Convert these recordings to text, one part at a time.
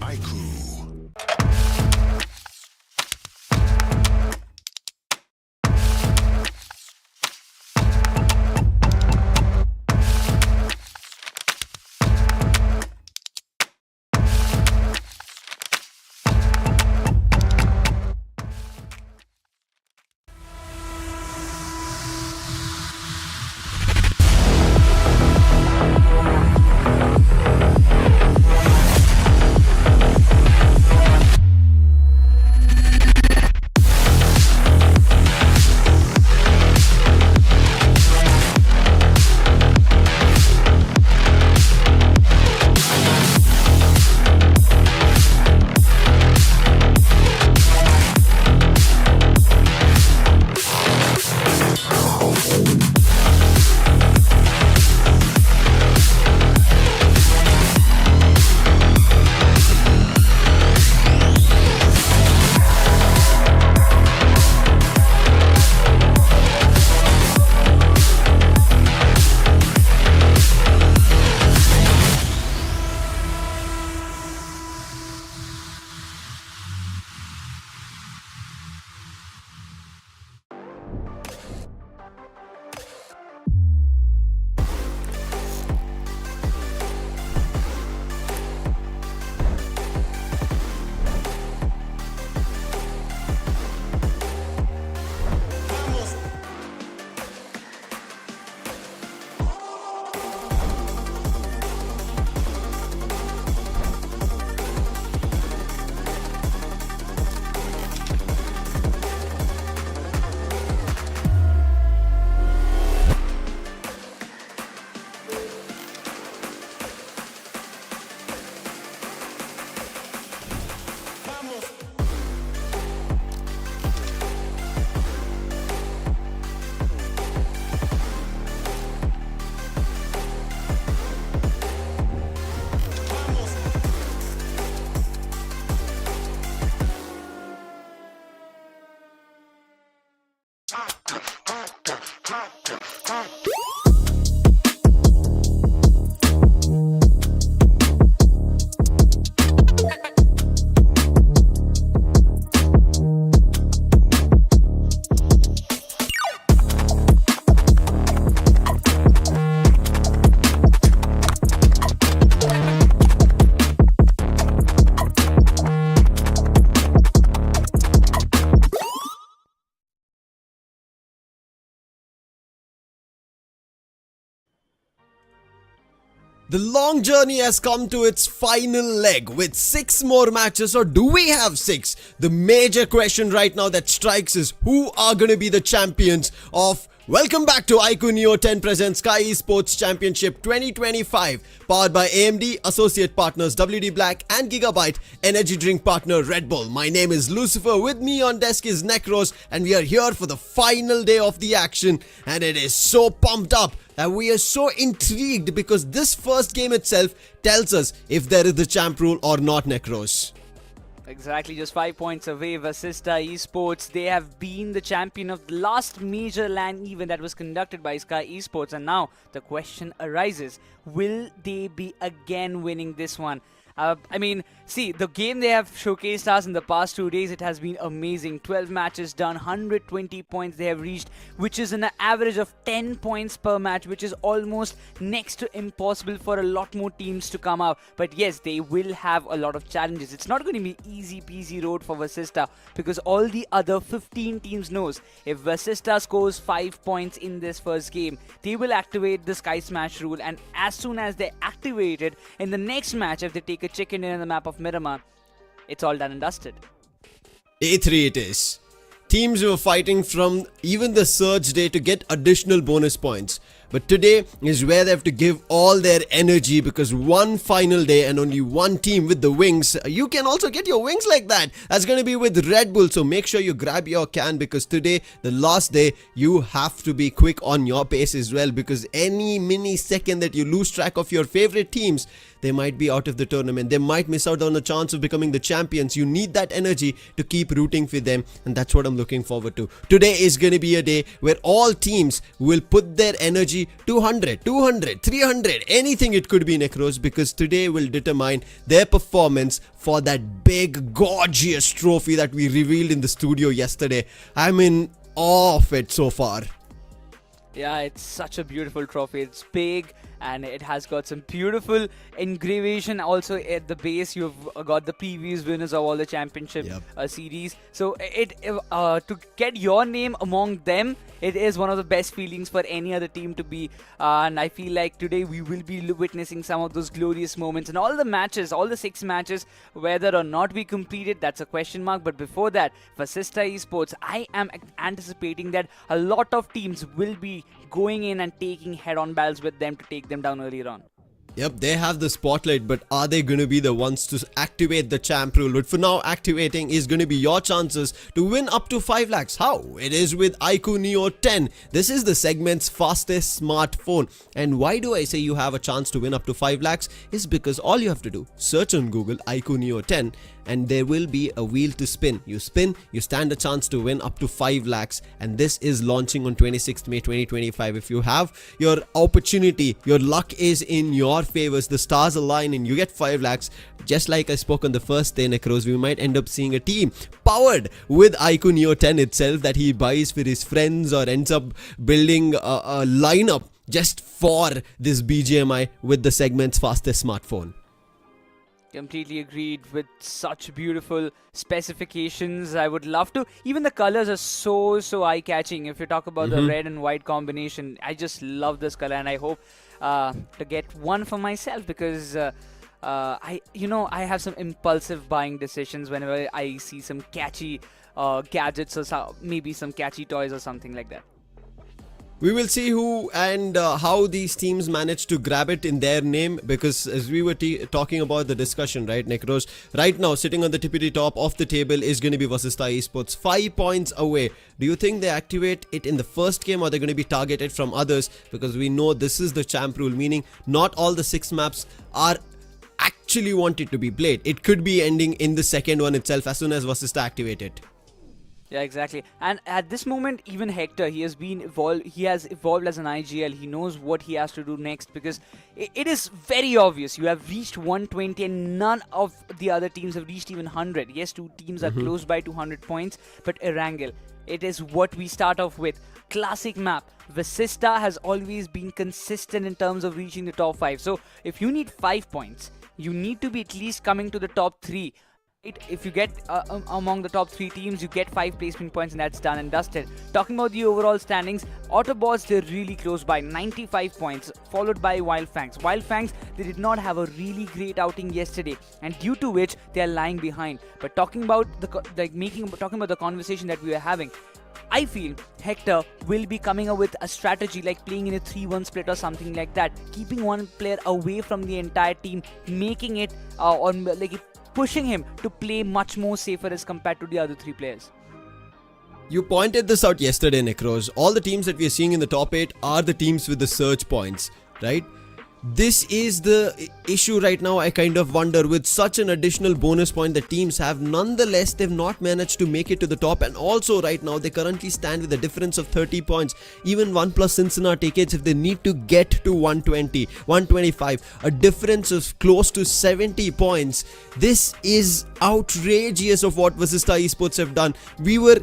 iQOO. The long journey has come to its final leg with 6 more matches, or do we have 6? The major question right now that strikes is who are going to be the champions of Welcome back to iQOO Neo 10 presents Skyesports Championship 2025, powered by AMD, associate partners WD Black and Gigabyte, energy drink partner Red Bull. My name is Lucifer, with me on desk is Necros, and we are here for the final day of the action, and it is so pumped up that we are so intrigued because this first game itself tells us if there is the champ rule or not, Necros. Exactly, just 5 points away. VASISTA Esports, they have been the champion of the last major LAN event that was conducted by Skyesports, and now the question arises, will they be again winning this one? See, the game they have showcased us in the past 2 days, it has been amazing. 12 matches done, 120 points they have reached, which is an average of 10 points per match, which is almost next to impossible for a lot more teams to come out. But yes, they will have a lot of challenges. It's not going to be easy peasy road for VASISTA, because all the other 15 teams knows if VASISTA scores 5 points in this first game, they will activate the Sky Smash rule, and as soon as they activate it, in the next match, if they take a chicken in the map of Miramar, it's all done and dusted. A3 it is. Teams were fighting from even the surge day to get additional bonus points. But today is where they have to give all their energy, because one final day and only one team with the wings. You can also get your wings like that. That's going to be with Red Bull. So make sure you grab your can, because today, the last day, you have to be quick on your pace as well, because any mini second that you lose track of your favorite teams, they might be out of the tournament. They might miss out on a chance of becoming the champions. You need that energy to keep rooting for them, and that's what I'm looking forward to. Today is going to be a day where all teams will put their energy energy, 200, 200, 300, anything it could be, Necros, because today will determine their performance for that big, gorgeous trophy that we revealed in the studio yesterday. I'm in awe of it so far. Yeah, it's such a beautiful trophy. It's big and it has got some beautiful engravation. Also at the base, you've got the previous winners of all the championship series. So to get your name among them, it is one of the best feelings for any other team to be. And I feel like today we will be witnessing some of those glorious moments. And all the matches, all the 6 matches, whether or not we completed, that's a question mark. But before that, VASISTA Esports, I am anticipating that a lot of teams will be going in and taking head-on battles with them to take them down earlier on. Yep, they have the spotlight, but are they going to be the ones to activate the champ rule? But for now, activating is going to be your chances to win up to 5 lakhs. How? It is with iQOO Neo 10. This is the segment's fastest smartphone. And why do I say you have a chance to win up to 5 lakhs? Is because all you have to do, search on Google iQOO Neo 10, and there will be a wheel to spin. You spin, you stand a chance to win up to 5 lakhs. And this is launching on 26th May 2025. If you have your opportunity, your luck is in your favors, the stars align and you get 5 lakhs. Just like I spoke on the first day, Necros, we might end up seeing a team powered with iQOO Neo 10 itself that he buys for his friends or ends up building a lineup just for this BGMI with the segment's fastest smartphone. Completely agreed. With such beautiful specifications, I would love to. Even the colors are so eye-catching. If you talk about the red and white combination, I just love this color, and I hope to get one for myself because I have some impulsive buying decisions whenever I see some catchy gadgets or maybe some catchy toys or something like that. We will see who and how these teams manage to grab it in their name, because as we were talking about the discussion, right, Necros, right now sitting on the tippity top of the table is going to be VASISTA Esports, 5 points away. Do you think they activate it in the first game or they're going to be targeted from others? Because we know this is the champ rule, meaning not all the 6 maps are actually wanted to be played. It could be ending in the second one itself as soon as VASISTA activate it. Yeah, exactly. And at this moment, even Hector, he has evolved as an IGL. He knows what he has to do next, because it is very obvious. You have reached 120 and none of the other teams have reached even 100. Yes, 2 teams are close by 200 points, but Erangel, it is what we start off with. Classic map. VASISTA has always been consistent in terms of reaching the top 5. So if you need 5 points, you need to be at least coming to the top 3. If you get among the top 3 teams, you get 5 placement points, and that's done and dusted. Talking about the overall standings, AUTOBOTZ, they're really close by 95 points, followed by FANGS. FANGS, they did not have a really great outing yesterday, and due to which they are lying behind. But talking about the conversation that we are having, I feel Hector will be coming up with a strategy like playing in a 3-1 split or something like that, keeping one player away from the entire team, making it pushing him to play much more safer as compared to the other 3 players. You pointed this out yesterday, Necros. All the teams that we are seeing in the top 8 are the teams with the surge points, right? This is the issue right now. I kind of wonder, with such an additional bonus point that teams have, nonetheless they've not managed to make it to the top. And also right now they currently stand with a difference of 30 points. Even ONEPLUS CINCINNATI kids, if they need to get to 120, 125, a difference of close to 70 points. This is outrageous of what VASISTA Esports have done. We were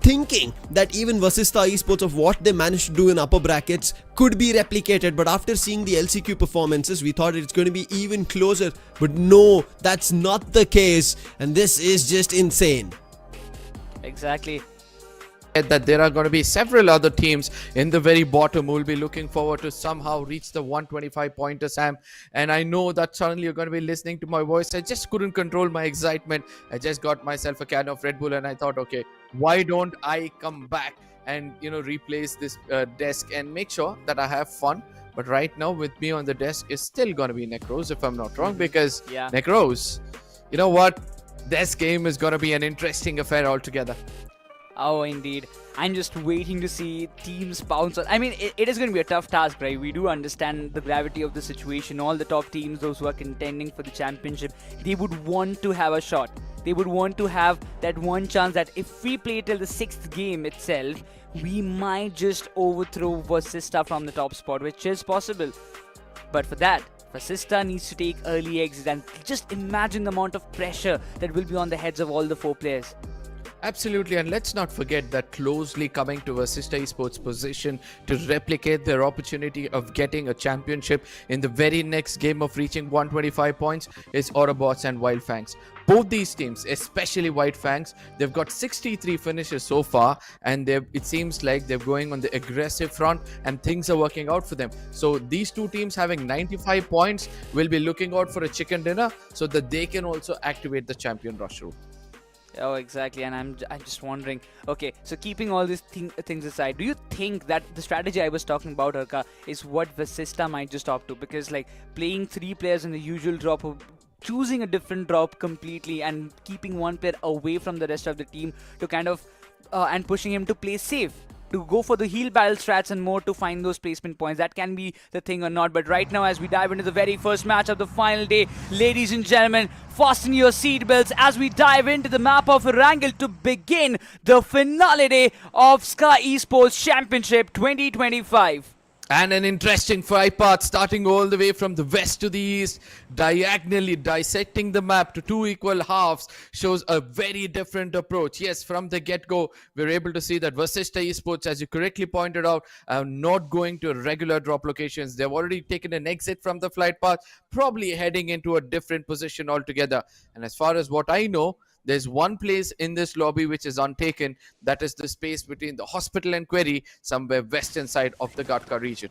thinking that even VASISTA Esports, of what they managed to do in upper brackets, could be replicated, but after seeing the LCQ performances, we thought it's going to be even closer. But no, that's not the case, and this is just insane. Exactly. That there are going to be several other teams in the very bottom who will be looking forward to somehow reach the 125 pointer, Sam. And I know that suddenly you're going to be listening to my voice. I just couldn't control my excitement. I just got myself a can of Red Bull and I thought, okay, why don't I come back and replace this desk and make sure that I have fun. But right now with me on the desk is still going to be Necros, if I'm not wrong, because Necros, you know what, this game is going to be an interesting affair altogether. Oh, indeed. I'm just waiting to see teams pounce on. I mean, it is going to be a tough task, right? We do understand the gravity of the situation. All the top teams, those who are contending for the championship, they would want to have a shot. they would want to have that one chance that if we play till the 6th game itself, we might just overthrow VASISTA from the top spot, which is possible. But for that, VASISTA needs to take early exits, and just imagine the amount of pressure that will be on the heads of all the 4 players. Absolutely, and let's not forget that closely coming to VASISTA Esports' position to replicate their opportunity of getting a championship in the very next game of reaching 125 points is AUTOBOTZ and WYLD FANGS. Both these teams, especially WYLD FANGS, they've got 63 finishes so far, and it seems like they're going on the aggressive front and things are working out for them. So these two teams having 95 points will be looking out for a chicken dinner so that they can also activate the champion rush route. Oh, exactly, and I'm just wondering. Okay, so keeping all these things aside, do you think that the strategy I was talking about, Arka, is what VASISTA might just opt to? Because like playing 3 players in the usual drop, or choosing a different drop completely, and keeping one player away from the rest of the team to kind of and pushing him to play safe, to go for the heal battle strats and more to find those placement points. That can be the thing or not. But right now, as we dive into the very first match of the final day, ladies and gentlemen, fasten your seatbelts as we dive into the map of Erangel to begin the finale day of Skyesports Championship 2025. And an interesting fight path starting all the way from the west to the east, diagonally dissecting the map to 2 equal halves, shows a very different approach. Yes, from the get-go, we're able to see that VASISTA Esports, as you correctly pointed out, are not going to regular drop locations. They've already taken an exit from the flight path, probably heading into a different position altogether. And as far as what I know, there's one place in this lobby which is untaken. That is the space between the hospital and Query, somewhere western side of the Gatka region.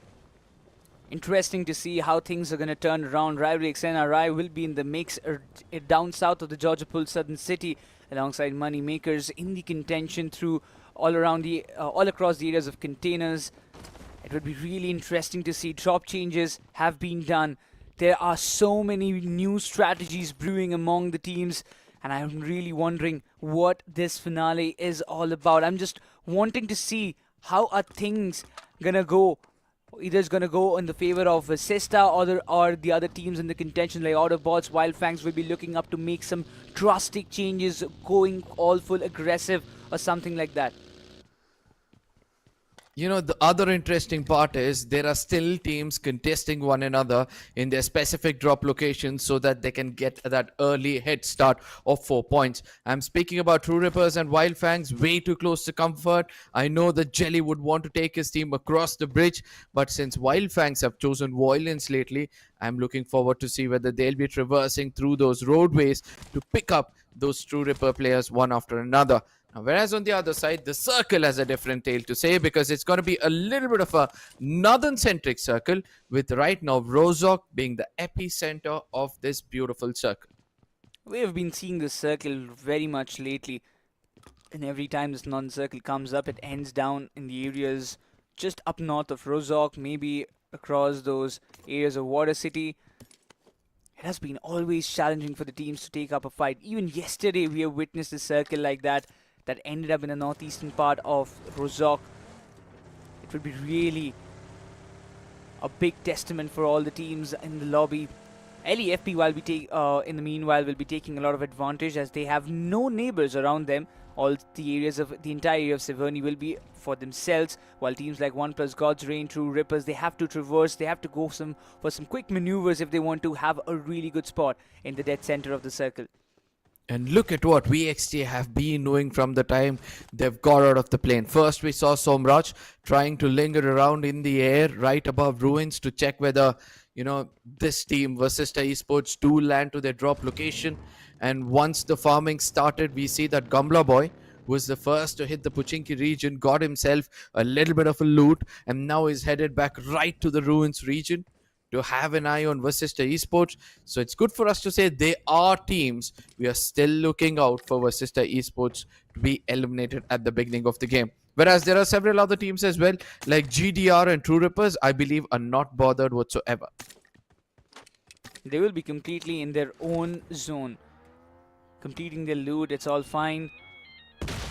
Interesting to see how things are going to turn around. RIVALRYXNRI will be in the mix down south of the Georgia Pool Southern City, alongside Money Makers in the contention through all across the areas of containers. It would be really interesting to see. Drop changes have been done. There are so many new strategies brewing among the teams, and I'm really wondering what this finale is all about. I'm just wanting to see how are things gonna go. Either it's gonna go in the favor of VASISTA or the other teams in the contention like AUTOBOTZ. WYLD FANGS will be looking up to make some drastic changes, going all full aggressive or something like that. You know, the other interesting part is there are still teams contesting one another in their specific drop locations so that they can get that early head start of 4 points. I'm speaking about True Rippers and WYLD FANGS, way too close to comfort. I know that Jelly would want to take his team across the bridge, but since WYLD FANGS have chosen violence lately, I'm looking forward to see whether they'll be traversing through those roadways to pick up those True Ripper players one after another. Whereas on the other side, the circle has a different tale to say, because it's going to be a little bit of a northern-centric circle, with right now Rozhok being the epicenter of this beautiful circle. We have been seeing this circle very much lately, and every time this northern circle comes up, it ends down in the areas just up north of Rozhok, maybe across those areas of Water City. It has been always challenging for the teams to take up a fight. Even yesterday, we have witnessed a circle like that ended up in the northeastern part of Rozhok. It would be really a big testament for all the teams in the lobby. LEFP, in the meanwhile, will be taking a lot of advantage as they have no neighbors around them. All the areas of the entire area of Severny will be for themselves, while teams like ONEPLUS, God's Reign, True Rippers, they have to traverse, they have to go for some quick maneuvers if they want to have a really good spot in the dead center of the circle. And look at what VXT have been doing from the time they've got out of the plane. First, we saw Somraj trying to linger around in the air right above ruins to check whether, you know, this team, VASISTA Esports, do land to their drop location. And once the farming started, we see that Gamla Boy was the first to hit the Puchinki region, got himself a little bit of a loot, and now is headed back right to the ruins region to have an eye on VASISTA Esports. So it's good for us to say they are teams. We are still looking out for VASISTA Esports to be eliminated at the beginning of the game. Whereas there are several other teams as well, like GDR and True Rippers, I believe are not bothered whatsoever. They will be completely in their own zone, completing their loot. It's all fine.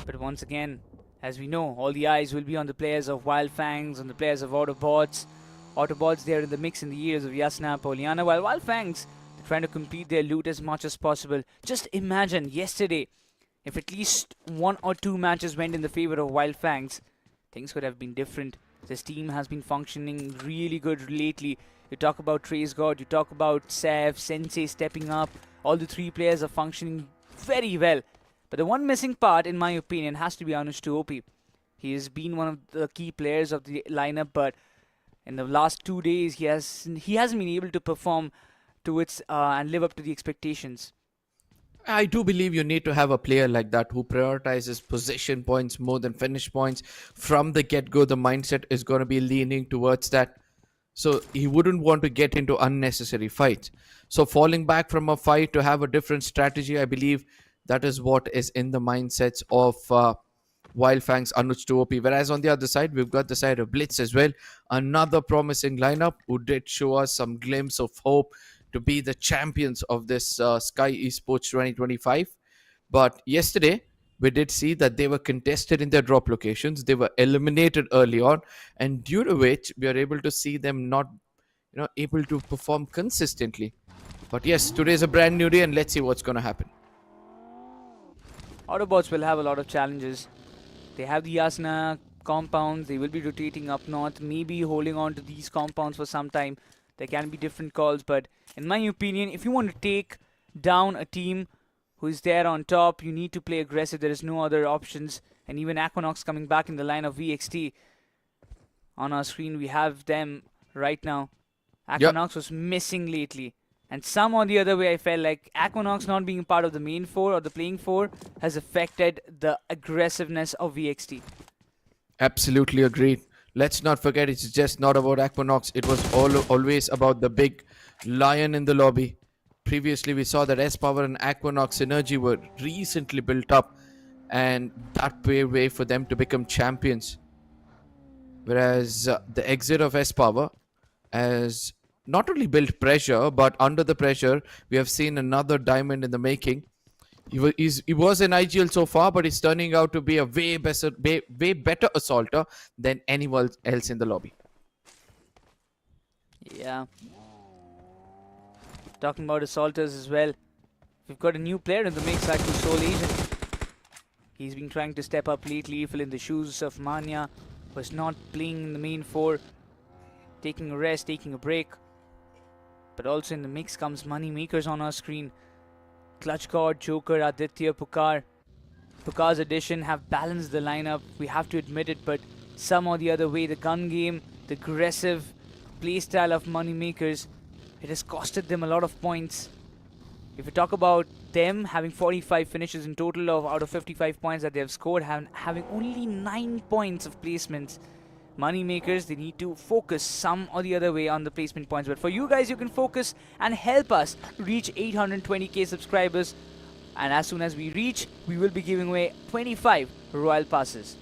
But once again, as we know, all the eyes will be on the players of WYLD FANGS, on the players of AUTOBOTZ. AUTOBOTZ, they are in the mix in the areas of Yasna, Poliana, while WYLD FANGS, trying to complete their loot as much as possible. Just imagine yesterday, if at least 1 or 2 matches went in the favor of WYLD FANGS, things could have been different. This team has been functioning really good lately. You talk about Trace God, you talk about Sev, Sensei stepping up. All the 3 players are functioning very well. But the one missing part, in my opinion, has to be AUTOBOTZ. He has been one of the key players of the lineup, but in the last 2 days, he hasn't been able to perform to its and live up to the expectations. I do believe you need to have a player like that who prioritizes possession points more than finish points. From the get-go, the mindset is going to be leaning towards that. So he wouldn't want to get into unnecessary fights. So falling back from a fight to have a different strategy, I believe that is what is in the mindsets of WYLD FANGS AUTOBOTZ. Whereas on the other side, we've got the side of BLITZ as well. Another promising lineup who did show us some glimpse of hope to be the champions of this Skyesports 2025. But yesterday, we did see that they were contested in their drop locations. They were eliminated early on, and due to which we are able to see them not, able to perform consistently. But yes, today is a brand new day, and let's see what's going to happen. Autobots will have a lot of challenges. They have the Yasna compounds. They will be rotating up north, maybe holding on to these compounds for some time. There can be different calls, but in my opinion, if you want to take down a team who is there on top, you need to play aggressive. There is no other options. And even iQOOSOUL coming back in the line of VXT. On our screen, we have them right now. iQOOSOUL was missing lately. And some or the other way, I felt like iQOOSOUL not being part of the main 4 or the playing 4 has affected the aggressiveness of VXT. Absolutely agreed. Let's not forget, it's just not about iQOOSOUL. It was always about the big lion in the lobby. Previously, we saw that S-Power and iQOOSOUL synergy were recently built up, and that paved way for them to become champions. Whereas the exit of S-Power has not only built pressure, but under the pressure, we have seen another diamond in the making. He was in IGL so far, but he's turning out to be a way better assaulter than anyone else in the lobby. Yeah. Talking about assaulters as well. We've got a new player in the mix, iQOOSOUL agent. He's been trying to step up lately, fill in the shoes of Manya, was not playing in the main 4, taking a rest, taking a break. But also in the mix comes MAKERZ on our screen. Clutch God, Joker, Aditya, Pukar. Pukar's addition have balanced the lineup, we have to admit it, but some or the other way, the gun game, the aggressive playstyle of MAKERZ, it has costed them a lot of points. If you talk about them having 45 finishes in total out of 55 points that they have scored, having only 9 points of placements, MAKERZ, they need to focus some or the other way on the placement points. But for you guys, you can focus and help us reach 820k subscribers. And as soon as we reach, we will be giving away 25 Royal Passes.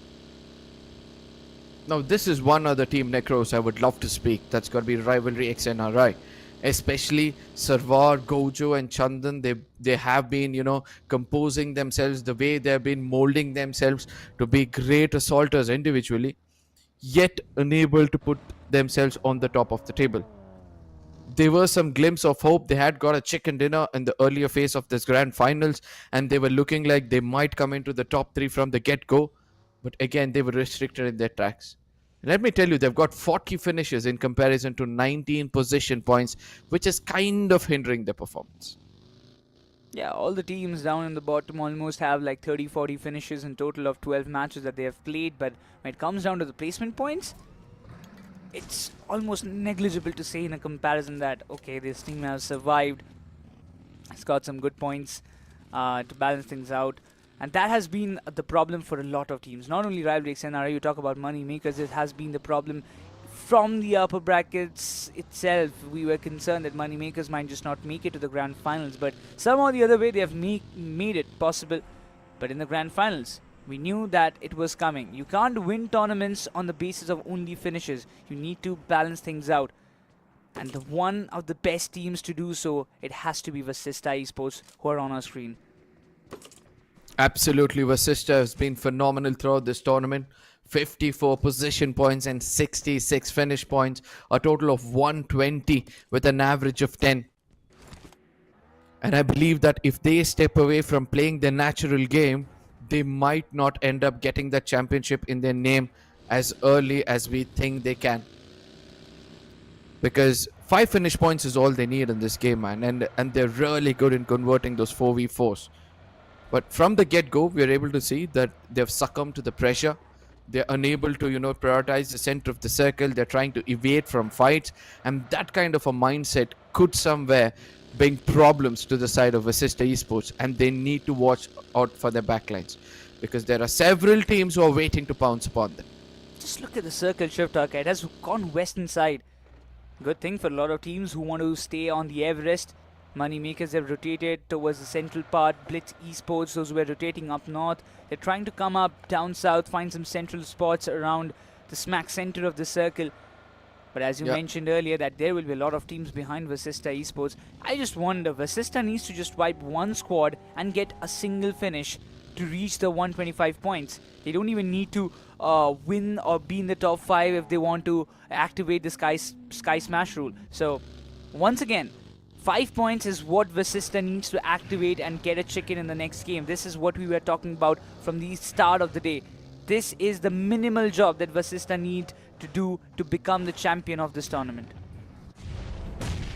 Now, this is one other team, Necros, I would love to speak. That's got to be RIVALRYXNRI. Especially Sarwar, Gojo and Chandan, they have been, composing themselves the way they have been molding themselves to be great assaulters individually, yet unable to put themselves on the top of the table. There were some glimpse of hope. They had got a chicken dinner in the earlier phase of this grand finals, and they were looking like they might come into the top 3 from the get-go. But again, they were restricted in their tracks. Let me tell you, they've got 40 finishes in comparison to 19 position points, which is kind of hindering their performance. Yeah, all the teams down in the bottom almost have like 30-40 finishes in total of 12 matches that they have played. But when it comes down to the placement points, it's almost negligible to say in a comparison that, okay, this team has survived. It's got some good points to balance things out. And that has been the problem for a lot of teams. Not only RIVALRYXNRI, you talk about MAKERZ, it has been the problem from the upper brackets itself. We were concerned that MAKERZ might just not make it to the grand finals. But somehow the other way, they have made it possible. But in the grand finals, we knew that it was coming. You can't win tournaments on the basis of only finishes. You need to balance things out. And the one of the best teams to do so, it has to be VASISTA Esports, who are on our screen. Absolutely, VASISTA has been phenomenal throughout this tournament. 54 position points and 66 finish points, a total of 120 with an average of 10. And I believe that if they step away from playing their natural game, they might not end up getting the championship in their name as early as we think they can. Because 5 finish points is all they need in this game, man. And they're really good in converting those 4v4s. But from the get-go, we are able to see that they've succumbed to the pressure. They're unable to, prioritize the center of the circle. They're trying to evade from fights. And that kind of a mindset could somewhere bring problems to the side of VASISTA Esports. And they need to watch out for their backlines. Because there are several teams who are waiting to pounce upon them. Just look at the circle shift, okay? It has gone western side. Good thing for a lot of teams who want to stay on the Everest. MAKERZ have rotated towards the central part. BLITZ esports, those who are rotating up north. They're trying to come up down south, find some central spots around the smack center of the circle. But as you mentioned earlier, that there will be a lot of teams behind VASISTA Esports. I just wonder, VASISTA needs to just wipe one squad and get a single finish to reach the 125 points. They don't even need to win or be in the top 5 if they want to activate the Sky Smash rule. So, once again, 5 points is what VASISTA needs to activate and get a chicken in the next game. This is what we were talking about from the start of the day. This is the minimal job that VASISTA need to do to become the champion of this tournament.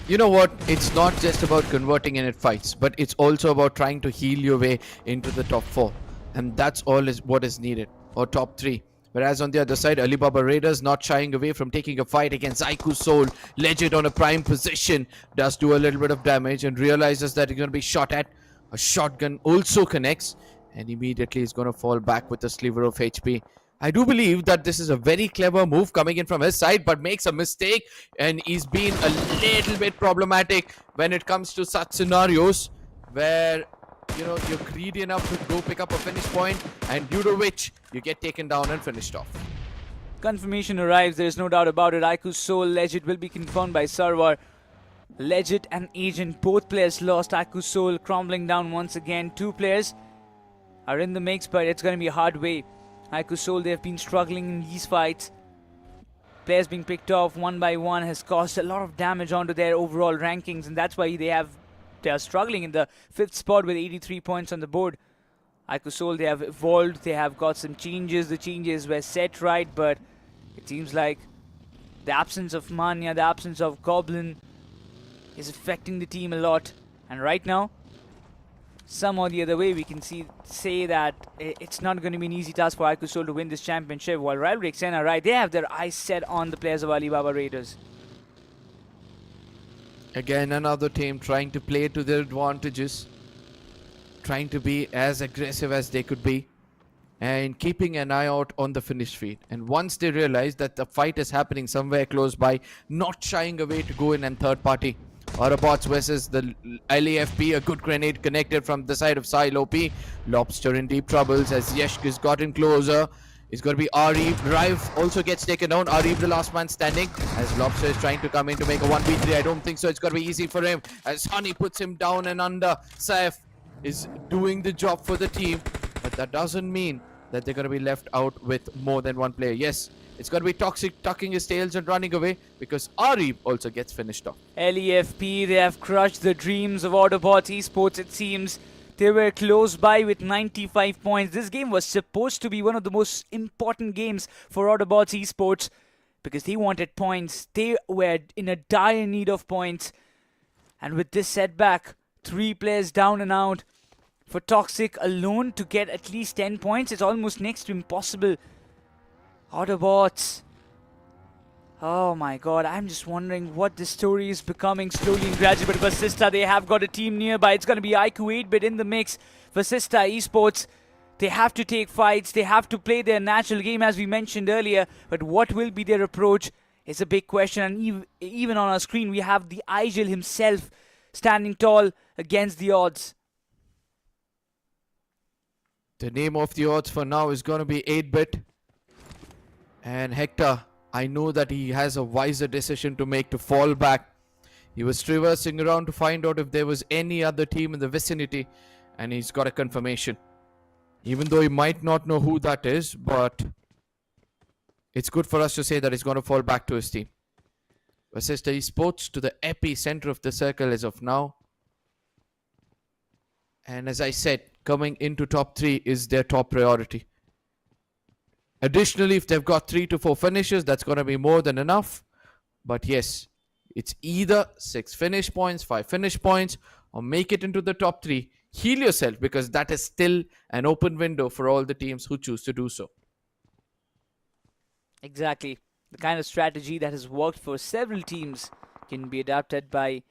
You know what? It's not just about converting in fights, but it's also about trying to heal your way into the top 4. And that's all is what is needed, or top 3. Whereas on the other side, ALIBABA Raiders not shying away from taking a fight against iQOOSOUL. Legend on a prime position, does do a little bit of damage and realizes that he's going to be shot at. A shotgun also connects and immediately is going to fall back with a sliver of HP. I do believe that this is a very clever move coming in from his side, but makes a mistake and he's been a little bit problematic when it comes to such scenarios where you're greedy enough to go pick up a finish point, and due to which you get taken down and finished off. Confirmation arrives, there is no doubt about it. iQOOSOUL Legend will be confirmed by Sarwar. Legend and Agent, both players lost. iQOOSOUL crumbling down once again. 2 players are in the mix, but it's going to be a hard way. iQOOSOUL, they have been struggling in these fights. Players being picked off one by one has caused a lot of damage onto their overall rankings, and that's why they are struggling in the 5th spot with 83 points on the board. iQOOSOUL, they have evolved, they have got some changes. The changes were set right, but it seems like the absence of Manya, the absence of Goblin is affecting the team a lot. And right now, some or the other way, we can say that it's not going to be an easy task for iQOOSOUL to win this championship, while RIVALRYXNRI, they have their eyes set on the players of ALIBABA Raiders. Again, another team trying to play to their advantages, trying to be as aggressive as they could be, and keeping an eye out on the finish feed. And once they realize that the fight is happening somewhere close by, not shying away to go in and third party. AUTOBOTZ versus the LAFP, a good grenade connected from the side of Sile OP. Lobster in deep troubles as Yesh has gotten closer. It's going to be Arif. Rive also gets taken down. Arif, the last man standing, as Lobster is trying to come in to make a 1v3. I don't think so. It's going to be easy for him as Honey puts him down and under. Saif is doing the job for the team, but that doesn't mean that they're going to be left out with more than one player. Yes, it's going to be Toxic tucking his tails and running away because Arif also gets finished off. LEFP, they have crushed the dreams of AUTOBOTZ Esports, it seems. They were close by with 95 points. This game was supposed to be one of the most important games for AUTOBOTZ Esports because they wanted points. They were in a dire need of points. And with this setback, 3 players down and out, for Toxic alone to get at least 10 points, it's almost next to impossible. AUTOBOTZ. Oh my god, I'm just wondering what this story is becoming slowly and gradually. But VASISTA, they have got a team nearby. It's going to be iQOO 8-bit in the mix. VASISTA Esports, they have to take fights. They have to play their natural game as we mentioned earlier. But what will be their approach is a big question. And even on our screen, we have the Erangel himself standing tall against the odds. The name of the odds for now is going to be 8-bit. And Hector, I know that he has a wiser decision to make to fall back. He was traversing around to find out if there was any other team in the vicinity, and he's got a confirmation. Even though he might not know who that is, but it's good for us to say that he's going to fall back to his team. VASISTA Esports to the epicenter of the circle as of now. And as I said, coming into top 3 is their top priority. Additionally, if they've got 3 to 4 finishes, that's going to be more than enough. But yes, it's either 6 finish points, 5 finish points, or make it into the top 3. Heal yourself, because that is still an open window for all the teams who choose to do so. Exactly. The kind of strategy that has worked for several teams can be adapted by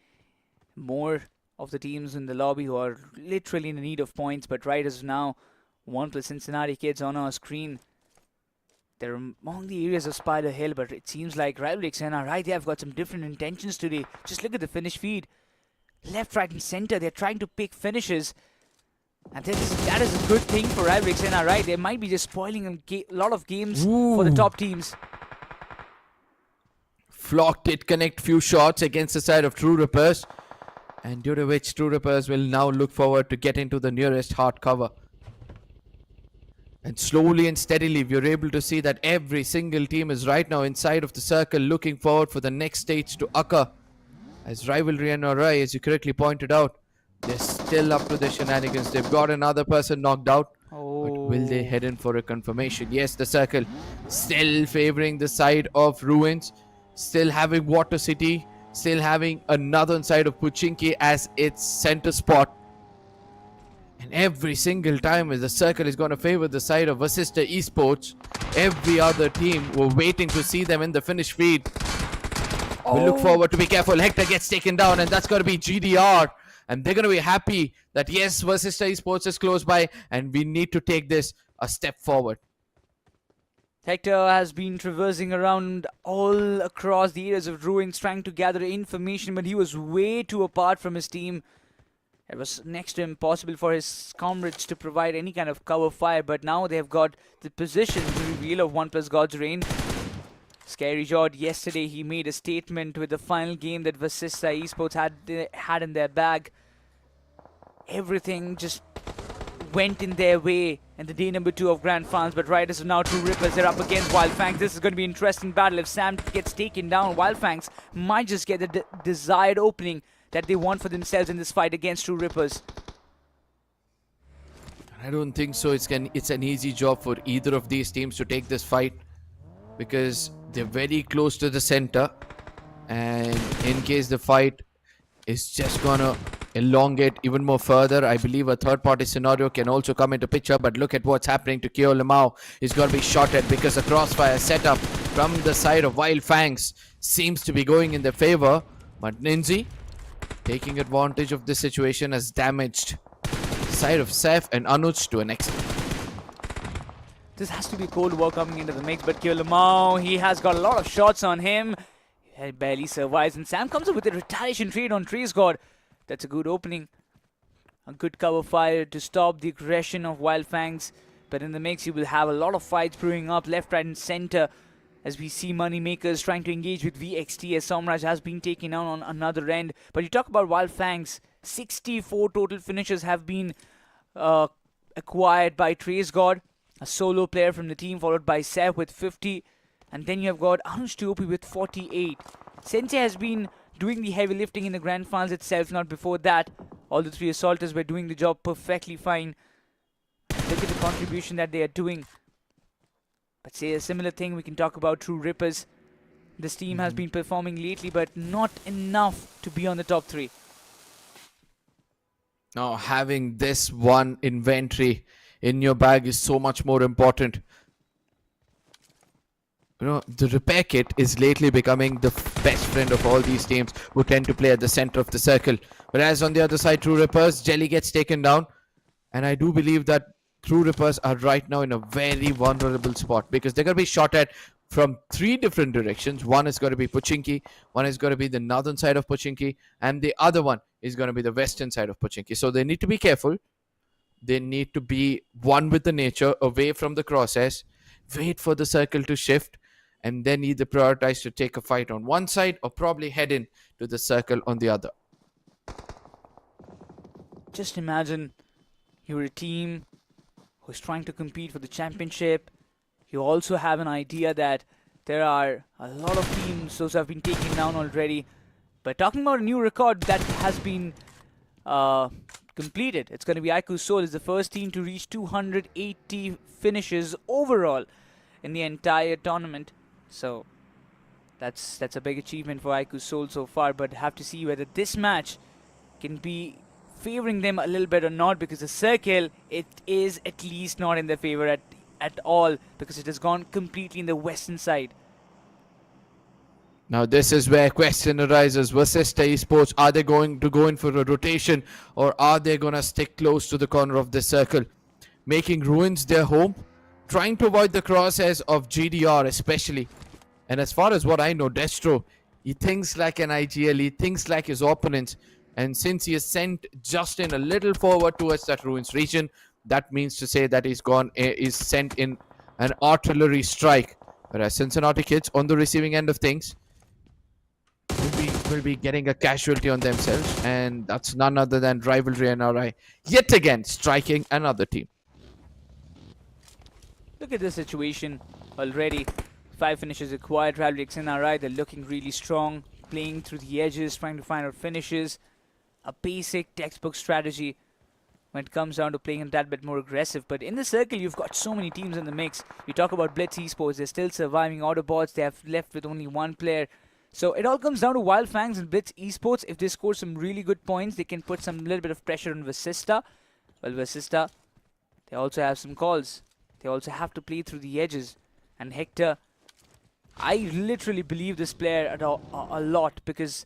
more of the teams in the lobby who are literally in need of points. But right as now, ONEPLUS Cincinnati kids on our screen. They're among the areas of Spider Hill, but it seems like RIVALRYXNRI, they have got some different intentions today. Just look at the finish feed. Left, right, and center, they're trying to pick finishes. And that is a good thing for RIVALRYXNRI. They might be just spoiling a lot of games for the top teams. Flock did connect few shots against the side of True Rippers, and due to which True Rippers will now look forward to get into the nearest hard cover. And slowly and steadily, we're able to see that every single team is right now inside of the circle, looking forward for the next stage to occur. As RIVALRYXNRI, as you correctly pointed out, they're still up to their shenanigans. They've got another person knocked out. But will they head in for a confirmation? Yes, the circle still favoring the side of Ruins. Still having Water City. Still having another side of Pochinki as its center spot. And every single time as the circle is going to favor the side of VASISTA Esports, every other team were waiting to see them in the finish feed. We look forward to be careful. Hector gets taken down, and that's going to be GDR. And they're going to be happy that yes, VASISTA Esports is close by, and we need to take this a step forward. Hector has been traversing around all across the areas of Ruins trying to gather information, but he was way too apart from his team. It was next to impossible for his comrades to provide any kind of cover fire, but now they have got the position to reveal of ONEPLUS God's Reign. Scary Jord, yesterday he made a statement with the final game that VASISTA Esports had in their bag. Everything just went in their way in the day number 2 of Grand Finals, but right as of now, True Rippers, they're up against WYLD. This is going to be an interesting battle. If Sam gets taken down, WYLD might just get the desired opening that they want for themselves in this fight against True Rippers. I don't think so. It's an easy job for either of these teams to take this fight, because they're very close to the center, and in case the fight is just gonna elongate even more further, I believe a third party scenario can also come into picture. But look at what's happening to Keo Lamau. He's gonna be shot at because the crossfire setup from the side of WYLD FANGS seems to be going in their favor, but Ninzi taking advantage of this situation has damaged the side of Seth and Anuj to an extent. This has to be Cold War coming into the mix, but Lamau, he has got a lot of shots on him. He barely survives, and Sam comes up with a retaliation trade on Trace God. That's a good opening. A good cover fire to stop the aggression of WYLD FANGS. But in the mix, you will have a lot of fights brewing up left, right, and center. As we see MAKERZ trying to engage with VXT as Somraj has been taken down on another end. But you talk about WYLD FANGS, 64 total finishes have been acquired by Trace God, a solo player from the team, followed by Seth with 50. And then you have got Anuj Tiopi with 48. Sensei has been doing the heavy lifting in the Grand Finals itself, not before that. All the 3 assaulters were doing the job perfectly fine. Look at the contribution that they are doing. But say a similar thing, we can talk about True Rippers. This team has been performing lately, but not enough to be on the top 3. Now, having this one inventory in your bag is so much more important. You know, the repair kit is lately becoming the best friend of all these teams who tend to play at the center of the circle. Whereas on the other side, True Rippers, Jelly gets taken down. And I do believe that True Rippers are right now in a very vulnerable spot, because they're going to be shot at from 3 different directions. One is going to be Pochinki, one is going to be the northern side of Pochinki, and the other one is going to be the western side of Pochinki. So they need to be careful. They need to be one with the nature, away from the crosshairs, wait for the circle to shift, and then either prioritize to take a fight on one side or probably head in to the circle on the other. Just imagine you're a team who's trying to compete for the championship. You also have an idea that there are a lot of teams those have been taken down already. But talking about a new record that has been completed. It's going to be iQOOSOUL is the first team to reach 280 finishes overall in the entire tournament. So that's a big achievement for iQOOSOUL so far, but have to see whether this match can be favoring them a little bit or not, because the circle, it is at least not in their favor at all, because it has gone completely in the western side. Now this is where question arises. VASISTA Esports, are they going to go in for a rotation, or are they going to stick close to the corner of the circle, making Ruins their home, trying to avoid the crosshairs of GDR especially? And as far as what I know, Destro, he thinks like an IGL, he thinks like his opponents. And since he is sent just in a little forward towards that Ruins region, that means to say that is sent in an artillery strike. Whereas Cincinnati kids on the receiving end of things will be getting a casualty on themselves. And that's none other than RIVALRYNRI yet again striking another team. Look at the situation already. 5 finishes required. RIVALRYXNRI, they're looking really strong, playing through the edges, trying to find out finishes. A basic textbook strategy when it comes down to playing a tad bit more aggressive. But in the circle, you've got so many teams in the mix. You talk about BLITZ Esports, they're still surviving. AUTOBOTZ, they have left with only 1 player. So it all comes down to WYLD, FANGS and BLITZ Esports. If they score some really good points, they can put some little bit of pressure on VASISTA. Well, VASISTA, they also have some calls. They also have to play through the edges. And Hector, I literally believe this player a lot, because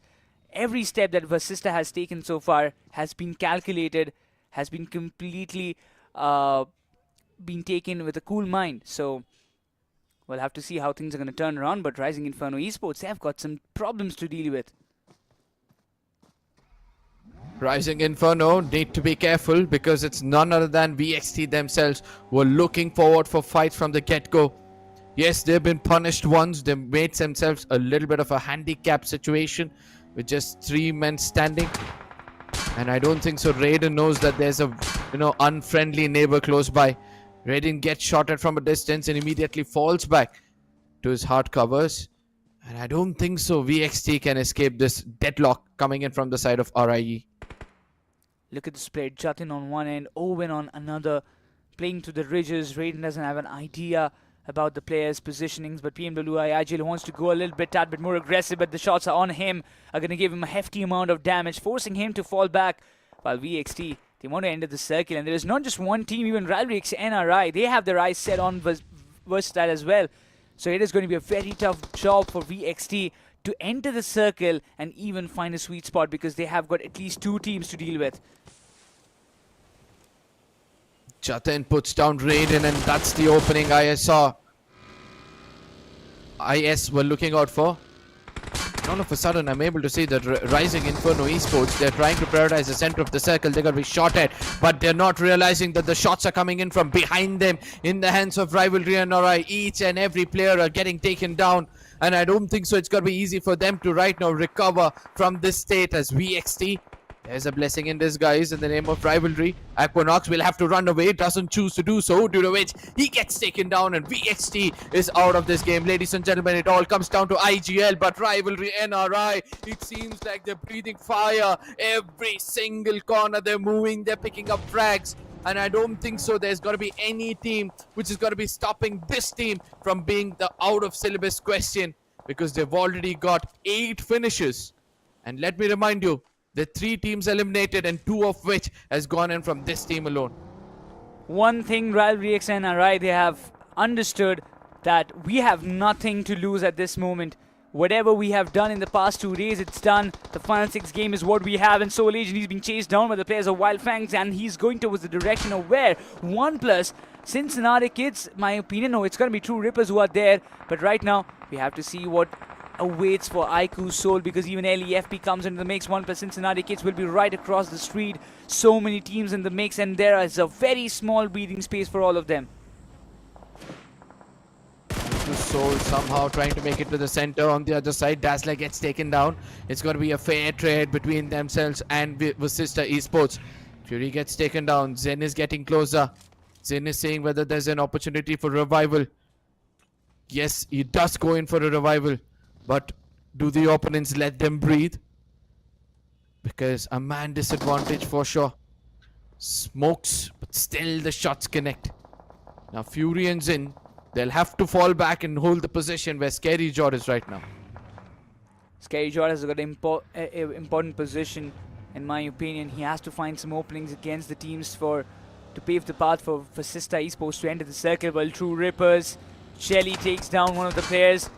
every step that VASISTA has taken so far has been calculated, has been completely been taken with a cool mind. So we'll have to see how things are going to turn around. But Rising Inferno Esports, they have got some problems to deal with. Rising Inferno need to be careful, because it's none other than VXT themselves who are looking forward for fights from the get-go. Yes, they've been punished once. They made themselves a little bit of a handicap situation with just 3 men standing. And I don't think so Raiden knows that there's a unfriendly neighbor close by. Raiden gets shot at from a distance and immediately falls back to his hard covers. And I don't think so VXT can escape this deadlock coming in from the side of RIE. Look at the split. Jatin on one end, Owen on another, playing to the ridges. Raiden doesn't have an idea about the players' positionings, but PMWI Agile wants to go a little bit, tad bit more aggressive, but the shots are on him, are going to give him a hefty amount of damage, forcing him to fall back, while VXT, they want to enter the circle. And there is not just one team, even RIVALRYXNRI, they have their eyes set on VASISTA as well. So it is going to be a very tough job for VXT to enter the circle and even find a sweet spot, because they have got at least 2 teams to deal with. Jatin puts down Raiden, and that's the opening IS were looking out for. All of a sudden, I'm able to see that Rising Inferno Esports, they're trying to prioritize the center of the circle. They're going to be shot at, but they're not realizing that the shots are coming in from behind them in the hands of RIVALRYNRI. Each and every player are getting taken down, and I don't think so it's going to be easy for them to right now recover from this state, as VXT, there's a blessing in disguise in the name of rivalry. Equinox will have to run away, doesn't choose to do so, due to which he gets taken down and VXT is out of this game. Ladies and gentlemen, it all comes down to IGL, but RIVALRYNRI, it seems like they're breathing fire every single corner. They're moving, they're picking up frags, and I don't think so there's going to be any team which is going to be stopping this team from being the out of syllabus question, because they've already got 8 finishes. And let me remind you, the 3 teams eliminated, and 2 of which has gone in from this team alone. One thing RIVALRYXNRI, they have understood that we have nothing to lose at this moment. Whatever we have done in the past 2 days, it's done. The final 6 game is what we have, and Soul Agent, he's being chased down by the players of WYLD FANGS, and he's going towards the direction of where? ONEPLUS, Cincinnati kids, my opinion, no, it's going to be True Rippers who are there. But right now, we have to see what awaits for iQOOSOUL, because even LEFP comes into the mix. ONEPLUS Cincinnati kids will be right across the street. So many teams in the mix, and there is a very small breathing space for all of them. iQOOSOUL somehow trying to make it to the center. On the other side, Dazzler gets taken down. It's going to be a fair trade between themselves and VASISTA Esports. Fury gets taken down. Zen is getting closer. Zen is saying whether there's an opportunity for revival. Yes, he does go in for a revival. But do the opponents let them breathe? Because a man disadvantage for sure. Smokes, but still the shots connect. Now Fury and Zin, they'll have to fall back and hold the position where Scary Jord is right now. Scary Jord has got an important position, in my opinion. He has to find some openings against the teams to pave the path for VASISTA Esports to enter the circle. While True Rippers, Shelly takes down one of the players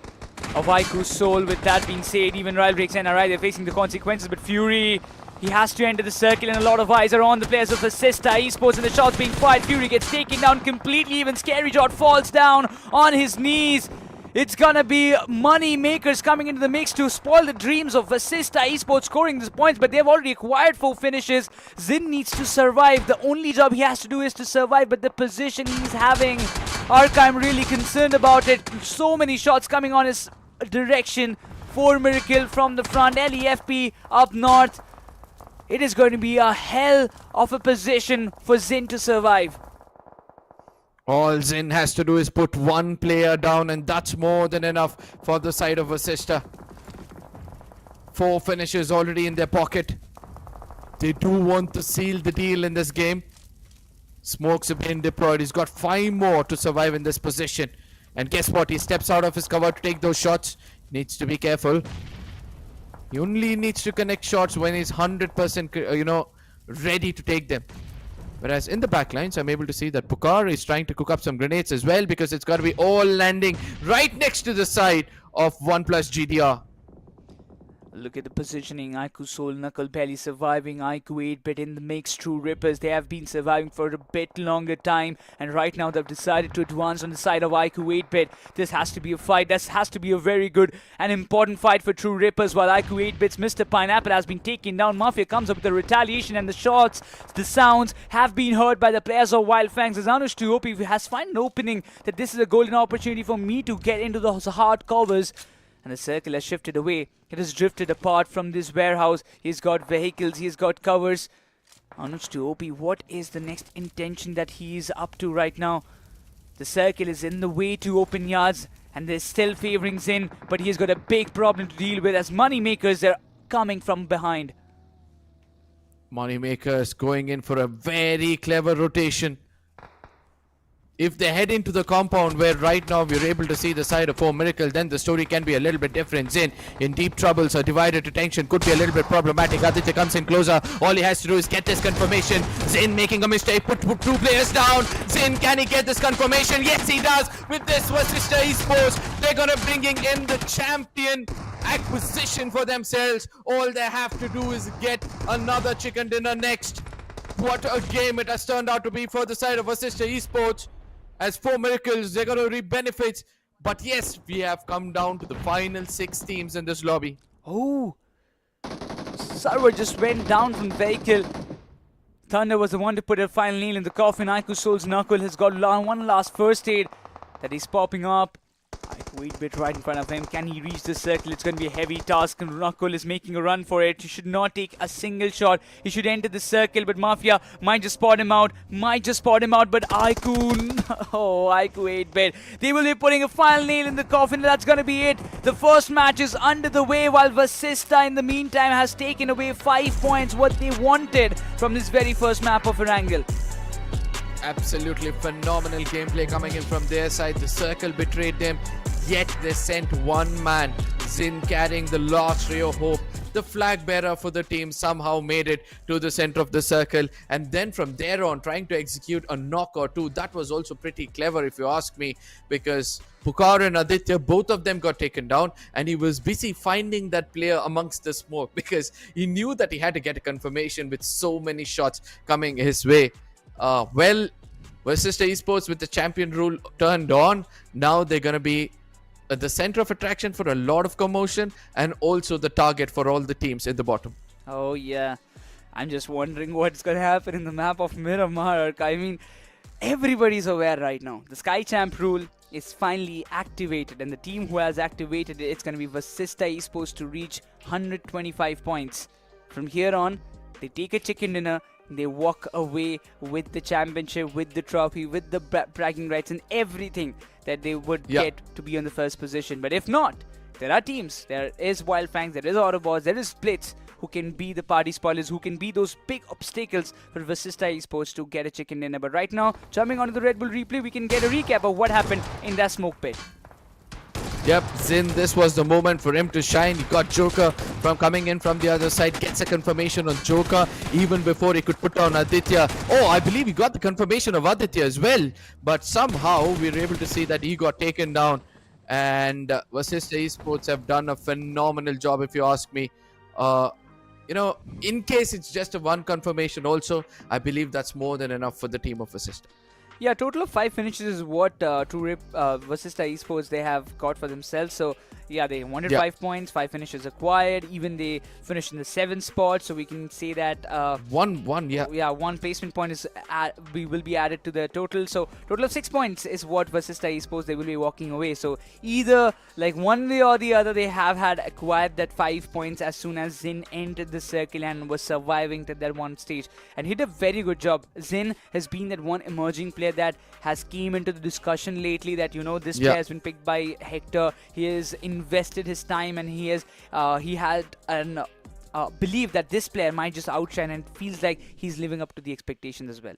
of iQOOSOUL. With that being said, even RIVALRYXNRI, they're facing the consequences, but Fury, he has to enter the circle, and a lot of eyes are on the players of VASISTA Esports, and the shots being fired. Fury gets taken down completely. Even Scary Jord falls down on his knees. It's gonna be money makers coming into the mix to spoil the dreams of VASISTA Esports scoring these points, but they've already acquired 4 finishes. Zin needs to survive. The only job he has to do is to survive, but the position he's having, I'm really concerned about it. So many shots coming on his direction. 4 Miracle from the front, LEFP up north. It is going to be a hell of a position for Zin to survive. All Zin has to do is put 1 player down, and that's more than enough for the side of VASISTA. 4 finishes already in their pocket. They do want to seal the deal in this game. Smokes have been deployed. He's got 5 more to survive in this position. And guess what? He steps out of his cover to take those shots. Needs to be careful. He only needs to connect shots when he's 100%, ready to take them. Whereas in the backlines, I'm able to see that Pucar is trying to cook up some grenades as well, because it's got to be all landing right next to the side of ONEPLUS GDR. Look at the positioning. iQOOSOUL, Knuckle barely surviving. iQOO 8-bit in the mix. True Rippers, they have been surviving for a bit longer time, and right now they've decided to advance on the side of iQOO 8-bit. This has to be a fight. This has to be a very good and important fight for True Rippers. While iQOO 8-bit's Mr. Pineapple has been taken down, Mafia comes up with the retaliation, and the shots, the sounds have been heard by the players of WYLD FANGS. As Anush 2OP has found an opening that this is a golden opportunity for me to get into those hard covers. And the circle has shifted away. It has drifted apart from this warehouse. He's got vehicles, he's got covers. Anuj 2OP, what is the next intention that he is up to right now? The circle is in the way to open yards, and they're still favoring Zin, but he's got a big problem to deal with as money makers are coming from behind. Moneymakers going in for a very clever rotation. If they head into the compound where right now we're able to see the side of 4 Miracle, then the story can be a little bit different. Zin in deep trouble, so divided attention could be a little bit problematic. Aditya comes in closer. All he has to do is get this confirmation. Zin making a mistake, put 2 players down. Zin, can he get this confirmation? Yes, he does. With this VASISTA Esports, they're gonna bringing in the champion acquisition for themselves. All they have to do is get another chicken dinner next. What a game it has turned out to be for the side of VASISTA Esports. As 4 Miracles, they're going to reap benefits. But yes, we have come down to the final 6 teams in this lobby. Oh, server just went down from vehicle. Thunder was the one to put a final nail in the coffin. iQOOSOUL's Knuckle has got one last first aid that is popping up. iQOO 8-bit right in front of him. Can he reach the circle? It's going to be a heavy task, and Knuckle is making a run for it. He should not take a single shot. He should enter the circle, but Mafia might just spot him out. But iQOO, oh, iQOO 8-bit. They will be putting a final nail in the coffin. That's going to be it. The first match is under the way, while VASISTA in the meantime has taken away 5 points, what they wanted from this very first map of Erangel. Absolutely phenomenal gameplay coming in from their side. The circle betrayed them, yet they sent 1 man. Zin carrying the last ray of hope. The flag bearer for the team somehow made it to the center of the circle, and then from there on trying to execute a knock or 2. That was also pretty clever if you ask me, because Pucar and Aditya, both of them got taken down, and he was busy finding that player amongst the smoke because he knew that he had to get a confirmation with so many shots coming his way. Well, VASISTA Esports with the champion rule turned on. Now they're going to be at the center of attraction for a lot of commotion, and also the target for all the teams in the bottom. Oh yeah, I'm just wondering what's going to happen in the map of Miramar. I mean, everybody's aware right now. The Sky Champ rule is finally activated, and the team who has activated it, it's going to be VASISTA Esports to reach 125 points. From here on, they take a chicken dinner. They walk away with the championship, with the trophy, with the bragging rights and everything that they would get to be on the first position. But if not, there are teams. There is WYLD FANGS, there is AUTOBOTZ, there is BLITZ, who can be the party spoilers, who can be those big obstacles for Vasista Esports to get a chicken dinner. But right now, jumping onto the Red Bull replay, we can get a recap of what happened in that smoke pit. Yep, Zin, this was the moment for him to shine. He got Joker from coming in from the other side, gets a confirmation on Joker even before he could put on Aditya. Oh, I believe he got the confirmation of Aditya as well. But somehow we were able to see that he got taken down. And Vasista Esports have done a phenomenal job, if you ask me. You know, in case it's just a one confirmation also, I believe that's more than enough for the team of Vasista. Yeah, total of 5 finishes is what Vasista Esports they have got for themselves. So yeah, they wanted 5 points, 5 finishes acquired. Even they finished in the 7th spot, so we can say that one placement point is will be added to the total. So total of 6 points is what Vasista Esports they will be walking away. So either like one way or the other, they have had acquired that 5 points as soon as Zin entered the circle and was surviving to that one stage, and he did a very good job. Zin has been that one emerging player that has came into the discussion lately, that this player has been picked by Hector. He has invested his time, and he had an belief that this player might just outshine, and feels like he's living up to the expectations as well.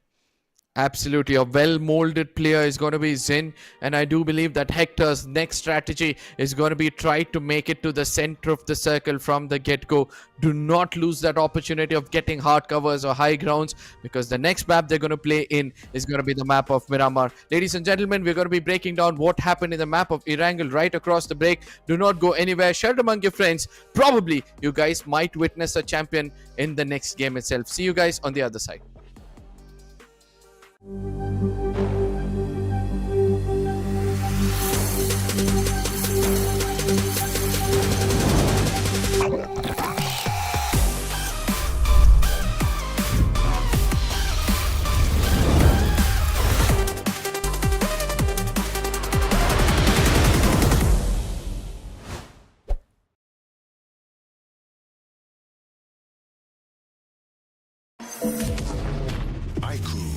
Absolutely, a well-molded player is going to be Zin, and I do believe that Hector's next strategy is going to be try to make it to the center of the circle from the get-go. Do not lose that opportunity of getting hard covers or high grounds, because the next map they're going to play in is going to be the map of Miramar. Ladies and gentlemen, we're going to be breaking down what happened in the map of Erangel right across the break. Do not go anywhere. Share it among your friends. Probably you guys might witness a champion in the next game itself. See you guys on the other side. iQOO.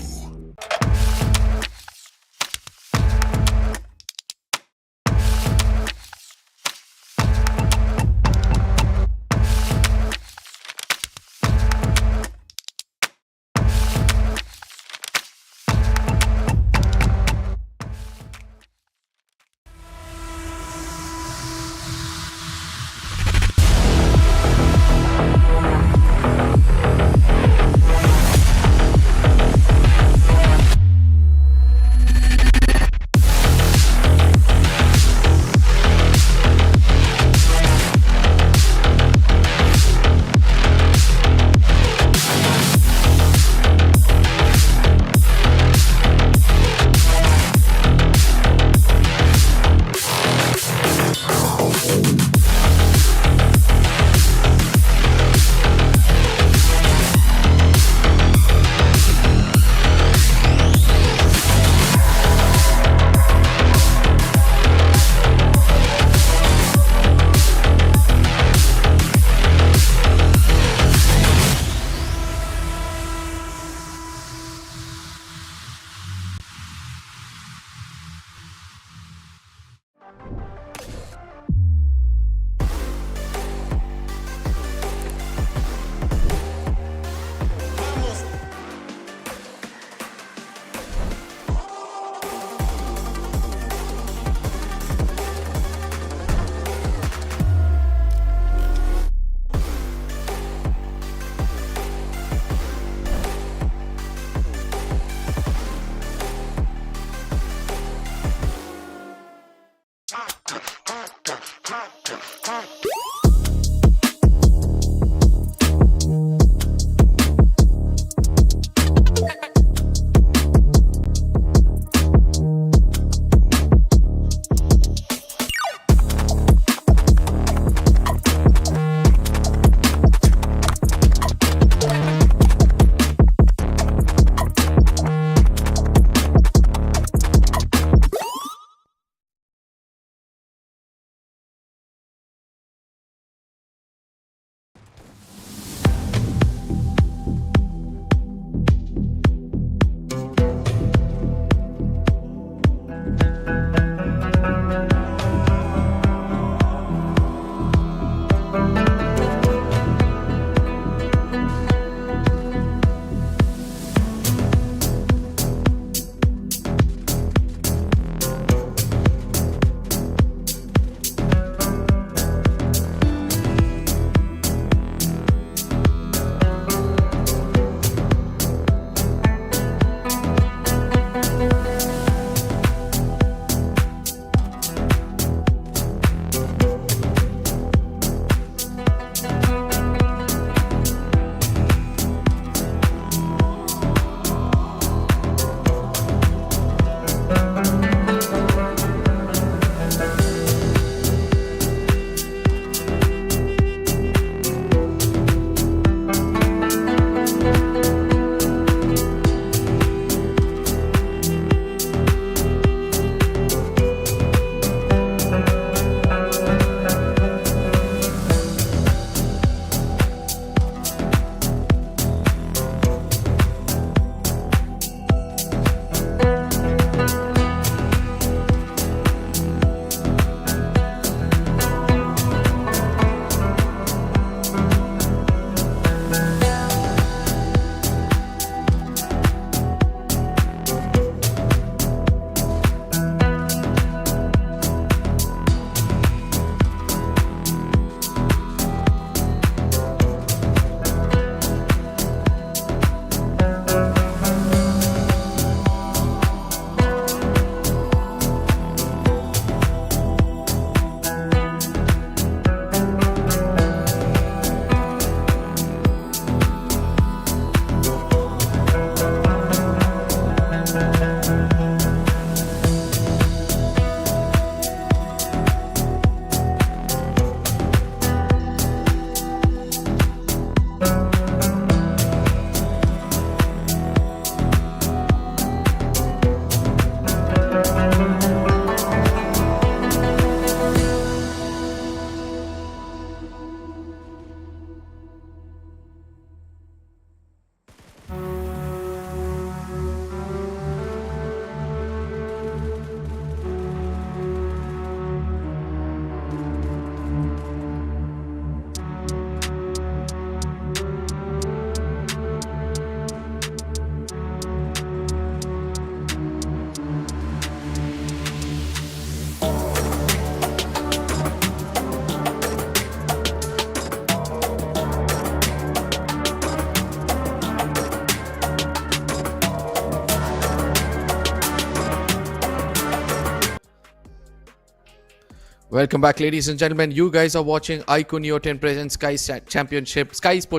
Welcome back, ladies and gentlemen. You guys are watching iQOO Neo 10 presents Skyesports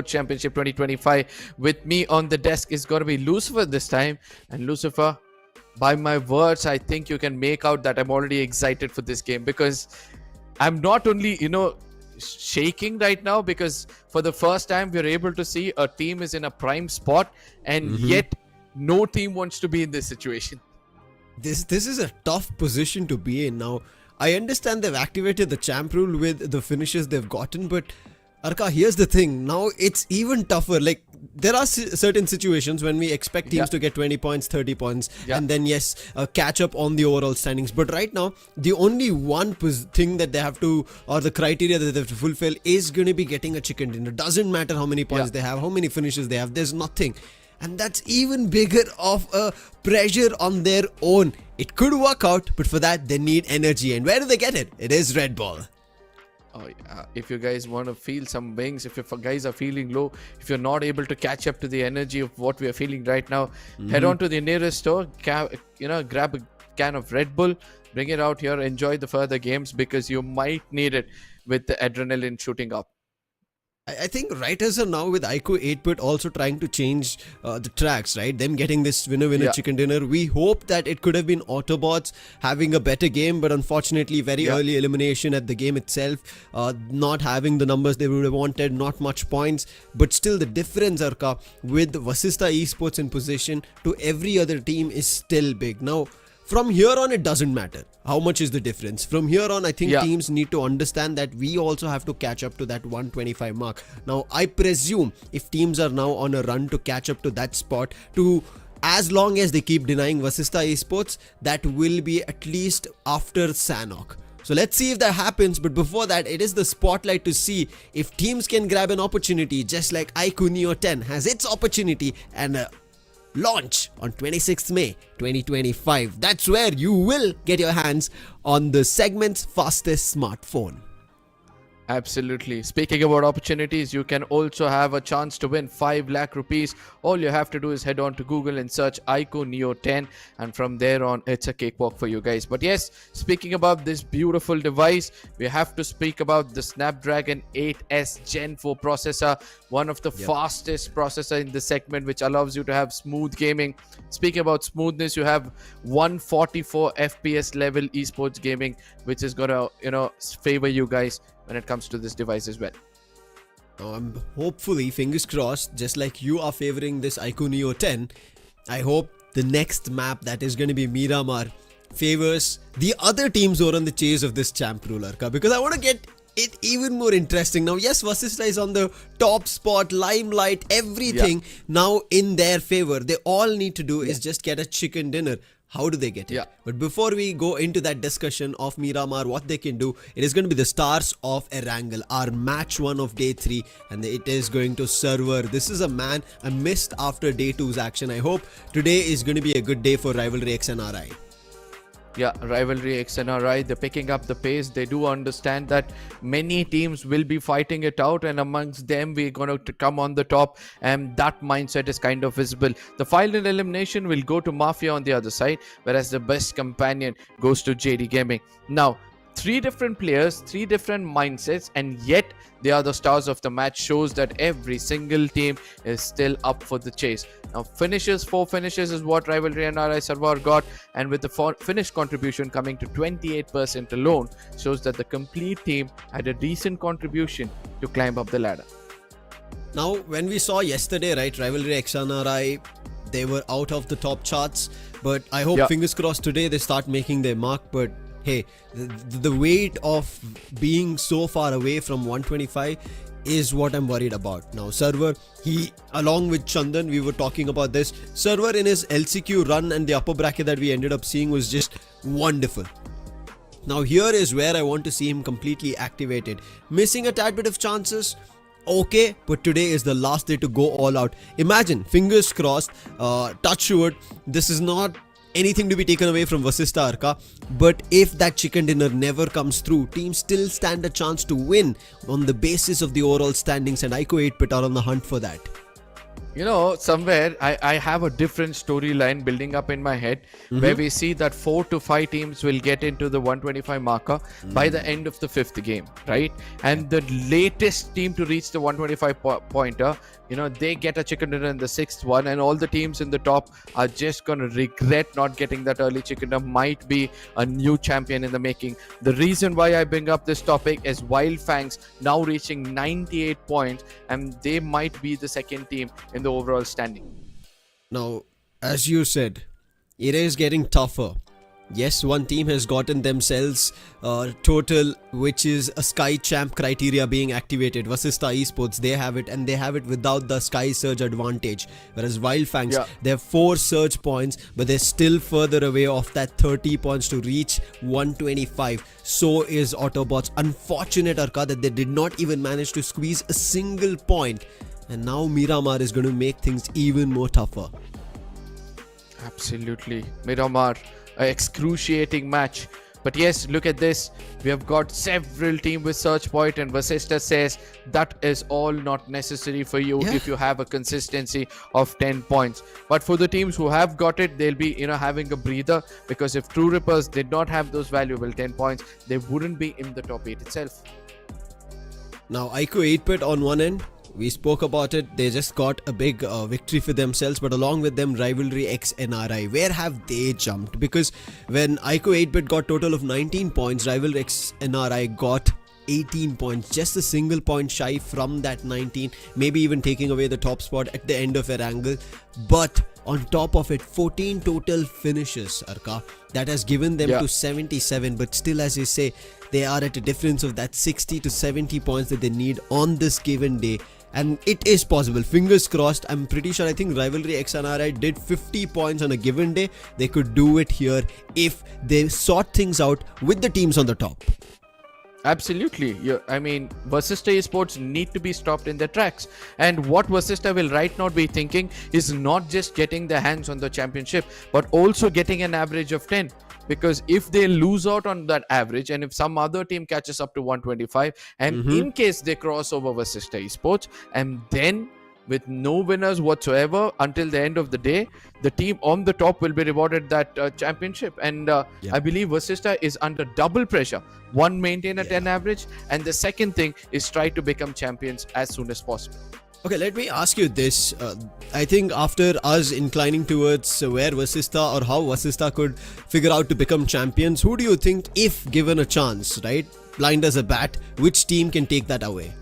Championship 2025. With me on the desk is going to be Lucifer this time. And Lucifer, by my words, I think you can make out that I'm already excited for this game, because I'm not only, shaking right now, because for the first time we're able to see a team is in a prime spot, and yet no team wants to be in this situation. This is a tough position to be in now. I understand they've activated the champ rule with the finishes they've gotten, but Arka, here's the thing. Now it's even tougher. Like, there are certain situations when we expect teams to get 20 points, 30 points, and then catch up on the overall standings. But right now, the only one thing that they have to, or the criteria that they have to fulfill, is going to be getting a chicken dinner. Doesn't matter how many points they have, how many finishes they have. There's nothing. And that's even bigger of a pressure on their own. It could work out, but for that, they need energy. And where do they get it? It is Red Bull. Oh, yeah. If you guys want to feel some wings, if you guys are feeling low, if you're not able to catch up to the energy of what we are feeling right now, head on to the nearest store, grab a can of Red Bull, bring it out here, enjoy the further games, because you might need it with the adrenaline shooting up. I think writers are now with iQOO 8-bit also trying to change the tracks, right? Them getting this winner chicken dinner. We hope that it could have been AUTOBOTZ having a better game, but unfortunately very early elimination at the game itself, not having the numbers they would have wanted, not much points, but still the difference, Arka, with VASISTA eSports in position to every other team is still big. Now, from here on, it doesn't matter how much is the difference. From here on, I think teams need to understand that we also have to catch up to that 125 mark. Now, I presume if teams are now on a run to catch up to that spot, as long as they keep denying VASISTA eSports, that will be at least after Sanhok. So let's see if that happens, but before that, it is the spotlight to see if teams can grab an opportunity, just like iQOO Neo 10 has its opportunity and launch on 26th May 2025. That's where you will get your hands on the segment's fastest smartphone. Absolutely. Speaking about opportunities, you can also have a chance to win 5 lakh rupees. All you have to do is head on to Google and search iQOO Neo 10, and from there on, it's a cakewalk for you guys. But yes, speaking about this beautiful device, we have to speak about the Snapdragon 8S Gen 4 processor, one of the fastest processor in the segment, which allows you to have smooth gaming. Speaking about smoothness, you have 144 FPS level esports gaming, which is gonna favor you guys when it comes to this device as well. Hopefully, fingers crossed, just like you are favoring this iQOO Neo 10, I hope the next map, that is going to be Miramar, favors the other teams who are on the chase of this champ ruler, because I want to get it even more interesting. Now, yes, VASISTA is on the top spot, limelight, everything now in their favor. They all need to do is just get a chicken dinner. How do they get it? But before we go into that discussion of Miramar, what they can do, it is going to be the stars of Erangel, our match 1 of day 3, and it is going to server. This is a man I missed after day 2's action. I hope today is going to be a good day for RIVALRYXNRI. Yeah, RIVALRYXNRI, they're picking up the pace. They do understand that many teams will be fighting it out, and amongst them we're going to come on the top, and that mindset is kind of visible. The final elimination will go to Mafia on the other side, whereas the best companion goes to JD Gaming. Now, 3 different players, 3 different mindsets, and yet they are the stars of the match. Shows that every single team is still up for the chase. Now, 4 finishes is what RIVALRYXNRI server got, and with the finish contribution coming to 28% alone, shows that the complete team had a decent contribution to climb up the ladder. Now, when we saw yesterday, right, RIVALRYXNRI they were out of the top charts. But I hope, Yeah. fingers crossed, today they start making their mark. But hey, the weight of being so far away from 125 is what I'm worried about. Now, Server, he, along with Chandan, we were talking about this. Server in his LCQ run and the upper bracket that we ended up seeing was just wonderful. Now, here is where I want to see him completely activated. Missing a tad bit of chances, okay, but today is the last day to go all out. Imagine, fingers crossed, touch wood, this is not anything to be taken away from Vasista Arka, but if that chicken dinner never comes through, teams still stand a chance to win on the basis of the overall standings, and iQOO 8-bit are on the hunt for that. You know, somewhere I have a different storyline building up in my head where we see that 4 to 5 teams will get into the 125 marker by the end of the 5th game, right? And the latest team to reach the 125 pointer, you know, they get a chicken dinner in the 6th one, and all the teams in the top are just going to regret not getting that early chicken dinner. Might be a new champion in the making. The reason why I bring up this topic is WYLD FANGS now reaching 98 points, and they might be the second team in the overall standing. Now, as you said, it is getting tougher. Yes, one team has gotten themselves total, which is a Sky Champ criteria being activated. Vasista Esports, they have it, and they have it without the Sky Surge advantage. Whereas WYLD FANGS, they have 4 Surge points, but they're still further away off that 30 points to reach 125. So is AUTOBOTZ. Unfortunate, Arka, that they did not even manage to squeeze a single point. And now Miramar is going to make things even more tougher. Absolutely. Miramar, an excruciating match. But yes, look at this. We have got several teams with search point, and Vasista says that is all not necessary for you if you have a consistency of 10 points. But for the teams who have got it, they'll be, you know, having a breather, because if True Rippers did not have those valuable 10 points, they wouldn't be in the top 8 itself. Now, iQOO 8-bit on one end, we spoke about it. They just got a big victory for themselves, but along with them, RIVALRYXNRI. Where have they jumped? Because when iQOO 8-bit got total of 19 points, RIVALRYXNRI got 18 points, just a single point shy from that 19, maybe even taking away the top spot at the end of Erangel. But on top of it, 14 total finishes, Arka. That has given them to 77, but still, as you say, they are at a difference of that 60 to 70 points that they need on this given day. And it is possible. Fingers crossed. I'm pretty sure, I think RIVALRYXNRI did 50 points on a given day. They could do it here if they sort things out with the teams on the top. Absolutely. I mean, Vasista Esports need to be stopped in their tracks. And what Vasista will right now be thinking is not just getting their hands on the championship, but also getting an average of 10. Because if they lose out on that average, and if some other team catches up to 125, and in case they cross over Vasista Esports, and then with no winners whatsoever until the end of the day, the team on the top will be rewarded that championship. And I believe Vasista is under double pressure. One, maintain a 10 average, and the second thing is try to become champions as soon as possible. Okay, let me ask you this. I think after us inclining towards where Vasista or how Vasista could figure out to become champions, who do you think, if given a chance, right, blind as a bat, which team can take that away?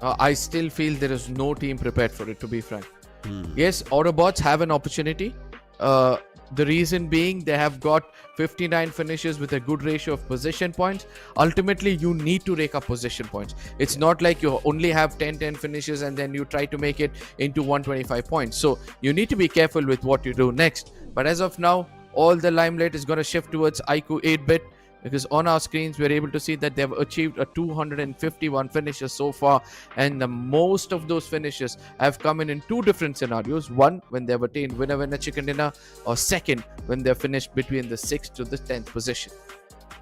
I still feel there is no team prepared for it, to be frank. Yes, AUTOBOTZ have an opportunity. The reason being, they have got 59 finishes with a good ratio of position points. Ultimately, you need to rake up position points. It's not like you only have 10 finishes and then you try to make it into 125 points. So you need to be careful with what you do next. But as of now, all the limelight is going to shift towards iQOO 8-bit. Because on our screens, we're able to see that they've achieved a 251 finishes so far. And the most of those finishes have come in 2 different scenarios. One, when they've attained winner chicken dinner. Or second, when they're finished between the 6th to the 10th position.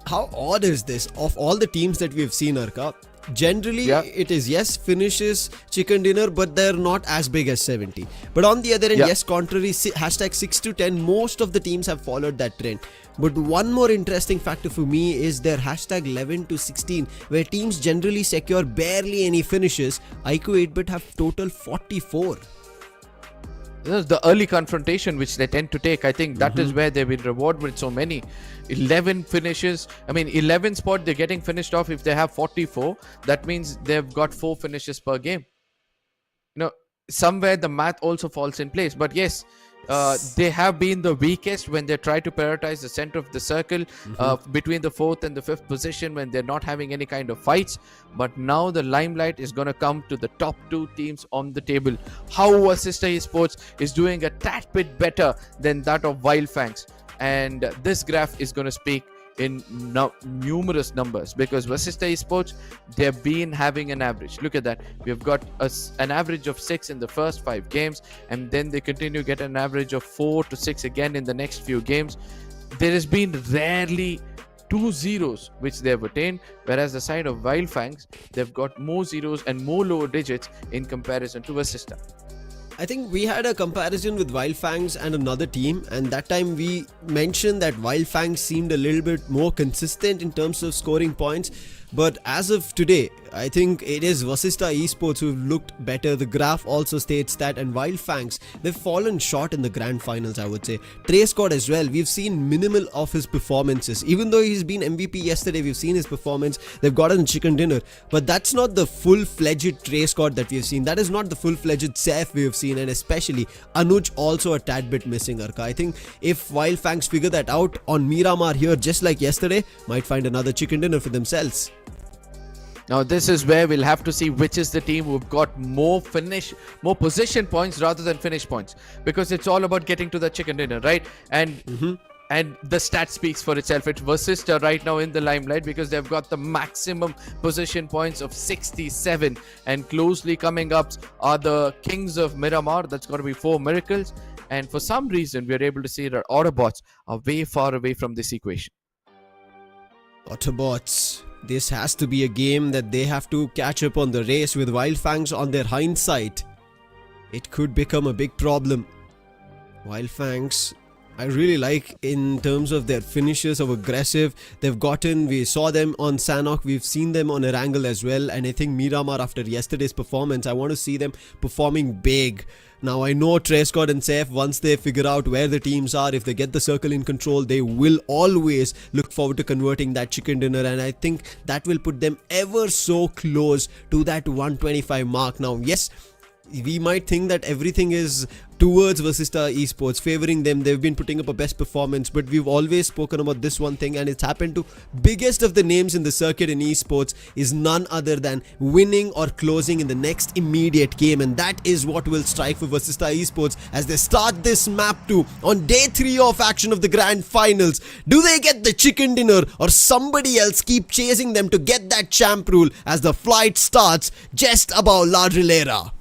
How odd is this? Of all the teams that we've seen, Arka, generally it is, yes, finishes chicken dinner, but they're not as big as 70. But on the other end, yes, contrary, hashtag 6 to 10, most of the teams have followed that trend. But one more interesting factor for me is their hashtag 11 to 16, where teams generally secure barely any finishes. iQOO 8-bit have total 44. The early confrontation which they tend to take, I think that is where they've been rewarded with so many. 11 finishes. I mean, 11 spot they're getting finished off. If they have 44, that means they've got 4 finishes per game. You know, somewhere the math also falls in place. But yes, they have been the weakest when they try to prioritize the center of the circle, between the 4th and the 5th position, when they're not having any kind of fights. But now the limelight is going to come to the top 2 teams on the table. How VASISTA Esports is doing a tad bit better than that of WYLD FANGS, and this graph is going to speak in numerous numbers, because VASISTA Esports, they've been having an average. Look at that. We've got an average of 6 in the first 5 games, and then they continue to get an average of 4 to 6 again in the next few games. There has been rarely 2 zeros which they have attained, whereas the side of WYLD FANGS, they've got more zeros and more lower digits in comparison to VASISTA. I think we had a comparison with WYLD FANGS and another team, and that time we mentioned that WYLD FANGS seemed a little bit more consistent in terms of scoring points. But as of today, I think it is VASISTA Esports who've looked better. The graph also states that, and WYLD FANGS, they've fallen short in the grand finals, I would say. TRACECOD as well, we've seen minimal of his performances. Even though he's been MVP yesterday, we've seen his performance. They've gotten chicken dinner. But that's not the full-fledged TRACECOD that we've seen. That is not the full-fledged Saif we've seen, and especially Anuj also a tad bit missing, Arka. I think if WYLD FANGS figure that out on Miramar here, just like yesterday, might find another chicken dinner for themselves. Now this is where we'll have to see which is the team who've got more position points rather than finish points, because it's all about getting to the chicken dinner, right? And the stat speaks for itself. It's VASISTA right now in the limelight because they've got the maximum position points of 67, and closely coming up are the Kings of Miramar. That's going to be 4 Miracles, and for some reason we're able to see that AUTOBOTZ are way far away from this equation. AUTOBOTZ. This has to be a game that they have to catch up on the race with WYLD FANGS on their hindsight. It could become a big problem. WYLD FANGS, I really like in terms of their finishes of aggressive. They've gotten, we saw them on Sanhok, we've seen them on Erangel as well, and I think Miramar after yesterday's performance, I want to see them performing big. Now I know TRACECOD and Saif, once they figure out where the teams are, if they get the circle in control, they will always look forward to converting that chicken dinner, and I think that will put them ever so close to that 125 mark. Now yes, we might think that everything is towards VASISTA Esports, favoring them. They've been putting up a best performance, but we've always spoken about this one thing, and it's happened to biggest of the names in the circuit in esports, is none other than winning or closing in the next immediate game, and that is what will strike for VASISTA Esports as they start this map 2 on day 3 of action of the grand finals. Do they get the chicken dinner, or somebody else keep chasing them to get that champ rule as the flight starts just above La Rilera?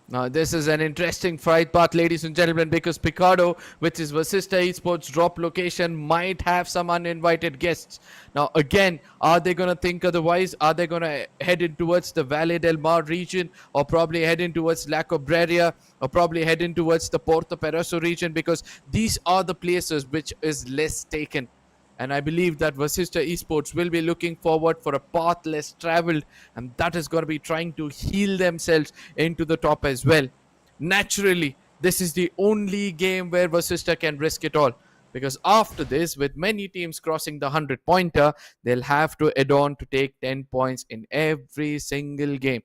Now this is an interesting fight path, ladies and gentlemen, because Picardo, which is VASISTA Esports drop location, might have some uninvited guests. Now again, are they going to think otherwise? Are they going to head in towards the Valle del Mar region, or probably head in towards La Cabrera, or probably head in towards the Porto Peroso region? Because these are the places which is less taken. And I believe that VASISTA Esports will be looking forward for a path less traveled, and that is going to be trying to heal themselves into the top as well. Naturally, this is the only game where VASISTA can risk it all, because after this, with many teams crossing the 100-pointer, they'll have to add on to take 10 points in every single game.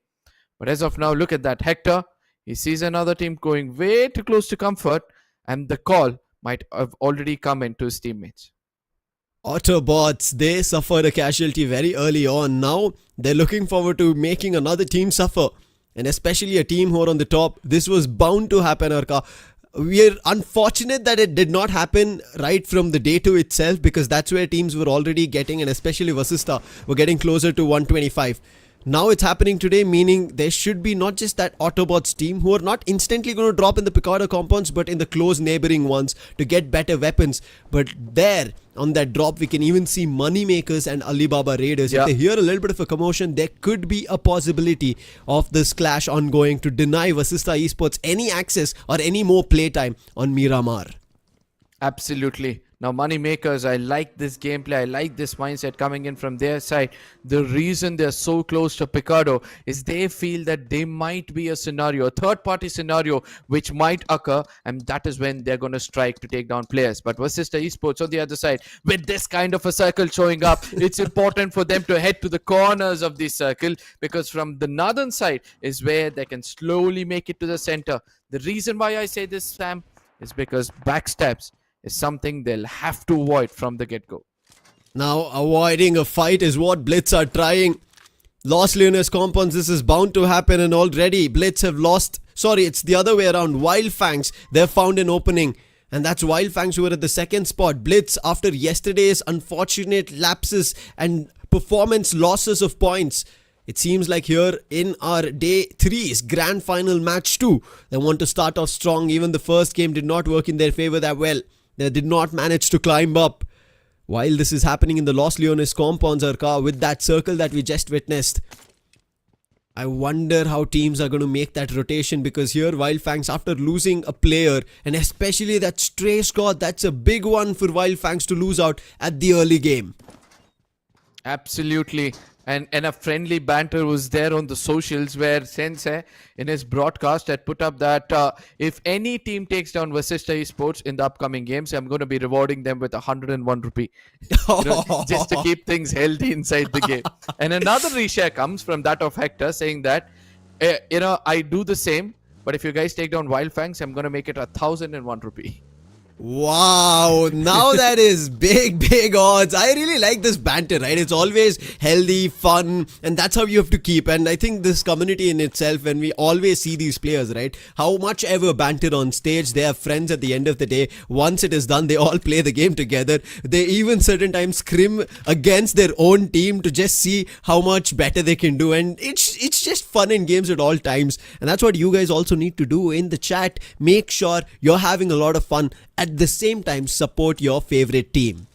But as of now, look at that. Hector, he sees another team going way too close to comfort, and the call might have already come into his teammates. AUTOBOTZ, they suffered a casualty very early on. Now they're looking forward to making another team suffer, and especially a team who are on the top. This was bound to happen, Arka. We are unfortunate that it did not happen right from the day 2 itself, because that's where teams were already getting, and especially VASISTA were getting closer to 125. Now it's happening today, meaning there should be not just that AUTOBOTZ team who are not instantly going to drop in the Picardo compounds, but in the close neighboring ones to get better weapons. But there, on that drop, we can even see Moneymakers and Alibaba Raiders. Yeah. If they hear a little bit of a commotion, there could be a possibility of this clash ongoing to deny VASISTA Esports any access or any more playtime on Miramar. Absolutely. Now, money makers, I like this gameplay. I like this mindset coming in from their side. The reason they're so close to Picardo is they feel that there might be a scenario, a third-party scenario, which might occur, and that is when they're going to strike to take down players. But VASISTA Esports on the other side, with this kind of a circle showing up, it's important for them to head to the corners of the circle, because from the northern side is where they can slowly make it to the center. The reason why I say this, Sam, is because backstabs is something they'll have to avoid from the get-go. Now, avoiding a fight is what BLITZ are trying. Los Leones compounds, this is bound to happen, and already BLITZ have lost. Sorry, it's the other way around. WYLD FANGS, they've found an opening. And that's WYLD FANGS who were at the second spot. BLITZ, after yesterday's unfortunate lapses and performance losses of points, it seems like here in our day 3's grand final match 2, they want to start off strong. Even the first game did not work in their favor that well. They did not manage to climb up. While this is happening in the Los Leones compounds, Arka, with that circle that we just witnessed, I wonder how teams are going to make that rotation, because here WYLD FANGS, after losing a player, and especially that stray squad, that's a big one for WYLD FANGS to lose out at the early game. Absolutely. And a friendly banter was there on the socials where Sensei in his broadcast had put up that if any team takes down VASISTA Esports in the upcoming games, I'm going to be rewarding them with 101 rupee. Just to keep things healthy inside the game. And another reshare comes from that of Hector saying that, I do the same, but if you guys take down WYLD FANGS, I'm going to make it 1,001 rupee. Wow, now that is big odds. I really like this banter, right? It's always healthy, fun, and that's how you have to keep. And I think this community in itself, when we always see these players, right, how much ever banter on stage, they are friends at the end of the day. Once it is done, they all play the game together. They even certain times scrim against their own team to just see how much better they can do. And it's just fun in games at all times. And that's what you guys also need to do in the chat. Make sure you're having a lot of fun. At the same time, support your favorite team.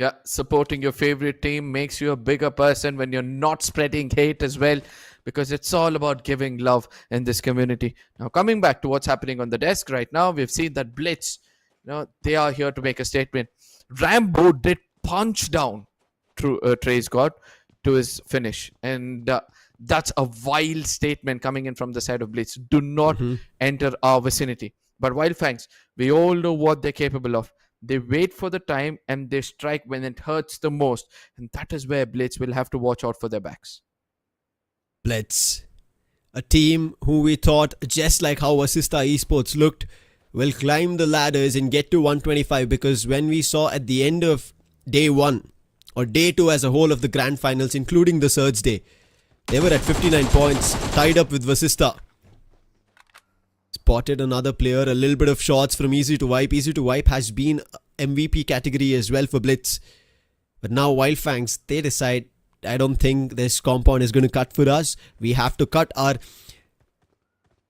Yeah, supporting your favorite team makes you a bigger person when you're not spreading hate as well, because it's all about giving love in this community. Now, coming back to what's happening on the desk right now, we've seen that BLITZ, they are here to make a statement. Rambo did punch down Trey's God to his finish, and that's a wild statement coming in from the side of BLITZ. Do not enter our vicinity. But WYLD FANGS, we all know what they're capable of. They wait for the time and they strike when it hurts the most. And that is where BLITZ will have to watch out for their backs. BLITZ, a team who we thought, just like how VASISTA Esports looked, will climb the ladders and get to 125, because when we saw at the end of day 1 or day 2 as a whole of the grand finals, including the surge day, they were at 59 points, tied up with VASISTA. Spotted another player, a little bit of shots from Easy to Wipe. Easy to Wipe has been MVP category as well for BLITZ. But now WYLD FANGS, they decide, I don't think this compound is going to cut for us. We have to cut our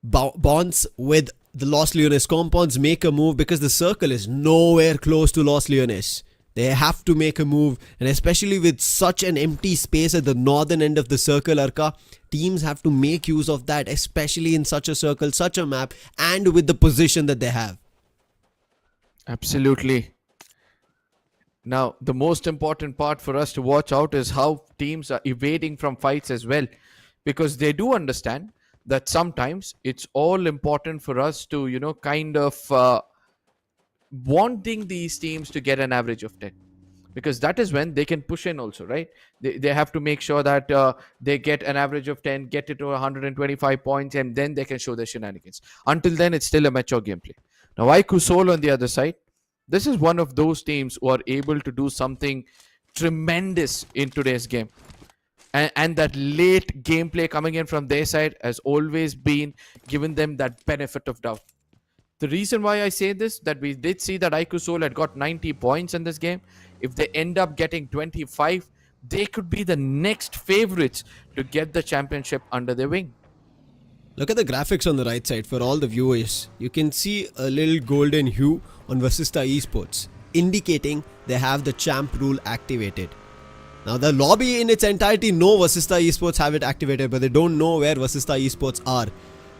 bonds with the Los Leones compounds, make a move, because the circle is nowhere close to Los Leones. They have to make a move, and especially with such an empty space at the northern end of the circle, Arka, teams have to make use of that, especially in such a circle, such a map, and with the position that they have. Absolutely. Now, the most important part for us to watch out is how teams are evading from fights as well, because they do understand that sometimes it's all important for us to, kind of wanting these teams to get an average of 10, because that is when they can push in also, right? They have to make sure that they get an average of 10, get it to 125 points, and then they can show their shenanigans. Until then, it's still a mature gameplay. Now, iQOOSOUL on the other side, this is one of those teams who are able to do something tremendous in today's game. And that late gameplay coming in from their side has always been given them that benefit of doubt. The reason why I say this, that we did see that iQOOSOUL had got 90 points in this game. If they end up getting 25, they could be the next favorites to get the championship under their wing. Look at the graphics on the right side for all the viewers. You can see a little golden hue on VASISTA Esports, indicating they have the champ rule activated. Now the lobby in its entirety know VASISTA Esports have it activated, but they don't know where VASISTA Esports are.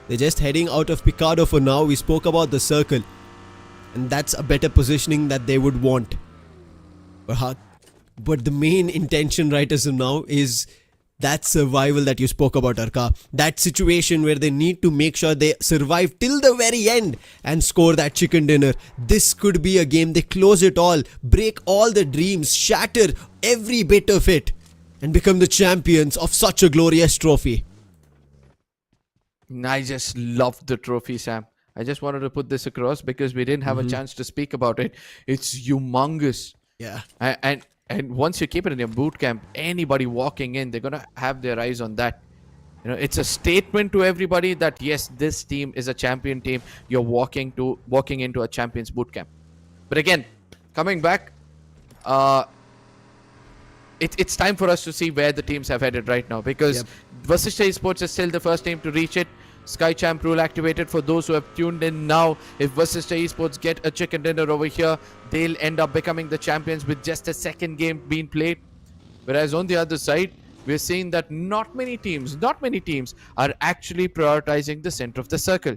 They're just heading out of Picardo for now. We spoke about the circle. And that's a better positioning that they would want. But the main intention right as of now is that survival that you spoke about, Arka. That situation where they need to make sure they survive till the very end and score that chicken dinner. This could be a game they close it all, break all the dreams, shatter every bit of it, and become the champions of such a glorious trophy. I just love the trophy, Sam. I just wanted to put this across because we didn't have a chance to speak about it. It's humongous. Yeah. And once you keep it in your boot camp, anybody walking in, they're gonna have their eyes on that. You know, it's a statement to everybody that yes, this team is a champion team. You're walking into a champions boot camp. But again, coming back, it's time for us to see where the teams have headed right now, because VASISTA Esports is still the first team to reach it. Sky Champ rule activated for those who have tuned in now. If VASISTA Esports get a chicken dinner over here, they'll end up becoming the champions with just a second game being played. Whereas on the other side, we're seeing that not many teams are actually prioritizing the center of the circle.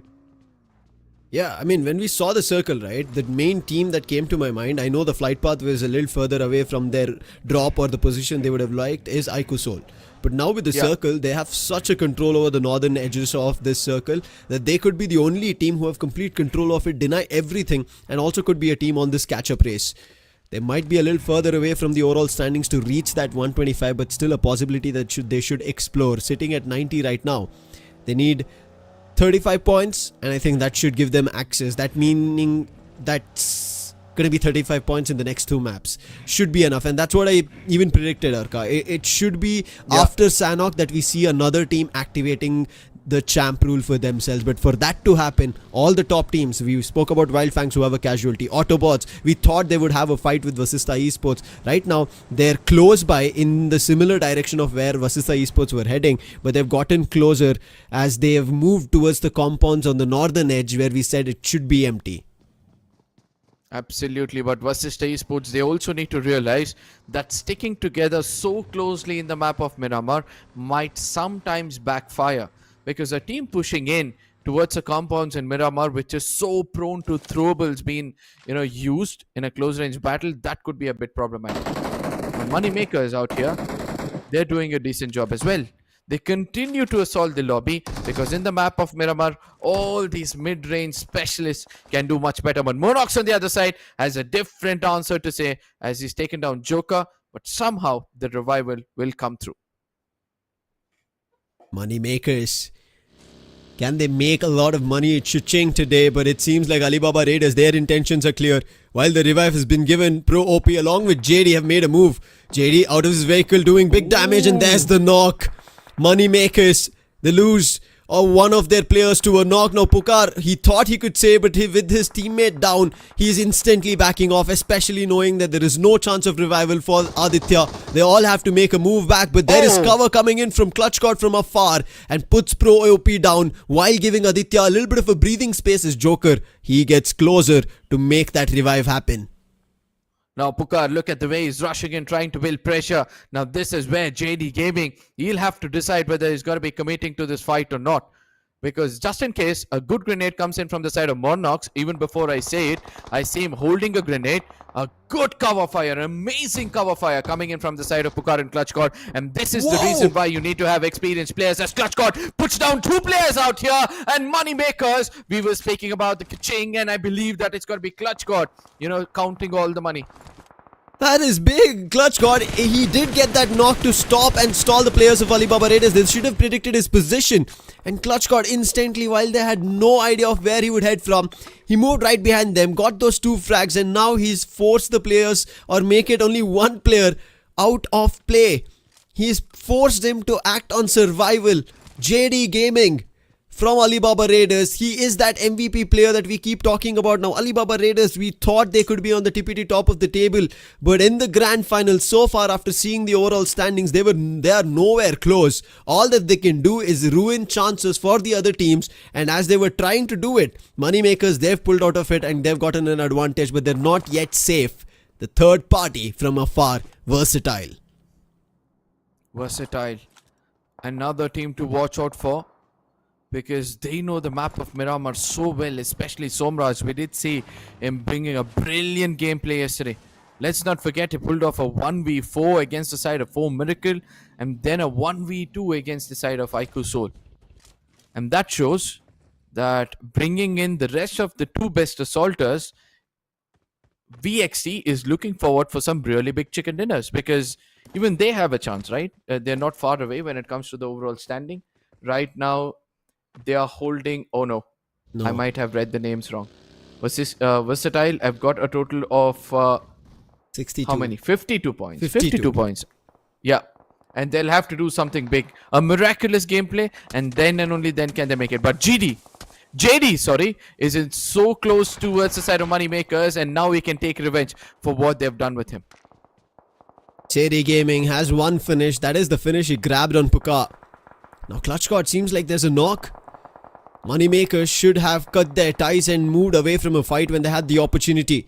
Yeah, I mean, when we saw the circle, right, the main team that came to my mind, I know the flight path was a little further away from their drop or the position they would have liked, is iQOOSOUL. But now with the circle, they have such a control over the northern edges of this circle that they could be the only team who have complete control of it, deny everything, and also could be a team on this catch-up race. They might be a little further away from the overall standings to reach that 125, but still a possibility that they should explore. Sitting at 90 right now, they need 35 points, and I think that should give them access. That meaning that's going to be 35 points in the next two maps. Should be enough, and that's what I even predicted, Arka. It should be after Sanhok that we see another team activating the champ rule for themselves. But for that to happen, all the top teams, we spoke about WYLD FANGS who have a casualty, AUTOBOTZ, we thought they would have a fight with VASISTA Esports. Right now, they're close by in the similar direction of where VASISTA Esports were heading, but they've gotten closer as they have moved towards the compounds on the northern edge where we said it should be empty. Absolutely, but VASISTA Esports, they also need to realize that sticking together so closely in the map of Miramar might sometimes backfire, because a team pushing in towards the compounds in Miramar, which is so prone to throwables being, used in a close range battle, that could be a bit problematic. The MAKERZ out here, they're doing a decent job as well. They continue to assault the lobby because in the map of Miramar, all these mid-range specialists can do much better. But Monox on the other side has a different answer to say as he's taken down Joker, but somehow the revival will come through. MAKERZ. Can they make a lot of money? Cha-ching today, but it seems like Alibaba Raiders, their intentions are clear. While the revive has been given, Pro OP along with JD have made a move. JD out of his vehicle doing big damage, and there's the knock. MAKERZ, they lose one of their players to a knock. Now Pukar, he thought he could save, but with his teammate down, he is instantly backing off, especially knowing that there is no chance of revival for Aditya. They all have to make a move back, but there is cover coming in from Clutchcord from afar and puts Pro OP down while giving Aditya a little bit of a breathing space as Joker. He gets closer to make that revive happen. Now Pukar, look at the way he's rushing in, trying to build pressure. Now this is where JD Gaming, he'll have to decide whether he's going to be committing to this fight or not. Because just in case a good grenade comes in from the side of Monox, even before I say it, I see him holding a grenade. A good cover fire, amazing cover fire coming in from the side of Pukar and Clutchcord. And this is the reason why you need to have experienced players, as Clutchcord puts down two players out here. And MAKERZ, we were speaking about the ka-ching, and I believe that it's going to be Clutchcord, counting all the money. That is big. Clutchcord, he did get that knock to stop and stall the players of Alibaba Raiders. They should have predicted his position. And Clutchcord instantly, while they had no idea of where he would head from, he moved right behind them, got those two frags, and now he's forced the players, or make it only one player, out of play. He's forced him to act on survival. JD Gaming from Alibaba Raiders, he is that MVP player that we keep talking about now. Alibaba Raiders, we thought they could be on the tippity top of the table, but in the grand final so far, after seeing the overall standings, they are nowhere close. All that they can do is ruin chances for the other teams, and as they were trying to do it, MAKERZ, they've pulled out of it and they've gotten an advantage, but they're not yet safe. The third party from afar, Versatile. Another team to watch out for, because they know the map of Miramar so well, especially Somraj. We did see him bringing a brilliant gameplay yesterday. Let's not forget he pulled off a 1v4 against the side of 4 Miracle and then a 1v2 against the side of iQOOSOUL. And that shows that bringing in the rest of the 2 best assaulters, VXT is looking forward for some really big chicken dinners because even they have a chance, right? They're not far away when it comes to the overall standing. Right now, they are holding... Oh no, I might have read the names wrong. Was this Versatile? I've got a total of... 62. How many? 52 points. 52 points. Yeah. And they'll have to do something big. A miraculous gameplay. And then and only then can they make it. But JD, sorry, is in so close towards the side of Moneymakers. And now he can take revenge for what they've done with him. JD Gaming has one finish. That is the finish he grabbed on Puka. Now Clutch God seems like there's a knock. Moneymakers should have cut their ties and moved away from a fight when they had the opportunity.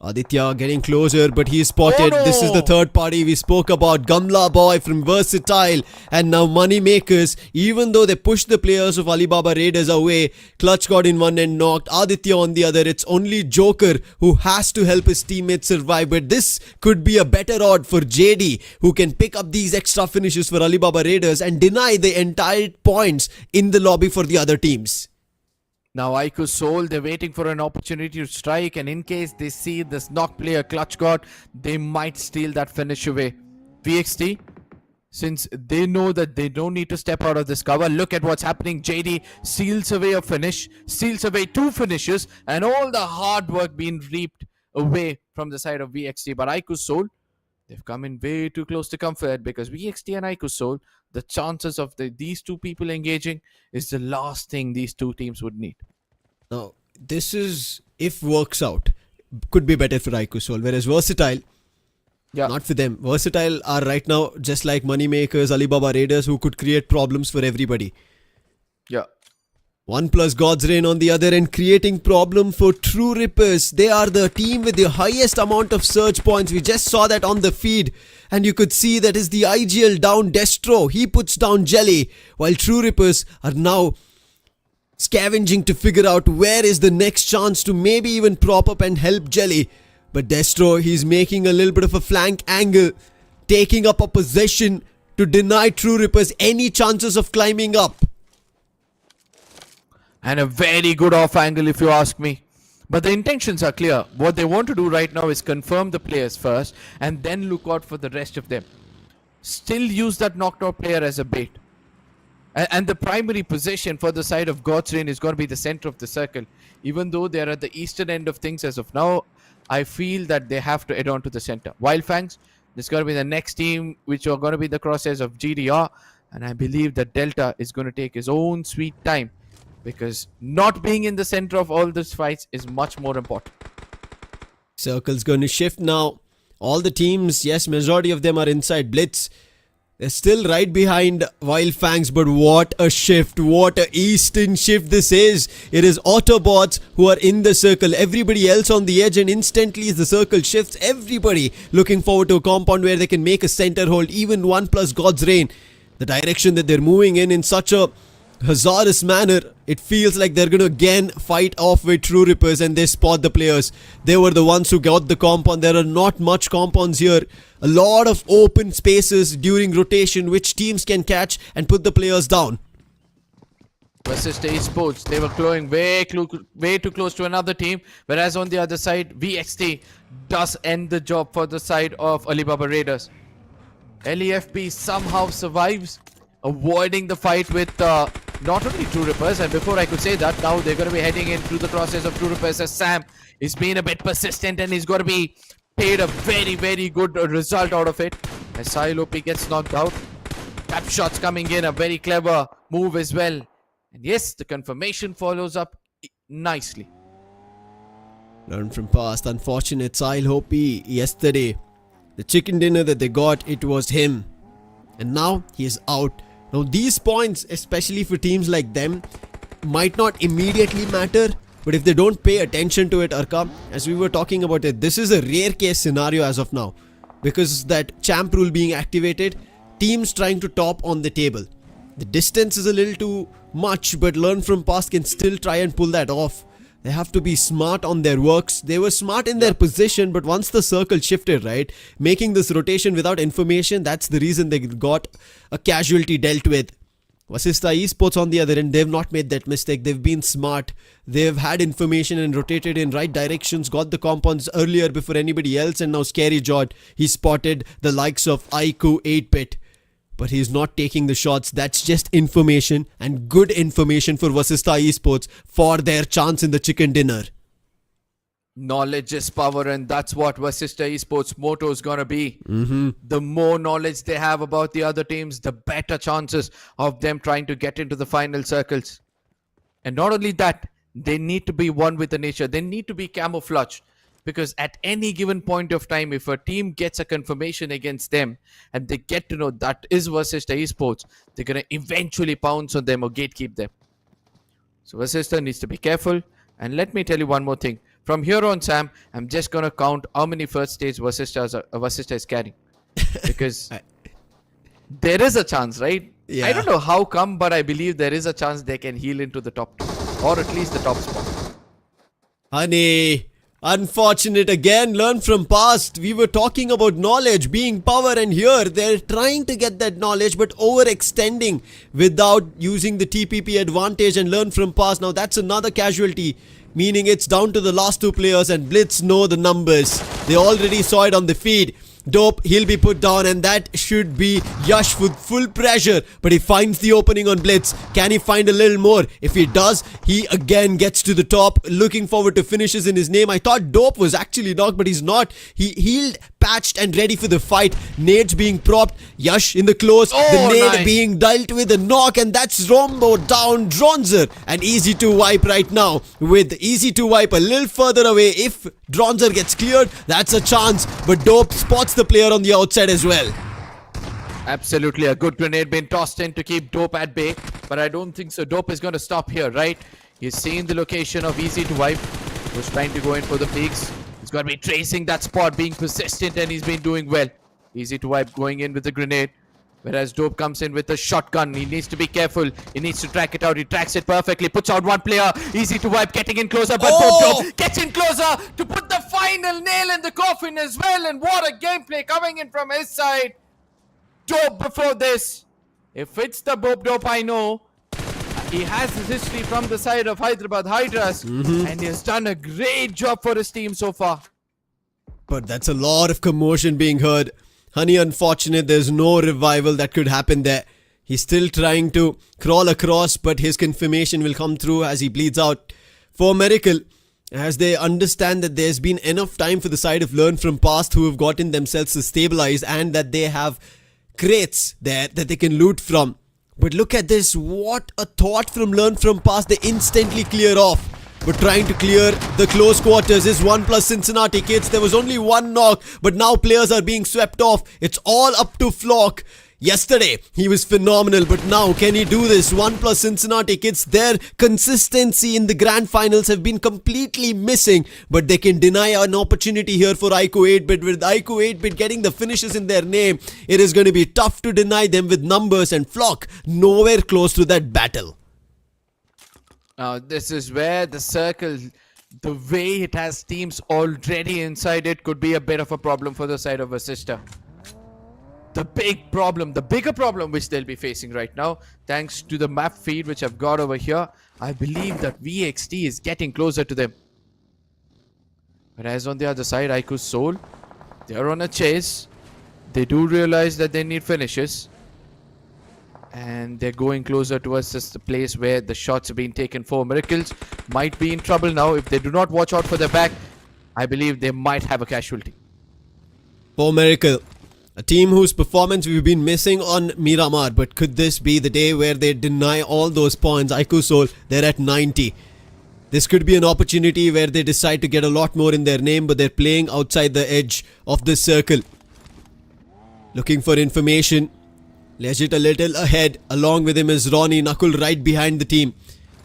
Aditya getting closer, but he is spotted. Oh no! This is the third party we spoke about. Gamla Boy from Versatile. And now Moneymakers, even though they pushed the players of Alibaba Raiders away, Clutch got in one and knocked. Aditya on the other. It's only Joker who has to help his teammates survive. But this could be a better odd for JD, who can pick up these extra finishes for Alibaba Raiders and deny the entire points in the lobby for the other teams. Now iQOOSOUL, they're waiting for an opportunity to strike, and in case they see this knock player Clutch God, they might steal that finish away. VXT, since they know that they don't need to step out of this cover, look at what's happening. JD seals away a finish, seals away 2 finishes, and all the hard work being reaped away from the side of VXT. But iQOOSOUL, they've come in way too close to comfort, because VXT and iQOOSOUL, the chances of these 2 people engaging is the last thing these 2 teams would need. Now, this is, if works out, could be better for iQOOSOUL. Whereas Versatile, not for them. Versatile are right now just like Moneymakers, Alibaba Raiders, who could create problems for everybody. Yeah. ONEPLUS God's Reign on the other end, creating problem for True Rippers. They are the team with the highest amount of surge points. We just saw that on the feed. And you could see that is the IGL down Destro. He puts down Jelly. While True Rippers are now scavenging to figure out where is the next chance to maybe even prop up and help Jelly. But Destro, he's making a little bit of a flank angle, taking up a position to deny True Rippers any chances of climbing up. And a very good off angle if you ask me. But the intentions are clear. What they want to do right now is confirm the players first and then look out for the rest of them. Still use that knocked out player as a bait. And the primary position for the side of God's Reign is going to be the center of the circle. Even though they're at the eastern end of things as of now, I feel that they have to head on to the center. WYLD FANGS, this is going to be the next team which are going to be the crosshairs of GDR. And I believe that Delta is going to take his own sweet time, because not being in the center of all these fights is much more important. Circle's going to shift now. All the teams, yes, majority of them are inside Blitz. They're still right behind WYLD FANGS, but what a shift, what a eastern shift this is. It is AUTOBOTZ who are in the circle, everybody else on the edge, and instantly as the circle shifts, everybody looking forward to a compound where they can make a center hold. Even ONEPLUS God's Reign, the direction that they're moving in such a hazardous manner, it feels like they're gonna again fight off with True Rippers, and they spot the players. They were the ones who got the compound. There are not much compounds here. A lot of open spaces during rotation which teams can catch and put the players down. VASISTA ESPORTS, they were going way too close to another team, whereas on the other side, VXT does end the job for the side of Alibaba Raiders. LEFP somehow survives, avoiding the fight with not only True Rippers, and before I could say that, now they're going to be heading in through the crosses of True Rippers, as Sam is being a bit persistent and he's going to be paid a very good result out of it, as Silopi gets knocked out. Tap shots coming in, a very clever move as well. And yes, the confirmation follows up nicely. Learn from past. Unfortunate Silopi yesterday. The chicken dinner that they got, it was him. And now he is out. Now these points, especially for teams like them, might not immediately matter, but if they don't pay attention to it, Arka, as we were talking about it, this is a rare case scenario as of now. Because that champ rule being activated, teams trying to top on the table. The distance is a little too much, but Learn From Past can still try and pull that off. They have to be smart on their works. They were smart in their position, but once the circle shifted, right, making this rotation without information, that's the reason they got a casualty dealt with. VASISTA Esports on the other end, they've not made that mistake. They've been smart. They've had information and rotated in right directions, got the compounds earlier before anybody else, and now Scary Jod, he spotted the likes of iQOO 8-bit. But he's not taking the shots. That's just information, and good information for VASISTA Esports for their chance in the chicken dinner. Knowledge is power, and that's what VASISTA Esports motto is gonna be. The more knowledge they have about the other teams, the better chances of them trying to get into the final circles. And not only that, they need to be one with the nature. They need to be camouflaged, because at any given point of time, if a team gets a confirmation against them and they get to know that is VASISTA Esports, they're gonna eventually pounce on them or gatekeep them. So VASISTA needs to be careful. And let me tell you one more thing. From here on, Sam, I'm just going to count how many first stage VASISTA is carrying. Because there is a chance, right? Yeah. I don't know how come, but I believe there is a chance they can heal into the top 2. Or at least the top spot. Honey, unfortunate again. Learn from past. We were talking about knowledge being power, and here they're trying to get that knowledge but overextending without using the TPP advantage, and Learn from past. Now that's another casualty, meaning it's down to the last 2 players, and BLITZ know the numbers. They already saw it on the feed. Dope, he'll be put down, and that should be Yash with full pressure, but he finds the opening on BLITZ. Can he find a little more? If he does, he again gets to the top. Looking forward to finishes in his name. I thought Dope was actually knocked, but he's not. He healed, patched, and ready for the fight. Nades being propped, Yash in the close, the nade nice. being dealt with a knock, and that's Rombo down. Dronzer, and easy to wipe right now. With easy to wipe a little further away, if Dronzer gets cleared, that's a chance, but Dope spots the player on the outside as well. Absolutely, a good grenade being tossed in to keep Dope at bay, but I don't think so. Dope is going to stop here, right? He's seen the location of Easy to Wipe. He was trying to go in for the peaks. He's going to be tracing that spot, being persistent, and he's been doing well. Easy to Wipe going in with the grenade, whereas Dope comes in with a shotgun. He needs to be careful. He needs to track it out. He tracks it perfectly. Puts out one player. Easy to Wipe getting in closer, but Dope gets in closer to put the final nail in the coffin as well. And what a gameplay coming in from his side. Dope before this. If it's the Dope I know, he has his history from the side of Hyderabad Hydras, and he has done a great job for his team so far. But that's a lot of commotion being heard. Honey, unfortunate, there's no revival that could happen there. He's still trying to crawl across, but his confirmation will come through as he bleeds out. For Miracle, as they understand that there's been enough time for the side of Learn from Past who have gotten themselves to stabilize, and that they have crates there that they can loot from. But look at this, what a thought from Learn from Past. They instantly clear off. But trying to clear the close quarters is ONEPLUS Cincinnati, kids. There was only one knock, but now players are being swept off. It's all up to Flock. Yesterday, he was phenomenal, but now can he do this? ONEPLUS Cincinnati, kids, their consistency in the grand finals have been completely missing, but they can deny an opportunity here for iQOO 8-bit. With iQOO 8-bit getting the finishes in their name, it is going to be tough to deny them with numbers, and Flock nowhere close to that battle. Now, this is where the circle, the way it has teams already inside it, could be a bit of a problem for the side of VASISTA. The bigger problem which they'll be facing right now, thanks to the map feed which I've got over here, I believe that VXT is getting closer to them. Whereas on the other side, iQOOSOUL, they're on a chase. They do realize that they need finishes. And they're going closer towards the place where the shots have been taken for. Miracles might be in trouble now. If they do not watch out for their back, I believe they might have a casualty. For Miracle, a team whose performance we've been missing on Miramar, but could this be the day where they deny all those points? iQOOSOUL, they're at 90. This could be an opportunity where they decide to get a lot more in their name, but they're playing outside the edge of this circle. Looking for information. Legit a little ahead. Along with him is Ronnie, Nakul right behind the team.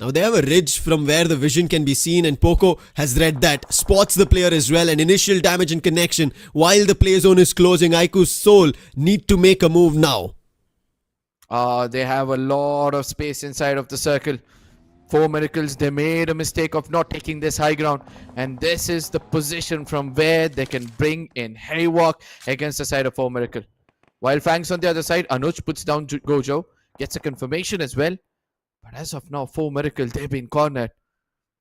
Now they have a ridge from where the vision can be seen, and Poco has read that. Spots the player as well, and initial damage and connection. While the play zone is closing, iQOOSOUL need to make a move now. They have a lot of space inside of the circle. Four Miracles, they made a mistake of not taking this high ground, and this is the position from where they can bring in heavy work against the side of Four Miracle. While Fangs on the other side, Anuj puts down Gojo, gets a confirmation as well. But as of now, Four Miracle, they've been cornered.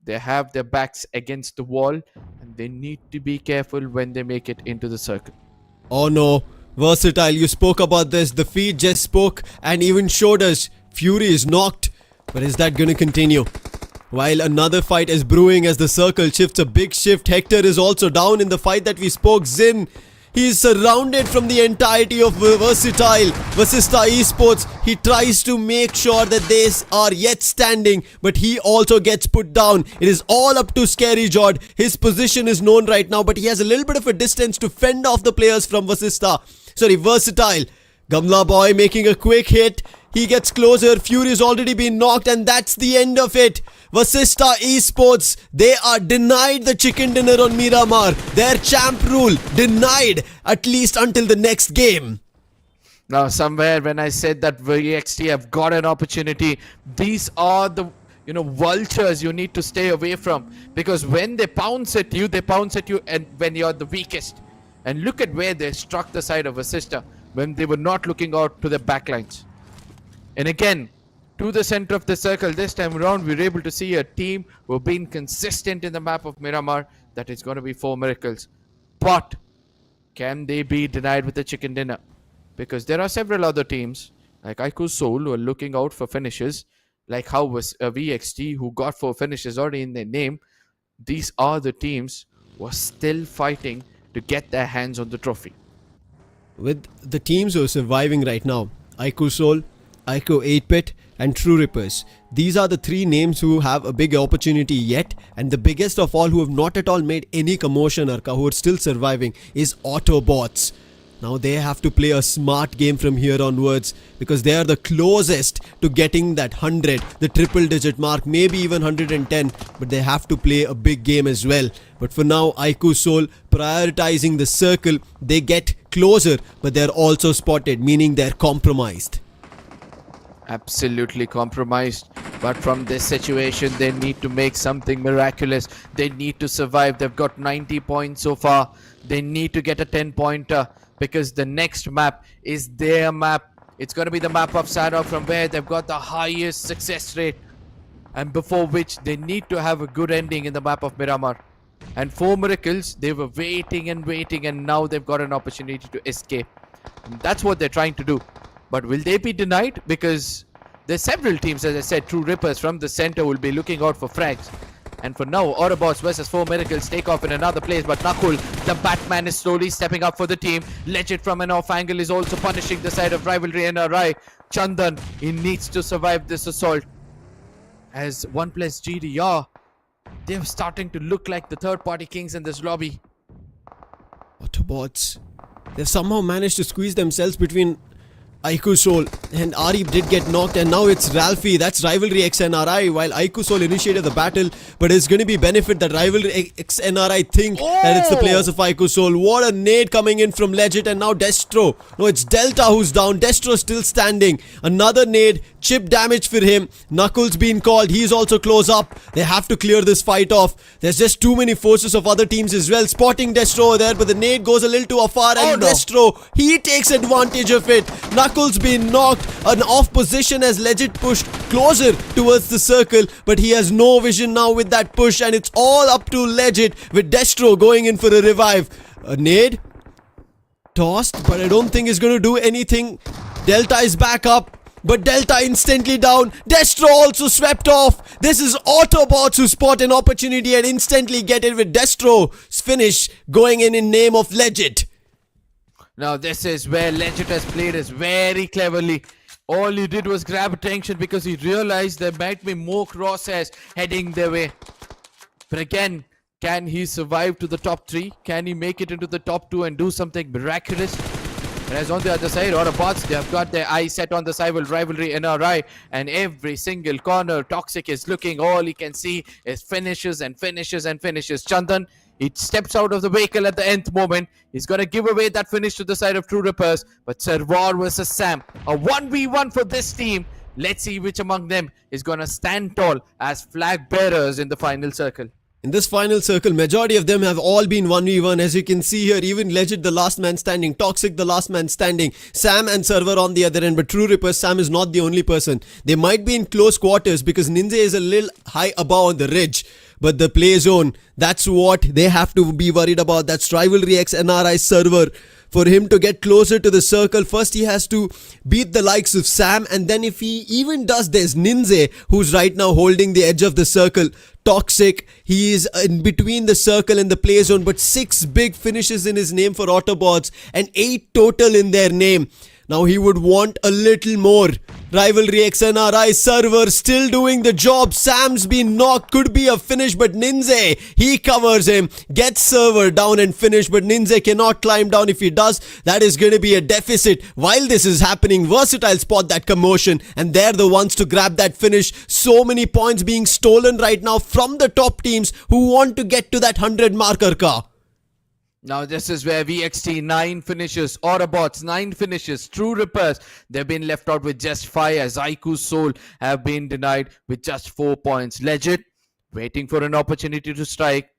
They have their backs against the wall, and they need to be careful when they make it into the circle. Oh no, Versatile, you spoke about this. The feed just spoke and even showed us Fury is knocked. But is that going to continue? While another fight is brewing as the circle shifts, a big shift. Hector is also down in the fight that we spoke. Zin, he is surrounded from the entirety of Versatile. VASISTA Esports, he tries to make sure that they are yet standing, but he also gets put down. It is all up to Scary Jord. His position is known right now, but he has a little bit of a distance to fend off the players from Versatile. Gamla Boy making a quick hit. He gets closer. Fury has already been knocked, and that's the end of it. VASISTA Esports, they are denied the chicken dinner on Miramar. Their champ rule denied, at least until the next game. Now, somewhere when I said that VXT have got an opportunity, these are the vultures you need to stay away from, because when they pounce at you, and when you're the weakest. And look at where they struck the side of VASISTA when they were not looking out to the backlines. And again, to the center of the circle, this time around, we're able to see a team who have been consistent in the map of Miramar. That is going to be Four Miracles. But can they be denied with the chicken dinner? Because there are several other teams like iQOOSOUL who are looking out for finishes, like how was VXT, who got 4 finishes already in their name. These are the teams who are still fighting to get their hands on the trophy. With the teams who are surviving right now, iQOOSOUL, iQOO 8-Bit and True Rippers. These are the 3 names who have a big opportunity yet, and the biggest of all who have not at all made any commotion, Arka, who are still surviving, is AUTOBOTZ. Now they have to play a smart game from here onwards, because they are the closest to getting that 100, the triple digit mark, maybe even 110, but they have to play a big game as well. But for now, iQOOSOUL prioritizing the circle, they get closer, but they're also spotted, meaning they're compromised. Absolutely compromised. But from this situation, they need to make something miraculous. They need to survive. They've got 90 points so far. They need to get a 10-pointer, because the next map is their map. It's going to be the map of Sanhok, from where they've got the highest success rate, and before which they need to have a good ending in the map of Miramar. And Four Miracles, they were waiting and waiting, and now they've got an opportunity to escape. And that's what they're trying to do. But will they be denied? Because there's several teams, as I said, True Rippers from the center will be looking out for frags. And for now, AUTOBOTZ versus Four Miracles take off in another place. But Nakul, the Batman, is slowly stepping up for the team. Legit from an off angle is also punishing the side of RIVALRYNRI. Chandan, he needs to survive this assault. As ONEPLUS GD, they're starting to look like the third-party kings in this lobby. AUTOBOTZ, they've somehow managed to squeeze themselves between iQOOSOUL, and Ari did get knocked, and now it's Ralphie. That's RIVALRYXNRI, while iQOOSOUL initiated the battle, but it's going to be benefit that RIVALRYXNRI think that it's the players of iQOOSOUL. What a nade coming in from Legit, and now Destro. No, it's Delta who's down. Destro still standing. Another nade, chip damage for him. Knuckles being called. He's also close up. They have to clear this fight off. There's just too many forces of other teams as well. Spotting Destro over there, but the nade goes a little too far, and Destro, he takes advantage of it. Knuckles being knocked, an off position as Legit pushed closer towards the circle, but he has no vision now with that push, and it's all up to Legit with Destro going in for a revive. A nade tossed, but I don't think it's going to do anything. Delta is back up, but Delta instantly down. Destro also swept off. This is AUTOBOTZ who spot an opportunity and instantly get it with Destro's finish going in name of Legit. Now this is where Legit has played us very cleverly. All he did was grab attention because he realized there might be more crosshairs heading their way. But again, can he survive to the top 3? Can he make it into the top 2 and do something miraculous? Whereas on the other side, AUTOBOTZ, they have got their eyes set on the side of RIVALRYNRI, and every single corner Toxic is looking. All he can see is finishes and finishes and finishes. Chandan, He steps out of the vehicle at the nth moment. He's going to give away that finish to the side of True Rippers. But Servar versus Sam, a 1v1 for this team. Let's see which among them is going to stand tall as flag bearers in the final circle. In this final circle, majority of them have all been 1v1. As you can see here, even Legit the last man standing, Toxic the last man standing, Sam and Server on the other end. But True Rippers, Sam is not the only person. They might be in close quarters because Ninja is a little high above on the ridge. But the play zone, that's what they have to be worried about. That's RIVALRYXNRI Server. For him to get closer to the circle, first he has to beat the likes of Sam, and then if he even does, there's Ninja, who's right now holding the edge of the circle. Toxic, he is in between the circle and the play zone, but 6 big finishes in his name for AUTOBOTZ and 8 total in their name. Now he would want a little more. RIVALRYXNRI Server still doing the job. Sam's been knocked, could be a finish, but Ninja, he covers him, gets Server down and finish, but Ninja cannot climb down. If he does, that is going to be a deficit. While this is happening, Versatile spot that commotion, and they're the ones to grab that finish. So many points being stolen right now from the top teams who want to get to that 100 marker car. Now this is where VXT 9 finishes, AUTOBOTZ 9 finishes, True Rippers, they've been left out with just 5 as iQOOSOUL have been denied with just 4 points. Legit, waiting for an opportunity to strike.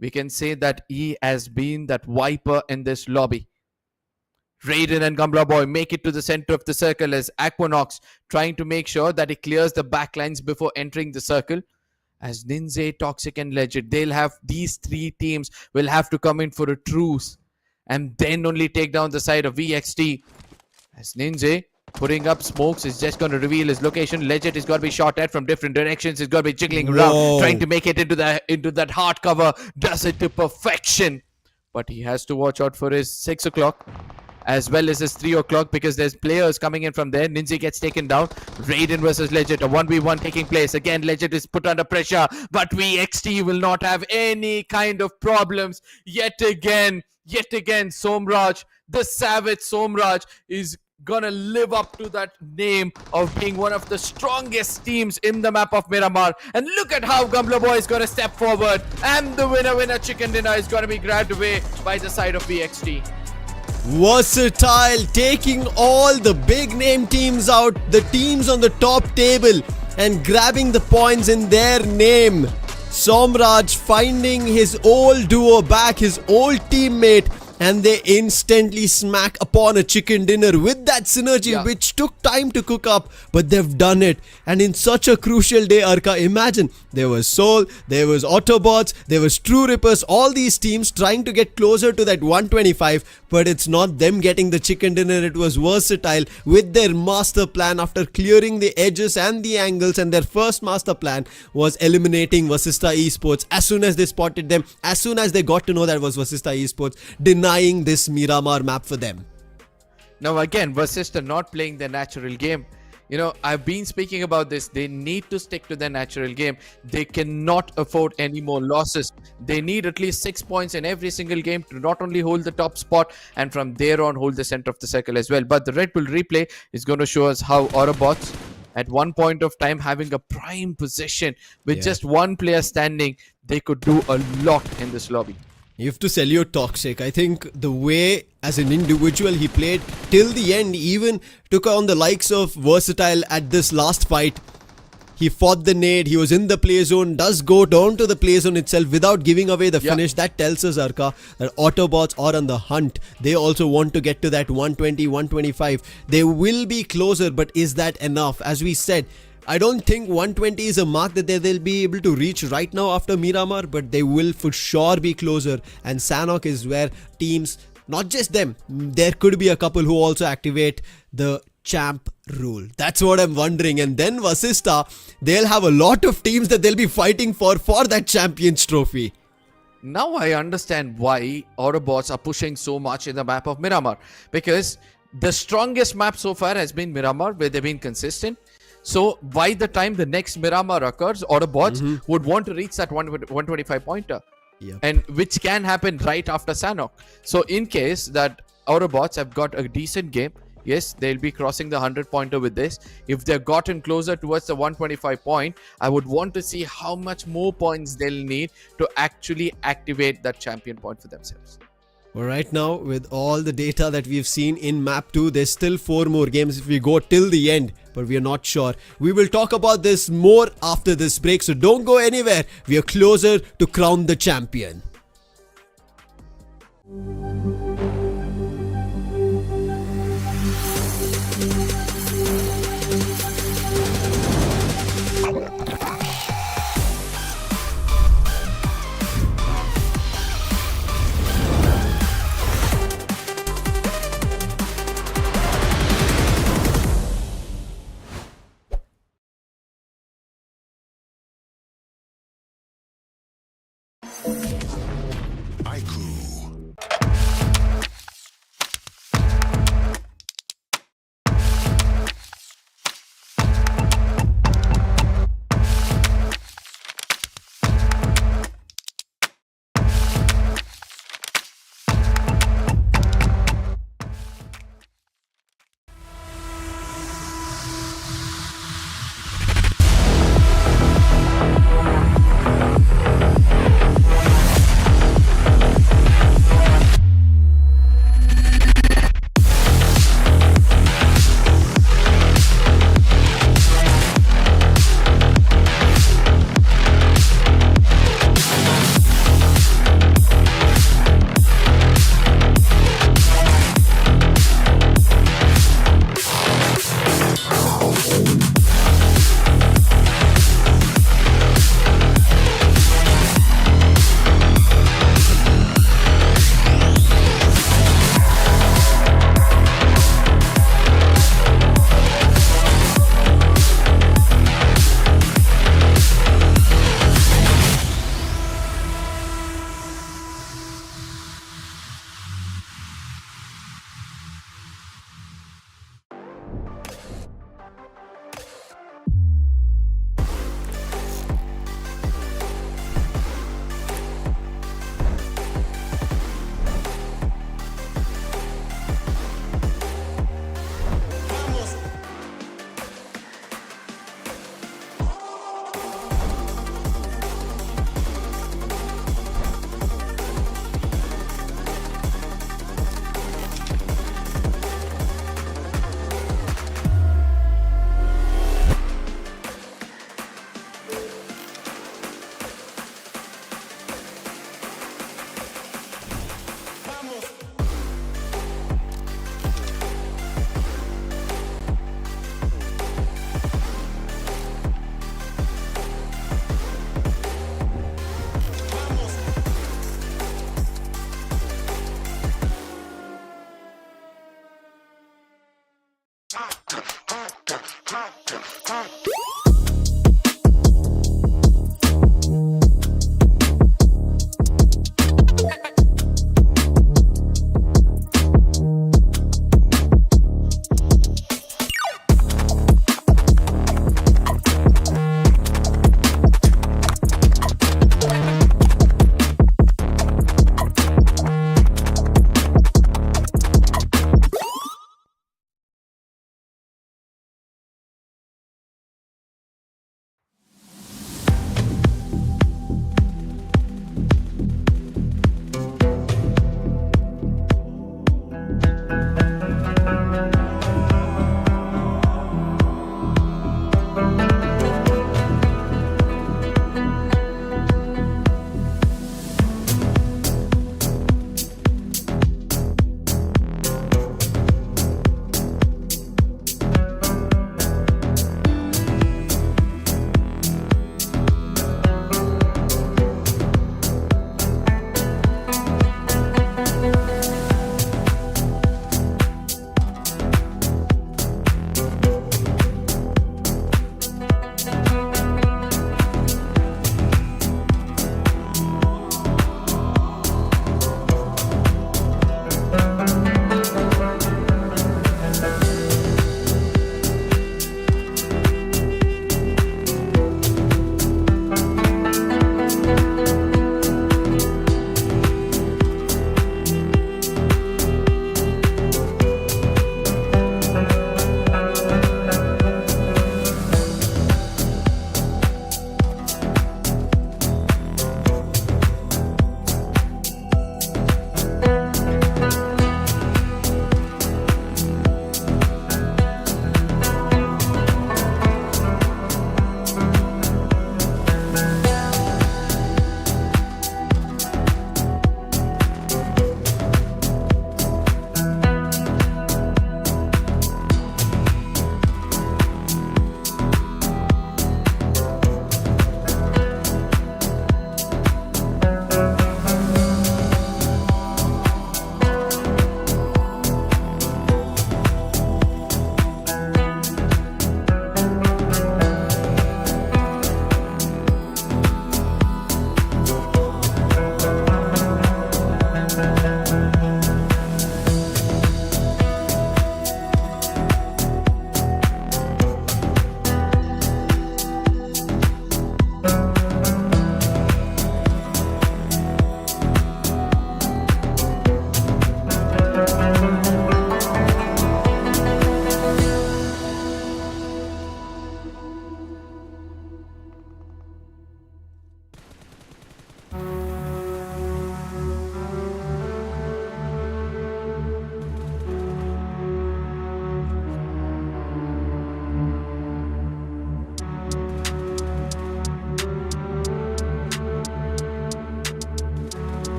We can say that he has been that wiper in this lobby. Raiden and Gumbler Boy make it to the center of the circle as Aquanox trying to make sure that he clears the backlines before entering the circle. As Ninja, Toxic and Legit, they'll have these 3 teams will have to come in for a truce and then only take down the side of VXT. As Ninja putting up smokes is just going to reveal his location. Legit is going to be shot at from different directions. He's going to be jiggling around, trying to make it into that hard cover. Does it to perfection. But he has to watch out for his 6 o'clock. As well as his 3 o'clock because there's players coming in from there. Ninja gets taken down. Raiden versus Legit, a 1v1 taking place. Again, Legit is put under pressure, but VXT will not have any kind of problems. Yet again, Somraj, the savage Somraj, is gonna live up to that name of being one of the strongest teams in the map of Miramar. And look at how Gumbler Boy is gonna step forward, and the winner chicken dinner is gonna be grabbed away by the side of VXT. Versatile taking all the big name teams out, the teams on the top table, and grabbing the points in their name. Somraj finding his old duo back, his old teammate, and they instantly smack upon a chicken dinner with that synergy which took time to cook up, but they've done it. And in such a crucial day, Arka, imagine there was Soul, there was AUTOBOTZ, there was True Rippers, all these teams trying to get closer to that 125, but it's not them getting the chicken dinner, it was Versatile with their master plan after clearing the edges and the angles, and their first master plan was eliminating VASISTA Esports. As soon as they spotted them, as soon as they got to know that was VASISTA Esports, denying this Miramar map for them. Now again, VASISTA not playing their natural game. You know, I've been speaking about this. They need to stick to their natural game. They cannot afford any more losses. They need at least 6 points in every single game to not only hold the top spot and from there on hold the center of the circle as well. But the Red Bull replay is going to show us how AUTOBOTZ at one point of time having a prime position with just one player standing, they could do a lot in this lobby. You have to salute Toxic. I think the way as an individual he played till the end, even took on the likes of Versatile at this last fight. He fought the nade, he was in the play zone, does go down to the play zone itself without giving away the finish. That tells us, Arka, that AUTOBOTZ are on the hunt. They also want to get to that 120, 125. They will be closer, but is that enough? As we said, I don't think 120 is a mark that they'll be able to reach right now after Miramar, but they will for sure be closer. And Sanhok is where teams, not just them, there could be a couple who also activate the champ rule. That's what I'm wondering. And then VASISTA, they'll have a lot of teams that they'll be fighting for that champions trophy. Now I understand why AUTOBOTZ are pushing so much in the map of Miramar, because the strongest map so far has been Miramar, where they've been consistent. So by the time the next Miramar occurs, AUTOBOTZ would want to reach that 125 pointer. And which can happen right after Sanhok. So in case that AUTOBOTZ have got a decent game, yes, they'll be crossing the 100 pointer with this. If they've gotten closer towards the 125 point, I would want to see how much more points they'll need to actually activate that champion point for themselves. But right now, with all the data that we've seen in map 2, there's still 4 more games if we go till the end, but we are not sure. We will talk about this more after this break, so don't go anywhere. We are closer to crown the champion. iQOO.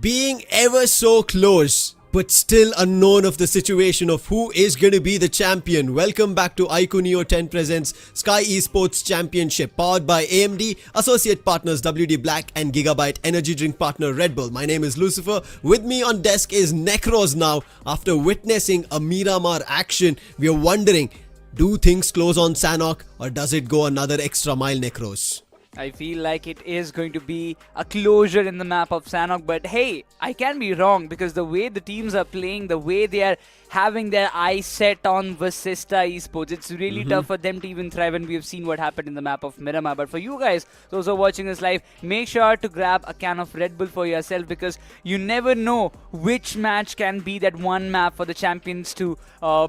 being ever so close, but still unknown of the situation of who is going to be the champion. Welcome back to iQOO Neo 10 presents Skyesports Championship, powered by AMD, associate partners WD Black and Gigabyte, energy drink partner Red Bull. My name is Lucifer. With me on desk is Necros now. After witnessing a Miramar action, we are wondering, do things close on Sanhok or does it go another extra mile, Necros? I feel like it is going to be a closure in the map of Sanhok, but hey, I can be wrong because the way the teams are playing, the way they are having their eyes set on VASISTA esports, it's really tough for them to even thrive, and we have seen what happened in the map of Miramar. But for you guys, those who are watching this live, make sure to grab a can of Red Bull for yourself because you never know which match can be that one map for the champions to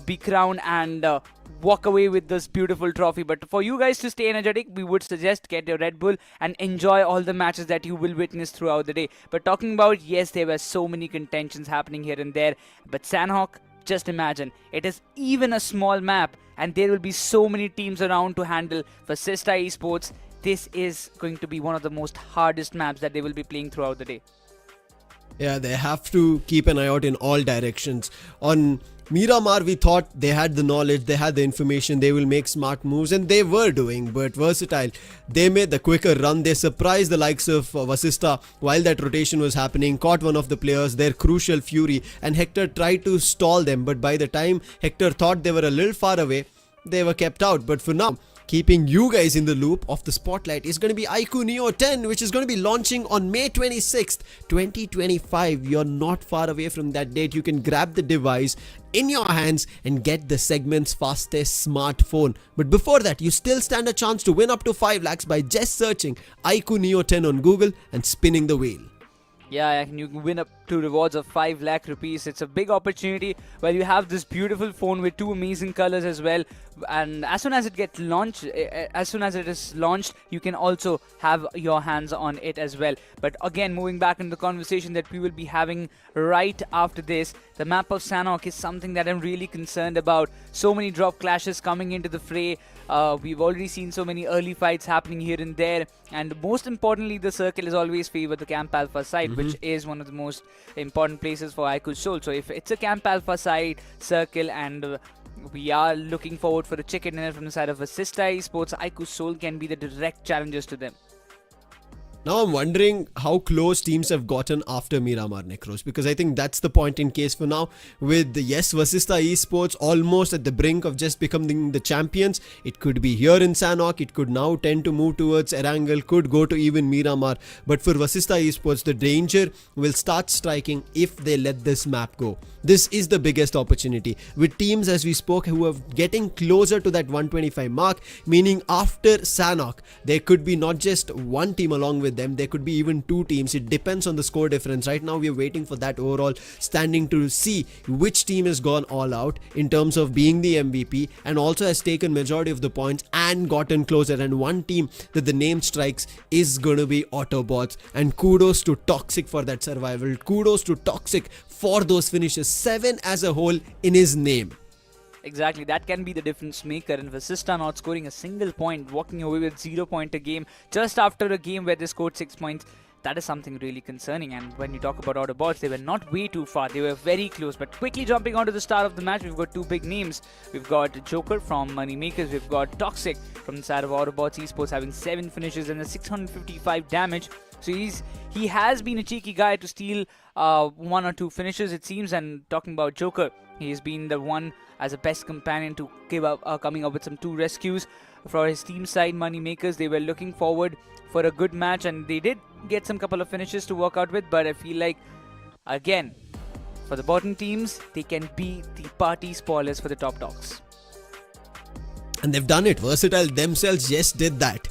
be crowned and walk away with this beautiful trophy. But for you guys to stay energetic, we would suggest get your Red Bull and enjoy all the matches that you will witness throughout the day. But talking about, yes, there were so many contentions happening here and there, but Sanhok, just imagine, it is even a small map and there will be so many teams around to handle. For VASISTA esports, this is going to be one of the most hardest maps that they will be playing throughout the day. Yeah, they have to keep an eye out in all directions. On Miramar, we thought they had the knowledge, they had the information, they will make smart moves, and they were doing. But Versatile, they made the quicker run. They surprised the likes of VASISTA while that rotation was happening, caught one of the players, their crucial Fury, and Hector tried to stall them. But by the time Hector thought they were a little far away, they were kept out. But for now, keeping you guys in the loop of the spotlight is going to be iQOO Neo 10, which is going to be launching on May 26th, 2025. You're not far away from that date. You can grab the device in your hands and get the segment's fastest smartphone. But before that, you still stand a chance to win up to 5 lakhs by just searching iQOO Neo 10 on Google and spinning the wheel. Yeah, and you can win up to rewards of 5 lakh rupees. It's a big opportunity where you have this beautiful phone with 2 amazing colors as well. And as soon as it gets launched, you can also have your hands on it as well. But again, moving back in the conversation that we will be having right after this, the map of Sanhok is something that I'm really concerned about. So many drop clashes coming into the fray. We've already seen so many early fights happening here and there. And most importantly, the circle is always favored the Camp Alpha side, which is one of the most important places for iQOOSOUL. So if it's a Camp Alpha side circle and we are looking forward for a chicken dinner from the side of VASISTA esports, iQOOSOUL can be the direct challengers to them. Now I'm wondering how close teams have gotten after Miramar, Necros, because I think that's the point in case for now. With yes, VASISTA esports almost at the brink of just becoming the champions. It could be here in Sanhok, it could now tend to move towards Erangel, could go to even Miramar. But for VASISTA esports, the danger will start striking if they let this map go. This is the biggest opportunity with teams, as we spoke, who are getting closer to that 125 mark, meaning after Sanhok, there could be not just one team along with them, there could be even 2 teams. It depends on the score difference. Right now we are waiting for that overall standing to see which team has gone all out in terms of being the MVP and also has taken majority of the points and gotten closer. And one team that the name strikes is going to be AUTOBOTZ, and kudos to Toxic for that survival. Kudos to Toxic for those finishes, 7 as a whole in his name. Exactly, that can be the difference maker. And VASISTA not scoring a single point, walking away with 0 point a game just after a game where they scored 6 points. That is something really concerning. And when you talk about AUTOBOTZ, they were not way too far. They were very close. But quickly jumping onto the start of the match, we've got 2 big names. We've got Joker from MAKERZ. We've got Toxic from the side of AUTOBOTZ esports, having 7 finishes and a 655 damage. So he has been a cheeky guy to steal 1 or 2 finishes, it seems. And talking about Joker, he has been the one as a best companion to give up, coming up with some 2 rescues for his team side. MAKERZ, they were looking forward for a good match, and they did get some couple of finishes to work out with. But I feel like, again, for the bottom teams, they can be the party spoilers for the top dogs. And they've done it. Versatile themselves just did that.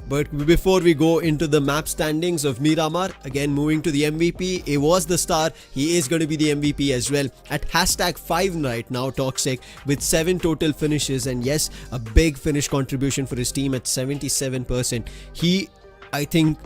But before we go into the map standings of Miramar, again moving to the MVP, he was the star, he is going to be the MVP as well. At #5 right now, Toxic, with 7 total finishes, and yes, a big finish contribution for his team at 77%. He, I think,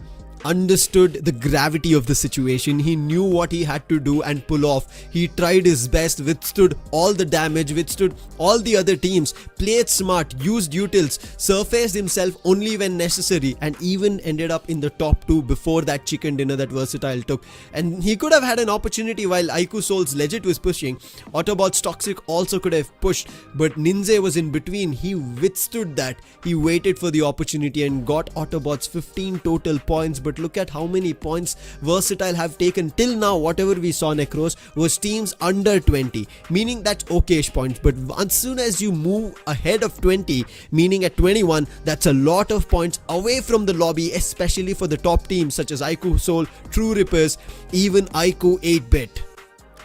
understood the gravity of the situation. He knew what he had to do and pull off. He tried his best, withstood all the damage, withstood all the other teams, played smart, used utils, surfaced himself only when necessary, and even ended up in the top 2 before that chicken dinner that Versatile took. And he could have had an opportunity while iQOOSOUL's Legit was pushing. Autobots Toxic also could have pushed, but Ninja was in between. He withstood that. He waited for the opportunity and got Autobots 15 total points. But look at how many points Versatile have taken till now. Whatever we saw, Necros, was teams under 20, meaning that's okayish points. But as soon as you move ahead of 20, meaning at 21, that's a lot of points away from the lobby, especially for the top teams such as iQOOSOUL, True Rippers, even iQOO 8-bit.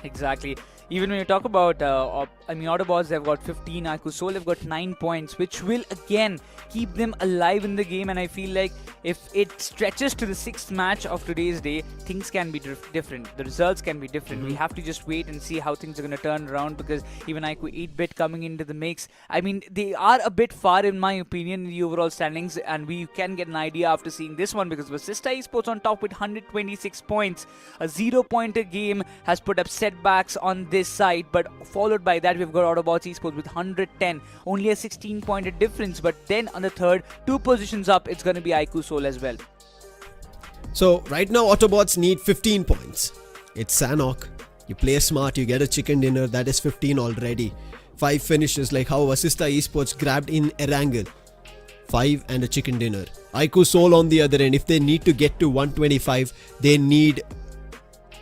Exactly. Even when you talk about, Autobots, they've got 15, iQOOSOUL have got 9 points, which will again keep them alive in the game. And I feel like if it stretches to the 6th match of today's day, things can be different. The results can be different. We have to just wait and see how things are going to turn around, because even iQOO 8-bit coming into the mix, I mean, they are a bit far in my opinion in the overall standings, and we can get an idea after seeing this one, because VASISTA Esports on top with 126 points. A 0-pointer game has put up setbacks on this side, but followed by that we've got Autobots Esports with 110, only a 16-pointer difference. But then on the third, 2 positions up, it's going to be iQOOSOUL as well. So right now Autobots need 15 points. It's Sanhok. You play smart, you get a chicken dinner, that is 15 already. 5 finishes like how VASISTA Esports grabbed in Erangel. 5 and a chicken dinner. iQOOSOUL on the other end, if they need to get to 125, they need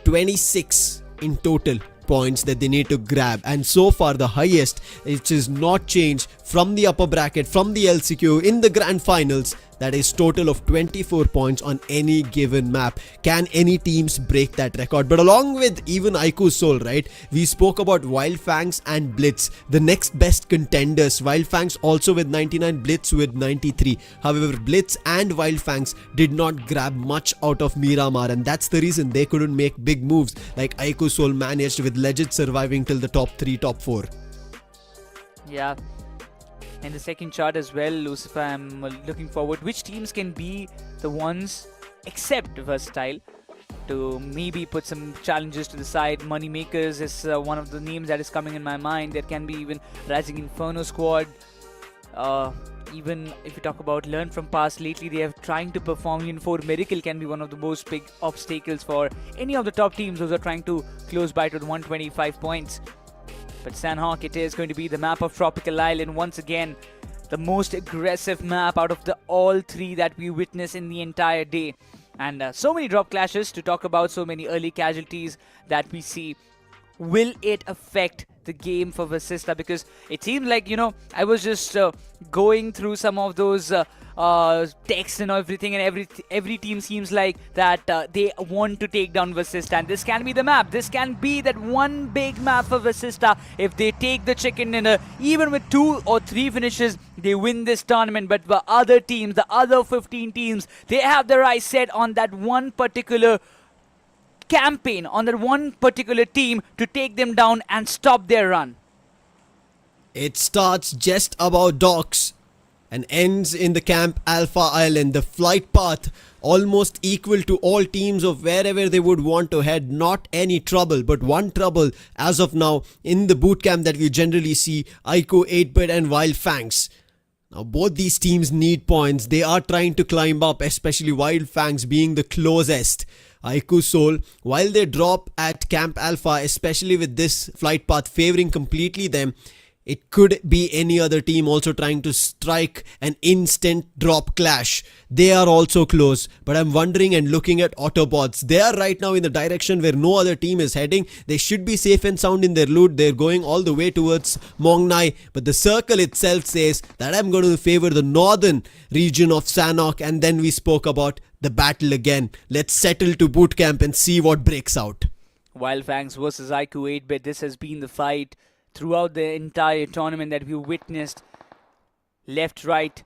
26 in total points that they need to grab. And so far the highest, which is not changed from the upper bracket, from the LCQ in the grand finals, that is total of 24 points on any given map. Can any teams break that record? But along with even iQOOSOUL, right, we spoke about WYLD, FANGS and BLITZ, the next best contenders. WYLD, FANGS also with 99, BLITZ with 93. However, BLITZ and WYLD, FANGS did not grab much out of Miramar, and that's the reason they couldn't make big moves like iQOOSOUL managed, with Legit surviving till the top 3, top 4. Yeah. In the second chart as well, Lucifer, I'm looking forward which teams can be the ones, except Versatile, to maybe put some challenges to the side. MAKERZ is one of the names that is coming in my mind. There can be even Rising Inferno squad. Even if you talk about learn from past, lately they are trying to perform. Even 4 Miracle can be one of the most big obstacles for any of the top teams those are trying to close by to the 125 points. But Sanhok, it is going to be the map of Tropical Island once again, the most aggressive map out of the all 3 that we witness in the entire day. And so many drop clashes to talk about, so many early casualties that we see. Will it affect the game for VASISTA? Because it seems like, I was just going through some of those text and everything, and every team seems like that they want to take down VASISTA, and this can be the map. This can be that one big map for VASISTA. If they take the chicken dinner, even with 2 or 3 finishes, they win this tournament. But the other teams, the other 15 teams, they have their eyes set on that one particular campaign, on that one particular team, to take them down and stop their run. It starts just above docks and ends in the Camp Alpha Island. The flight path almost equal to all teams of wherever they would want to head. Not any trouble, but one trouble as of now in the boot camp that we generally see, iQOO 8-bit and WYLD, FANGS. Now both these teams need points. They are trying to climb up, especially WYLD, FANGS being the closest. iQOOSOUL, while they drop at Camp Alpha, especially with this flight path favoring completely them, it could be any other team also trying to strike an instant drop clash. They are also close, but I'm wondering and looking at Autobots. They are right now in the direction where no other team is heading. They should be safe and sound in their loot. They're going all the way towards Mongnai, but the circle itself says that I'm going to favor the northern region of Sanhok. And then we spoke about the battle again. Let's settle to boot camp and see what breaks out. WYLD, FANGS versus iQOO 8-bit. This has been the fight throughout the entire tournament that we witnessed. Left, right,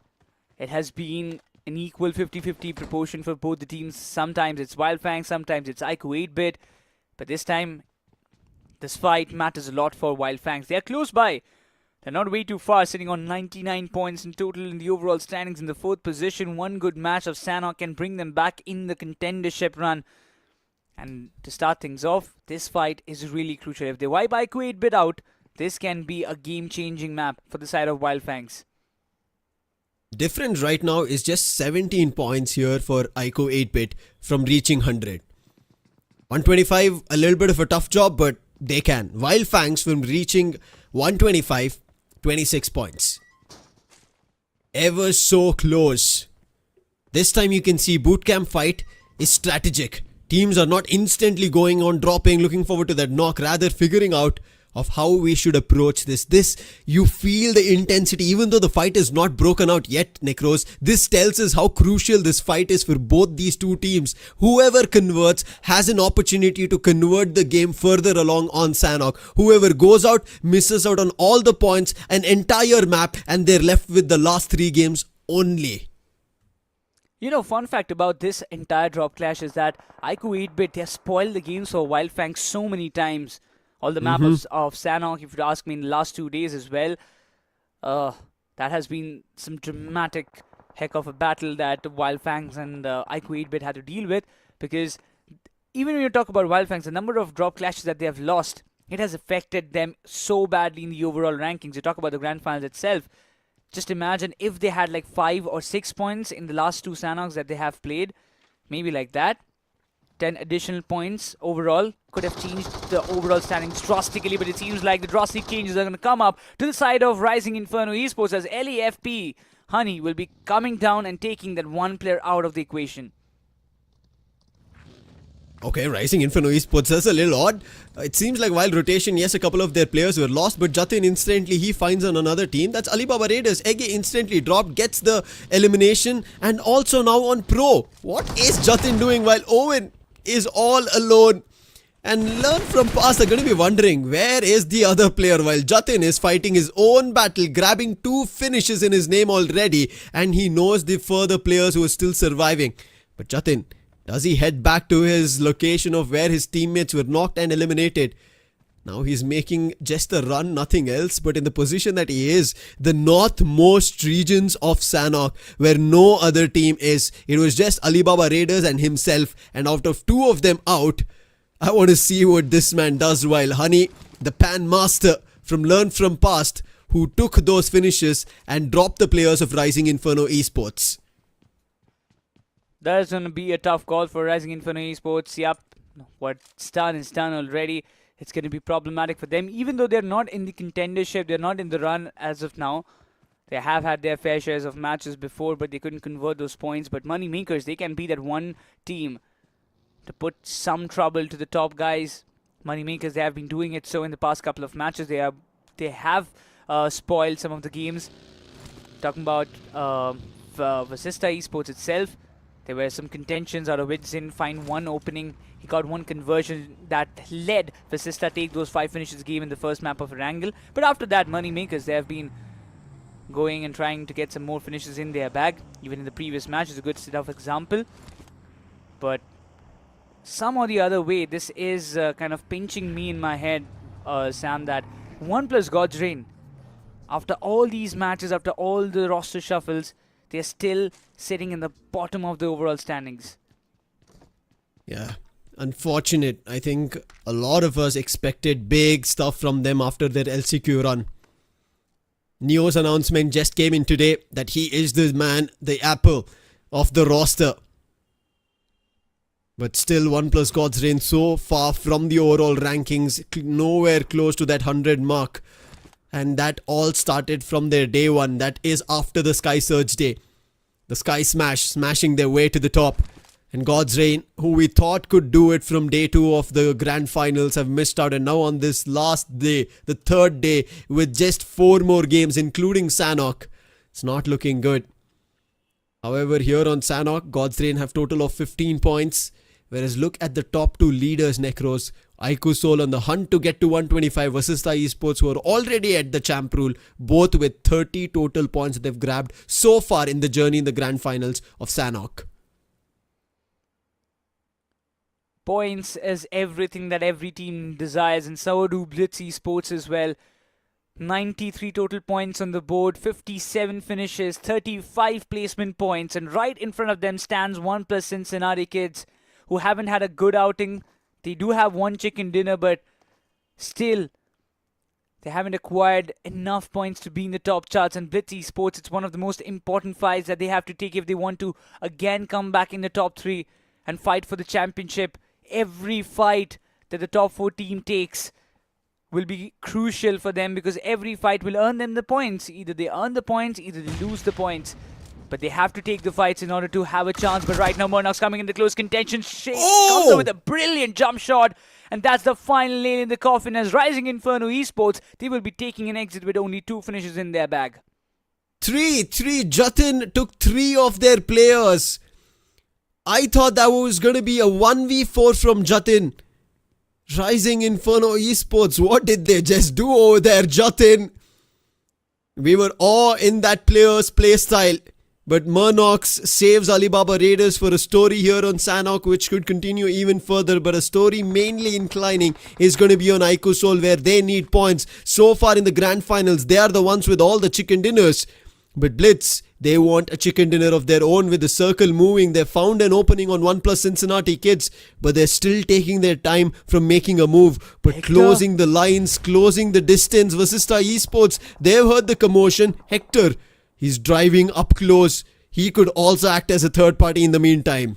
it has been an equal 50-50 proportion for both the teams. Sometimes it's WYLD, FANGS, sometimes it's iQOO 8-bit. But this time, this fight matters a lot for WYLD, FANGS. They are close by They're not way too far, sitting on 99 points in total in the overall standings in the 4th position. One good match of Sanhok can bring them back in the contendership run. And to start things off, this fight is really crucial. If they wipe iQOO 8-bit out, this can be a game-changing map for the side of WYLD FANGS. Difference right now is just 17 points here for iQOO 8-bit from reaching 100. 125, a little bit of a tough job, but they can. WYLD FANGS from reaching 125, 26 points. Ever so close. This time you can see bootcamp fight is strategic. Teams are not instantly going on dropping, looking forward to that knock, rather figuring out of how we should approach this. You feel the intensity, even though the fight is not broken out yet, Necros. This tells us how crucial this fight is for both these two teams. Whoever converts has an opportunity to convert the game further along on Sanhok. Whoever goes out misses out on all the points, an entire map, and they're left with the last 3 games only. You know, fun fact about this entire drop clash is that iQOO 8-bit, they have spoiled the games for WYLD FANGS so many times. All the maps of Sanhok, if you ask me, in the last 2 days as well. That has been some dramatic heck of a battle that WYLD FANGS and iQOO 8-bit had to deal with. Because even when you talk about WYLD FANGS, the number of drop clashes that they have lost, it has affected them so badly in the overall rankings. You talk about the grand finals itself. Just imagine if they had like 5 or 6 points in the last 2 Sanhoks that they have played. Maybe like that. 10 additional points overall could have changed the overall standings drastically, but it seems like the drastic changes are going to come up to the side of Rising Inferno Esports as LAFP Honey will be coming down and taking that one player out of the equation. Okay, Rising Inferno Esports, that's a little odd. It seems like while rotation, yes, a couple of their players were lost, but Jatin instantly, he finds on another team. That's Alibaba Raiders. Ege instantly dropped, gets the elimination, and also now on Pro. What is Jatin doing while Owen is all alone? And learn from past are going to be wondering, where is the other player while Jatin is fighting his own battle, grabbing 2 finishes in his name already, and he knows the further players who are still surviving. But Jatin, does he head back to his location of where his teammates were knocked and eliminated? Now he's making just a run, nothing else, but in the position that he is, the northmost regions of Sanhok, where no other team is. It was just Alibaba Raiders and himself, and out of 2 of them out, I want to see what this man does while Honey, the Pan Master from Learn From Past, who took those finishes and dropped the players of Rising Inferno Esports. That's going to be a tough call for Rising Inferno Esports. Yep, what's done is done already. It's going to be problematic for them. Even though they're not in the contendership, they're not in the run as of now. They have had their fair shares of matches before, but they couldn't convert those points. But MAKERZ, they can be that one team to put some trouble to the top guys. MAKERZ, they have been doing it so in the past couple of matches. They have spoiled some of the games. Talking about VASISTA Esports itself, there were some contentions out of which Zin find one opening. He got one conversion that led VASISTA take those 5 finishes game in the first map of Erangel. But after that, MAKERZ, they have been going and trying to get some more finishes in their bag. Even in the previous match is a good set of example. But some or the other way, this is kind of pinching me in my head, Sam, that ONEPLUS God's Reign, after all these matches, after all the roster shuffles, they're still sitting in the bottom of the overall standings. Yeah, unfortunate. I think a lot of us expected big stuff from them after their LCQ run. Neo's announcement just came in today that he is the man, the apple of the roster. But still, ONEPLUS God's Reign so far from the overall rankings, nowhere close to that 100 mark. And that all started from their day 1. That is after the Sky Surge day. The Sky Smash, smashing their way to the top. And God's Reign, who we thought could do it from day 2 of the grand finals, have missed out. And now on this last day, the 3rd day, with just 4 more games, including Sanhok, it's not looking good. However, here on Sanhok, God's Reign have total of 15 points. Whereas look at the top 2 leaders, Necros. iQOOSOUL on the hunt to get to 125 versus Skyesports, who are already at the champ rule, both with 30 total points that they've grabbed so far in the journey in the grand finals of Sanhok. Points is everything that every team desires, and so do BLITZ Esports as well. 93 total points on the board, 57 finishes, 35 placement points, and right in front of them stands ONEPLUS Cincinnati kids who haven't had a good outing. They do have one chicken dinner, but still, they haven't acquired enough points to be in the top charts. And BLITZ eSports, it's one of the most important fights that they have to take if they want to again come back in the top 3 and fight for the championship. Every fight that the top 4 team takes will be crucial for them, because every fight will earn them the points. Either they earn the points, either they lose the points. But they have to take the fights in order to have a chance. But right now, Murnock's coming into close contention. Shake comes up with a brilliant jump shot. And that's the final nail in the coffin, as Rising Inferno Esports, they will be taking an exit with only 2 finishes in their bag. 3. Jatin took 3 of their players. I thought that was going to be a 1v4 from Jatin. Rising Inferno Esports, what did they just do over there, Jatin? We were all in that player's playstyle. But Murnox saves Alibaba Raiders for a story here on Sanhok, which could continue even further. But a story mainly inclining is going to be on iQOOSOUL, where they need points. So far in the grand finals, they are the ones with all the chicken dinners. But BLITZ, they want a chicken dinner of their own with the circle moving. They found an opening on ONEPLUS Cincinnati kids, but they're still taking their time from making a move. But Hector, closing the lines, closing the distance. VASISTA eSports, they've heard the commotion. Hector, he's driving up close. He could also act as a third party in the meantime.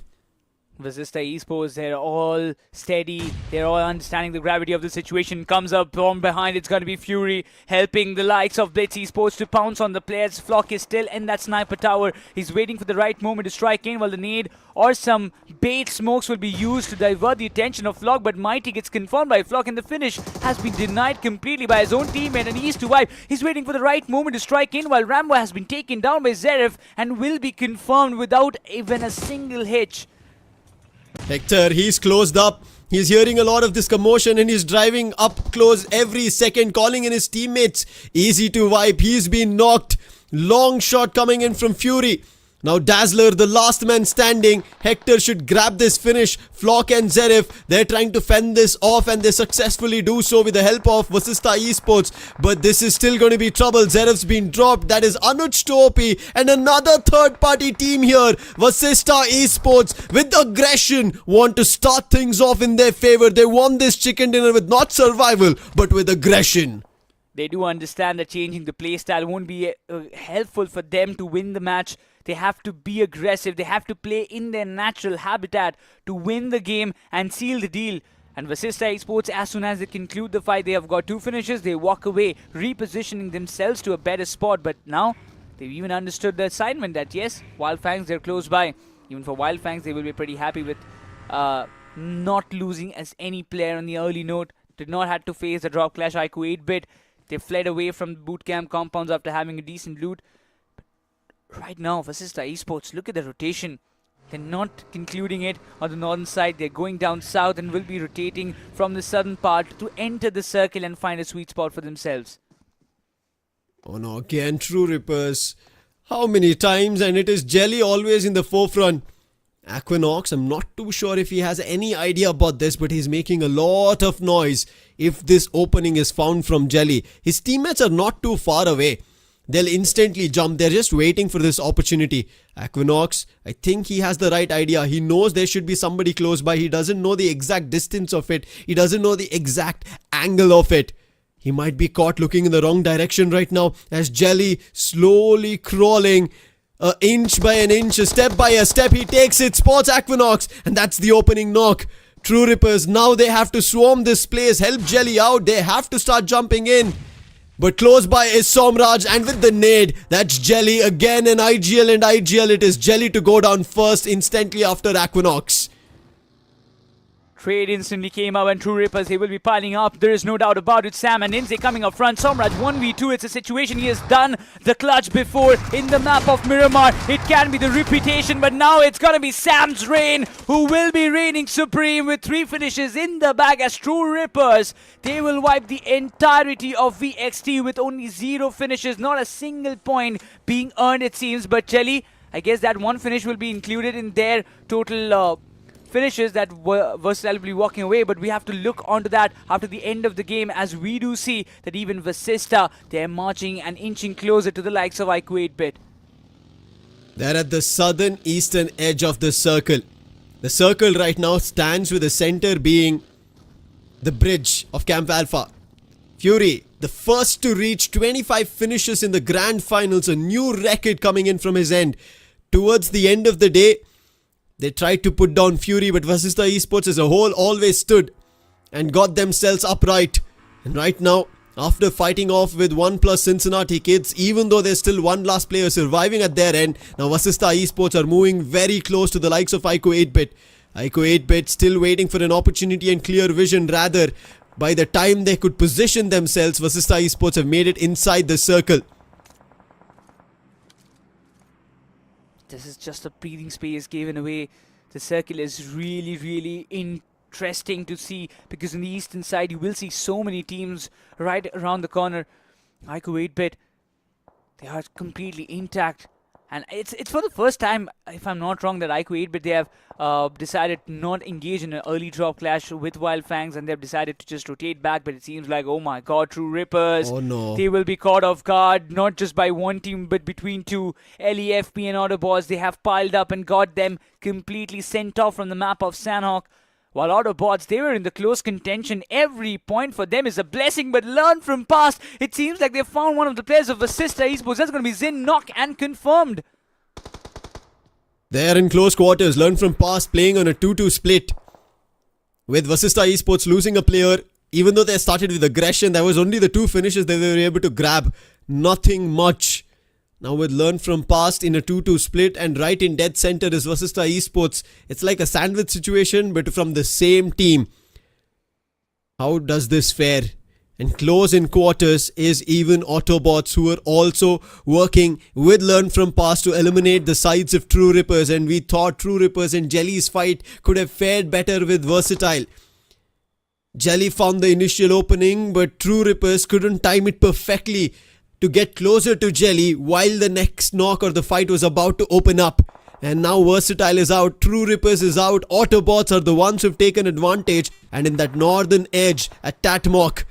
VASISTA eSports, they're all steady. They're all understanding the gravity of the situation. Comes up from behind. It's going to be Fury helping the likes of BLITZ eSports to pounce on the players. Flock is still in that sniper tower. He's waiting for the right moment to strike in, while the nade or some bait smokes will be used to divert the attention of Flock. But Mighty gets confirmed by Flock, and the finish has been denied completely by his own teammate, and he's to wipe. He's waiting for the right moment to strike in, while Rambo has been taken down by Zeref and will be confirmed without even a single hitch. Hector, he's closed up. He's hearing a lot of this commotion and he's driving up close every second, calling in his teammates. Easy to wipe. He's been knocked. Long shot coming in from Fury. Now Dazzler, the last man standing. Hector should grab this finish. Flock and Zeref, they're trying to fend this off, and they successfully do so with the help of VASISTA eSports. But this is still going to be trouble. Zeref's been dropped. That is Anuj Topi and another third party team here. VASISTA eSports with aggression want to start things off in their favor. They won this chicken dinner with not survival, but with aggression. They do understand that changing the playstyle won't be helpful for them to win the match. They have to be aggressive. They have to play in their natural habitat to win the game and seal the deal. And VASISTA eSports, as soon as they conclude the fight, they have got 2 finishes. They walk away, repositioning themselves to a better spot. But now, they've even understood the assignment that, yes, WYLD FANGS, they're close by. Even for WYLD FANGS, they will be pretty happy with not losing as any player on the early note. Did not have to face the drop clash iQOO 8-bit. They fled away from the bootcamp compounds after having a decent loot. Right now, VASISTA eSports, look at the rotation. They're not concluding it on the northern side. They're going down south and will be rotating from the southern part to enter the circle and find a sweet spot for themselves. Oh no, again, True Rippers. How many times? And it is Jelly always in the forefront. Aquinox, I'm not too sure if he has any idea about this, but he's making a lot of noise if this opening is found from Jelly. His teammates are not too far away. They'll instantly jump. They're just waiting for this opportunity. Aquinox, I think he has the right idea. He knows there should be somebody close by. He doesn't know the exact distance of it. He doesn't know the exact angle of it. He might be caught looking in the wrong direction right now as Jelly slowly crawling. Inch by an inch, a step by a step, he takes it, spots Aquinox, and that's the opening knock. True Rippers, now they have to swarm this place, help Jelly out. They have to start jumping in. But close by is Somraj, and with the nade, that's Jelly again, and IGL, it is Jelly to go down first instantly after Aquinox. Trade instantly came up, and True Rippers, they will be piling up. There is no doubt about it. Sam and Ninze coming up front. Somraj 1v2. It's a situation he has done the clutch before in the map of Miramar. It can be the reputation, but now it's gonna be Sam's reign, who will be reigning supreme with 3 finishes in the bag as True Rippers. They will wipe the entirety of VXT with only 0 finishes, not a single point being earned, it seems. But Jelly, I guess that 1 finish will be included in their total finishes that Versatile will be walking away, but we have to look onto that after the end of the game, as we do see that even VASISTA, they're marching and inching closer to the likes of iQOO 8-bit. They're at the southern eastern edge of the circle. The circle right now stands with the center being the bridge of Camp Alpha. Fury, the first to reach 25 finishes in the grand finals, a new record coming in from his end. Towards the end of the day, they tried to put down Fury, but VASISTA Esports as a whole always stood and got themselves upright. And right now, after fighting off with ONEPLUS Cincinnati kids, even though there's still one last player surviving at their end, now VASISTA Esports are moving very close to the likes of iQOO 8-bit. iQOO 8-bit still waiting for an opportunity and clear vision. Rather, by the time they could position themselves, VASISTA Esports have made it inside the circle. This is just a breathing space given away. The circle is really interesting to see, because on the eastern side you will see so many teams right around the corner. iQOO 8-bit, they are completely intact, and it's for the first time, if I'm not wrong, that iQOO 8-bit, they have decided to not engage in an early drop clash with WYLD FANGS, and they've decided to just rotate back. But it seems like, oh my god, True Rippers, Oh no. they will be caught off guard, not just by one team but between two. LEFP and AUTOBOTZ, they have piled up and got them completely sent off from the map of Sanhok. While AUTOBOTZ, they were in the close contention. Every point for them is a blessing, but learn from past. It seems like they found one of the players of VASISTA Esports. That's going to be Sanhok, and confirmed. They are in close quarters. Learn from past, playing on a 2-2 split. With VASISTA Esports losing a player, even though they started with aggression, there was only the 2 finishes they were able to grab. Nothing much. Now with Learn from past in a 2-2 split, and right in dead center is VASISTA Esports. It's like a sandwich situation, but from the same team. How does this fare? And close in quarters is even AUTOBOTZ, who are also working with Learn from past to eliminate the sides of True Rippers. And we thought True Rippers and Jelly's fight could have fared better with Versatile. Jelly found the initial opening, but True Rippers couldn't time it perfectly to get closer to Jelly while the next knock or the fight was about to open up. And now Versatile is out, True Rippers is out, AUTOBOTZ are the ones who've taken advantage. And in that northern edge at Tatmok,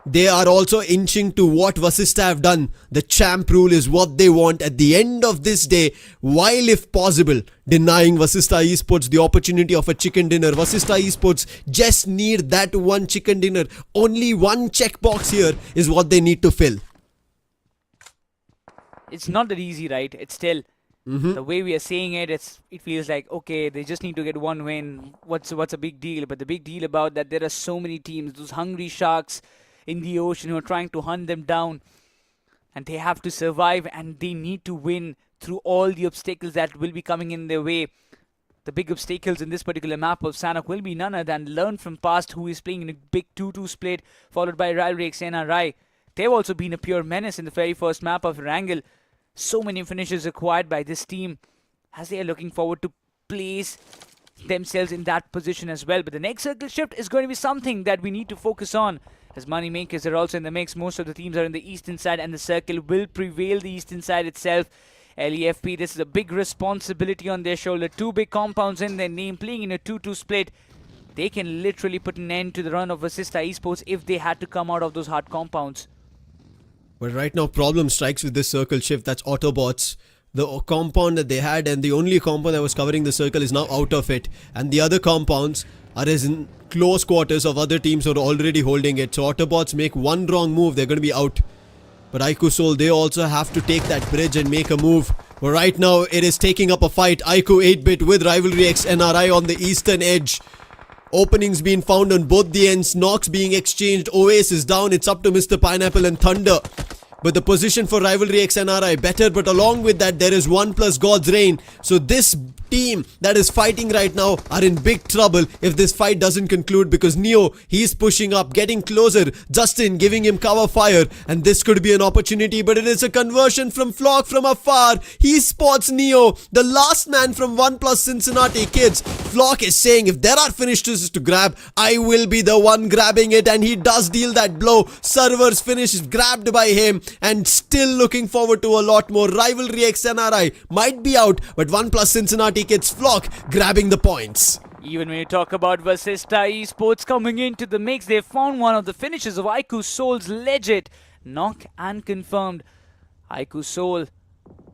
they are also inching to what VASISTA have done. The champ rule is what they want at the end of this day, while if possible denying VASISTA Esports the opportunity of a chicken dinner. VASISTA Esports just need that one chicken dinner. Only one checkbox here is what they need to fill. It's not that easy, right? It's still, the way we are saying it, it feels like, okay, they just need to get one win. What's a big deal? But the big deal about that, there are so many teams, those hungry sharks in the ocean who are trying to hunt them down, and they have to survive, and they need to win through all the obstacles that will be coming in their way. The big obstacles in this particular map of Sanhok will be none other than Learn from past, who is playing in a big 2-2 split, followed by RIVALRYXNRI. They've also been a pure menace in the very first map of Erangel. So many finishes acquired by this team, as they are looking forward to place themselves in that position as well. But the next circle shift is going to be something that we need to focus on, as money makers are also in the mix. Most of the teams are in the eastern side, and the circle will prevail the eastern side itself. LEFP, this is a big responsibility on their shoulder. 2 big compounds in their name, playing in a 2-2 split. They can literally put an end to the run of VASISTA Esports if they had to come out of those hard compounds. But right now, problem strikes with this circle shift. That's AUTOBOTZ. The compound that they had, and the only compound that was covering the circle, is now out of it. And the other compounds are in close quarters of other teams who are already holding it. So AUTOBOTZ make one wrong move, they're going to be out. But iQOOSOUL, they also have to take that bridge and make a move. But right now, it is taking up a fight. iQOO 8-bit with RIVALRYXNRI on the eastern edge. Openings being found on both the ends. Knocks being exchanged. Oasis down. It's up to Mr. Pineapple and Thunder. But the position for RIVALRYXNRI better. But along with that, there is ONEPLUS God's Reign. So this team that is fighting right now are in big trouble if this fight doesn't conclude, because Neo, he's pushing up, getting closer. Justin giving him cover fire, and this could be an opportunity, but it is a conversion from Flock from afar. He spots Neo, the last man from ONEPLUS Cincinnati kids. Flock is saying, if there are finishes to grab, I will be the one grabbing it, and he does deal that blow. Server's finish is grabbed by him, and still looking forward to a lot more. RIVALRYXNRI might be out, but ONEPLUS Cincinnati kids, Flock grabbing the points. Even when you talk about Vasista Esports coming into the mix, they found one of the finishes of iQOOSOUL's legit knocked and confirmed. iQOOSOUL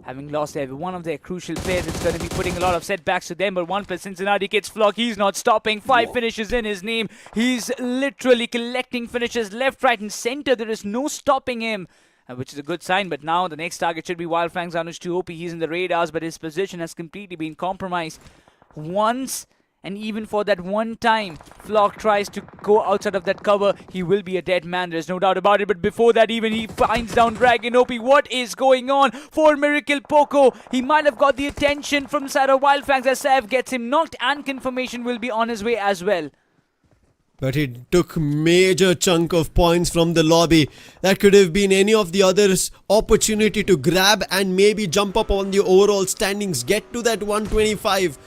having lost one of their crucial players, it's going to be putting a lot of setbacks to them. But ONEPLUS Cincinnati Kids Flock, he's not stopping. 5 finishes in his name. He's literally collecting finishes left, right and center. There is no stopping him, which is a good sign. But now the next target should be WYLD FANGS Anush2OP. He's in the radars, but his position has completely been compromised. Once, and even for that one time, Flock tries to go outside of that cover, he will be a dead man. There's no doubt about it. But before that, even he finds down Dragon OP. What is going on for Miracle Poco? He might have got the attention from side of WYLD FANGS as Sav gets him knocked, and confirmation will be on his way as well. But he took major chunk of points from the lobby. That could have been any of the others' opportunity to grab and maybe jump up on the overall standings, get to that 125.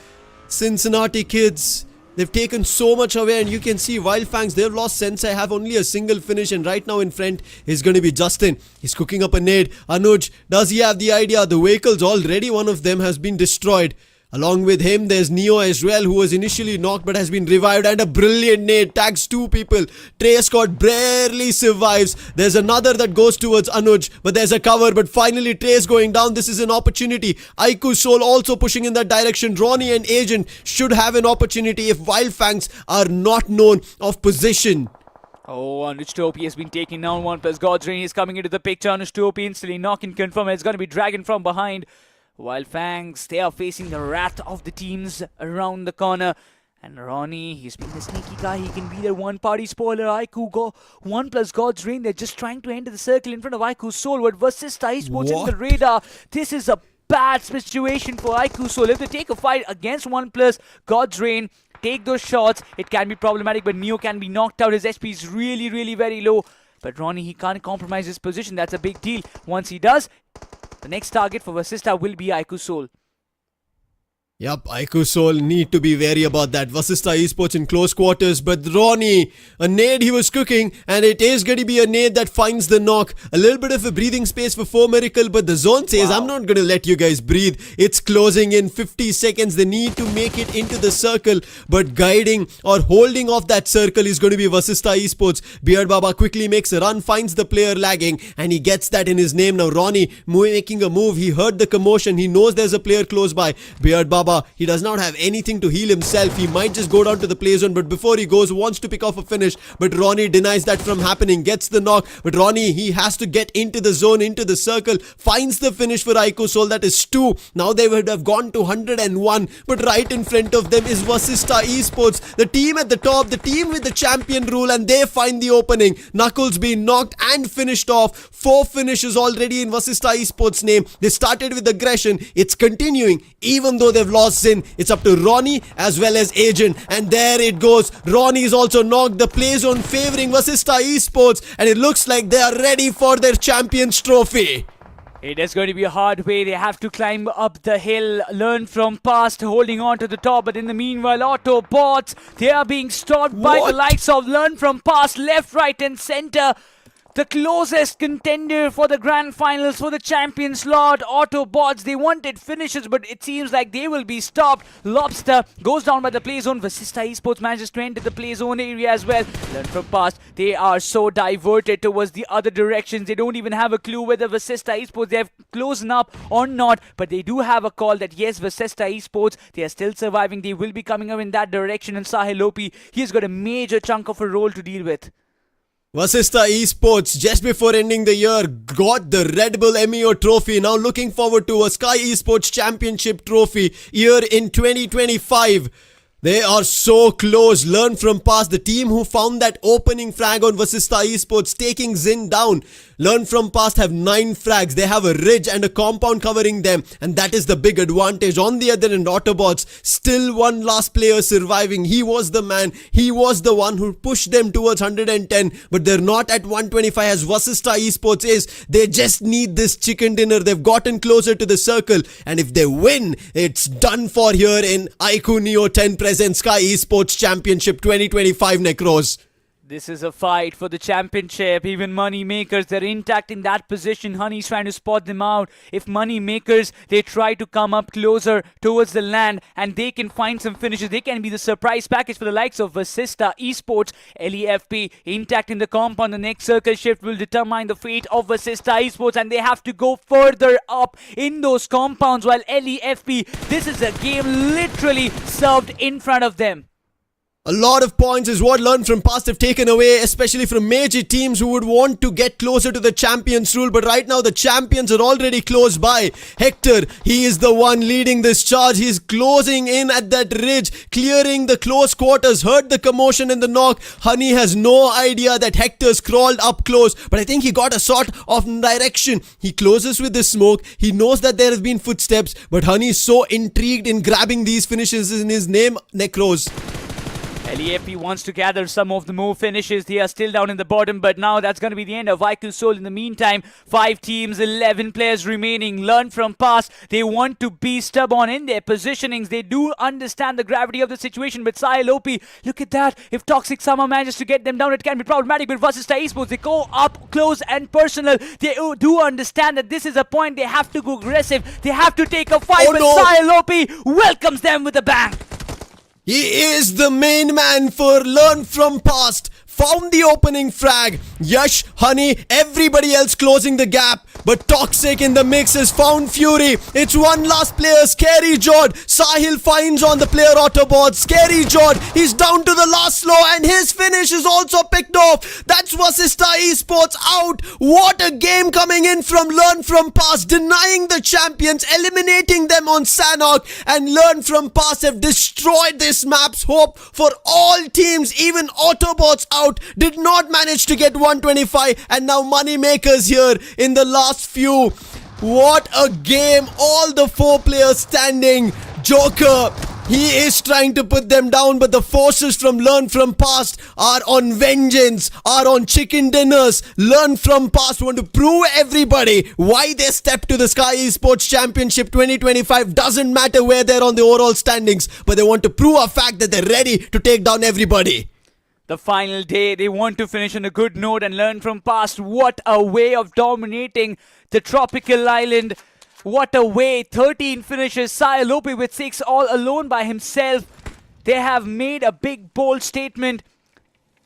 Cincinnati Kids, they've taken so much away, and you can see WYLD FANGS, they've lost Sensei, have only a single finish, and right now in front is going to be Justin. He's cooking up a nade. Anuj, does he have the idea? The vehicles already, one of them has been destroyed. Along with him, there's Neo as well, who was initially knocked but has been revived, and a brilliant nade tags 2 people. Trey Scott barely survives. There's another that goes towards Anuj, but there's a cover, but finally Trey's going down. This is an opportunity. iQOOSOUL also pushing in that direction. Ronnie and Agent should have an opportunity if WYLD FANGS are not known of position. Oh, Anush2OP has been taking down ONEPLUS. God's Rain is coming into the picture. Anush2OP instantly knocking confirm. It's going to be Dragon from behind. WYLD FANGS, they are facing the wrath of the teams around the corner. And Ronnie, he's been the sneaky guy. He can be their one-party spoiler. iQOO, ONEPLUS, God's Rain. They're just trying to enter the circle in front of iQOOSOUL. But Vasista Esports in the radar. This is a bad situation for iQOOSOUL. If they take a fight against ONEPLUS, God's Rain, take those shots, it can be problematic. But Neo can be knocked out. His SP is really, really very low. But Ronnie, he can't compromise his position. That's a big deal. Once he does, the next target for Vasista will be iQOOSOUL. Yup, iQOOSOUL need to be wary about that. Vasista Esports in close quarters, but Ronnie, a nade he was cooking, and it is going to be a nade that finds the knock. A little bit of a breathing space for 4 Miracle, but the zone says, I'm not going to let you guys breathe. It's closing in 50 seconds. They need to make it into the circle, but guiding or holding off that circle is going to be Vasista Esports. Beard Baba quickly makes a run, finds the player lagging, and he gets that in his name. Now Ronnie making a move. He heard the commotion. He knows there's a player close by. Beard Baba, he does not have anything to heal himself. He might just go down to the play zone, but before he goes, wants to pick off a finish. But Ronnie denies that from happening, gets the knock. But Ronnie, he has to get into the zone, into the circle, finds the finish for iQOOSOUL. That is 2. Now they would have gone to 101. But right in front of them is Vasista Esports, the team at the top, the team with the champion rule, and they find the opening. Knuckles being knocked and finished off. 4 finishes already in Vasista Esports' name. They started with aggression. It's continuing, even though they've lost Sin. It's up to Ronnie as well as Agent, and there it goes. Ronnie is also knocked. The play zone favoring Vasista Esports, and it looks like they are ready for their Champions Trophy. It is going to be a hard way. They have to climb up the hill, learn from past, holding on to the top. But in the meanwhile, Autobots, they are being stopped by the likes of learn from past, left, right and center. The closest contender for the grand finals for the champion slot, Autobots. They wanted finishes, but it seems like they will be stopped. Lobster goes down by the play zone. Vasista Esports manages to enter the play zone area as well. Learn from past. They are so diverted towards the other directions. They don't even have a clue whether Vasista Esports, they have closed up or not. But they do have a call that yes, Vasista Esports, they are still surviving. They will be coming up in that direction. And Sahil Lopi, he's got a major chunk of a role to deal with. Vasista Esports, just before ending the year, got the Red Bull MEO trophy. Now looking forward to a Skyesports Championship trophy here in 2025. They are so close. Learn from past. The team who found that opening frag on Vasista Esports, taking Zin down. Learn from past have 9 frags. They have a ridge and a compound covering them, and that is the big advantage. On the other end, Autobots, still one last player surviving. He was the man. He was the one who pushed them towards 110, but they're not at 125 as Vasista Esports is. They just need this chicken dinner. They've gotten closer to the circle, and if they win, it's done for here in iQOO Neo 10 present Skyesports Championship 2025 Necros. This is a fight for the championship. Even Money Makers, they're intact in that position. Honey's trying to spot them out. If Money Makers, they try to come up closer towards the land and they can find some finishes, they can be the surprise package for the likes of VASISTA, Esports, LEFP, intact in the compound. The next circle shift will determine the fate of VASISTA Esports, and they have to go further up in those compounds, while LEFP, this is a game literally served in front of them. A lot of points is what Learn From Past have taken away, especially from major teams who would want to get closer to the champions rule. But right now the champions are already close by. Hector, he is the one leading this charge. He's closing in at that ridge, clearing the close quarters. Heard the commotion in the knock. Honey has no idea that Hector's crawled up close, but I think he got a sort of direction. He closes with the smoke. He knows that there have been footsteps, but Honey is so intrigued in grabbing these finishes in his name, Necros. LEFP wants to gather some of the more finishes. They are still down in the bottom, but now that's going to be the end of iQOOSOUL. In the meantime, 5 teams, 11 players remaining. Learn from past. They want to be stubborn in their positionings. They do understand the gravity of the situation, but Psylopy, look at that. If Toxic Summer manages to get them down, it can be problematic. But VASISTA Esports, they go up close and personal. They do understand that this is a point. They have to go aggressive. They have to take a fight, but Psylopy welcomes them with a bang. He is the main man for Learn From Past. Found the opening frag. Yash, Honey, everybody else closing the gap. But Toxic in the mix has found Fury. It's one last player, Scary Jord. Sahil finds on the player AUTOBOTZ. Scary Jord, he's down to the last slow and his finish is also picked off. That's VASISTA Esports out. What a game coming in from Learn From Past. Denying the champions, eliminating them on Sanhok. And Learn From Past have destroyed this map's hope for all teams. Even AUTOBOTZ out. Did not manage to get 125, and now Money Makers here in the last few. What a game. All the 4 players standing. Joker, he is trying to put them down, but the forces from Learn From Past are on vengeance, are on chicken dinners. Learn From Past want to prove everybody why they stepped to the Skyesports Championship 2025. Doesn't matter where they're on the overall standings, but they want to prove a fact that they're ready to take down everybody. The final day, they want to finish on a good note and learn from past. What a way of dominating the tropical island. What a way. 13 finishes. Psylopy with 6 all alone by himself. They have made a big bold statement.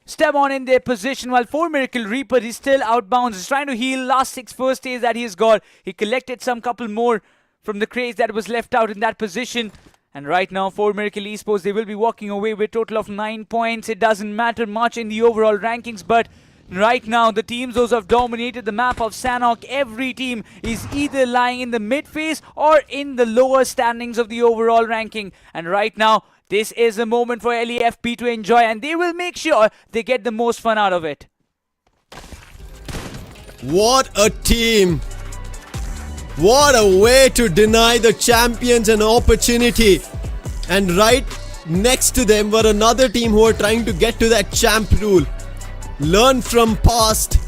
Step on in their position while 4 Miracle Reaper is still outbounds. He's trying to heal last 6 first days that he's got. He collected some couple more from the craze that was left out in that position. And right now, 4 Miracle Esports, they will be walking away with a total of 9 points. It doesn't matter much in the overall rankings, but right now, the teams those have dominated the map of Sanhok, every team is either lying in the mid phase or in the lower standings of the overall ranking. And right now, this is a moment for LEFP to enjoy, and they will make sure they get the most fun out of it. What a team! What a way to deny the champions an opportunity. And right next to them were another team who are trying to get to that champ rule. Learn from past.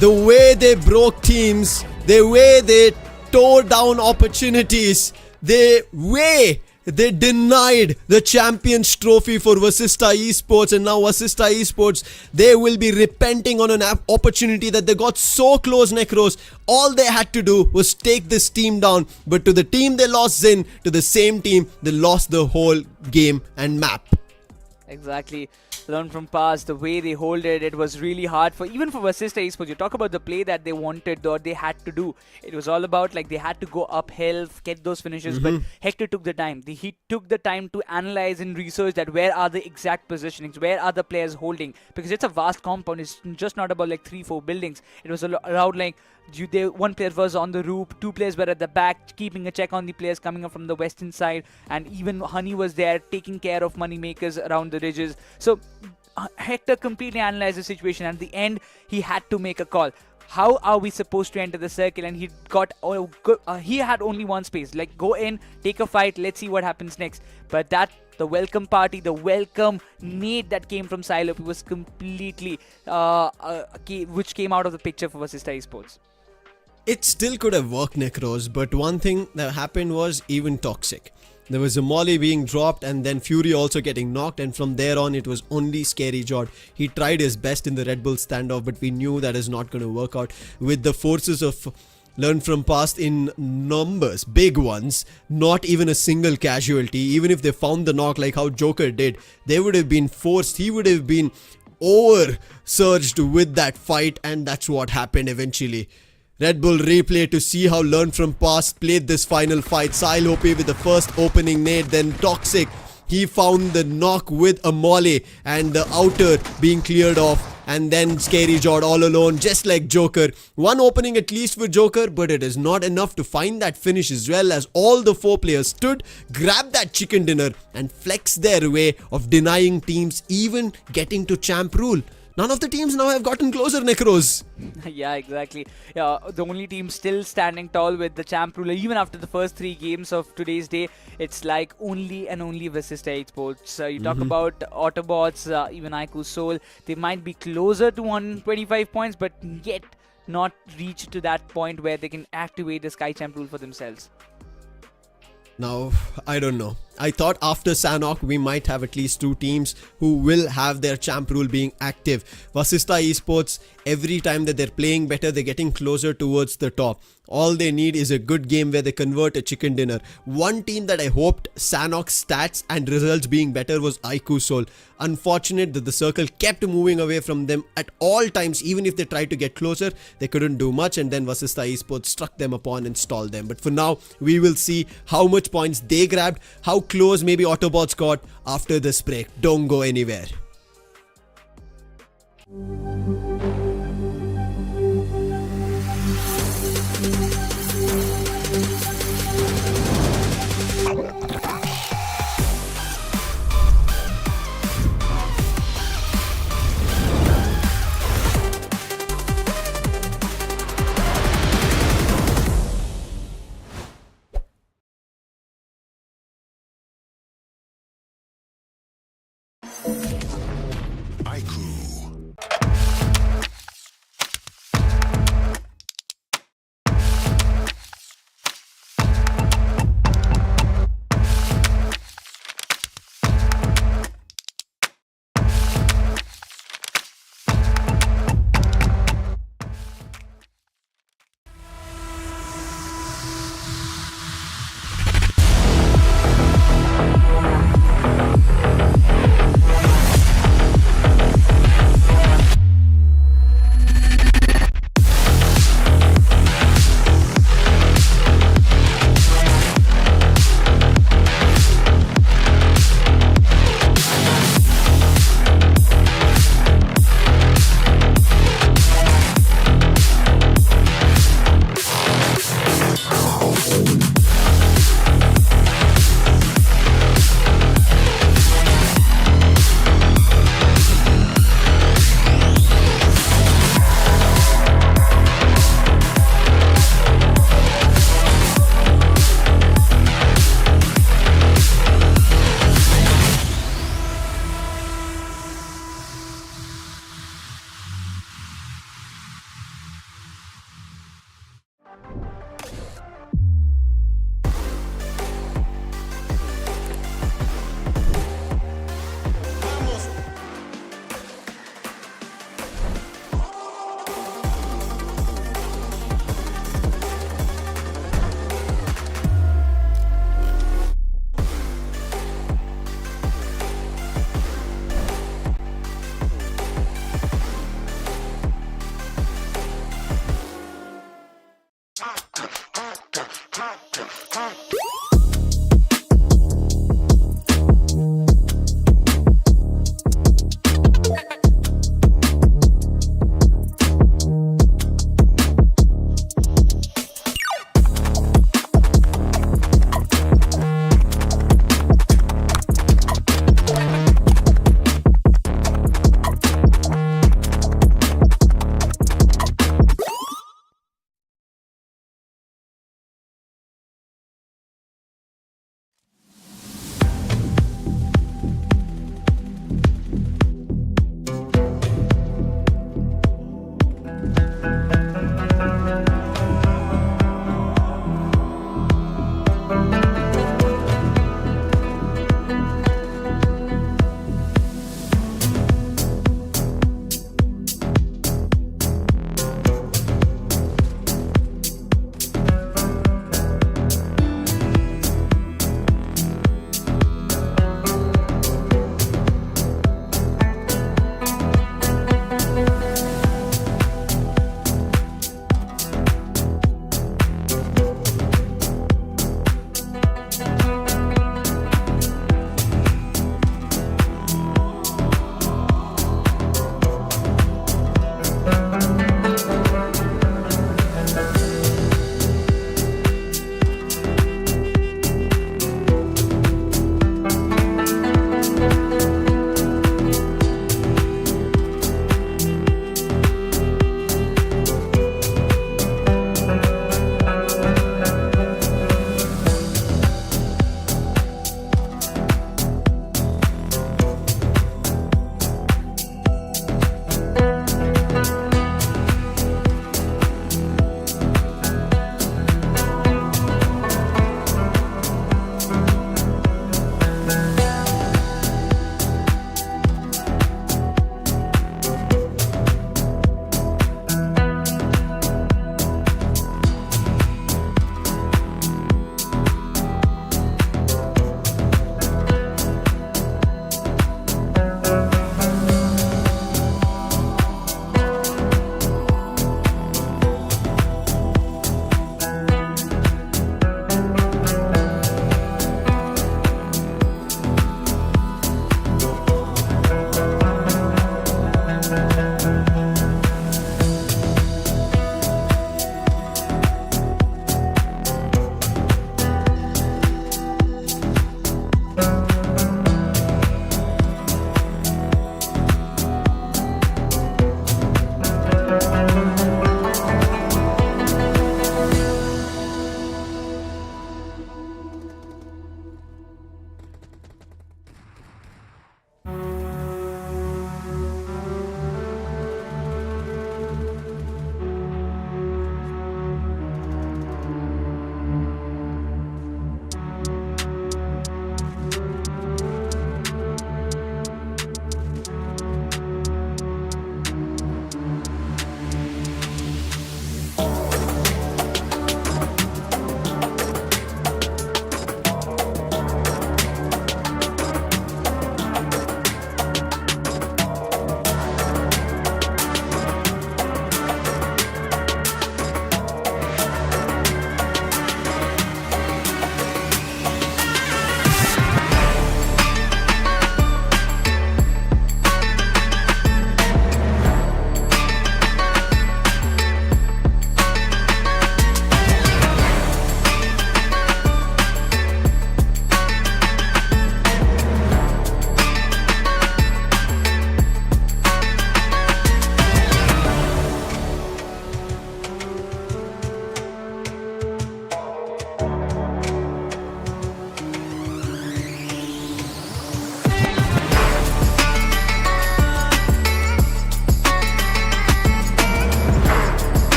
The way they broke teams, the way they tore down opportunities, the way they denied the champions trophy for VASISTA Esports. And now VASISTA Esports, they will be repenting on an opportunity that they got so close, Necros. All they had to do was take this team down. But to the team they lost Zin, to the same team, they lost the whole game and map. Exactly. Learn from past, the way they hold it, it was really hard for even for VASISTA Esports. You talk about the play that they wanted or they had to do. It was all about like they had to go uphill, get those finishes. But Hector took the time. He took the time to analyze and research that where are the exact positionings, where are the players holding, because it's a vast compound. It's just not about like 3-4 buildings. It was around like one player was on the roof, 2 players were at the back, keeping a check on the players coming up from the western side, and even Honey was there taking care of Money Makers around the ridges. So Hector completely analyzed the situation. At the end, he had to make a call. How are we supposed to enter the circle? And he had only one space. Like, go in, take a fight, let's see what happens next. But the welcome party, the welcome nade that came from Psylopy was completely, which came out of the picture for VASISTA Esports. It still could have worked, Necros, but one thing that happened was even Toxic. There was a Molly being dropped and then Fury also getting knocked, and from there on it was only Scary Jord. He tried his best in the Red Bull standoff, but we knew that is not going to work out with the forces of Learn from past in numbers, big ones, not even a single casualty. Even if they found the knock like how Joker did, they would have been forced, he would have been over surged with that fight, and that's what happened eventually. Red Bull replay to see how Learn from past played this final fight. Sile OP with the first opening nade, then Toxic. He found the knock with a molly and the outer being cleared off, and then Scary Jord all alone just like Joker. One opening at least for Joker, but it is not enough to find that finish, as well as all the 4 players stood, grabbed that chicken dinner and flexed their way of denying teams even getting to champ rule. None of the teams now have gotten closer, Necros. Yeah, exactly. Yeah, the only team still standing tall with the champ ruler, even after the first 3 games of today's day. It's like only and only VASISTA Esports. You talk about AUTOBOTZ, even iQOOSOUL. They might be closer to 125 points, but yet not reach to that point where they can activate the Sky Champ rule for themselves. Now, I don't know. I thought after Sanhok we might have at least 2 teams who will have their champ rule being active. VASISTA Esports, every time that they're playing better, they're getting closer towards the top. All they need is a good game where they convert a chicken dinner. One team that I hoped Sanhok's stats and results being better was iQOOSOUL. Unfortunate that the circle kept moving away from them at all times. Even if they tried to get closer, they couldn't do much, and then VASISTA Esports struck them upon and stalled them. But for now, we will see how much points they grabbed, how close maybe AUTOBOTZ got after this break. Don't go anywhere. iQOO.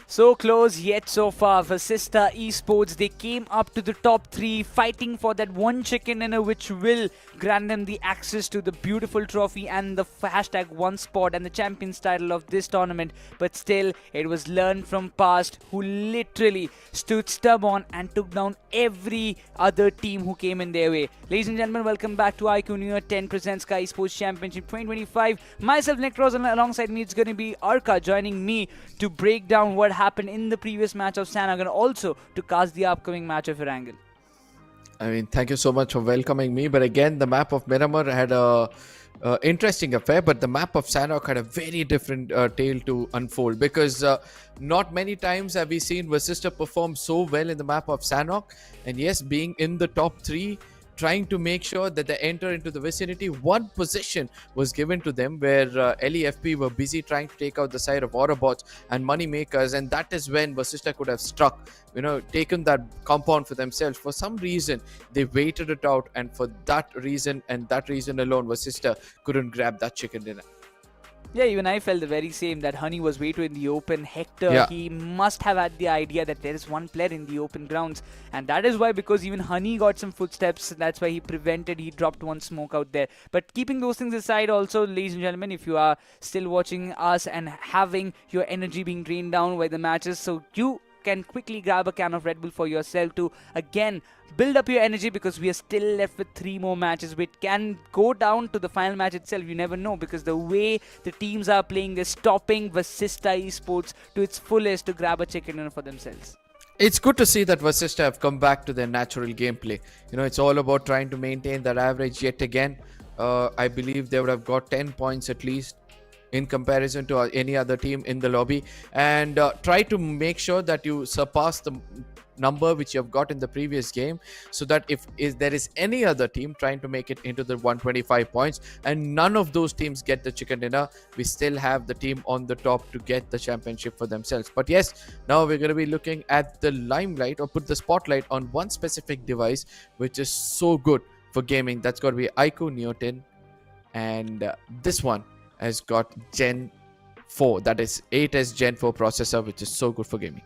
So close yet so far. VASISTA Esports, they came up to the top 3, fighting for that one chicken dinner which will grant them the access to the beautiful trophy and the hashtag one spot and the champions title of this tournament. But still, it was learned from past, who literally stood stubborn and took down every other team who came in their way. Ladies and gentlemen, welcome back to iQOO New Year 10 presents Skyesports Championship 2025. Myself, Nick Rose, and alongside me it's going to be Arka joining me to break down what happened in the previous match of Sanhok and also to cast the upcoming match of Erangel. I mean, thank you so much for welcoming me. But again, the map of Miramar had a interesting affair, but the map of Sanhok had a very different tale to unfold, because not many times have we seen VASISTA perform so well in the map of Sanhok. And yes, being in the top 3, trying to make sure that they enter into the vicinity. One position was given to them where LEFP were busy trying to take out the side of AUTOBOTZ and MAKERZ, and that is when VASISTA could have struck, taken that compound for themselves. For some reason, they waited it out, and for that reason and that reason alone, VASISTA couldn't grab that chicken dinner. Yeah, even I felt the very same, that Honey was way too in the open. Hector, he must have had the idea that there is one player in the open grounds. And that is why, because even Honey got some footsteps, that's why he dropped one smoke out there. But keeping those things aside also, ladies and gentlemen, if you are still watching us and having your energy being drained down by the matches, so you can quickly grab a can of Red Bull for yourself to again build up your energy, because we are still left with 3 more matches which can go down to the final match itself. You never know, because the way the teams are playing, they're stopping VASISTA Esports to its fullest to grab a chicken dinner for themselves. It's good to see that VASISTA have come back to their natural gameplay. It's all about trying to maintain that average yet again. I believe they would have got 10 points at least in comparison to any other team in the lobby, and try to make sure that you surpass the number which you have got in the previous game, so that if there is any other team trying to make it into the 125 points and none of those teams get the chicken dinner, we still have the team on the top to get the championship for themselves. But yes, now we're going to be looking at the limelight, or put the spotlight on one specific device which is so good for gaming. That's got to be iQOO Neo 10, and this one has got Gen 4, that is 8S Gen 4 processor, which is so good for gaming.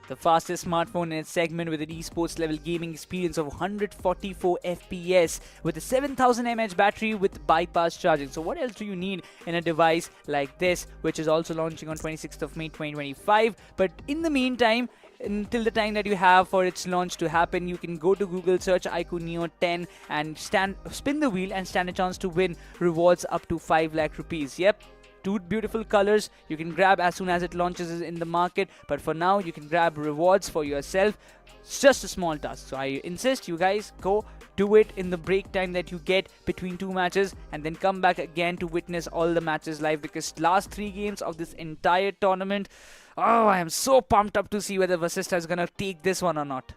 The fastest smartphone in its segment, with an esports level gaming experience of 144 FPS with a 7000 mAh battery with bypass charging. So what else do you need in a device like this, which is also launching on 26th of May 2025? But in the meantime, until the time that you have for its launch to happen, you can go to Google, search iQOO Neo 10 and spin the wheel and stand a chance to win rewards up to 5 lakh rupees. Yep. two beautiful colors you can grab as soon as it launches in the market. But for now, you can grab rewards for yourself. It's just a small task. So I insist you guys go do it in the break time that you get between two matches, and then come back again to witness all the matches live, because last 3 games of this entire tournament, oh, I am so pumped up to see whether VASISTA is gonna take this one or not.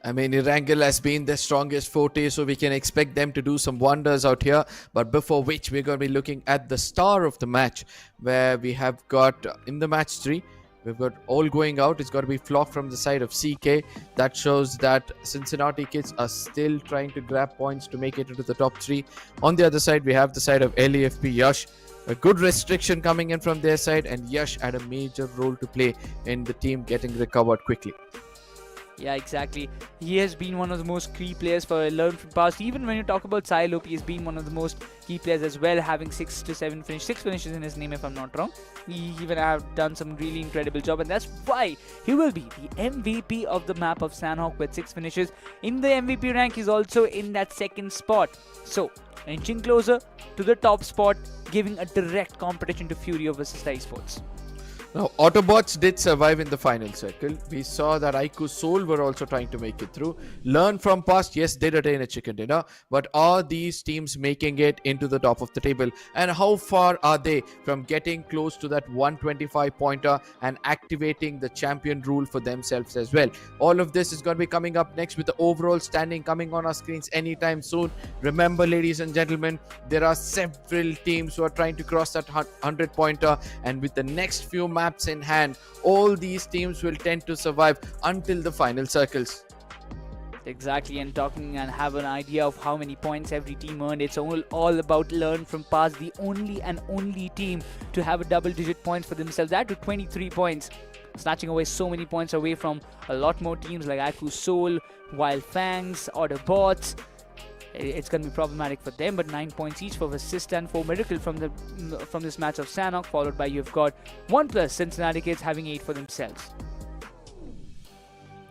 I mean, Erangel has been their strongest forte, so we can expect them to do some wonders out here. But before which, we're going to be looking at the star of the match, where we have got in the match 3, we've got all going out. It's got to be Flock from the side of CK. That shows that Cincinnati kids are still trying to grab points to make it into the top 3. On the other side, we have the side of LAFP Yash. A good restriction coming in from their side, and Yash had a major role to play in the team getting recovered quickly. Yeah, exactly. He has been one of the most key players for Learn from Past. Even when you talk about Psylop, he has been one of the most key players as well, having 6 finishes in his name, if I'm not wrong. He even have done some really incredible job, and that's why he will be the MVP of the map of Sanhok with 6 finishes. In the MVP rank, he's also in that 2nd spot. So, inching closer to the top spot, giving a direct competition to Fury of VASISTA Esports. Now, AUTOBOTZ did survive in the final circle. We saw that iQOOSOUL were also trying to make it through. Learn from Past, yes, did attain a chicken dinner. But are these teams making it into the top of the table? And how far are they from getting close to that 125 pointer and activating the champion rule for themselves as well? All of this is going to be coming up next, with the overall standing coming on our screens anytime soon. Remember, ladies and gentlemen, there are several teams who are trying to cross that 100 pointer. And with the next few maps in hand, all these teams will tend to survive until the final circles. Exactly, and talking and have an idea of how many points every team earned. It's all about Learn from Past, the only team to have a double-digit points for themselves. That to 23 points, snatching away so many points away from a lot more teams like iQOOSOUL, WYLD, FANGS, AUTOBOTZ. It's going to be problematic for them, but 9 points each for VASISTA and 4 Miracle from this match of Sanhok, followed by you've got ONEPLUS, Cincinnati kids having 8 for themselves.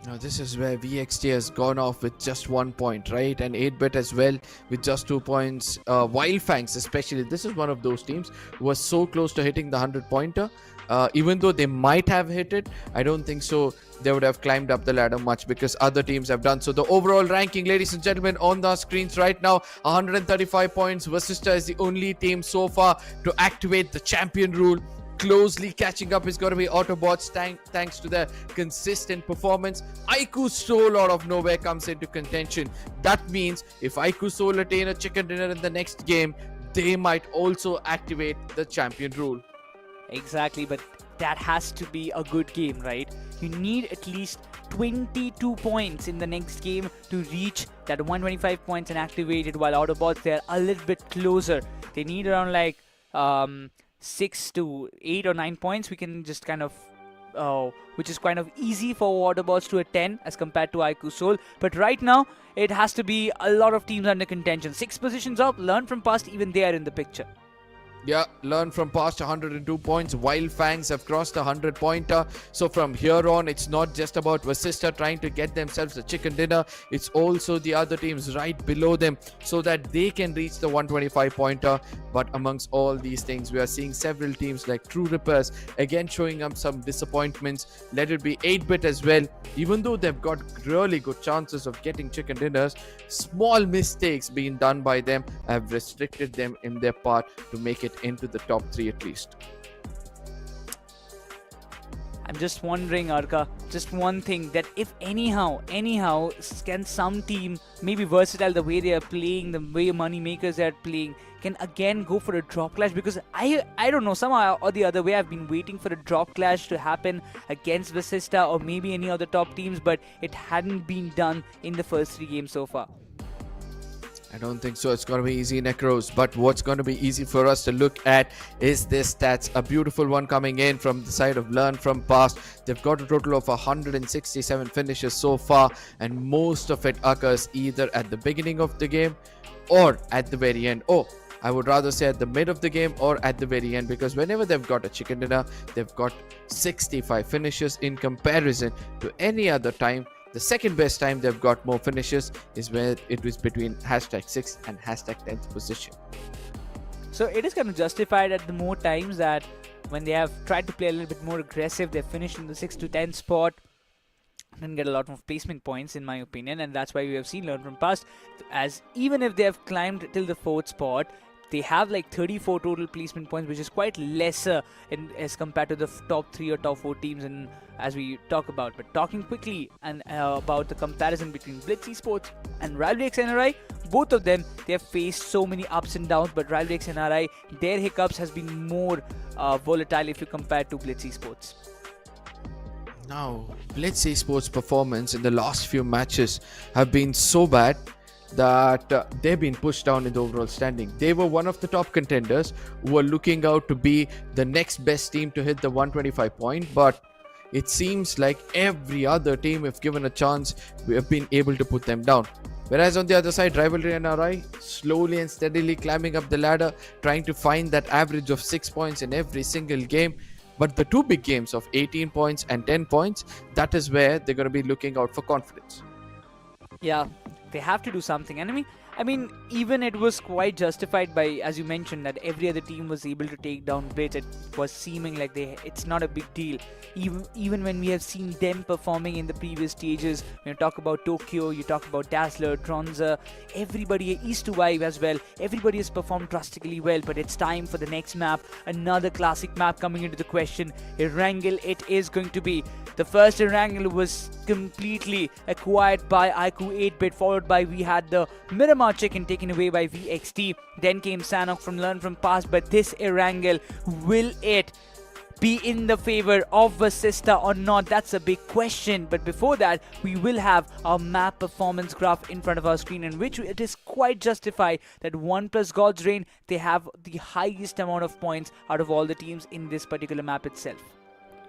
Now this is where VXT has gone off with just 1 point, right? And 8-bit as well with just 2 points. WYLD FANGS especially, this is one of those teams who was so close to hitting the 100 pointer. Even though they might have hit it, I don't think so they would have climbed up the ladder much, because other teams have done so. The overall ranking, ladies and gentlemen, on the screens right now, 135 points. VASISTA is the only team so far to activate the champion rule. Closely catching up is going to be AUTOBOTZ, thanks to their consistent performance. iQOOSOUL out of nowhere comes into contention. That means if iQOOSOUL attain a chicken dinner in the next game, they might also activate the champion rule. Exactly, but that has to be a good game, right? You need at least 22 points in the next game to reach that 125 points and activate it, while AUTOBOTZ, they're a little bit closer. They need around like 6 to 8 or 9 points. We can just kind of which is kind of easy for AUTOBOTZ to attain as compared to iQOOSOUL. But right now, it has to be a lot of teams under contention. 6 positions up, Learn from Past, even they are in the picture. Yeah, Learn from Past 102 points. WYLD FANGS have crossed the 100 pointer. So from here on, it's not just about VASISTA trying to get themselves a chicken dinner. It's also the other teams right below them, so that they can reach the 125 pointer. But amongst all these things, we are seeing several teams like True Rippers again showing up some disappointments. Let it be 8-bit as well. Even though they've got really good chances of getting chicken dinners, small mistakes being done by them have restricted them in their path to make it into the top 3 at least. I'm just wondering, Arka, just one thing, that if anyhow, can some team, maybe Versatile, the way they are playing, the way MAKERZ are playing, can again go for a drop clash? Because I don't know, somehow or the other way, I've been waiting for a drop clash to happen against VASISTA or maybe any other top teams, but it hadn't been done in the first 3 games so far. I don't think so. It's going to be easy, Necros. But what's going to be easy for us to look at is this stats. A beautiful one coming in from the side of Learn from Past. They've got a total of 167 finishes so far, and most of it occurs either at the beginning of the game or at the very end. Oh, I would rather say at the mid of the game or at the very end, because whenever they've got a chicken dinner, they've got 65 finishes in comparison to any other time. The second best time they've got more finishes is where it was between #6 and #10th position. So it is kind of justified at the more times that when they have tried to play a little bit more aggressive, they've finished in the 6 to 10 spot and get a lot of placement points, in my opinion, and that's why we have seen learn from past, as even if they have climbed till the 4th spot, they have like 34 total placement points, which is quite lesser as compared to the top 3 or top 4 teams, and as we talk about. But talking quickly and about the comparison between BLITZ esports and RIVALRYXNRI, both of them, they have faced so many ups and downs, but RIVALRYXNRI, their hiccups has been more volatile if you compare to BLITZ esports. Now, BLITZ esports performance in the last few matches have been so bad that they've been pushed down in the overall standing. They were one of the top contenders who were looking out to be the next best team to hit the 125 point, but it seems like every other team, if given a chance, we have been able to put them down. Whereas on the other side, RIVALRYXNRI slowly and steadily climbing up the ladder, trying to find that average of 6 points in every single game. But the two big games of 18 points and 10 points, that is where they're going to be looking out for confidence. Yeah, they have to do something. And I mean, even it was quite justified by, as you mentioned, that every other team was able to take down BLITZ. It was seeming like it's not a big deal. Even when we have seen them performing in the previous stages, when you talk about Tokyo, you talk about Dazzler, Tronza, everybody, E2Y as well, everybody has performed drastically well. But it's time for the next map, another classic map coming into the question. Erangel, it is going to be. The first Erangel was completely acquired by iQOO 8-bit, followed by we had the Miramar chicken taken away by VXT. Then came Sanhok from Learn From Past, but this Erangel, will it be in the favor of VASISTA or not? That's a big question. But before that, we will have our map performance graph in front of our screen, in which it is quite justified that ONEPLUS God's Reign, they have the highest amount of points out of all the teams in this particular map itself.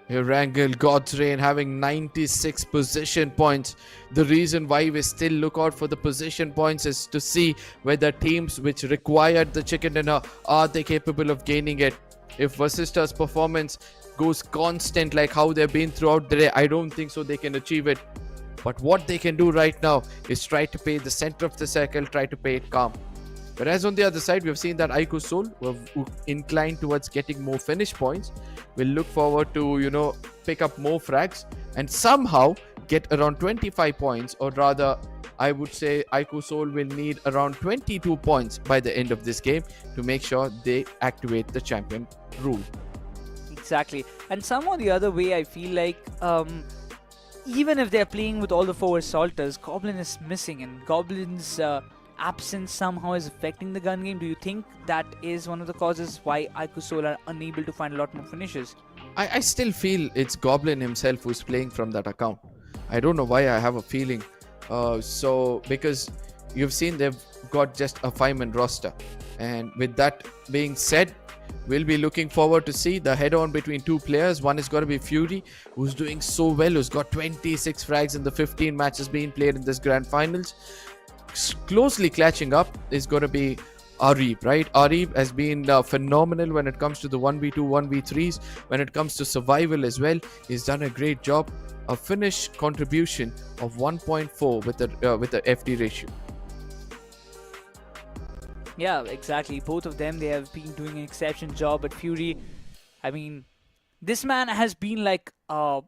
Erangel, God's Reign having 96 position points. The reason why we still look out for the position points is to see whether teams which required the chicken dinner, are they capable of gaining it. If VASISTA's performance goes constant like how they've been throughout the day, I don't think so they can achieve it. But what they can do right now is try to play the center of the circle, try to play it calm. Whereas on the other side, we've seen that iQOOSOUL were inclined towards getting more finish points. We'll look forward to, pick up more frags and somehow get around 25 points, or rather, I would say iQOOSOUL will need around 22 points by the end of this game to make sure they activate the champion rule. Exactly. And somehow the other way, I feel like even if they're playing with all the 4 assaulters, Goblin is missing, and Goblin's absence somehow is affecting the gun game. Do you think that is one of the causes why iQOOSOUL are unable to find a lot more finishes? I still feel it's Goblin himself who's playing from that account. I don't know why I have a feeling. Because you've seen they've got just a 5-man roster. And with that being said, we'll be looking forward to see the head-on between two players. One is going to be Fury, who's doing so well, who's got 26 frags in the 15 matches being played in this grand finals. Closely catching up is going to be Arib, right? Arib has been phenomenal when it comes to the 1v2, 1v3s. When it comes to survival as well, he's done a great job. A finish contribution of 1.4 with the FD ratio. Yeah, exactly. Both of them, they have been doing an exceptional job. But Fury, I mean, this man has been like a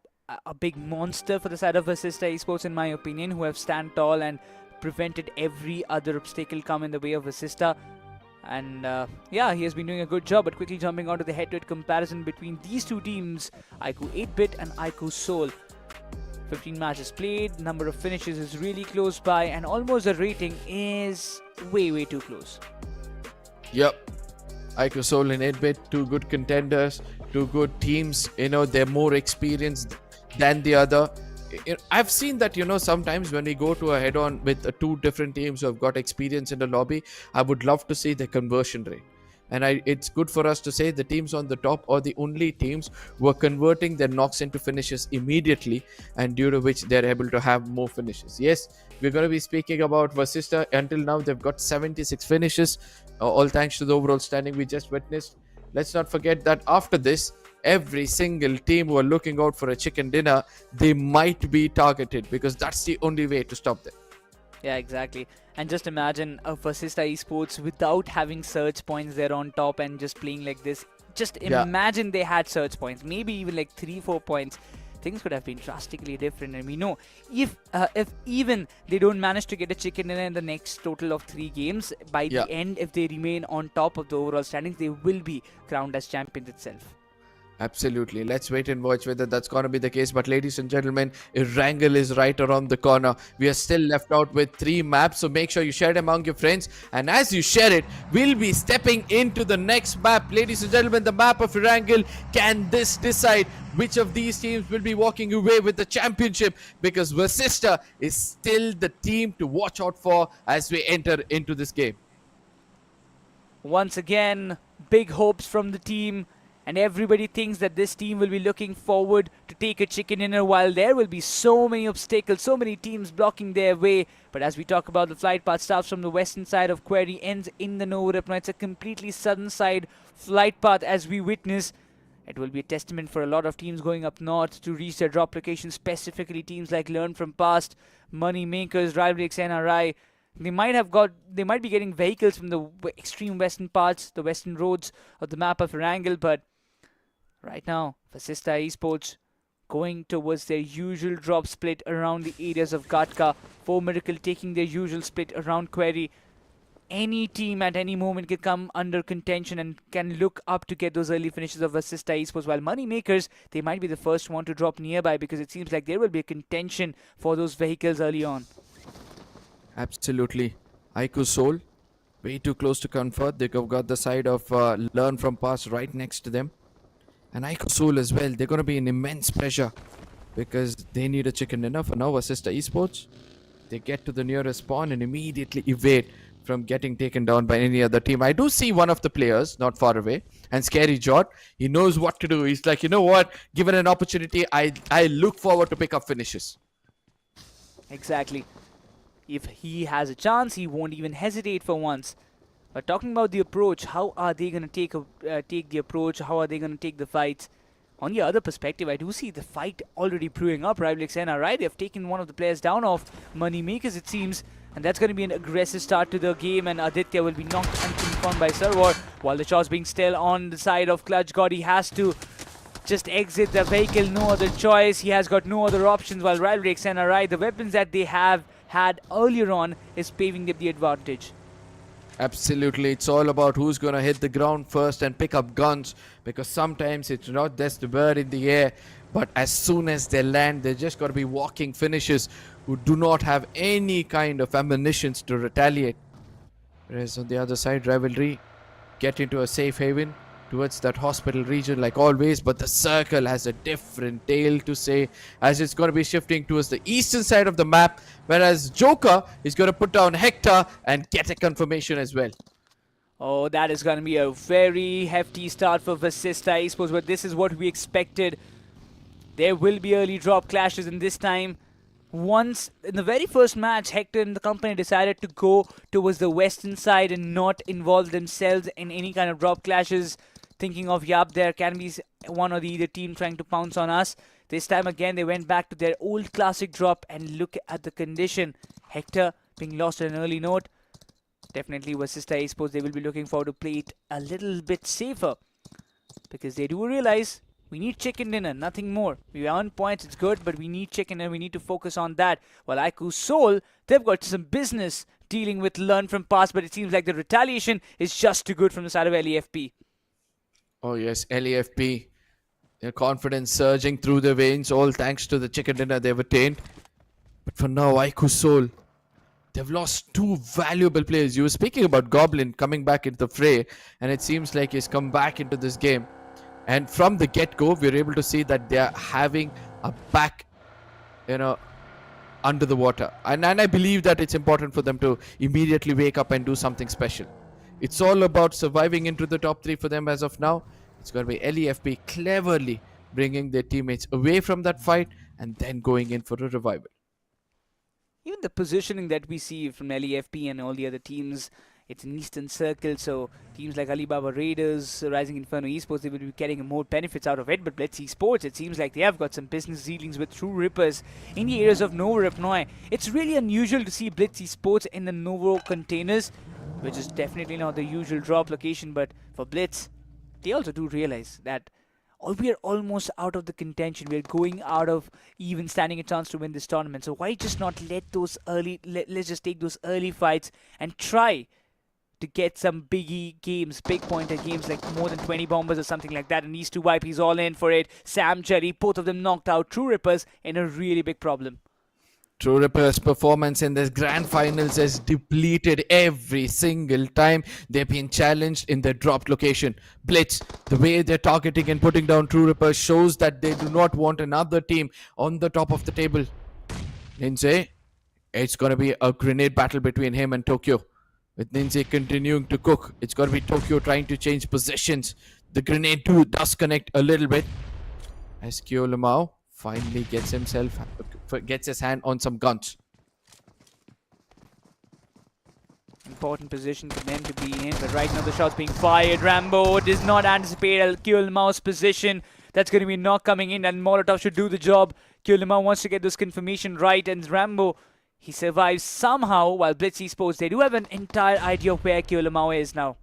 big monster for the side of VASISTA Esports, in my opinion, who have stand tall and prevented every other obstacle come in the way of VASISTA. And yeah, he has been doing a good job. But quickly jumping on to the head-to-head comparison between these two teams, iQOO 8-bit and iQOOSOUL. 15 matches played, number of finishes is really close by, and almost the rating is way too close. Yep. iQOOSOUL and 8-bit, two good contenders, two good teams. They're more experienced than the other. I've seen that, sometimes when we go to a head-on with two different teams who have got experience in the lobby, I would love to see the conversion rate. And it's good for us to say the teams on the top are the only teams who are converting their knocks into finishes immediately, and due to which they're able to have more finishes. Yes, we're going to be speaking about VASISTA. Until now, they've got 76 finishes, all thanks to the overall standing we just witnessed. Let's not forget that after this, every single team who are looking out for a chicken dinner, they might be targeted, because that's the only way to stop them. Yeah, exactly. And just imagine a Vasista Esports without having surge points there on top and just playing like this. Just Yeah. imagine they had surge points, maybe even like 3-4 points. Things could have been drastically different, and we know if even they don't manage to get a chicken dinner in the next total of 3 games, by Yeah. the end, if they remain on top of the overall standings, they will be crowned as champions itself. Absolutely. Let's wait and watch whether that's going to be the case. But ladies and gentlemen, Erangel is right around the corner. We are still left out with 3 maps, so make sure you share it among your friends. And as you share it, we'll be stepping into the next map. Ladies and gentlemen, the map of Erangel. Can this decide which of these teams will be walking away with the championship? Because Vasista is still the team to watch out for as we enter into this game. Once again, big hopes from the team, and everybody thinks that this team will be looking forward to take a chicken dinner, while there will be so many obstacles, so many teams blocking their way. But as we talk about, the flight path starts from the western side of Query, ends in the Nova Ripno. It's a completely southern side flight path as we witness. It will be a testament for a lot of teams going up north to reach their drop location, specifically teams like Learn From Past, Money Makers, RIVALRYXNRI. They might be getting vehicles from the extreme western parts, the western roads of the map of Erangel, but right now, Vasista Esports going towards their usual drop split around the areas of Gatka. 4 Miracle taking their usual split around Query. Any team at any moment can come under contention and can look up to get those early finishes of Vasista Esports, while Money Makers, they might be the first one to drop nearby, because it seems like there will be a contention for those vehicles early on. Absolutely. iQOOSOUL, way too close to comfort. They've got the side of Learn From Past right next to them. And iQOOSOUL as well. They're going to be in immense pressure because they need a chicken dinner. For now, Vasista Esports, they get to the nearest spawn and immediately evade from getting taken down by any other team. I do see one of the players not far away, and Scary Jot, he knows what to do. He's like, you know what, given an opportunity, I look forward to pick up finishes. Exactly. If he has a chance, he won't even hesitate for once. But talking about the approach, how are they going to take the approach? How are they going to take the fights? On the other perspective, I do see the fight already brewing up. RIVALRYXNRI, they've taken one of the players down off Money Makers, it seems. And that's going to be an aggressive start to the game. And Aditya will be knocked unconfirmed by Server. While the shots being still on the side of Clutch God, he has to just exit the vehicle. No other choice. He has got no other options. While RIVALRYXNRI, the weapons that they have had earlier on is paving them the advantage. Absolutely, it's all about who's going to hit the ground first and pick up guns, because sometimes it's not just the bird in the air, but as soon as they land, they're just going to be walking finishers who do not have any kind of ammunitions to retaliate. Whereas on the other side, Rivalry get into a safe haven towards that hospital region like always, but the circle has a different tale to say, as it's going to be shifting towards the eastern side of the map, whereas Joker is going to put down Hector and get a confirmation as well. Oh, that is going to be a very hefty start for Vasista Esports, but this is what we expected. There will be early drop clashes, and this time, once in the very first match, Hector and the company decided to go towards the western side and not involve themselves in any kind of drop clashes, thinking of, yup, there can be one or the other team trying to pounce on us. This time again, they went back to their old classic drop, and look at the condition. Hector being lost on an early note. Definitely Vasista Esports, they will be looking forward to play it a little bit safer, because they do realize we need chicken dinner, nothing more. We earn points, it's good, but we need chicken and we need to focus on that. While iQOOSOUL, they've got some business dealing with Learn From Past, but it seems like the retaliation is just too good from the side of LEFP. Oh yes, LAFP, their confidence surging through their veins, all thanks to the chicken dinner they've attained. But for now, iQOOSOUL, they've lost 2 valuable players. You were speaking about Goblin coming back into the fray, and it seems like he's come back into this game. And from the get-go, we're able to see that they're having a back, under the water. And I believe that it's important for them to immediately wake up and do something special. It's all about surviving into the top 3 for them as of now. It's going to be LEFP cleverly bringing their teammates away from that fight and then going in for a revival. Even the positioning that we see from LEFP and all the other teams It's an Eastern Circle, so teams like Alibaba Raiders, Rising Inferno Esports, they will be getting more benefits out of it. But BLITZ Esports, it seems like they have got some business dealings with True Rippers in the areas of WYLD. It's really unusual to see BLITZ Esports in the Novo containers, which is definitely not the usual drop location. But for BLITZ, they also do realize that we are almost out of the contention. We're going out of even standing a chance to win this tournament. So why just not let those let's just take those early fights and try to get some biggie games, big pointer games like more than 20 bombers or something like that. And these two YPs all in for it. Sam, Jerry, both of them knocked out. True Rippers in a really big problem. True Rippers' performance in this grand finals has depleted every single time they've been challenged in their dropped location. BLITZ, the way they're targeting and putting down True Rippers shows that they do not want another team on the top of the table. Ninja, it's going to be a grenade battle between him and Tokyo. With Ninja continuing to cook, it's going to be Tokyo trying to change positions. The grenade too does connect a little bit. As Kyo finally gets his hand on some guns. Important position for them to be in, but right now the shot's being fired. Rambo does not anticipate Kyulmau's position. That's going to be not coming in, and Molotov should do the job. Kyulmau wants to get this confirmation right, and Rambo, he survives somehow, while BLITZ Esports, they do have an entire idea of where Kyulmau is now.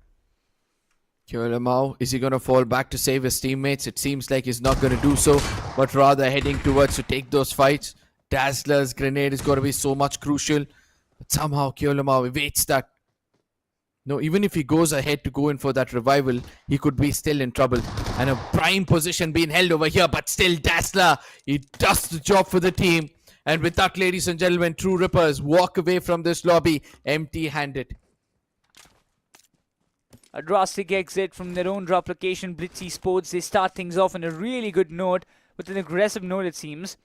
Kyulmau, is he going to fall back to save his teammates? It seems like he's not going to do so, but rather heading towards to take those fights. Dazzler's grenade is going to be so much crucial, but somehow Kyulmau evades that. No, even if he goes ahead to go in for that revival, he could be still in trouble. And a prime position being held over here, but still Dazzler, he does the job for the team. And with that, ladies and gentlemen, True Rippers walk away from this lobby empty-handed. A drastic exit from their own drop location. BLITZ Esports, they start things off on a really good note, with an aggressive note it seems.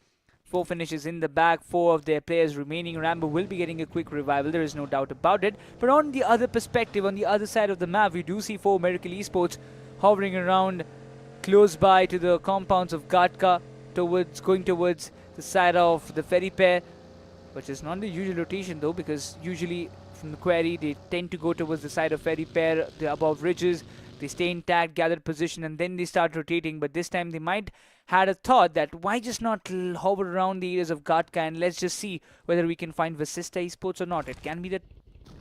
4 finishes in the bag, 4 of their players remaining. Rambo will be getting a quick revival, there is no doubt about it. But on the other perspective, on the other side of the map, we do see 4 Miracle Esports hovering around close by to the compounds of Gatka, going towards the side of the ferry pair, which is not the usual rotation though, because usually from the quarry they tend to go towards the side of ferry pair, the above ridges. They stay intact, gathered position, and then they start rotating. But this time they might had a thought that why just not hover around the areas of Gatka and let's just see whether we can find VASISTA Esports or not. It can be that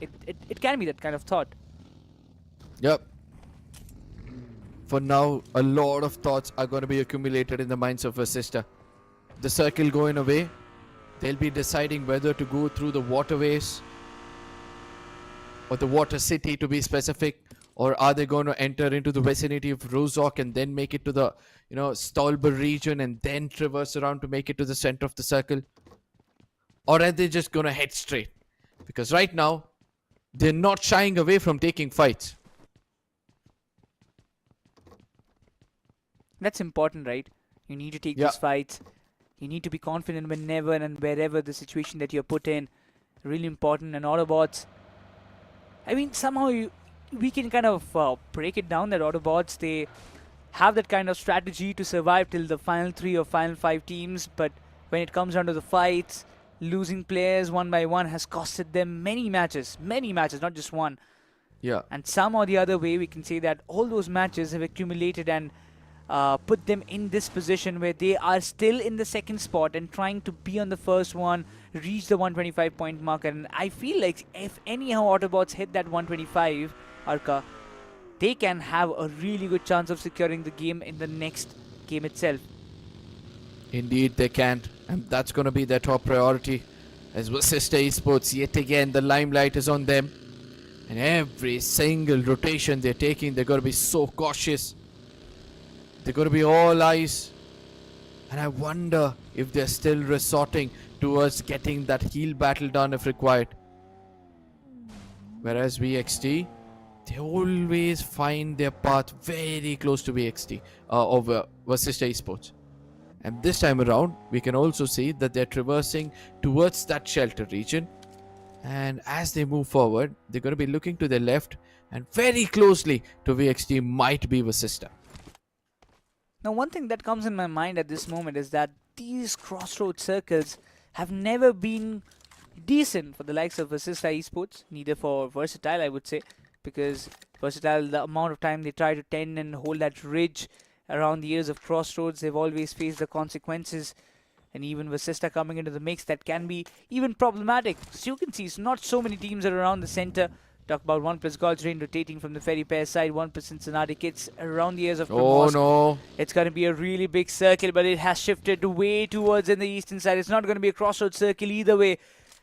it can be that kind of thought. Yep. For now, a lot of thoughts are going to be accumulated in the minds of VASISTA. The circle going away, they'll be deciding whether to go through the waterways or the water city to be specific, or are they going to enter into the vicinity of Rozok and then make it to the Stolber region and then traverse around to make it to the center of the circle, or are they just going to head straight? Because right now they're not shying away from taking fights. That's important, right? You need to take these fights. You need to be confident whenever and wherever the situation that you're put in. Really important. And Autobots, I mean, somehow we can kind of break it down that Autobots, they have that kind of strategy to survive till the final 3 or final 5 teams. But when it comes down to the fights, losing players one by one has costed them many matches, not just one. Yeah. And some or the other way, we can say that all those matches have accumulated and put them in this position where they are still in the second spot and trying to be on the first one, reach the 125 point mark. And I feel like if anyhow Autobots hit that 125, Arka, they can have a really good chance of securing the game in the next game itself. Indeed they can, and that's going to be their top priority. As VASISTA Esports, yet again the limelight is on them, and every single rotation they're taking, they're going to be so cautious. They're going to be all eyes. And I wonder if they're still resorting towards getting that heal battle done if required. Whereas VXT, they always find their path very close to VXT over VASISTA Esports. And this time around, we can also see that they're traversing towards that shelter region. And as they move forward, they're going to be looking to their left, and very closely to VXT might be VASISTA. Now, one thing that comes in my mind at this moment is that these crossroad circles have never been decent for the likes of VASISTA Esports, neither for Versatile, I would say, because Versatile, the amount of time they try to tend and hold that ridge around the years of crossroads, they've always faced the consequences. And even VASISTA coming into the mix, that can be even problematic. So you can see, it's not so many teams are around the center. Talk about ONEPLUS God's Reign rotating from the Ferry Pair side. ONEPLUS CINCINNATI Kids around the ears of Oh Primorsk. no. It's going to be a really big circle, but it has shifted way towards in the eastern side. It's not going to be a crossroads circle either way.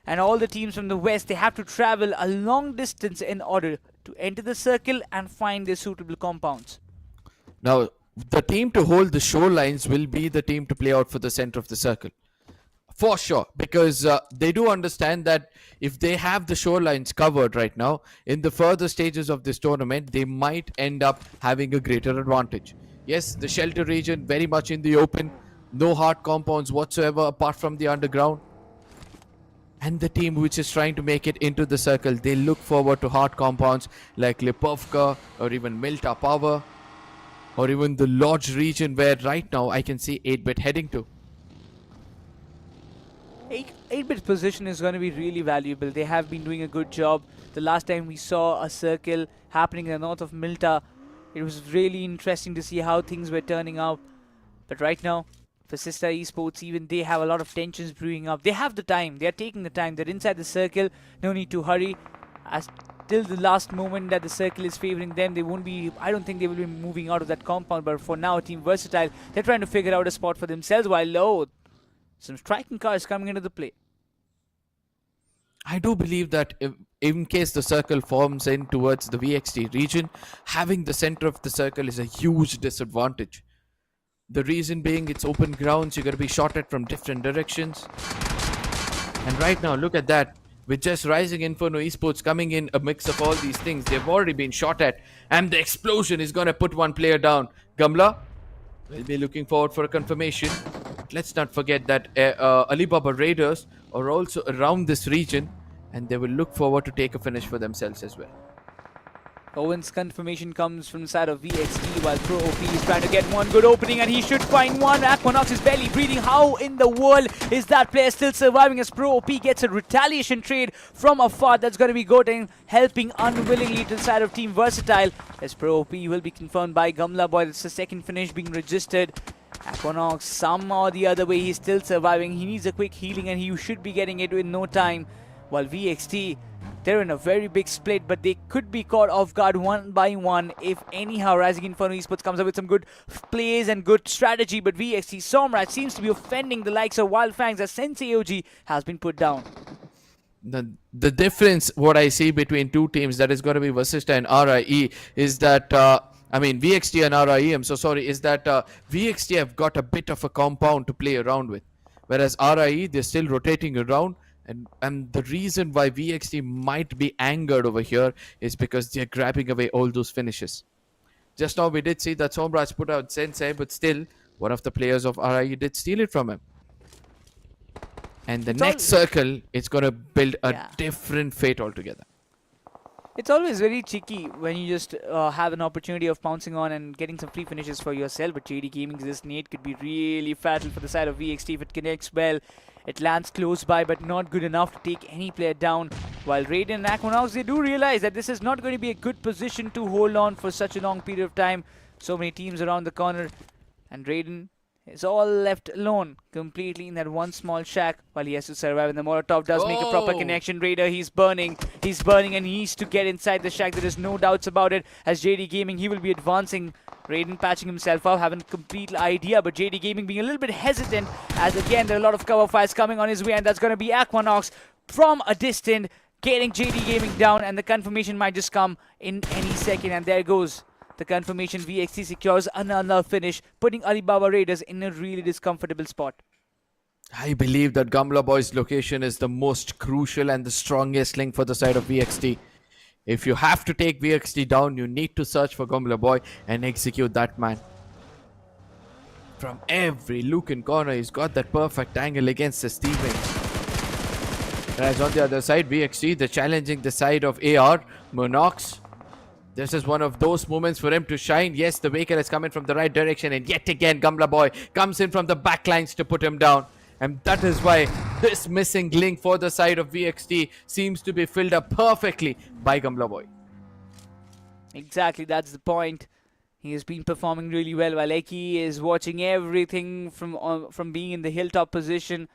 And all the teams from the west, they have to travel a long distance in order to enter the circle and find their suitable compounds. Now, the team to hold the shorelines will be the team to play out for the center of the circle. For sure, because they do understand that if they have the shorelines covered right now, in the further stages of this tournament, they might end up having a greater advantage. Yes, the shelter region very much in the open, no hard compounds whatsoever apart from the underground. And the team which is trying to make it into the circle, they look forward to hard compounds like Lipovka or even Milta Power or even the Lodge region where right now I can see 8-bit heading to. 8-bit's position is going to be really valuable. They have been doing a good job. The last time we saw a circle happening in the north of Milta, it was really interesting to see how things were turning out. But right now, VASISTA Esports, even they have a lot of tensions brewing up. They have the time. They are taking the time. They're inside the circle. No need to hurry. As till the last moment that the circle is favoring them, they won't be. I don't think they will be moving out of that compound. But for now, Team Versatile, they're trying to figure out a spot for themselves. While some striking cars coming into the play. I do believe that if, in case the circle forms in towards the VXT region, having the center of the circle is a huge disadvantage. The reason being it's open grounds, you're going to be shot at from different directions. And right now, look at that. With just Rising Inferno Esports coming in a mix of all these things, they've already been shot at. And the explosion is going to put one player down. Gamla will be looking forward for a confirmation. Let's not forget that Alibaba Raiders are also around this region and they will look forward to take a finish for themselves as well. Owen's confirmation comes from the side of VXT while Pro OP is trying to get one good opening and he should find one. Aquanox is barely breathing. How in the world is that player still surviving as Pro OP gets a retaliation trade from afar that's going to be going helping unwillingly to the side of Team Versatile as Pro OP will be confirmed by Gamla Boy. It's the second finish being registered. Aquanox, some or the other way, he's still surviving. He needs a quick healing and he should be getting it in no time. While VXT, they're in a very big split, but they could be caught off guard one by one if anyhow Rising Inferno Esports comes up with some good plays and good strategy. But VXT Somraj seems to be offending the likes of WYLD FANGS as Sensei OG has been put down. The difference, what I see between two teams, that is going to be VASISTA and RIE, is that VXT and RIE, I'm so sorry, is that VXT have got a bit of a compound to play around with, whereas RIE, they're still rotating around. And the reason why VXT might be angered over here is because they're grabbing away all those finishes. Just now we did see that Somraj put out Sensei, but still one of the players of RIE did steal it from him. And the next circle is going to build a different fate altogether. It's always very cheeky when you just have an opportunity of pouncing on and getting some free finishes for yourself. But JD Gaming's this nade could be really fatal for the side of VXT if it connects well. It lands close by, but not good enough to take any player down. While Raiden and Aquanox, they do realize that this is not going to be a good position to hold on for such a long period of time. So many teams around the corner. And Raiden is all left alone, completely in that one small shack while he has to survive. And the Molotov does make a proper connection. Raider, he's burning and he needs to get inside the shack. There is no doubts about it. As JD Gaming, he will be advancing. Raiden patching himself up, having a complete idea, but JD Gaming being a little bit hesitant as again there are a lot of cover fires coming on his way, and that's going to be Aquanox from a distance getting JD Gaming down, and the confirmation might just come in any second, and there goes the confirmation. VXT secures another finish, putting Alibaba Raiders in a really discomfortable spot. I believe that Gamla Boy's location is the most crucial and the strongest link for the side of VXT. If you have to take VXT down, you need to search for Gamla Boy and execute that man. From every look and corner, he's got that perfect angle against his teammates. Whereas on the other side, VXT, they're challenging the side of AR, Monox. This is one of those moments for him to shine. Yes, the vehicle is coming from the right direction, and yet again, Gamla Boy comes in from the back lines to put him down. And that is why this missing link for the side of VXT seems to be filled up perfectly by Gamla Boy. Exactly, that's the point. He has been performing really well while Eki is watching everything from being in the hilltop position.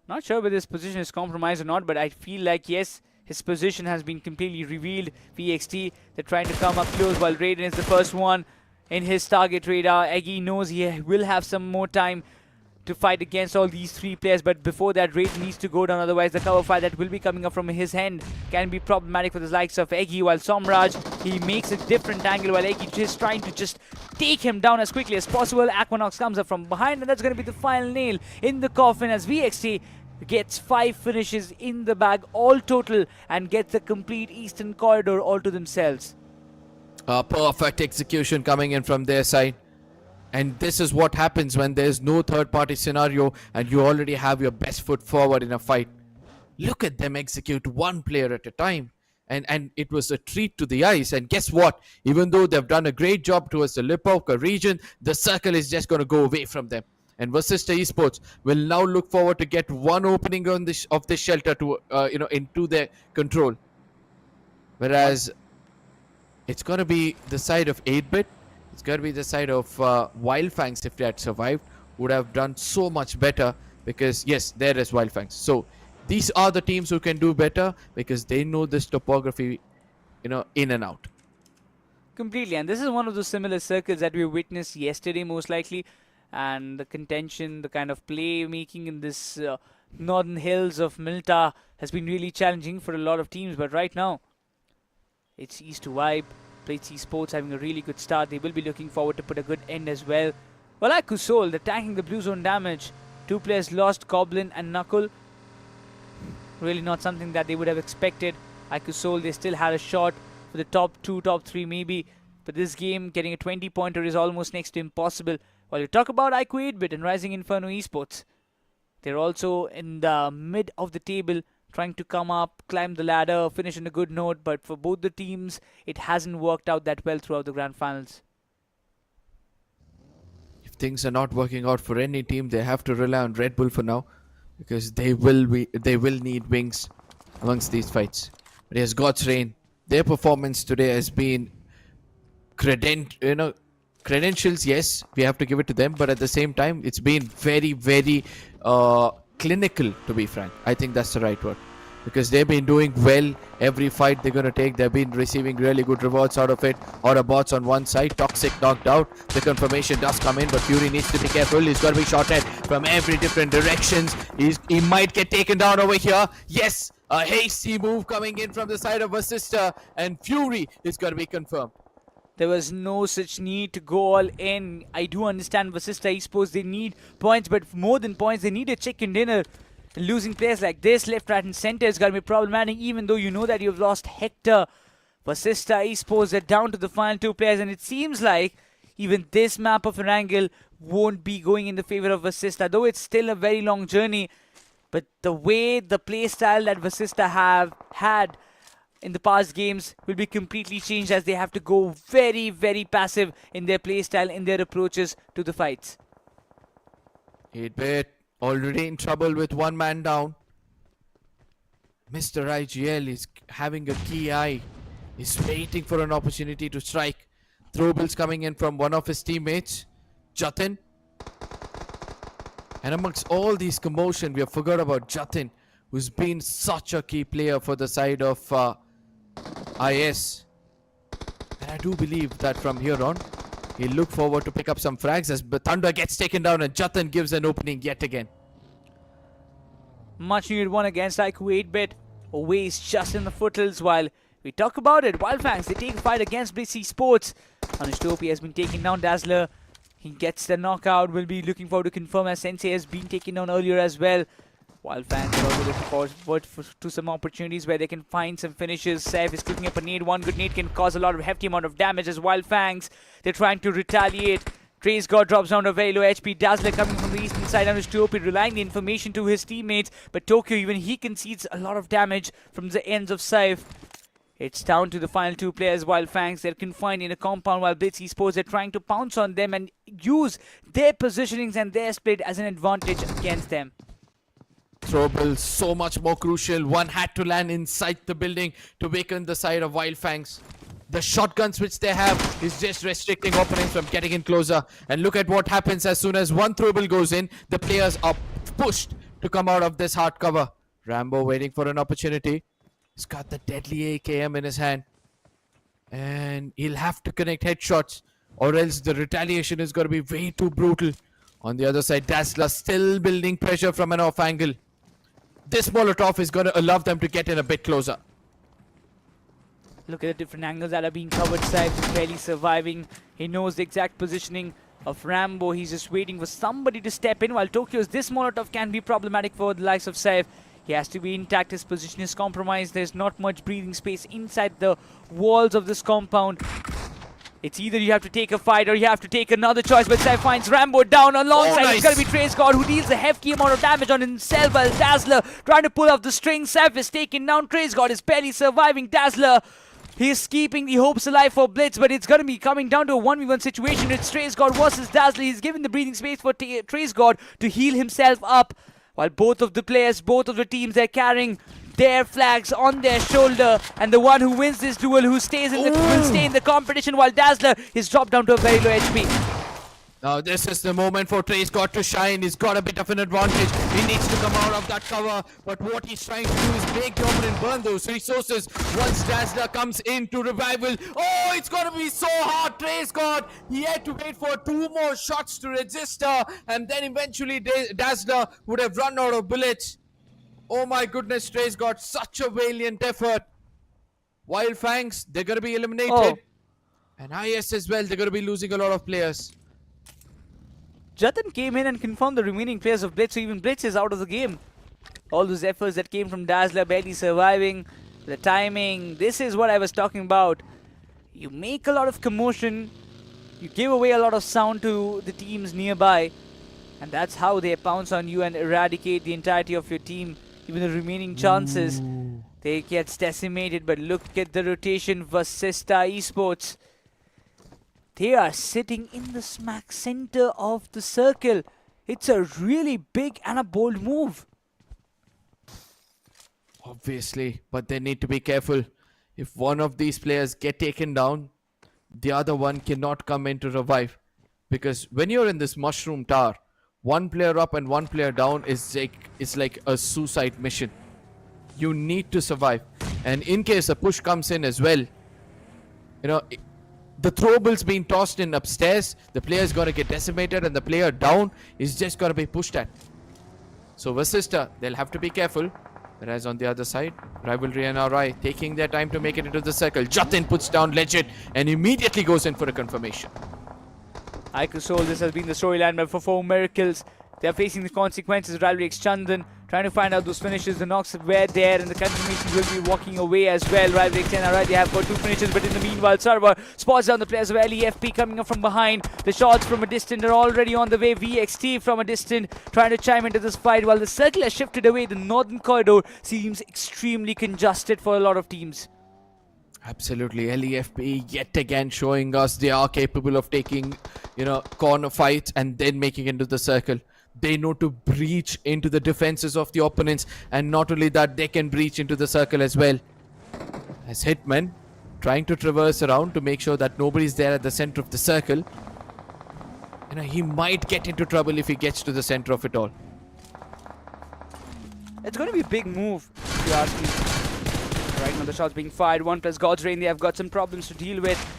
Not sure whether his position is compromised or not, but I feel like yes, his position has been completely revealed. VXT, they're trying to come up close while Raiden is the first one in his target radar. Eki knows he will have some more time to fight against all these three players, but before that Raiden needs to go down, otherwise the cover fire that will be coming up from his end can be problematic for the likes of Eki, while Somraj, he makes a different angle while Eki is trying to just take him down as quickly as possible. Aquanox comes up from behind, and that's going to be the final nail in the coffin as VXT gets 5 finishes in the bag all total and gets the complete Eastern Corridor all to themselves. A perfect execution coming in from their side. And this is what happens when there's no third-party scenario and you already have your best foot forward in a fight. Look at them execute one player at a time. And it was a treat to the eyes. And guess what? Even though they've done a great job towards the Lipovka region, the circle is just going to go away from them. And VASISTA Esports will now look forward to get one opening on this of this shelter to into their control. Whereas it's going to be the side of 8-bit. It's going to be the side of FANGS, if they had survived, would have done so much better because, yes, there is FANGS. So these are the teams who can do better because they know this topography, in and out. Completely, and this is one of those similar circles that we witnessed yesterday most likely, and the contention, the kind of play making in this northern hills of Milta has been really challenging for a lot of teams, but right now it's East to vibe. BLITZ Esports having a really good start. They will be looking forward to put a good end as well. Well, iQOOSOUL, they're tanking the blue zone damage. 2 players lost, Goblin and Knuckle. Really not something that they would have expected. iQOOSOUL, they still had a shot for the top 2, top 3 maybe. But this game, getting a 20-pointer is almost next to impossible. While you talk about iQOO 8-bit and Rising Inferno Esports, they're also in the mid of the table, trying to come up, climb the ladder, finish on a good note, but for both the teams, it hasn't worked out that well throughout the grand finals. If things are not working out for any team, they have to rely on Red Bull for now because they will need wings amongst these fights. But yes, God's reign, their performance today has been credentials, yes, we have to give it to them, but at the same time, it's been very, very clinical, to be frank. I think that's the right word. Because they've been doing well every fight they're going to take. They've been receiving really good rewards out of it. Autobots on one side, Toxic knocked out. The confirmation does come in, but Fury needs to be careful. He's got to be shot at from every different directions. He might get taken down over here. Yes, a hasty move coming in from the side of VASISTA, and Fury is going to be confirmed. There was no such need to go all in. I do understand VASISTA Esports, they need points, but more than points, they need a chicken dinner. Losing players like this, left, right, and center is going to be problematic, even though you know that you've lost Hector. VASISTA Esports are down to the final 2 players, and it seems like even this map of Erangel won't be going in the favor of VASISTA, though it's still a very long journey. But the way the play style that VASISTA have had in the past games will be completely changed as they have to go very, very passive in their play style, in their approaches to the fights. 8-bit already in trouble with one man down. Mr. IGL is having a key eye. He's waiting for an opportunity to strike. Throwables coming in from one of his teammates, Jatin. And amongst all these commotion, we have forgot about Jatin, who's been such a key player for the side of IS. And I do believe that from here on, he'll look forward to pick up some frags as Thunder gets taken down and Jatin gives an opening yet again. Much needed one against iQOO 8-bit. Always just in the foothills while we talk about it. FANGS, they take a fight against BLITZ Esports. Anushtopi has been taking down Dazzler. He gets the knockout. We'll be looking forward to confirm as Sensei has been taken down earlier as well. FANGS are also looking forward to some opportunities where they can find some finishes. Saif is cooking up a nade. One good nade can cause a lot of hefty amount of damage as FANGS, they're trying to retaliate. Trace God drops down to very low HP. Dazzler coming from the eastern side. Anushtopi relying the information to his teammates. But Tokyo, even he concedes a lot of damage from the ends of Saif. It's down to the final 2 players. FANGS, they're confined in a compound while BLITZ Esports, they're trying to pounce on them and use their positionings and their split as an advantage against them. throwable so much more crucial. One had to land inside the building to weaken the side of Wild Fangs. The shotguns which they have is just restricting opponents from getting in closer. And look at what happens as soon as one throwable goes in. The players are pushed to come out of this hard cover. Rambo waiting for an opportunity. He's got the deadly AKM in his hand. And he'll have to connect headshots, or else the retaliation is going to be way too brutal. On the other side, Dazzler still building pressure from an off angle. This Molotov is going to allow them to get in a bit closer. Look at the different angles that are being covered. Saif is barely surviving. He knows the exact positioning of Rambo. He's just waiting for somebody to step in. While Tokyo's this Molotov can be problematic for the likes of Saif. He has to be intact. His position is compromised. There's not much breathing space inside the walls of this compound. It's either you have to take a fight or you have to take another choice. But Saif finds Rambo down alongside. Nice. It's going to be Trace God who deals a hefty amount of damage on himself. While Dazzler trying to pull off the string. Saif is taken down. Trace God is barely surviving. Dazzler, he's keeping the hopes alive for Blitz, but it's going to be coming down to a 1v1 situation. It's Trace God versus Dazzler. He's given the breathing space for Trace God to heal himself up. While both of the players, both of the teams, they're carrying their flags on their shoulder. And the one who wins this duel, who stays in the, will stay in the competition, while Dazzler is dropped down to a very low HP. Now this is the moment for Trace God to shine. He's got a bit of an advantage. He needs to come out of that cover. But what he's trying to do is make the opponent burn those resources once Dazzler comes in to revival. Oh, it's going to be so hard. Trace God, he had to wait for 2 more shots to register. And then eventually Dazzler would have run out of bullets. Oh my goodness, Trace God, such a valiant effort. Wild Fangs, they're going to be eliminated. Oh. And IS as well, they're going to be losing a lot of players. Jatin came in and confirmed the remaining players of Blitz, so even Blitz is out of the game. All those efforts that came from Dazzler barely surviving, the timing, this is what I was talking about. You make a lot of commotion, you give away a lot of sound to the teams nearby, and that's how they pounce on you and eradicate the entirety of your team. Even the remaining chances, they get decimated. But look at the rotation. VASISTA Esports, they are sitting in the smack center of the circle. It's a really big and a bold move. Obviously, but they need to be careful. If one of these players get taken down, the other one cannot come in to revive. Because when you're in this mushroom tower, one player up and one player down is like a suicide mission. You need to survive. And in case a push comes in as well, you know, the throwables being tossed in upstairs, the player's going to get decimated and the player down is just going to be pushed at. So VASISTA, they'll have to be careful. Whereas on the other side, RIVALRYNRI taking their time to make it into the circle. Jatin puts down Legit and immediately goes in for a confirmation. iQOOSOUL, this has been the storyline, but for 4 miracles, they are facing the consequences. RIVALRYXNRI trying to find out those finishes. The knocks were there, and the confirmations will be walking away as well. RIVALRYXNRI, they have got 2 finishes, but in the meanwhile, Sarva spots down the players of LEFP coming up from behind. The shots from a distance are already on the way. VXT from a distance trying to chime into this fight. While the circle has shifted away, the northern corridor seems extremely congested for a lot of teams. Absolutely, LEFP yet again showing us they are capable of taking, you know, corner fights and then making into the circle. They know to breach into the defenses of the opponents, and not only that, they can breach into the circle as well. As Hitman trying to traverse around to make sure that nobody's there at the center of the circle. You know, he might get into trouble if he gets to the center of it all. It's going to be a big move, if you ask me. Right now the shots being fired. ONEPLUS, God's Reign, they have got some problems to deal with.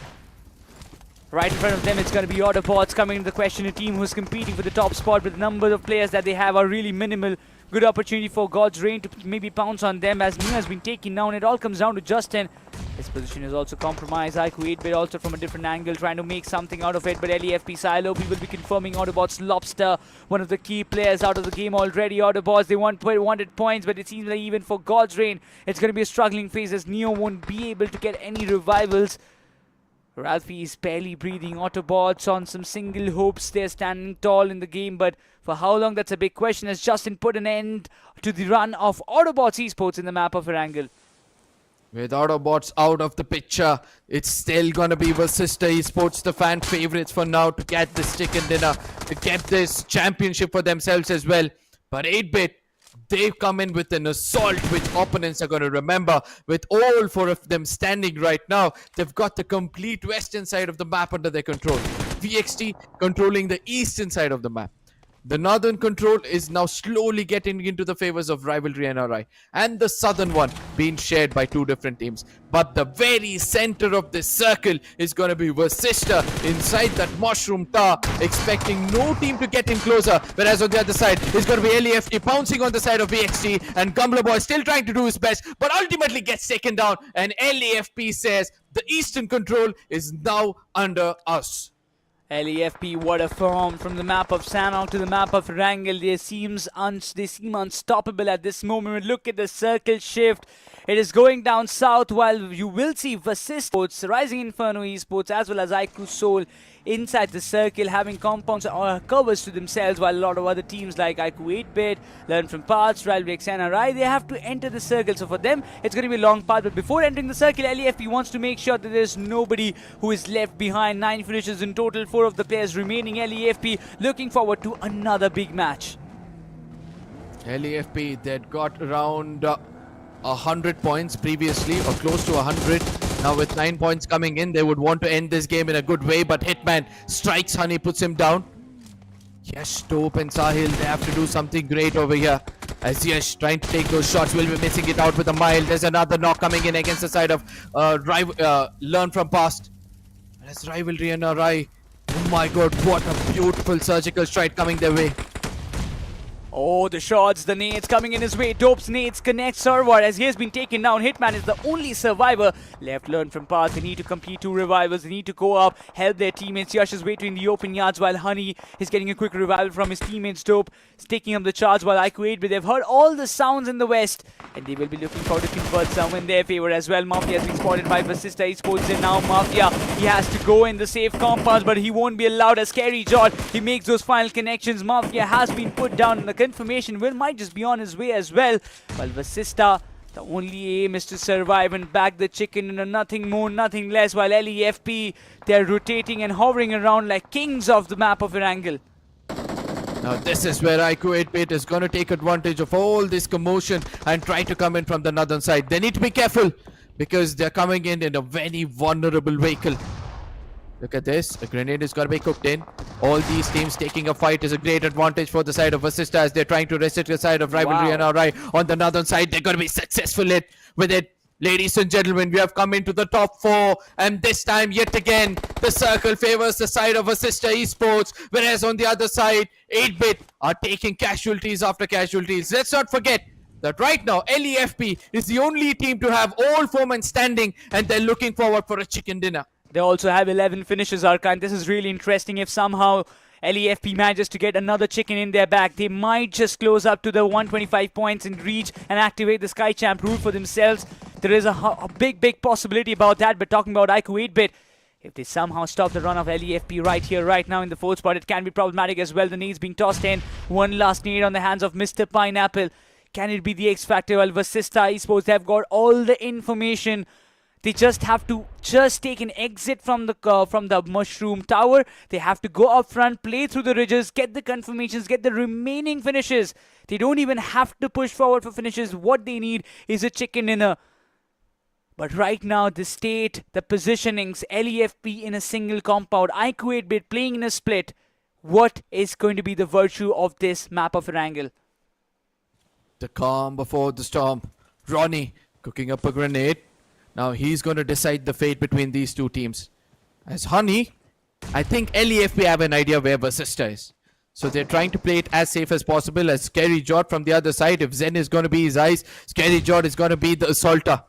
Right in front of them, it's going to be AUTOBOTZ coming into the question. A team who's competing for the top spot, but the number of players that they have are really minimal. Good opportunity for God's Reign to maybe pounce on them as Nia has been taken down. It all comes down to Justin. His position is also compromised. iQOO 8-bit also from a different angle trying to make something out of it. But LEFP Silo, we will be confirming AUTOBOTZ. Lobster, one of the key players out of the game already. AUTOBOTZ, they wanted points, but it seems like even for God's Reign, it's going to be a struggling phase as Neo won't be able to get any revivals. Ralphie is barely breathing. AUTOBOTZ on some single hopes. They're standing tall in the game, but for how long, that's a big question, as Justin put an end to the run of AUTOBOTZ Esports in the map of Erangel. With AUTOBOTZ out of the picture, it's still gonna be VASISTA Esports, the fan favorites for now, to get this chicken dinner, to get this championship for themselves as well. But 8-bit, They've come in with an assault which opponents are going to remember. With all four of them standing right now, they've got the complete western side of the map under their control. VXT controlling the eastern side of the map. The northern control is now slowly getting into the favors of Rivalry NRI, and the southern one being shared by two different teams. But the very center of this circle is going to be VASISTA inside that mushroom tower, expecting no team to get in closer. Whereas on the other side is going to be LEFT pouncing on the side of VXT, and Gumbler Boy still trying to do his best, but ultimately gets taken down. And LEFP says the eastern control is now under us. LEFP, what a form from the map of Sanhok to the map of Erangel. They seem unstoppable at this moment. Look at the circle shift. It is going down south, while you will see VASISTA, Rising Inferno Esports, as well as iQOOSOUL inside the circle, having compounds or covers to themselves, while a lot of other teams like iQOO 8-bit, Learn from Parts, RIVALRYXNRI, they have to enter the circle. So for them, it's going to be a long path. But before entering the circle, LEFP wants to make sure that there's nobody who is left behind. 9 finishes in total, 4 of the players remaining. LEFP looking forward to another big match. LEFP, they'd got around 100 points previously, or close to 100. Now with 9 points coming in, they would want to end this game in a good way, but Hitman strikes Honey, puts him down. Yash, Tope and Sahil, they have to do something great over here. As Yash trying to take those shots, will be missing it out with a mile. There's another knock coming in against the side of Learn from Past. That's Rivalry NRI. Oh my god, what a beautiful surgical strike coming their way. Oh, the shots, the nades coming in his way. Dope's nades connect Server as he has been taken down. Hitman is the only survivor left. Learn from Path. They need to complete 2 revivals. They need to go up, help their teammates. Yash is waiting in the open yards while Honey is getting a quick revival from his teammates. Dope is taking up the charge while iQOO 8-bit. They've heard all the sounds in the west, and they will be looking forward to convert some in their favor as well. Mafia has been spotted by VASISTA Esports, and now Mafia, he has to go in the safe compounds, but he won't be allowed. As Scary George, he makes those final connections. Mafia has been put down, and the confirmation Will might just be on his way as well. While VASISTA, the only aim is to survive and bag the chicken in a nothing more, nothing less. While LEFP, they're rotating and hovering around like kings of the map of Erangel. Now this is where iQOO 8-bit is going to take advantage of all this commotion and try to come in from the northern side. They need to be careful because they're coming in a very vulnerable vehicle. Look at this. A grenade is going to be cooked in. All these teams taking a fight is a great advantage for the side of VASISTA as they're trying to reset the side of Rivalry NRI. On the northern side, they're going to be successful with it. Ladies and gentlemen, we have come into the top 4, and this time, yet again, the circle favors the side of VASISTA Esports, whereas on the other side, 8-bit are taking casualties after casualties. Let's not forget that right now, LEFP is the only team to have all 4 men standing, and they're looking forward for a chicken dinner. They also have 11 finishes, Arkan. This is really interesting. If somehow LEFP manages to get another chicken in their back, they might just close up to the 125 points and reach and activate the Sky Champ rule for themselves. There is a big possibility about that. But talking about iQOO 8-bit, if they somehow stop the run of LEFP right here, right now in the 4th spot, it can be problematic as well. The nades being tossed in. One last nade on the hands of Mr. Pineapple. Can it be the X Factor? Well, VASISTA Esports, they've got all the information. They just have to take an exit from the mushroom tower. They have to go up front, play through the ridges, get the confirmations, get the remaining finishes. They don't even have to push forward for finishes. What they need is a chicken dinner. But right now, the state, the positionings, LEFP in a single compound, iQOO 8-bit playing in a split. What is going to be the virtue of this map of Erangel? The calm before the storm. Ronnie cooking up a grenade. Now he's going to decide the fate between these two teams. As Honey, I think LEFP have an idea where VASISTA is. So they're trying to play it as safe as possible. As Scary George from the other side, if Zen is going to be his eyes, Scary George is going to be the assaulter.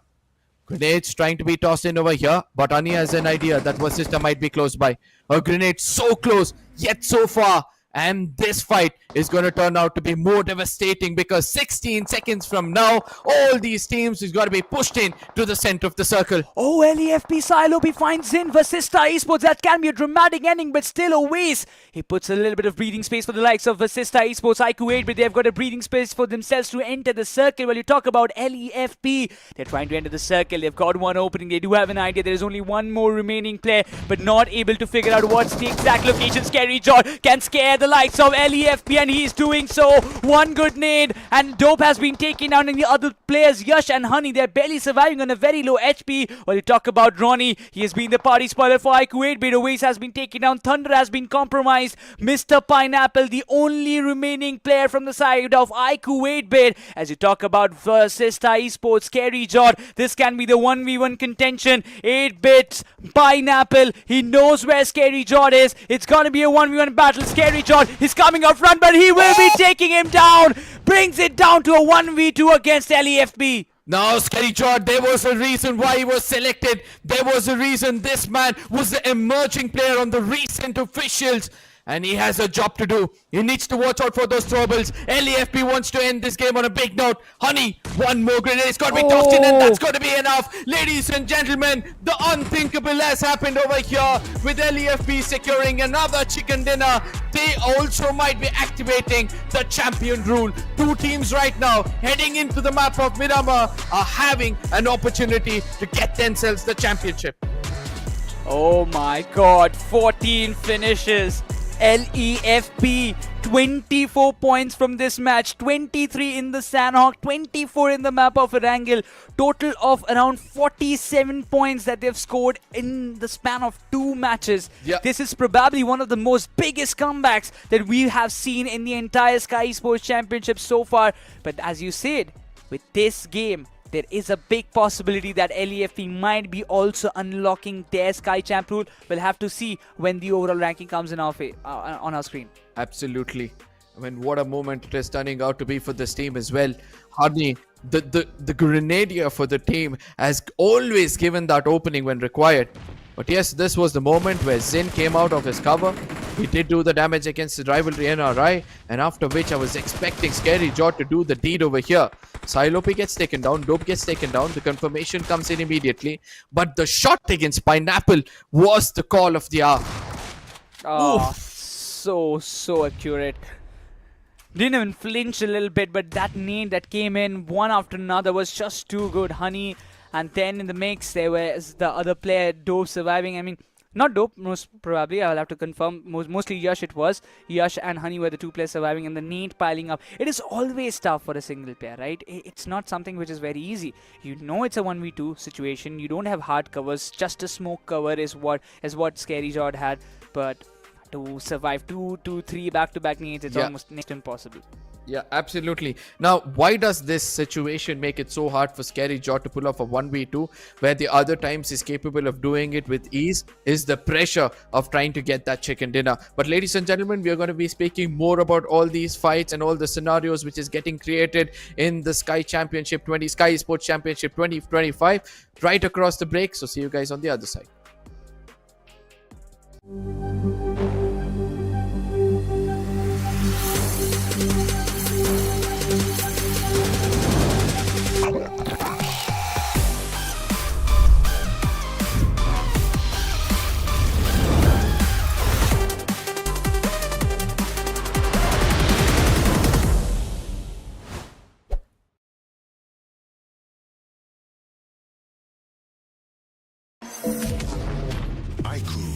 Grenades trying to be tossed in over here, but Honey has an idea that VASISTA might be close by. A grenade so close, yet so far. And this fight is going to turn out to be more devastating because 16 seconds from now, all these teams is going to be pushed in to the center of the circle. Oh, LEFP Silobi finds in VASISTA Esports. That can be a dramatic ending, but still a waste. He puts a little bit of breathing space for the likes of VASISTA Esports, iQOO 8, but they've got a breathing space for themselves to enter the circle. Well, you talk about LEFP. They're trying to enter the circle. They've got one opening. They do have an idea. There is only one more remaining player, but not able to figure out what's the exact location. Scary George can scare the the likes of LEFP, and he's doing so. One good nade, and Dope has been taken down, and the other players, Yash and Honey, they're barely surviving on a very low HP. While you talk about Ronnie, he has been the party spoiler for iQOO 8-bit. Oasis has been taken down, Thunder has been compromised. Mr. Pineapple, the only remaining player from the side of iQOO 8-bit. As you talk about VASISTA Esports, Scary Jod, this can be the 1v1 contention. 8-bit Pineapple, he knows where Scary Jod is. It's gonna be a 1v1 battle. Scary Jod is coming out front, but he will be taking him down. Brings it down to a 1v2 against LEFB. Now, Scary Jod, there was a reason why he was selected. There was a reason this man was the emerging player on the recent officials. And he has a job to do. He needs to watch out for those troubles. LEFP wants to end this game on a big note. Honey, one more grenade is going to be tossed in, and that's going to be enough. Ladies and gentlemen, the unthinkable has happened over here with LEFP securing another chicken dinner. They also might be activating the champion rule. Two teams right now heading into the map of Miramar are having an opportunity to get themselves the championship. Oh my god, 14 finishes. LEFP, 24 points from this match, 23 in the Sanhok, 24 in the map of Erangel. Total of around 47 points that they've scored in the span of 2 matches. Yeah. This is probably one of the most biggest comebacks that we have seen in the entire Skyesports Championship so far. But as you said, with this game, there is a big possibility that LEFP might be also unlocking their Sky Champ rule. We'll have to see when the overall ranking comes in our on our screen. Absolutely. I mean, what a moment it is turning out to be for this team as well. Honey, the grenadier for the team has always given that opening when required. But yes, this was the moment where Zin came out of his cover. He did do the damage against the RIVALRYXNRI, and after which I was expecting Scary Jod to do the deed over here. Silopi gets taken down, Dope gets taken down, the confirmation comes in immediately. But the shot against Pineapple was the call of the hour. Oh, so accurate. Didn't even flinch a little bit, but that nade that came in one after another was just too good. Honey, and then in the mix there was the other player, Dope, surviving. I mean, not Dope, most probably. I'll have to confirm. Mostly Yash it was. Yash and Honey were the 2 players surviving, and the nade piling up. It is always tough for a single player, right? It's not something which is very easy. You know it's a 1v2 situation. You don't have hard covers. Just a smoke cover is what Scary Jod had. But to survive 2-3 back-to-back nades, it's almost next to impossible. Yeah, absolutely. Now, why does this situation make it so hard for Scary Jod to pull off a 1v2 where the other times he's capable of doing it with ease? Is the pressure of trying to get that chicken dinner. But ladies and gentlemen, we are going to be speaking more about all these fights and all the scenarios which is getting created in the Skyesports Championship 2025 right across the break. So see you guys on the other side. iQOO.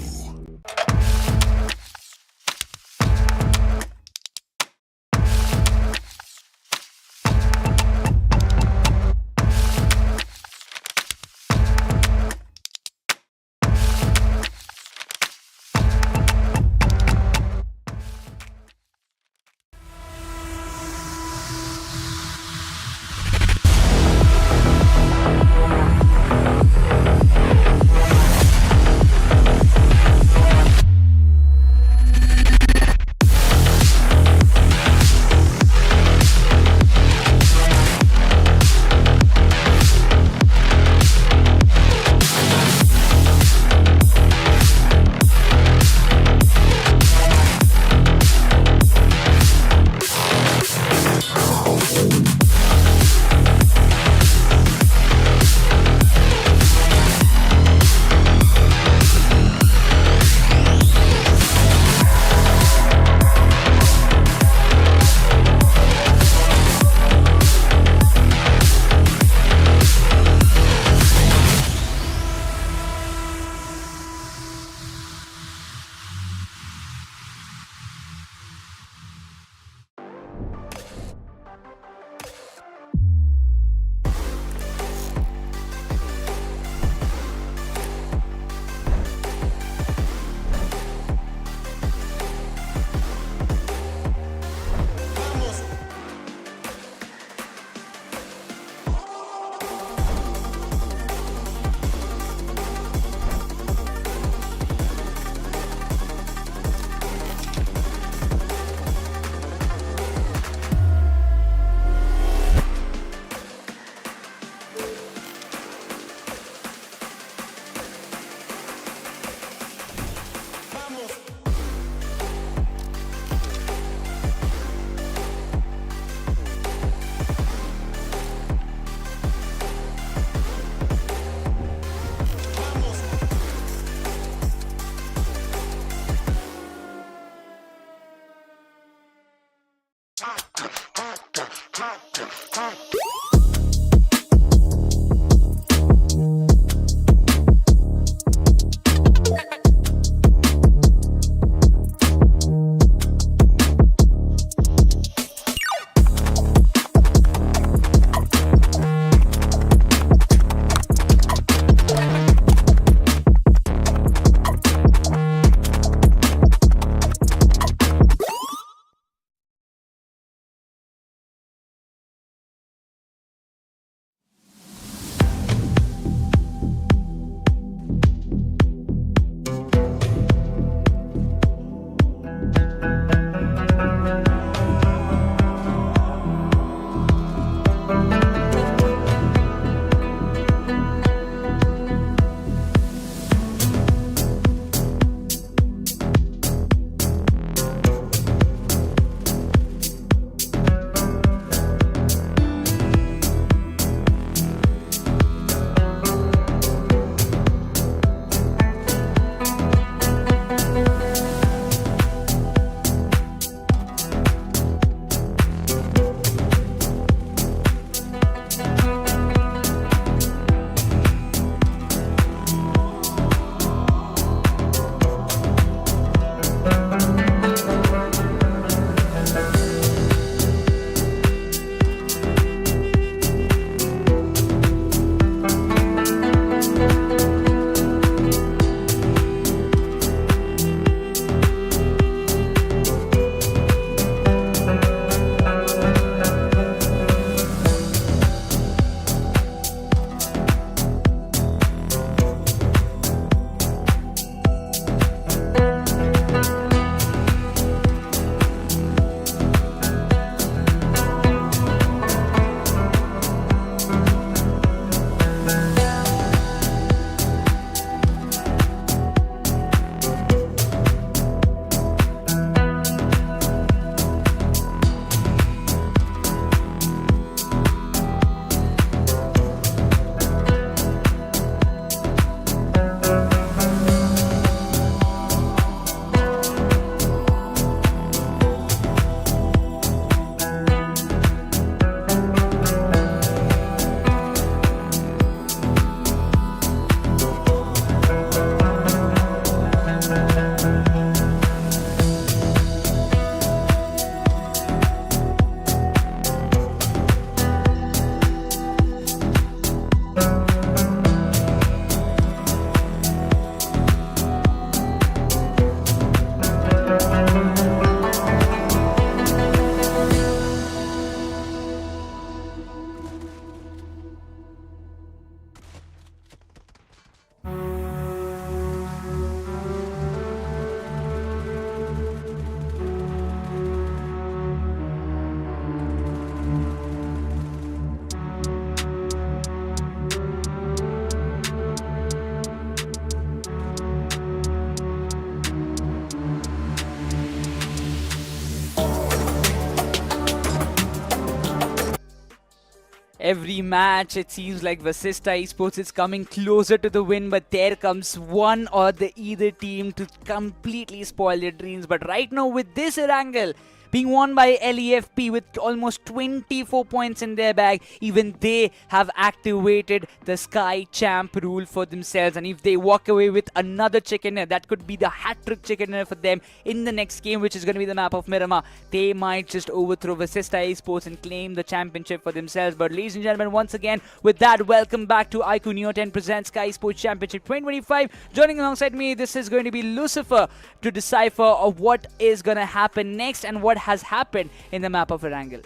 Every match, it seems like VASISTA Esports is coming closer to the win, but there comes one or the either team to completely spoil their dreams. But right now, with this Erangel being won by LEFP with almost 24 points in their bag, even they have activated the Sky Champ rule for themselves. And if they walk away with another chicken dinner, that could be the hat-trick chicken dinner for them in the next game, which is going to be the map of Miramar. They might just overthrow VASISTA Esports and claim the championship for themselves. But ladies and gentlemen, once again, with that, welcome back to iQOO Neo 10 presents Skyesports Championship 2025. Joining alongside me, this is going to be Lucifer to decipher of what is going to happen next and what has happened in the map of Erangel.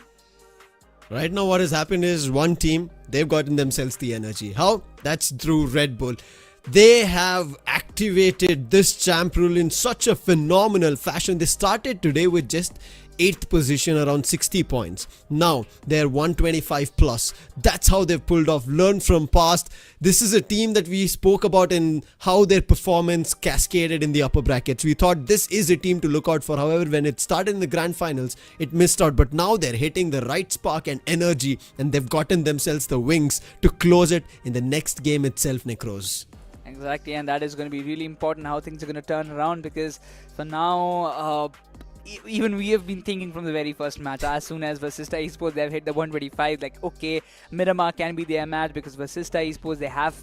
Right now what has happened is one team, they've gotten themselves the energy. How? That's through Red Bull. They have activated this champ rule in such a phenomenal fashion. They started today with just 8th position, around 60 points. Now they're 125 plus. That's how they've pulled off. Learn from past. This is a team that we spoke about in how their performance cascaded in the upper brackets. We thought this is a team to look out for. However, when it started in the grand finals, it missed out. But now they're hitting the right spark and energy, and they've gotten themselves the wings to close it in the next game itself, Necros. Exactly, and that is going to be really important how things are going to turn around, because for now, even we have been thinking from the very first match, as soon as Vasista Esports, they've hit the 125, like, okay, Miramar can be their match, because Vasista Esports, they have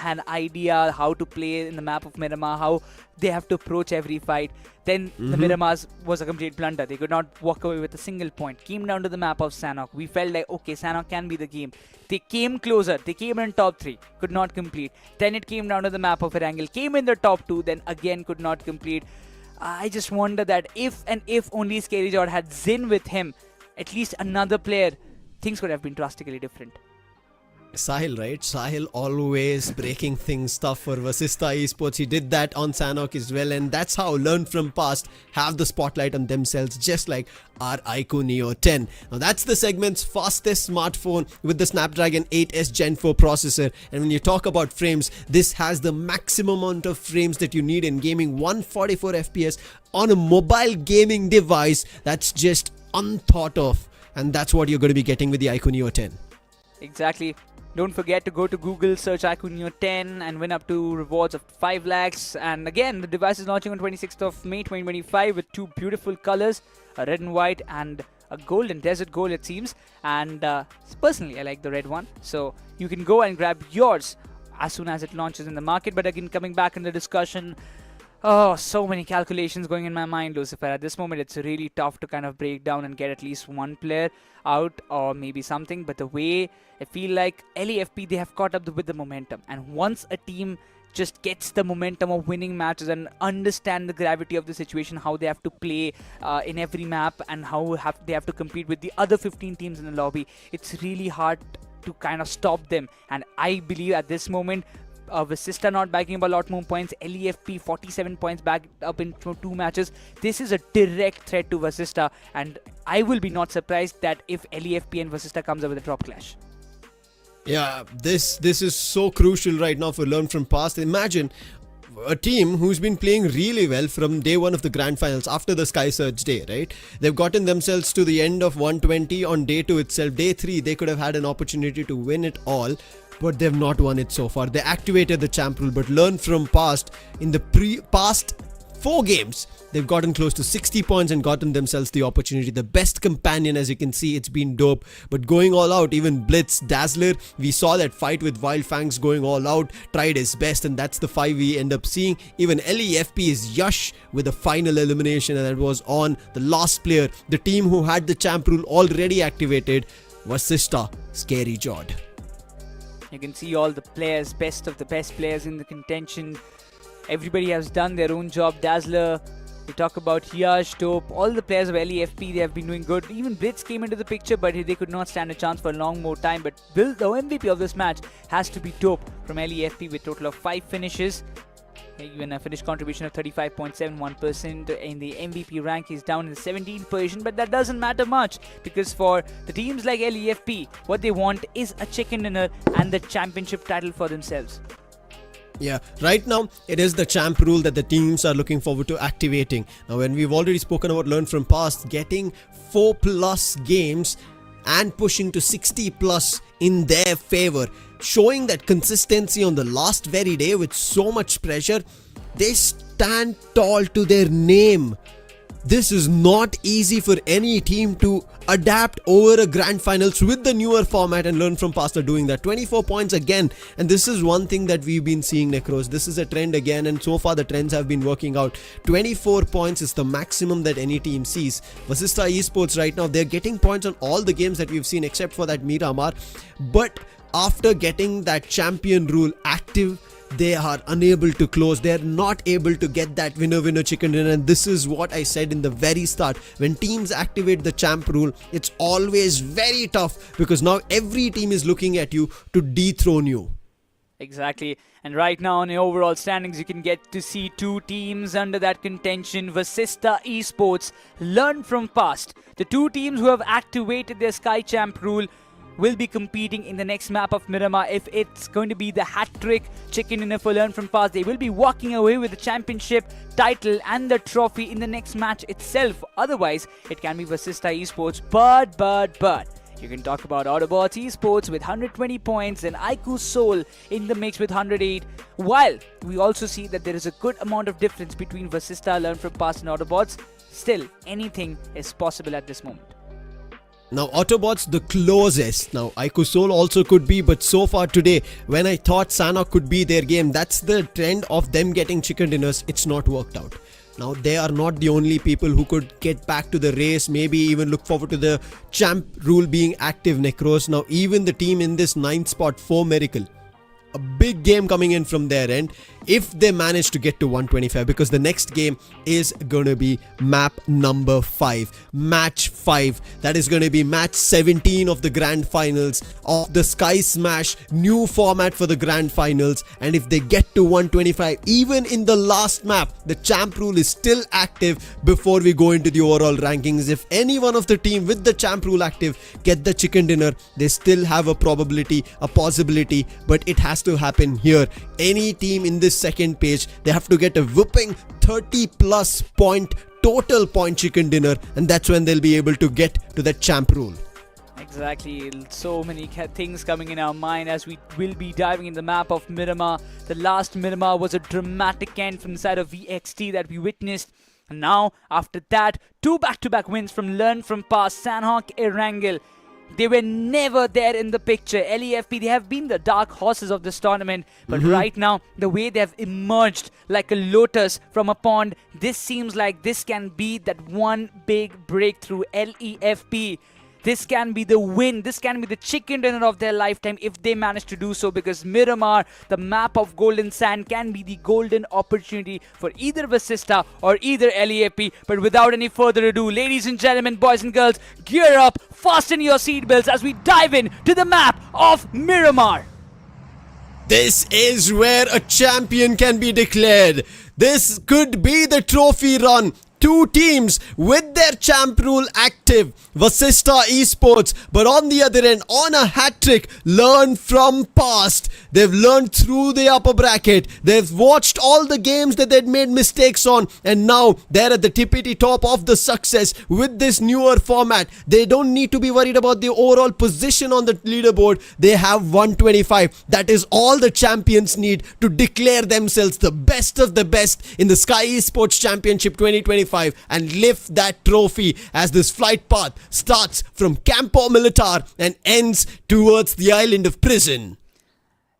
an idea how to play in the map of Miramar, how they have to approach every fight. Then the Miramar's was a complete blunder. They could not walk away with a single point. Came down to the map of Sanhok. We felt like, okay, Sanhok can be the game. They came closer. They came in top 3. Could not complete. Then it came down to the map of Erangel. Came in the top 2. Then again could not complete. I just wonder that if only Skyesports had Zin with him, at least another player, things could have been drastically different. Sahil, right? Sahil always breaking things tough for Vasista Esports. He did that on Sanhok as well, and that's how Learn From Past have the spotlight on themselves, just like our iQOO Neo 10. Now that's the segment's fastest smartphone with the Snapdragon 8S Gen 4 processor, and when you talk about frames, this has the maximum amount of frames that you need in gaming, 144 FPS on a mobile gaming device. That's just unthought of, and that's what you're going to be getting with the iQOO Neo 10. Exactly. Don't forget to go to Google, search iQOO Neo 10 and win up to rewards of 5 lakhs. And again, the device is launching on 26th of May 2025 with 2 beautiful colors, a red and white and a golden desert gold, it seems. And personally, I like the red one. So you can go and grab yours as soon as it launches in the market. But again, coming back in the discussion, oh, so many calculations going in my mind, Lucifer. At this moment, it's really tough to kind of break down and get at least one player out or maybe something. But the way I feel like LAFP, they have caught up with the momentum. And once a team just gets the momentum of winning matches and understand the gravity of the situation, how they have to play in every map and how they have to compete with the other 15 teams in the lobby, it's really hard to kind of stop them. And I believe at this moment, Vasista not backing up a lot more points, LEFP 47 points backed up in 2 matches. This is a direct threat to Vasista, and I will be not surprised that if LEFP and Vasista comes up with a drop clash. Yeah, this is so crucial right now for Learn From Past. Imagine a team who's been playing really well from day 1 of the grand finals after the Sky Surge day, right? They've gotten themselves to the end of 120 on day 2 itself. Day 3, they could have had an opportunity to win it all, but they've not won it so far. They activated the champ rule, but Learn From Past, in the past 4 games, they've gotten close to 60 points and gotten themselves the opportunity. The best companion, as you can see, it's been dope. But going all out, even BLITZ, Dazzler, we saw that fight with WYLD FANGS going all out, tried his best, and that's the 5 we end up seeing. Even LEFP is Yash with the final elimination, and that was on the last player. The team who had the champ rule already activated was Vasista Skyesports. You can see all the players, best of the best players in the contention. Everybody has done their own job. Dazzler, we talk about Yash, Dope, all the players of LEFP, they have been doing good. Even BLITZ came into the picture, but they could not stand a chance for a long more time. But WYLD, the MVP of this match, has to be Dope from LEFP with a total of 5 finishes. Even a finish contribution of 35.71%. In the MVP rank, he's down in the 17th position, but that doesn't matter much, because for the teams like LEFP, what they want is a chicken dinner and the championship title for themselves. Yeah, right now it is the champ rule that the teams are looking forward to activating. Now, when we've already spoken about Learn From Past, getting 4+ games and pushing to 60+ in their favor, showing that consistency on the last very day with so much pressure, they stand tall to their name. This is not easy for any team to adapt over a grand finals with the newer format, and Learn From Past are doing that. 24 points again, and this is one thing that we've been seeing, Necros. This is a trend again, and so far the trends have been working out. 24 points is the maximum that any team sees. Vasista Esports right now, they're getting points on all the games that we've seen except for that Miramar, but after getting that champion rule active, they are unable to close. They're not able to get that winner chicken dinner, and this is what I said in the very start. When teams activate the champ rule, it's always very tough, because now every team is looking at you to dethrone you. Exactly. And right now on the overall standings, you can get to see 2 teams under that contention. Vasista Esports, Learn From Past. The 2 teams who have activated their Sky Champ rule will be competing in the next map of Miramar. If it's going to be the hat-trick chicken dinner for Learn From Past, they will be walking away with the championship title and the trophy in the next match itself. Otherwise, it can be Vasista Esports. But you can talk about AUTOBOTZ Esports with 120 points and iQOOSOUL in the mix with 108. While we also see that there is a good amount of difference between Vasista, Learn From Past and AUTOBOTZ. still anything is possible at this moment. Now Autobots the closest. Now iQOOSOUL also could be, but so far today when I thought Sanhok could be their game, that's the trend of them getting chicken dinners, it's not worked out. Now they are not the only people who could get back to the race, maybe even look forward to the champ rule being active, Necros. Now even the team in this 9th spot for Miracle, a big game coming in from their end if they manage to get to 125, because the next game is gonna be map number 5, match 5. That is gonna be match 17 of the grand finals of the Sky Smash new format for the grand finals. And if they get to 125, even in the last map, the champ rule is still active before we go into the overall rankings. If any one of the team with the champ rule active get the chicken dinner, they still have a probability, a possibility, but it has to happen here. Any team in this second page, they have to get a whooping 30 plus point total point chicken dinner, and that's when they'll be able to get to the champ rule. Exactly, so many things coming in our mind as we will be diving in the map of Miramar. The last Miramar was a dramatic end from the side of VXT that we witnessed. And now, after that, 2 back-to-back wins from Learn From Past, Sanhok, Erangel. They were never there in the picture. LEFP, they have been the dark horses of this tournament. But right now, the way they have emerged like a lotus from a pond, this seems like this can be that one big breakthrough. LEFP, this can be the win. This can be the chicken dinner of their lifetime if they manage to do so, because Miramar, the map of golden sand, can be the golden opportunity for either Vasista or either LEFP. But without any further ado, ladies and gentlemen, boys and girls, gear up, fasten your seatbelts as we dive in to the map of Miramar. This is where a champion can be declared. This could be the trophy run. 2 teams with their champ rule active, Vasista Esports, but on the other end, on a hat trick, Learn From Past. They've learned through the upper bracket. They've watched all the games that they'd made mistakes on, and now they're at the tippity top of the success with this newer format. They don't need to be worried about the overall position on the leaderboard. They have 125. That is all the champions need to declare themselves the best of the best in the Skyesports Championship 2025 and lift that trophy as this flight path starts from Campo Militar and ends towards the island of Prison.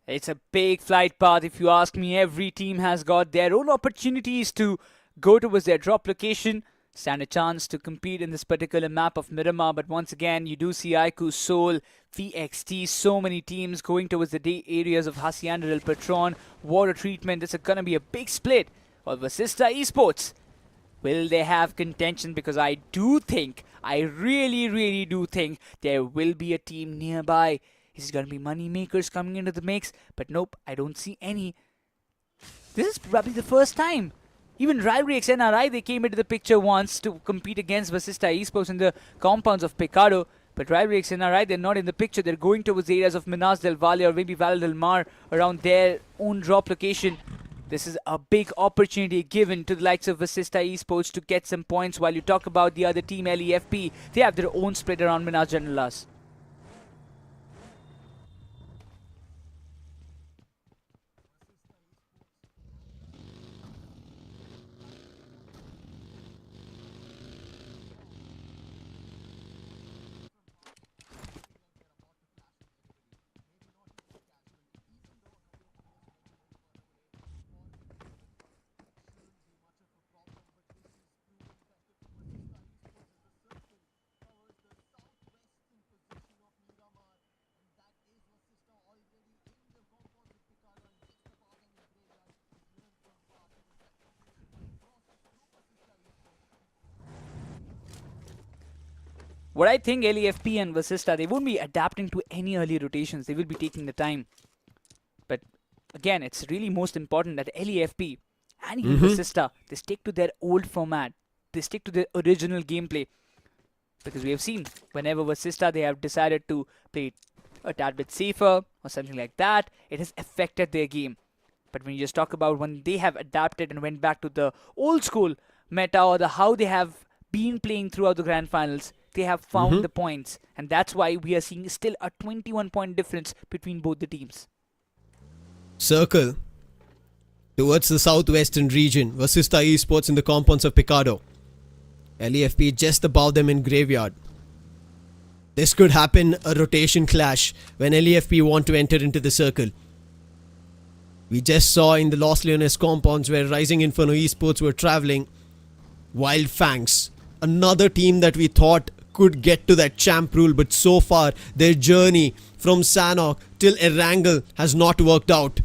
It's a big flight path, if you ask me. Every team has got their own opportunities to go towards their drop location, stand a chance to compete in this particular map of Miramar. But once again, you do see iQOOSOUL, VXT, so many teams going towards the day areas of Hacienda del Patron, water treatment. This is going to be a big split. Or Vasista Esports, will they have contention? Because I do think, I really do think there will be a team nearby. Is it going to be MAKERZ coming into the mix? But nope, I don't see any. This is probably the first time. Even RIVALRYXNRI, they came into the picture once to compete against Vasista Esports in the compounds of Picado. But RIVALRYXNRI, they're not in the picture. They're going towards the areas of Minas del Valle or maybe Valle del Mar, around their own drop location. This is a big opportunity given to the likes of Vasista Esports to get some points. While you talk about the other team, LEFP, they have their own split around Minas Generalas. What I think, LEFP and Vasista, they won't be adapting to any early rotations. They will be taking the time. But again, it's really most important that LEFP and even Vasista, they stick to their old format. They stick to their original gameplay. Because we have seen, whenever Vasista, they have decided to play a tad bit safer or something like that, it has affected their game. But when you just talk about when they have adapted and went back to the old school meta or the how they have been playing throughout the grand finals, they have found the points, and that's why we are seeing still a 21-point difference between both the teams. Circle towards the southwestern region, Vasista Esports in the compounds of Picado. LEFP just above them in graveyard. This could happen a rotation clash when LEFP want to enter into the circle. We just saw in the Los Leones compounds where Rising Inferno Esports were traveling. WYLD FANGS, another team that we thought could get to that champ rule, but so far their journey from Sanhok till Erangel has not worked out.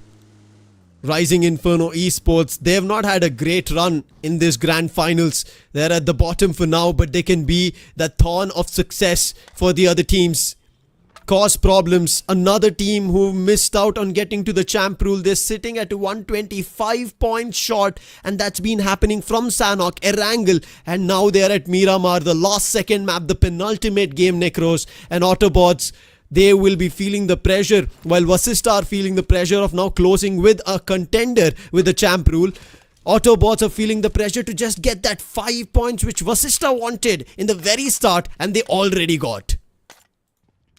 Rising Inferno Esports, they have not had a great run in this grand finals. They're at the bottom for now, but they can be the thorn of success for the other teams. Cause problems. Another team who missed out on getting to the champ rule. They're sitting at 125 points short, and that's been happening from Sanhok, Erangel, and now they're at Miramar, the last second map, the penultimate game, Necros and AUTOBOTZ. They will be feeling the pressure, while VASISTA are feeling the pressure of now closing with a contender with the champ rule. AUTOBOTZ are feeling the pressure to just get that 5 points which VASISTA wanted in the very start, and they already got.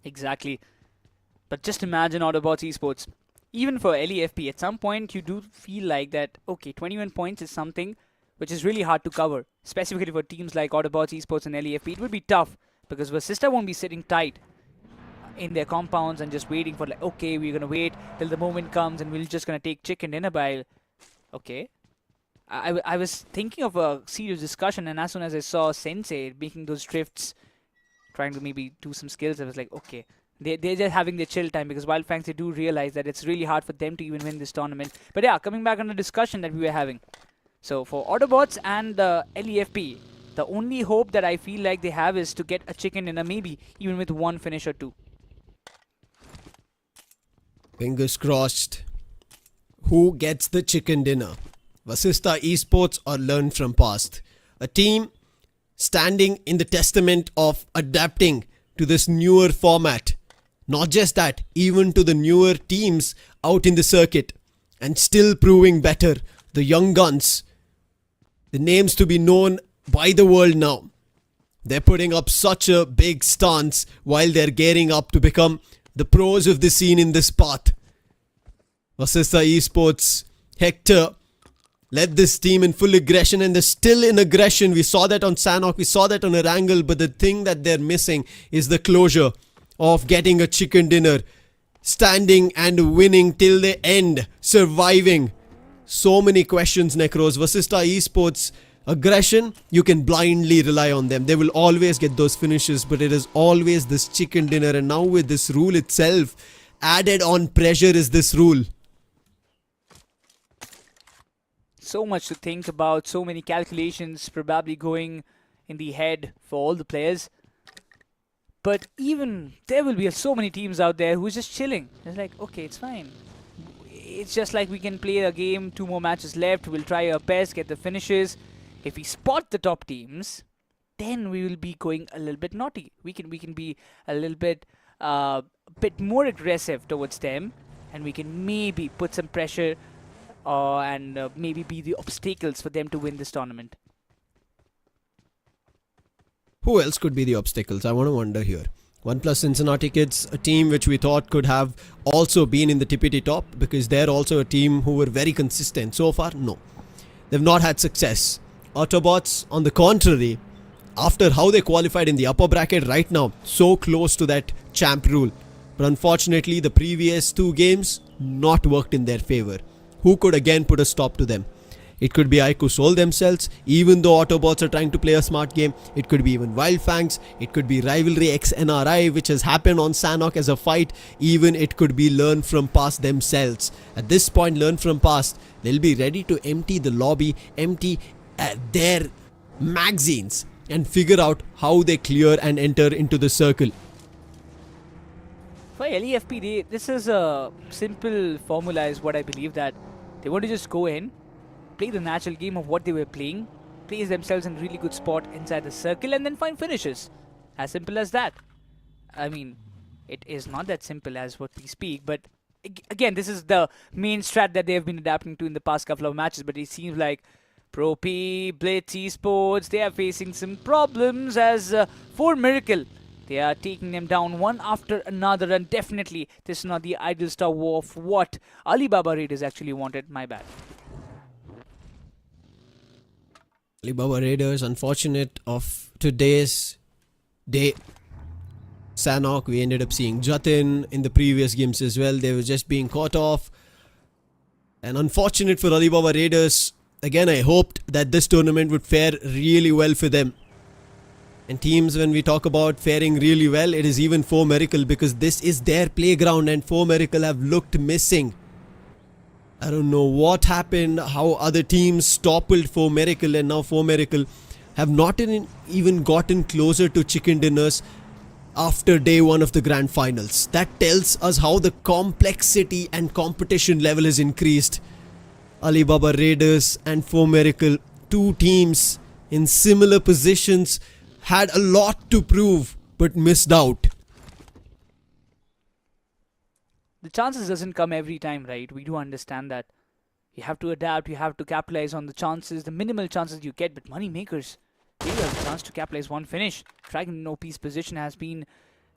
Exactly. But just imagine AUTOBOTZ Esports. Even for LEFP, at some point you do feel like that, okay, 21 points is something which is really hard to cover. Specifically for teams like AUTOBOTZ Esports and LEFP, it would be tough because VASISTA won't be sitting tight in their compounds and just waiting for like, okay, we're gonna wait till the moment comes and we're just gonna take chicken dinner by. Okay. I was thinking of a serious discussion, and as soon as I saw Sensei making those drifts, trying to maybe do some skills, I was like, okay, they're just having their chill time, because WYLD FANGS, they do realize that it's really hard for them to even win this tournament. But yeah, coming back on the discussion that we were having. So for AUTOBOTZ and the LEFP, the only hope that I feel like they have is to get a chicken dinner, maybe even with one finish or two. Fingers crossed. Who gets the chicken dinner? VASISTA Esports or Learn from Past? A team standing in the testament of adapting to this newer format. Not just that, even to the newer teams out in the circuit, and still proving better. The young guns, the names to be known by the world now. They're putting up such a big stance while they're gearing up to become the pros of the scene in this path. VASISTA Esports, Hector led this team in full aggression, and they're still in aggression. We saw that on Sanhok, we saw that on Erangel, but the thing that they're missing is the closure of getting a chicken dinner, standing and winning till the end, surviving. So many questions, Necros. VASISTA Esports, aggression, you can blindly rely on them. They will always get those finishes, but it is always this chicken dinner. And now with this rule itself, added on pressure is this rule. So much to think about, so many calculations probably going in the head for all the players. But even there will be so many teams out there who's just chilling. It's like, okay, it's fine. It's just like we can play a game, 2 more matches left, we'll try our best, get the finishes. If we spot the top teams, then we will be going a little bit naughty. We can be a little bit more aggressive towards them, and we can maybe put some pressure and maybe be the obstacles for them to win this tournament. Who else could be the obstacles? I want to wonder here. ONEPLUS Cincinnati kids, a team which we thought could have also been in the tippity top, because they're also a team who were very consistent. So far, no. They've not had success. AUTOBOTZ, on the contrary, after how they qualified in the upper bracket right now, so close to that champ rule. But unfortunately, the previous 2 games not worked in their favor. Who could again put a stop to them? It could be iQOOSOUL themselves, even though AUTOBOTZ are trying to play a smart game. It could be even WYLD FANGS. It could be RIVALRYXNRI, which has happened on Sanhok as a fight. Even it could be Learn from Past themselves. At this point, Learn from Past, they'll be ready to empty the lobby, empty their magazines, and figure out how they clear and enter into the circle. For LEFP, this is a simple formula is what I believe, that they want to just go in, play the natural game of what they were playing, place themselves in a really good spot inside the circle, and then find finishes. As simple as that. I mean, it is not that simple as what we speak, but again, this is the main strat that they have been adapting to in the past couple of matches, but it seems like Pro P, BLITZ, Esports, they are facing some problems as for Miracle. They are taking them down one after another, and definitely this is not the ideal star war of what Alibaba Raiders actually wanted. My bad. Alibaba Raiders, unfortunate of today's day. Sanhok, we ended up seeing Jatin in the previous games as well. They were just being caught off. And unfortunate for Alibaba Raiders. Again, I hoped that this tournament would fare really well for them. And teams, when we talk about faring really well, it is even 4Miracle, because this is their playground and 4Miracle have looked missing. I don't know what happened, how other teams toppled 4Miracle, and now 4Miracle have not even gotten closer to chicken dinners after day one of the grand finals. That tells us how the complexity and competition level has increased. Alibaba Raiders and 4Miracle, two teams in similar positions, had a lot to prove but missed out. The chances doesn't come every time, right? We do understand that. You have to adapt, you have to capitalize on the chances, the minimal chances you get, but Moneymakers, they have a chance to capitalize one finish. Dragon OP's position has been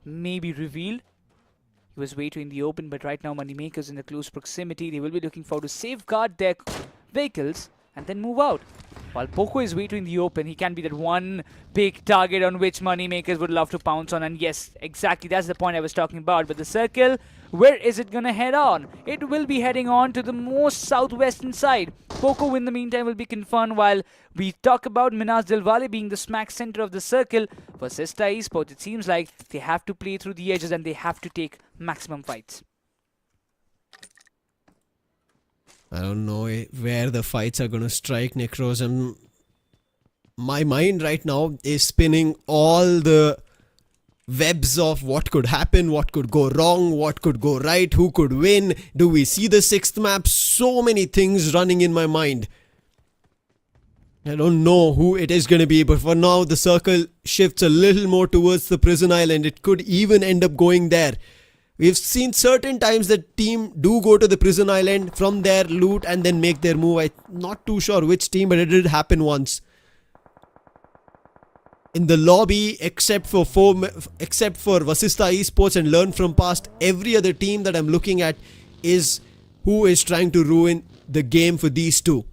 maybe revealed. He was way too in the open, but right now Moneymakers in the close proximity. They will be looking forward to safeguard their vehicles and then move out. While Poco is way too in the open, he can be that one big target on which Moneymakers would love to pounce on. And yes, exactly, that's the point I was talking about. But the circle, where is it going to head on? It will be heading on to the most southwestern side. Poco, in the meantime, will be confirmed while we talk about Minas Del Valle being the smack center of the circle. For VASISTA Esports, it seems like they have to play through the edges and they have to take maximum fights. I don't know where the fights are going to strike, Necros. My mind right now is spinning all the webs of what could happen, what could go wrong, what could go right, who could win. Do we see the sixth map? So many things running in my mind. I don't know who it is going to be, but for now the circle shifts a little more towards the prison island. It could even end up going there. We've seen certain times that team do go to the prison island, from there loot and then make their move. I'm not too sure which team, but it did happen once. In the lobby, except for VASISTA Esports and Learn From Past, every other team that I'm looking at is who is trying to ruin the game for these two.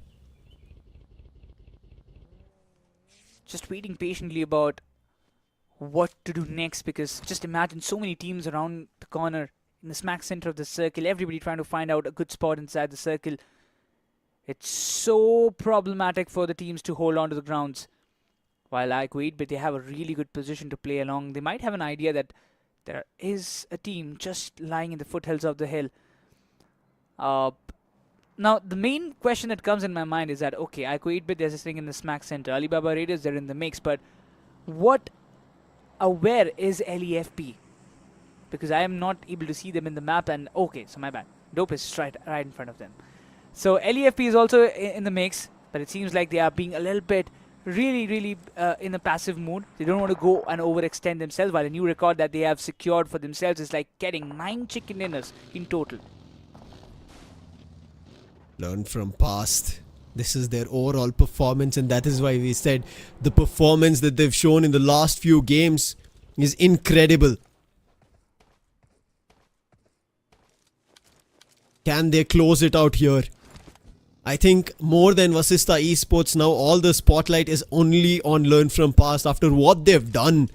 Just waiting patiently about what to do next, because just imagine so many teams around the corner in the smack center of the circle, everybody trying to find out a good spot inside the circle. It's so problematic for the teams to hold on to the grounds. While iQOO, but they have a really good position to play along. They might have an idea that there is a team just lying in the foothills of the hill. Now, the main question that comes in my mind is that, okay, iQOO, but they're sitting in the smack center. Alibaba Raiders, they're in the mix, but where is LEFP? Because I am not able to see them in the map, and okay, so my bad. Dope is right in front of them. So LEFP is also in the mix, but it seems like they are being a little bit really in a passive mood. They don't want to go and overextend themselves, while a new record that they have secured for themselves is like getting 9 chicken dinners in total. Learn from past. This is their overall performance, and that is why we said the performance that they've shown in the last few games is incredible. Can they close it out here? I think more than VASISTA Esports now, all the spotlight is only on Learn From Past after what they've done.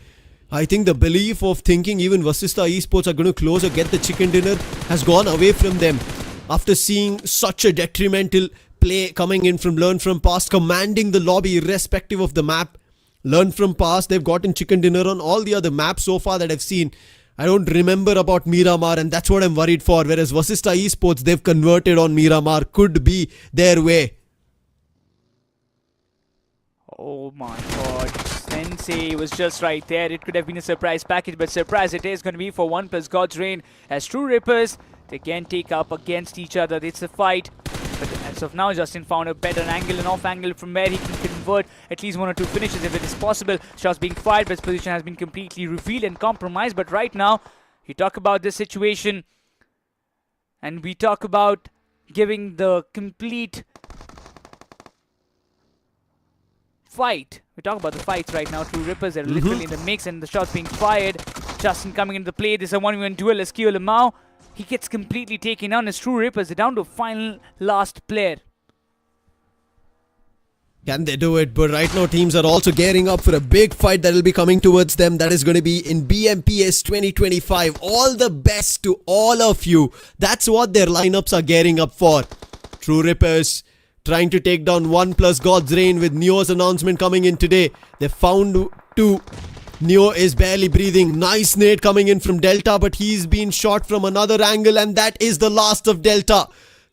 I think the belief of thinking even VASISTA Esports are going to close or get the chicken dinner has gone away from them after seeing such a detrimental play coming in from Learn From Past, commanding the lobby irrespective of the map. Learn From Past, they've gotten chicken dinner on all the other maps so far that I've seen. I don't remember about Miramar, and that's what I'm worried for. Whereas VASISTA Esports, they've converted on Miramar. Could be their way. Oh my god. Sensei was just right there. It could have been a surprise package, but surprise it is going to be for ONEPLUS God's Reign. As True Rippers, they can take up against each other. It's a fight. But as of now, Justin found a better angle and off angle from where he can convert at least 1 or 2 finishes if it is possible. Shots being fired, but his position has been completely revealed and compromised. But right now, we talk about this situation and we talk about giving the complete fight. We talk about the fights right now. True Rippers are literally in the mix and the shots being fired. Justin coming into the play. This is a 1v1 duel. Skyesports Lamau. He gets completely taken down as True Rippers. They're down to final last player. Can they do it? But right now teams are also gearing up for a big fight that will be coming towards them. That is going to be in BMPS 2025. All the best to all of you. That's what their lineups are gearing up for. True Rippers trying to take down ONEPLUS God's Reign with Neo's announcement coming in today. They found two. Neo is barely breathing. Nice nade coming in from Delta, but he's been shot from another angle, and that is the last of Delta.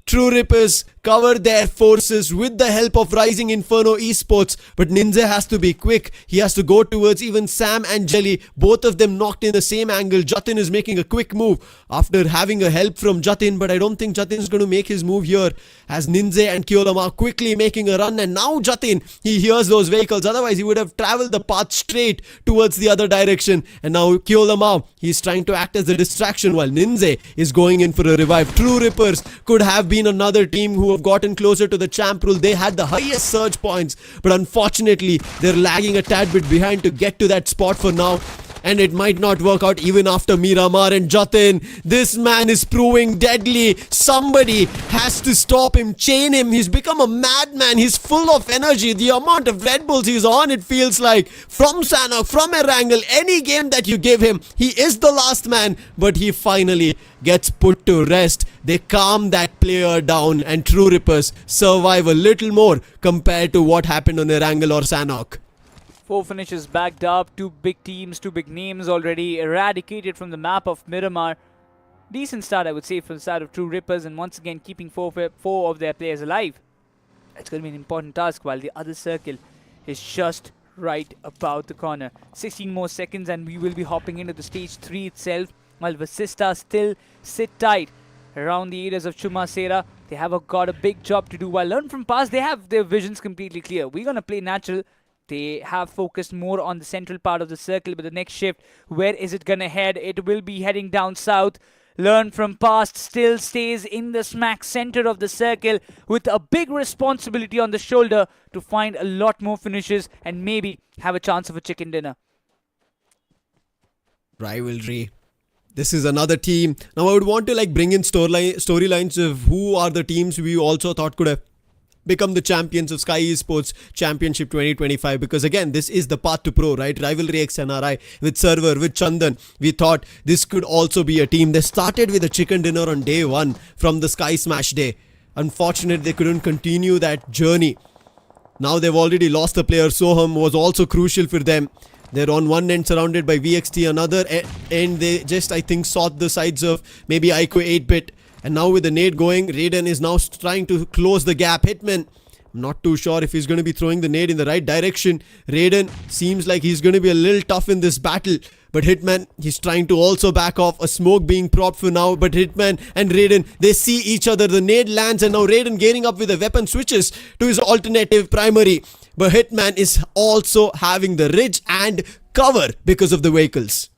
True Rippers cover their forces with the help of Rising Inferno Esports, but Ninja has to be quick. He has to go towards even Sam and Jelly. Both of them knocked in the same angle. Jatin is making a quick move after having a help from Jatin, but I don't think Jatin is going to make his move here, as Ninja and Kyolama are quickly making a run, and now Jatin, he hears those vehicles. Otherwise he would have traveled the path straight towards the other direction, and now Kyolama, he's trying to act as a distraction while Ninja is going in for a revive. True Rippers could have been another team who have gotten closer to the champ rule. They had the highest surge points, but unfortunately they're lagging a tad bit behind to get to that spot for now, and it might not work out even after Miramar and Jatin. This man is proving deadly. Somebody has to stop him, chain him. He's become a madman. He's full of energy. The amount of Red Bulls he's on, it feels like, from Sanhok, from Erangel, any game that you give him, he is the last man, but he finally gets put to rest. They calm that player down, and True Rippers survive a little more compared to what happened on Erangel or Sanhok. 4 finishes backed up, 2 big teams, 2 big names already eradicated from the map of Miramar. Decent start, I would say, from the side of True Rippers, and once again keeping 4 of their players alive. It's going to be an important task, while the other circle is just right about the corner. 16 more seconds and we will be hopping into the stage 3 itself, while VASISTA still sit tight around the areas of Chumasera. They have got a big job to do, while Learn From Past, they have their visions completely clear. We're going to play natural. They have focused more on the central part of the circle, but the next shift, where is it going to head? It will be heading down south. Learn From Past still stays in the smack center of the circle with a big responsibility on the shoulder to find a lot more finishes and maybe have a chance of a chicken dinner. Rivalry. This is another team. Now I would want to bring in storylines of who are the teams we also thought could have become the champions of Skyesports Championship 2025, because again, this is the path to pro, right? RIVALRYXNRI with Server, with Chandan. We thought this could also be a team. They started with a chicken dinner on day 1 from the Sky Smash day. Unfortunately, they couldn't continue that journey. Now they've already lost the player. Soham was also crucial for them. They're on one end surrounded by VXT, another end they just, I think, sought the sides of maybe iQOO 8-bit. And now with the nade going, Raiden is now trying to close the gap. Hitman, I'm not too sure if he's going to be throwing the nade in the right direction. Raiden seems like he's going to be a little tough in this battle. But Hitman, he's trying to also back off. A smoke being propped for now. But Hitman and Raiden, they see each other. The nade lands and now Raiden gearing up with the weapon switches to his alternative primary. But Hitman is also having the ridge and cover because of the vehicles.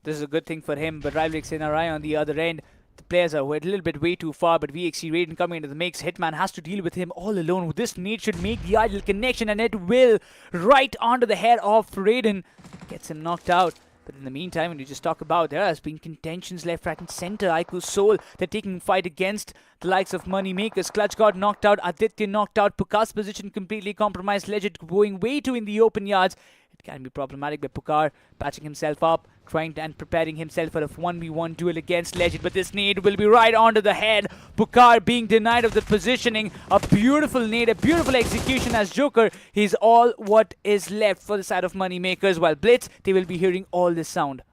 This is a good thing for him, but RIVALRYXNRI on the other end, the players are a little bit way too far, but VXC Raiden coming into the mix. Hitman has to deal with him all alone. This nade should make the ideal connection, and it will. Right onto the head of Raiden. Gets him knocked out. But in the meantime, when you just talk about, there has been contentions left, right and center. iQOOSOUL, they're taking fight against the likes of MAKERZ. Clutch got knocked out. Aditya knocked out. Pukar's position completely compromised. Legit going way too in the open yards. It can be problematic, but Pukar patching himself up, trying to, and preparing himself for a 1v1 duel against Legend. But this nade will be right onto the head. Pukar being denied of the positioning. A beautiful nade, a beautiful execution as Joker. He's all what is left for the side of MAKERZ. While BLITZ, they will be hearing all this sound.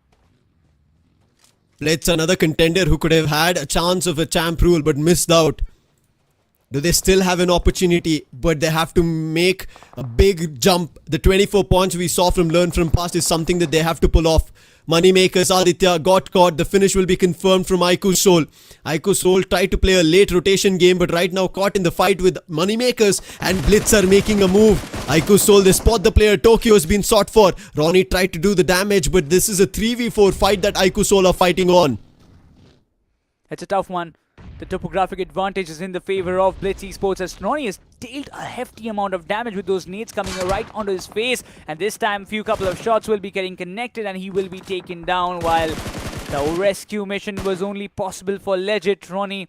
BLITZ, another contender who could have had a chance of a champ rule but missed out. They still have an opportunity, but they have to make a big jump. The 24 points we saw from Learn From Past is something that they have to pull off. MAKERZ, Aditya got caught. The finish will be confirmed from iQOOSOUL. iQOOSOUL tried to play a late rotation game, but right now caught in the fight with MAKERZ, and BLITZ are making a move. iQOOSOUL, they spot the player. Tokyo has been sought for. Ronnie tried to do the damage, but this is a 3v4 fight that iQOOSOUL are fighting on. It's a tough one. The topographic advantage is in the favor of BLITZ Esports, as Ronnie has dealt a hefty amount of damage with those nades coming right onto his face, and this time couple of shots will be getting connected and he will be taken down, while the rescue mission was only possible for Legit. Ronnie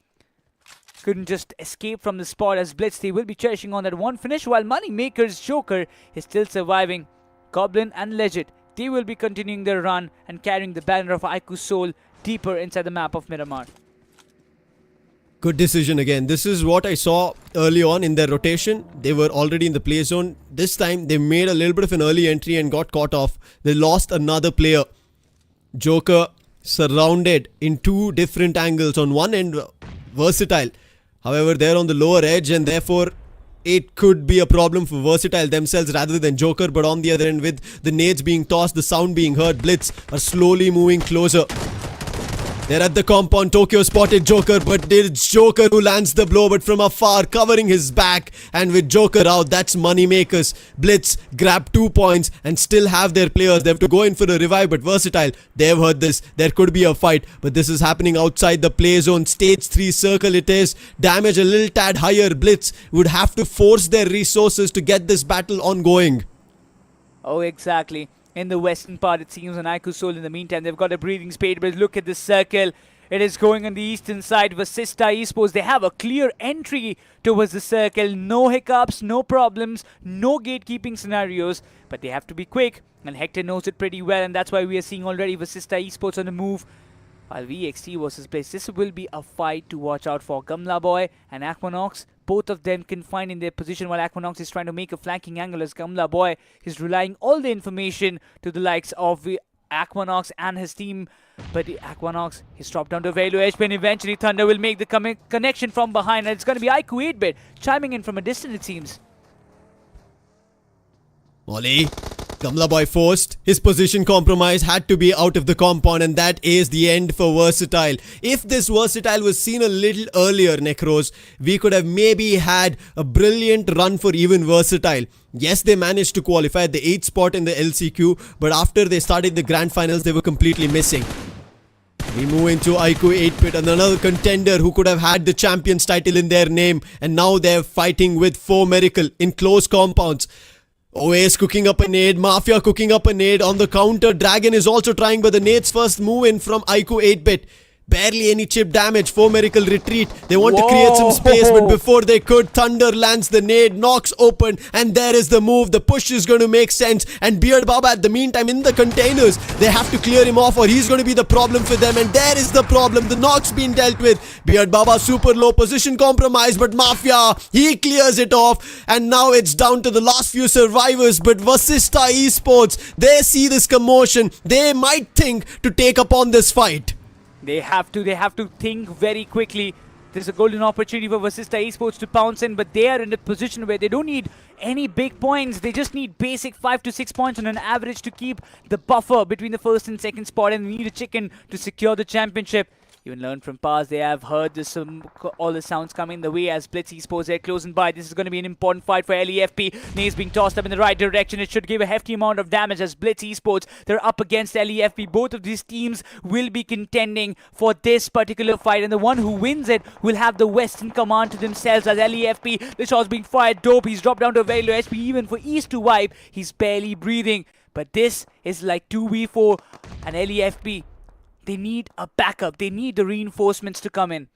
couldn't just escape from the spot as BLITZ. They will be cherishing on that one finish, while MAKERZ Joker is still surviving. Goblin and Legit, they will be continuing their run and carrying the banner of iQOOSOUL deeper inside the map of Miramar. Good decision again. This is what I saw early on in their rotation. They were already in the play zone. This time they made a little bit of an early entry and got caught off. They lost another player. Joker surrounded in two different angles. On one end, Versatile. However, they're on the lower edge and therefore it could be a problem for Versatile themselves rather than Joker. But on the other end, with the nades being tossed, the sound being heard, BLITZ are slowly moving closer. They're at the compound. Tokyo spotted Joker, but it's Joker who lands the blow, but from afar, covering his back. And with Joker out, that's money makers. BLITZ grab 2 points and still have their players. They have to go in for a revive, but Versatile, they've heard this. There could be a fight, but this is happening outside the play zone. Stage 3 circle it is. Damage a little tad higher. BLITZ would have to force their resources to get this battle ongoing. Oh, exactly. In the western part, it seems, on iQOOSOUL in the meantime, they've got a breathing space, but look at this circle. It is going on the eastern side. VASISTA Esports, they have a clear entry towards the circle. No hiccups, no problems, no gatekeeping scenarios, but they have to be quick, and Hector knows it pretty well, and that's why we are seeing already VASISTA Esports on the move. While VXT versus BLITZ, this will be a fight to watch out for. Gamla Boy and Aquanox, both of them confined in their position while Aquanox is trying to make a flanking angle as Gamla Boy is relying all the information to the likes of Aquanox and his team. But Aquanox is dropped down to a very low edge, and eventually Thunder will make the connection from behind, and it's going to be iQOO 8-bit chiming in from a distance, it seems. Molly. Gamla Boy forced. His position compromise had to be out of the compound, and that is the end for Versatile. If this Versatile was seen a little earlier, Necros, we could have maybe had a brilliant run for even Versatile. Yes, they managed to qualify at the 8th spot in the LCQ, but after they started the grand finals, they were completely missing. We move into iQOO 8-bit and another contender who could have had the champions title in their name, and now they're fighting with 4 Miracle in close compounds. OAS cooking up a nade, Mafia cooking up a nade on the counter. Dragon is also trying, but the nades first move in from iQOO 8-bit. Barely any chip damage. 4 Miracle retreat. They want to create some space, but before they could, Thunder lands the nade, knocks open, and there is the move. The push is going to make sense, and Beard Baba at the meantime in the containers. They have to clear him off or he's going to be the problem for them, and there is the problem. The knock's been dealt with. Beard Baba super low, position compromise, but Mafia, he clears it off, and now it's down to the last few survivors. But VASISTA Esports, they see this commotion. They might think to take upon this fight. They have to think very quickly. There's a golden opportunity for VASISTA Esports to pounce in, but they are in a position where they don't need any big points. They just need basic 5 to 6 points on an average to keep the buffer between the first and second spot, and they need a chicken to secure the championship. Even learn from past, they have heard this, all the sounds coming the way as BLITZ Esports, they're closing by. This is going to be an important fight for LEFP. Nays being tossed up in the right direction. It should give a hefty amount of damage as BLITZ Esports, they're up against LEFP. Both of these teams will be contending for this particular fight, and the one who wins it will have the Western command to themselves as LEFP. The shot's being fired. Dope, he's dropped down to a very low HP. Even for East to wipe, he's barely breathing. But this is like 2v4, and LEFP, they need a backup. They need the reinforcements to come in.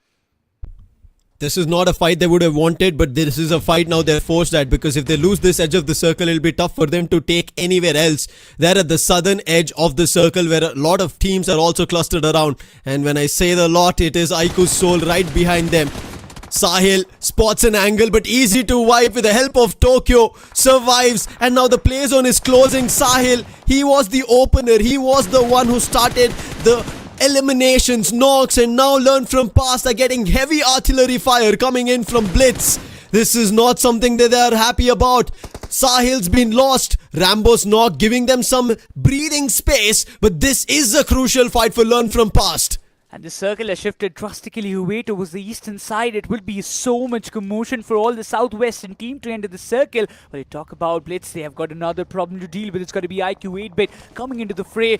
This is not a fight they would have wanted, but this is a fight now they're forced at, because if they lose this edge of the circle, it'll be tough for them to take anywhere else. They're at the southern edge of the circle where a lot of teams are also clustered around. And when I say the lot, it is iQOOSOUL right behind them. Sahil spots an angle, but easy to wipe with the help of Tokyo. Survives, and now the play zone is closing. Sahil, he was the opener. He was the one who started the eliminations. Knocks, and now learn from past are getting heavy artillery fire coming in from BLITZ. This is not something that they are happy about. Sahil's been lost. Rambo's knock giving them some breathing space, but this is a crucial fight for learn from past. And the circle has shifted drastically away towards the eastern side. It will be so much commotion for all the southwestern team to enter the circle. When you talk about BLITZ, they have got another problem to deal with. It's got to be iQOO 8-bit coming into the fray.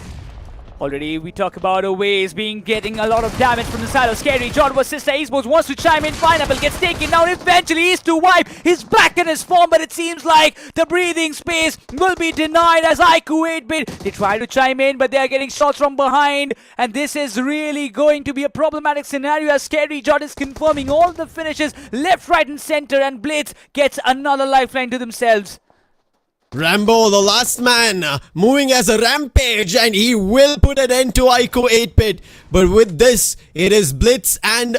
Already we talk about Aways getting a lot of damage from the side of Scary John. VASISTA Esports wants to chime in. Pineapple gets taken down. Eventually he's to wipe. He's back in his form, but it seems like the breathing space will be denied as iQOO 8-bit. They try to chime in, but they are getting shots from behind. And this is really going to be a problematic scenario as Scary John is confirming all the finishes left, right and center. And BLITZ gets another lifeline to themselves. Rambo, the last man, moving as a rampage, and he will put an end to iQOO 8-bit. But with this, it is BLITZ and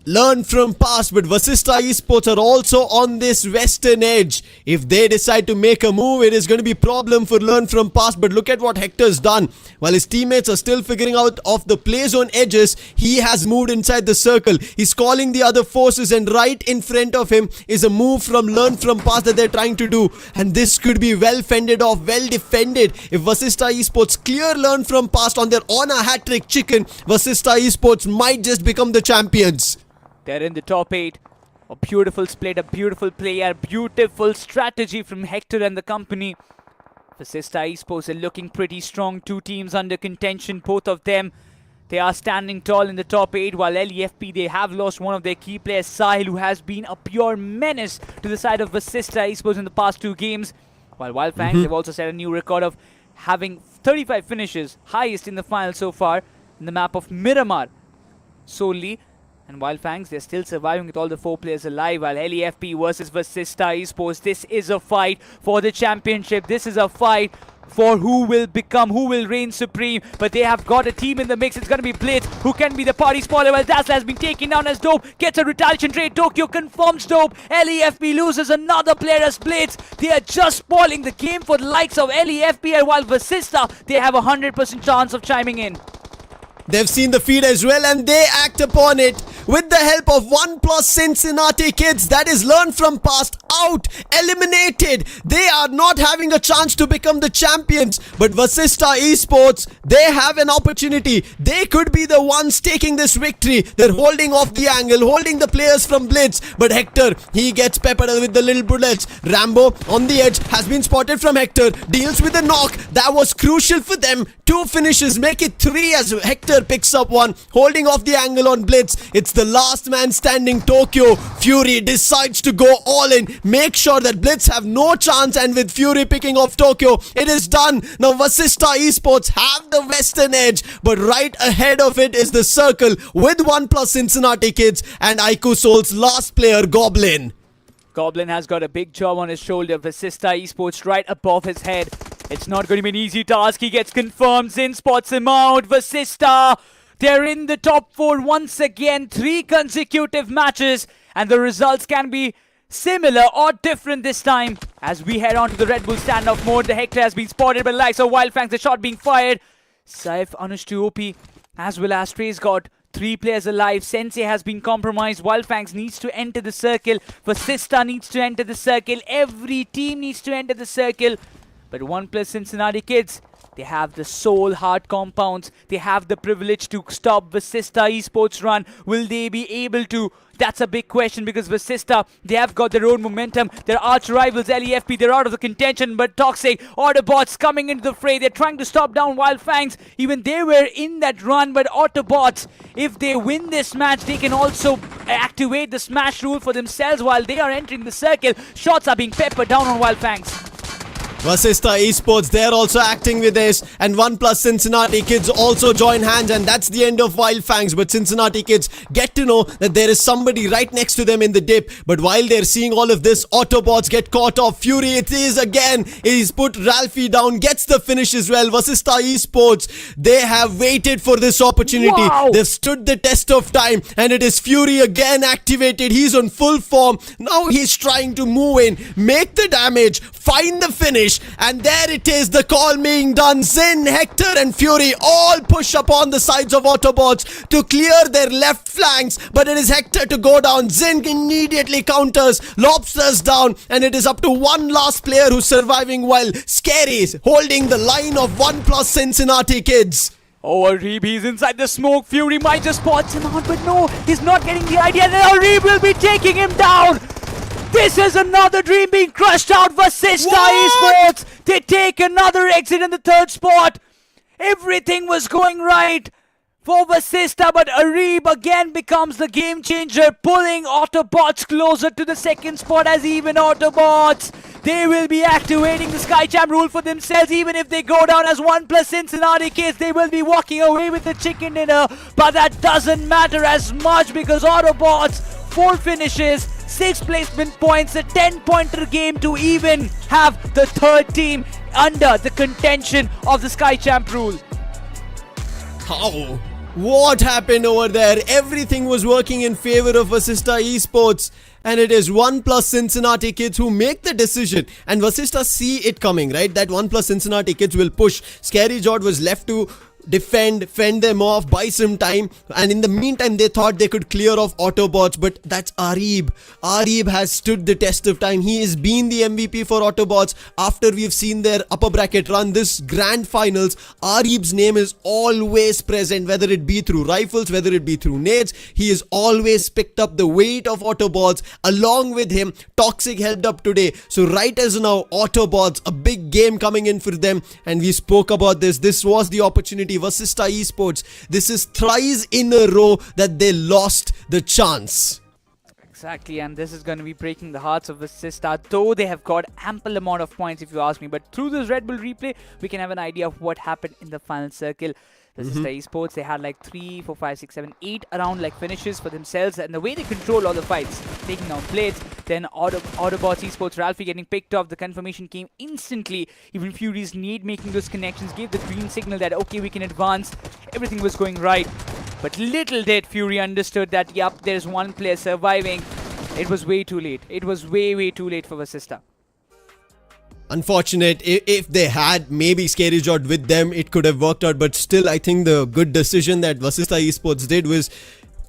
learn from past. But VASISTA Esports are also on this western edge. If they decide to make a move, it is going to be problem for learn from past. But look at what Hector's done. While his teammates are still figuring out of the play zone edges, he has moved inside the circle. He's calling the other forces, and right in front of him is a move from learn from past that they're trying to do. And this could be well fended off, well defended. If VASISTA Esports clear learn from past on their honor hat-trick chicken, VASISTA Esports might just become the champions. They're in the top 8. A beautiful split, a beautiful play, a beautiful strategy from Hector and the company. VASISTA Esports are looking pretty strong. Two teams under contention, both of them. They are standing tall in the top 8, while LEFP, they have lost one of their key players, Sahil, who has been a pure menace to the side of VASISTA Esports in the past 2 games. While FANGS, they've also set a new record of having 35 finishes, highest in the final so far, in the map of Miramar solely. And while FANGS, they're still surviving with all the 4 players alive, while LEFP versus VASISTA Esports, this is a fight for the championship. This is a fight for who will reign supreme. But they have got a team in the mix. It's going to be BLITZ, who can be the party spoiler. Well, Dazzler has been taken down as Dope gets a retaliation trade. Tokyo confirms Dope. LEFP loses another player as BLITZ. They are just spoiling the game for the likes of LEFP, and while VASISTA, they have a 100% chance of chiming in. They've seen the feed as well, and they act upon it with the help of ONEPLUS Cincinnati kids. That is learn from past, out, eliminated. They are not having a chance to become the champions. But VASISTA Esports, they have an opportunity. They could be the ones taking this victory. They're holding off the angle, holding the players from BLITZ. But Hector, he gets peppered with the little bullets. Rambo on the edge has been spotted from Hector. Deals with a knock. That was crucial for them. 2 finishes, make it 3 as Hector picks up one, holding off the angle on BLITZ. It's the last man standing, Tokyo. Fury decides to go all in, make sure that BLITZ have no chance, and with Fury picking off Tokyo, it is done. Now VASISTA Esports have the western edge, but right ahead of it is the circle with ONEPLUS Cincinnati kids and iQOOSOUL's last player, Goblin. Goblin has got a big job on his shoulder. VASISTA Esports right above his head. It's not going to be an easy task. He gets confirmed. Zin spots him out. VASISTA, they're in the top 4 once again. 3 consecutive matches. And the results can be similar or different this time. As we head on to the Red Bull standoff mode. The Hector has been spotted by the likes of WYLD, the shot being fired. Saif, Anush to OP, as well as Trey's got 3 players alive. Sensei has been compromised. WYLD needs to enter the circle. VASISTA needs to enter the circle. Every team needs to enter the circle. But ONEPLUS Cincinnati kids, they have the soul heart compounds. They have the privilege to stop VASISTA Esports run. Will they be able to? That's a big question, because VASISTA, they have got their own momentum. Their arch rivals LEFP, they're out of the contention, but Toxic, AUTOBOTZ coming into the fray. They're trying to stop down WYLD. Even they were in that run, but AUTOBOTZ, if they win this match, they can also activate the smash rule for themselves while they are entering the circle. Shots are being peppered down on WYLD. VASISTA Esports, they're also acting with this, and ONEPLUS Cincinnati kids also join hands, and that's the end of WYLD. But Cincinnati kids get to know that there is somebody right next to them in the dip. But while they're seeing all of this, AUTOBOTZ get caught off. Fury, it is again. He's put Ralphie down, gets the finish as well. VASISTA Esports, they have waited for this opportunity. Wow. They've stood the test of time, and it is Fury again activated. He's on full form. Now he's trying to move in, make the damage, find the finish. And there it is, the call being done. Zin, Hector and Fury all push up on the sides of AUTOBOTZ to clear their left flanks. But it is Hector to go down. Zin immediately counters, lobsters down. And it is up to one last player who's surviving, while Scary's holding the line of ONEPLUS Cincinnati kids. Oh, Arib, he's inside the smoke. Fury might just spot him out, but no, he's not getting the idea that Arib will be taking him down. This is another dream being crushed out. VASISTA Esports, they take another exit in the 3rd spot. Everything was going right for Vasista, but Arib again becomes the game changer, pulling Autobots closer to the second spot as even Autobots. They will be activating the Sky Champ rule for themselves. Even if they go down as ONEPLUS Cincinnati kids, they will be walking away with the chicken dinner. But that doesn't matter as much because Autobots, 4 finishes, 6 placement points, a 10-pointer game to even have the third team under the contention of the Sky Champ rule. How? What happened over there? Everything was working in favor of Vasista Esports. And it is ONEPLUS Cincinnati kids who make the decision. And Vasista see it coming, right? That ONEPLUS Cincinnati kids will push. Scary Jord was left to fend them off, buy some time, and in the meantime they thought they could clear off Autobots, but that's Arib. Arib has stood the test of time. He has been the MVP for Autobots. After we've seen their upper bracket run, this grand finals, Arib's name is always present, whether it be through rifles, whether it be through nades. He has always picked up the weight of Autobots. Along with him, Toxic helped up today. So right as now, Autobots, a big game coming in for them, and we spoke about this. This was the opportunity. Vasista Esports, this is thrice in a row that they lost the chance. Exactly, and this is going to be breaking the hearts of Vasista, though they have got ample amount of points if you ask me. But through this Red Bull replay, we can have an idea of what happened in the final circle. Vasista Esports, they had like 3, 4, 5, 6, 7, 8 around like finishes for themselves, and the way they control all the fights, taking down BLITZ, then Autobots Esports, Ralphie getting picked off, the confirmation came instantly. Even Fury's need making those connections gave the green signal that okay, we can advance. Everything was going right, but little did Fury understood that yup, there's one player surviving. It was way too late. It was way too late for Vasista. Unfortunate. If they had maybe Scary Jord with them, it could have worked out. But still, I think the good decision that Vasista Esports did was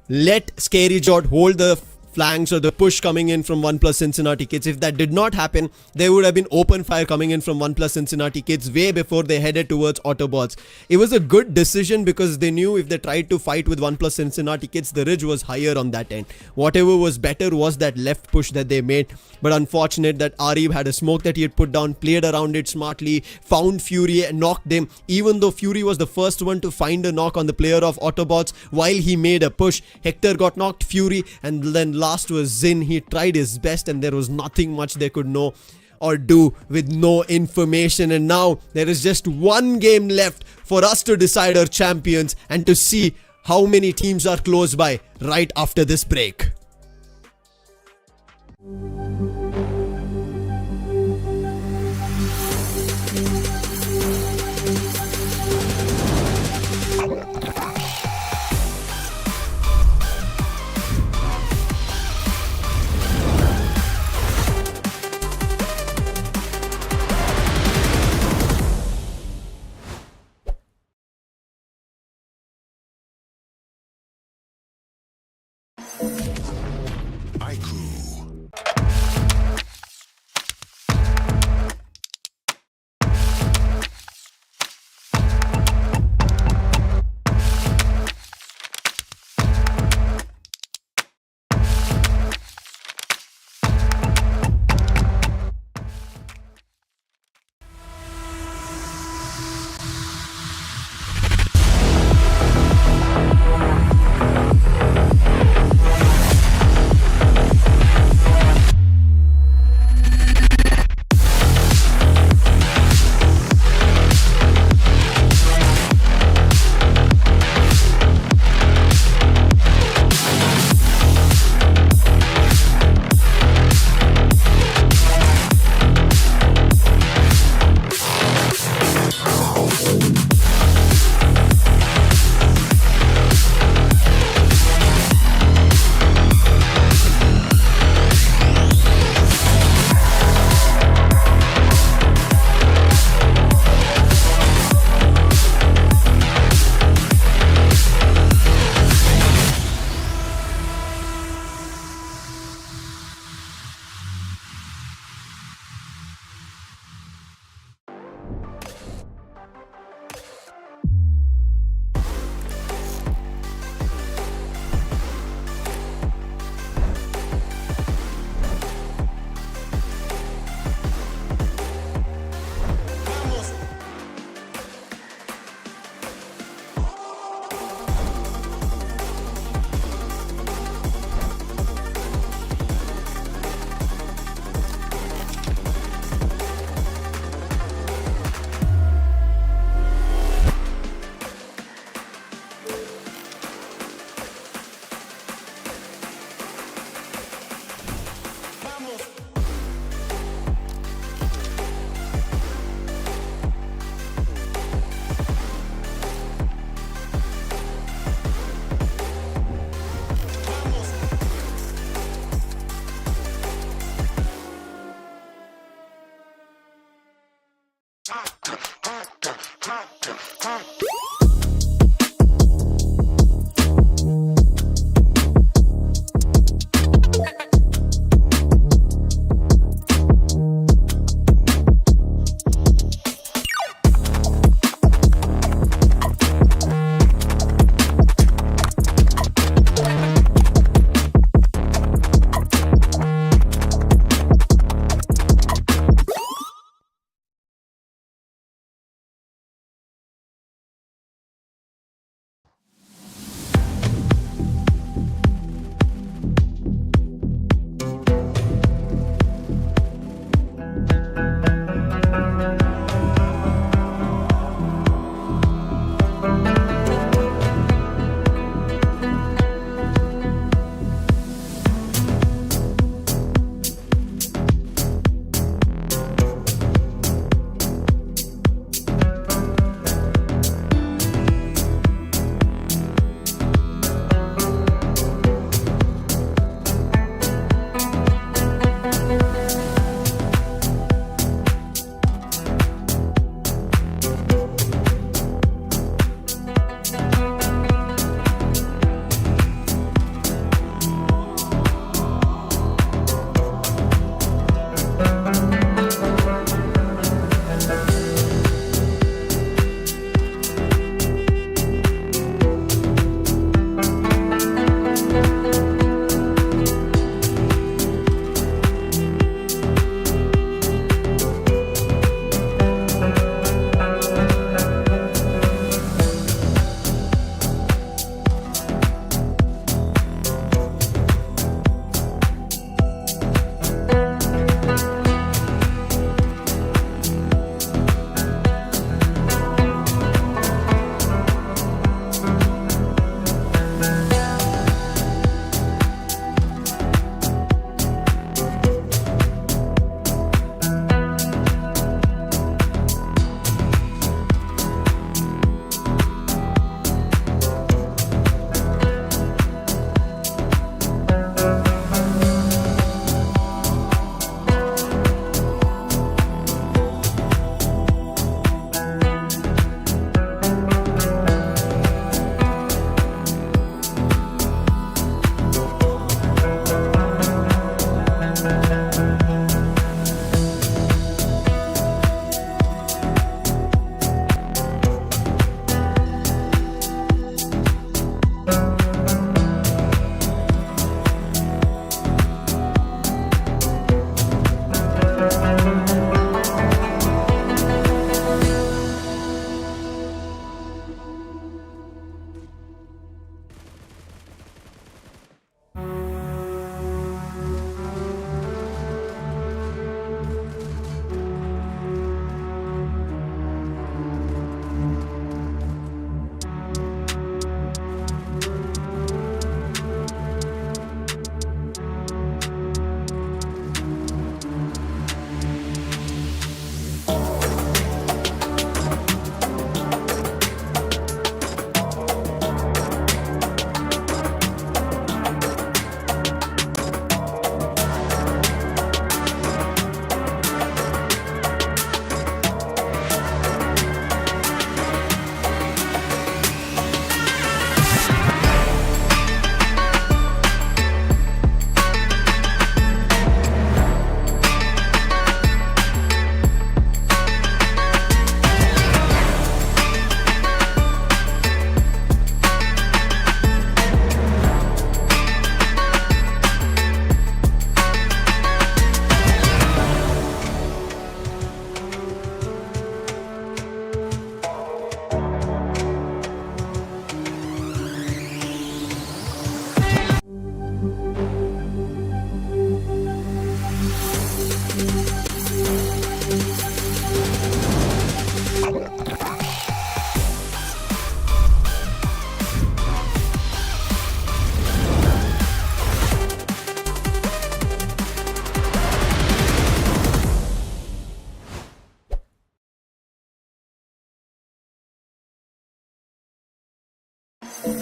let Scary Jord hold the flanks or the push coming in from ONEPLUS Cincinnati kids. If that did not happen, there would have been open fire coming in from ONEPLUS Cincinnati kids way before they headed towards Autobots. It was a good decision because they knew if they tried to fight with ONEPLUS Cincinnati kids, the ridge was higher on that end. Whatever was better was that left push that they made. But unfortunate that Arib had a smoke that he had put down, played around it smartly, found Fury and knocked him. Even though Fury was the first one to find a knock on the player of Autobots, while he made a push, Hector got knocked, Fury, and then last was Zin. He tried his best and there was nothing much they could know or do with no information. And now there is just one game left for us to decide our champions and to see how many teams are close by right after this break. iQOO.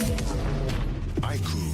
iQOO.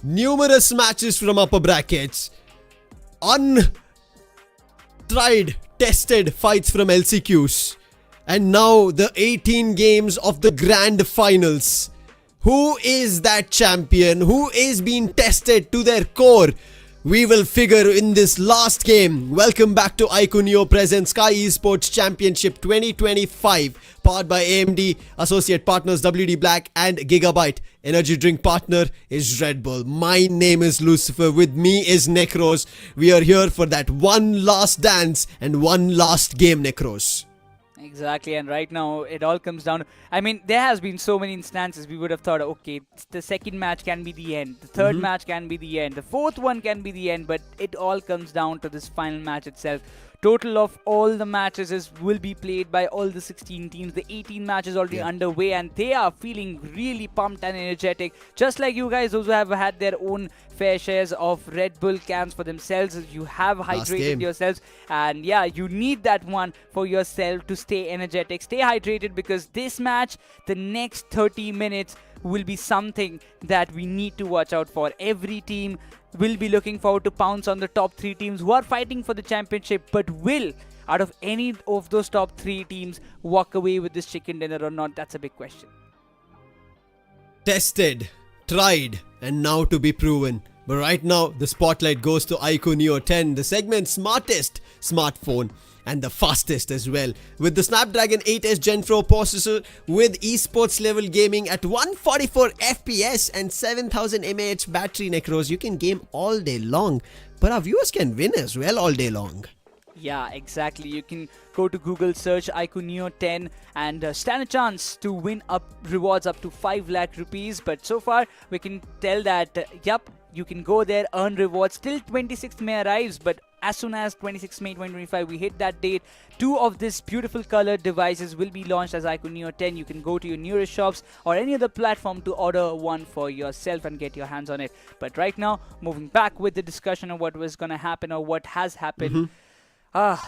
Numerous matches from upper brackets, untried, tested fights from LCQs, and now the 18 games of the grand finals. Who is that champion? Who is being tested to their core? We will figure in this last game. Welcome back to iQOO presents Skyesports Championship 2025, powered by AMD, associate partners WD Black and Gigabyte. Energy drink partner is Red Bull. My name is Lucifer. With me is Necros. We are here for that one last dance and one last game, Necros. Exactly, and right now it all comes down to, I mean, there has been so many instances we would have thought, okay, the second match can be the end, the third match can be the end, the fourth one can be the end, but it all comes down to this final match itself. Total of all the matches will be played by all the 16 teams. The 18 matches already underway, and they are feeling really pumped and energetic. Just like you guys also have had their own fair shares of Red Bull cans for themselves. You have hydrated yourselves, and yeah, you need that one for yourself to stay energetic, stay hydrated, because this match, the next 30 minutes, will be something that we need to watch out for. Every team will be looking forward to pounce on the top 3 teams who are fighting for the championship, but will, out of any of those top 3 teams, walk away with this chicken dinner or not? That's a big question. Tested, tried, and now to be proven. But right now, the spotlight goes to iQOO Neo 10, the segment's smartest smartphone and the fastest as well. With the Snapdragon 8S Gen 4 processor with esports level gaming at 144 FPS and 7000 mAh battery, Necros, you can game all day long. But our viewers can win as well all day long. Yeah, exactly. You can go to Google, search iQOO Neo 10 and stand a chance to win rewards up to 5 lakh rupees. But so far, we can tell that, yup, You can go there, earn rewards. Till 26th May arrives, but as soon as 26th May 2025 we hit that date, 2 of these beautiful colored devices will be launched as iQOO Neo 10. You can go to your nearest shops or any other platform to order one for yourself and get your hands on it. But right now, moving back with the discussion of what was going to happen or what has happened.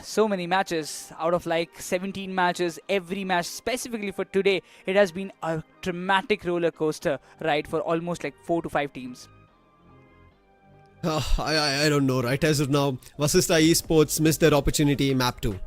So many matches. Out of like 17 matches, every match specifically for today, it has been a dramatic roller coaster ride for almost like 4 to 5 teams. I don't know, right? As of now, VASISTA Esports missed their opportunity in map 2.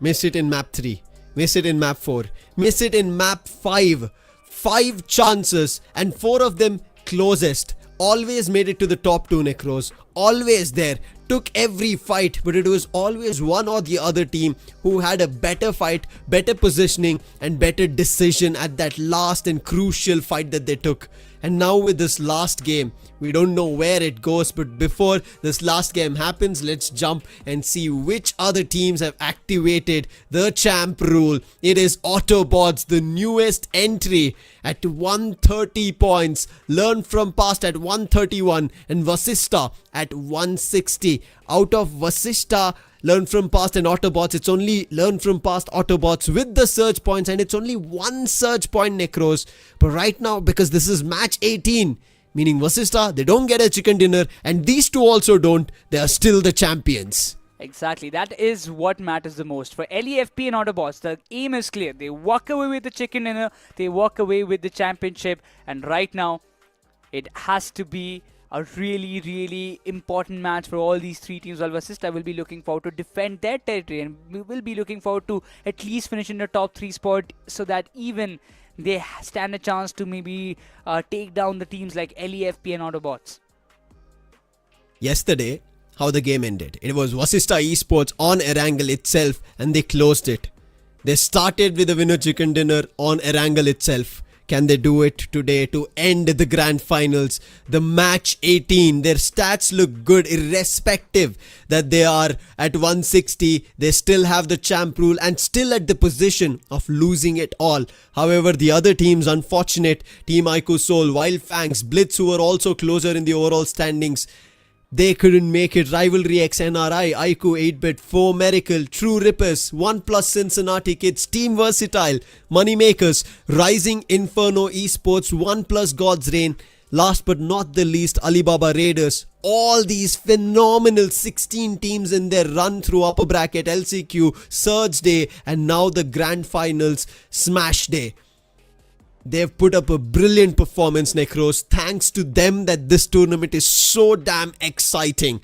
Missed it in map 3. Missed it in map 4. Missed it in map 5. 5 chances and 4 of them closest. Always made it to the top 2, Necros. Always there. Took every fight, but it was always one or the other team who had a better fight, better positioning and better decision at that last and crucial fight that they took. And now with this last game, we don't know where it goes, but before this last game happens, let's jump and see which other teams have activated the champ rule. It is AUTOBOTZ, the newest entry at 130 points, Learn from Past at 131 and VASISTA at 160. Out of VASISTA, Learn from Past and AUTOBOTZ, it's only Learn from Past AUTOBOTZ with the surge points, and it's only 1 surge point, Necros. But right now, because this is match 18, meaning VASISTA, they don't get a chicken dinner, and these two also don't, they are still the champions. Exactly, that is what matters the most. For LEFP and AUTOBOTZ, the aim is clear. They walk away with the chicken dinner, they walk away with the championship, and right now, it has to be a really, really important match for all these 3 teams. While VASISTA will be looking forward to defend their territory, and we will be looking forward to at least finish in the top 3 spot, so that even they stand a chance to maybe take down the teams like LEFP and AUTOBOTZ. Yesterday, how the game ended. It was VASISTA Esports on Erangel itself, and they closed it. They started with a winner chicken dinner on Erangel itself. Can they do it today to end the grand finals? The match 18, their stats look good irrespective that they are at 160. They still have the champ rule and still at the position of losing it all. However, the other teams, unfortunate, Team iQOOSOUL, WYLD, FANGS, BLITZ, who were also closer in the overall standings, they couldn't make it. RIVALRYXNRI, iQOO 8-bit, 4 Miracle, True Rippers, ONEPLUS Cincinnati Kids, Team Versatile, Money Makers, Rising Inferno Esports, ONEPLUS God's Reign, last but not the least, Alibaba Raiders. All these phenomenal 16 teams in their run through upper bracket, LCQ, Surge Day, and now the grand finals, Smash Day. They've put up a brilliant performance, Necros. Thanks to them that this tournament is so damn exciting.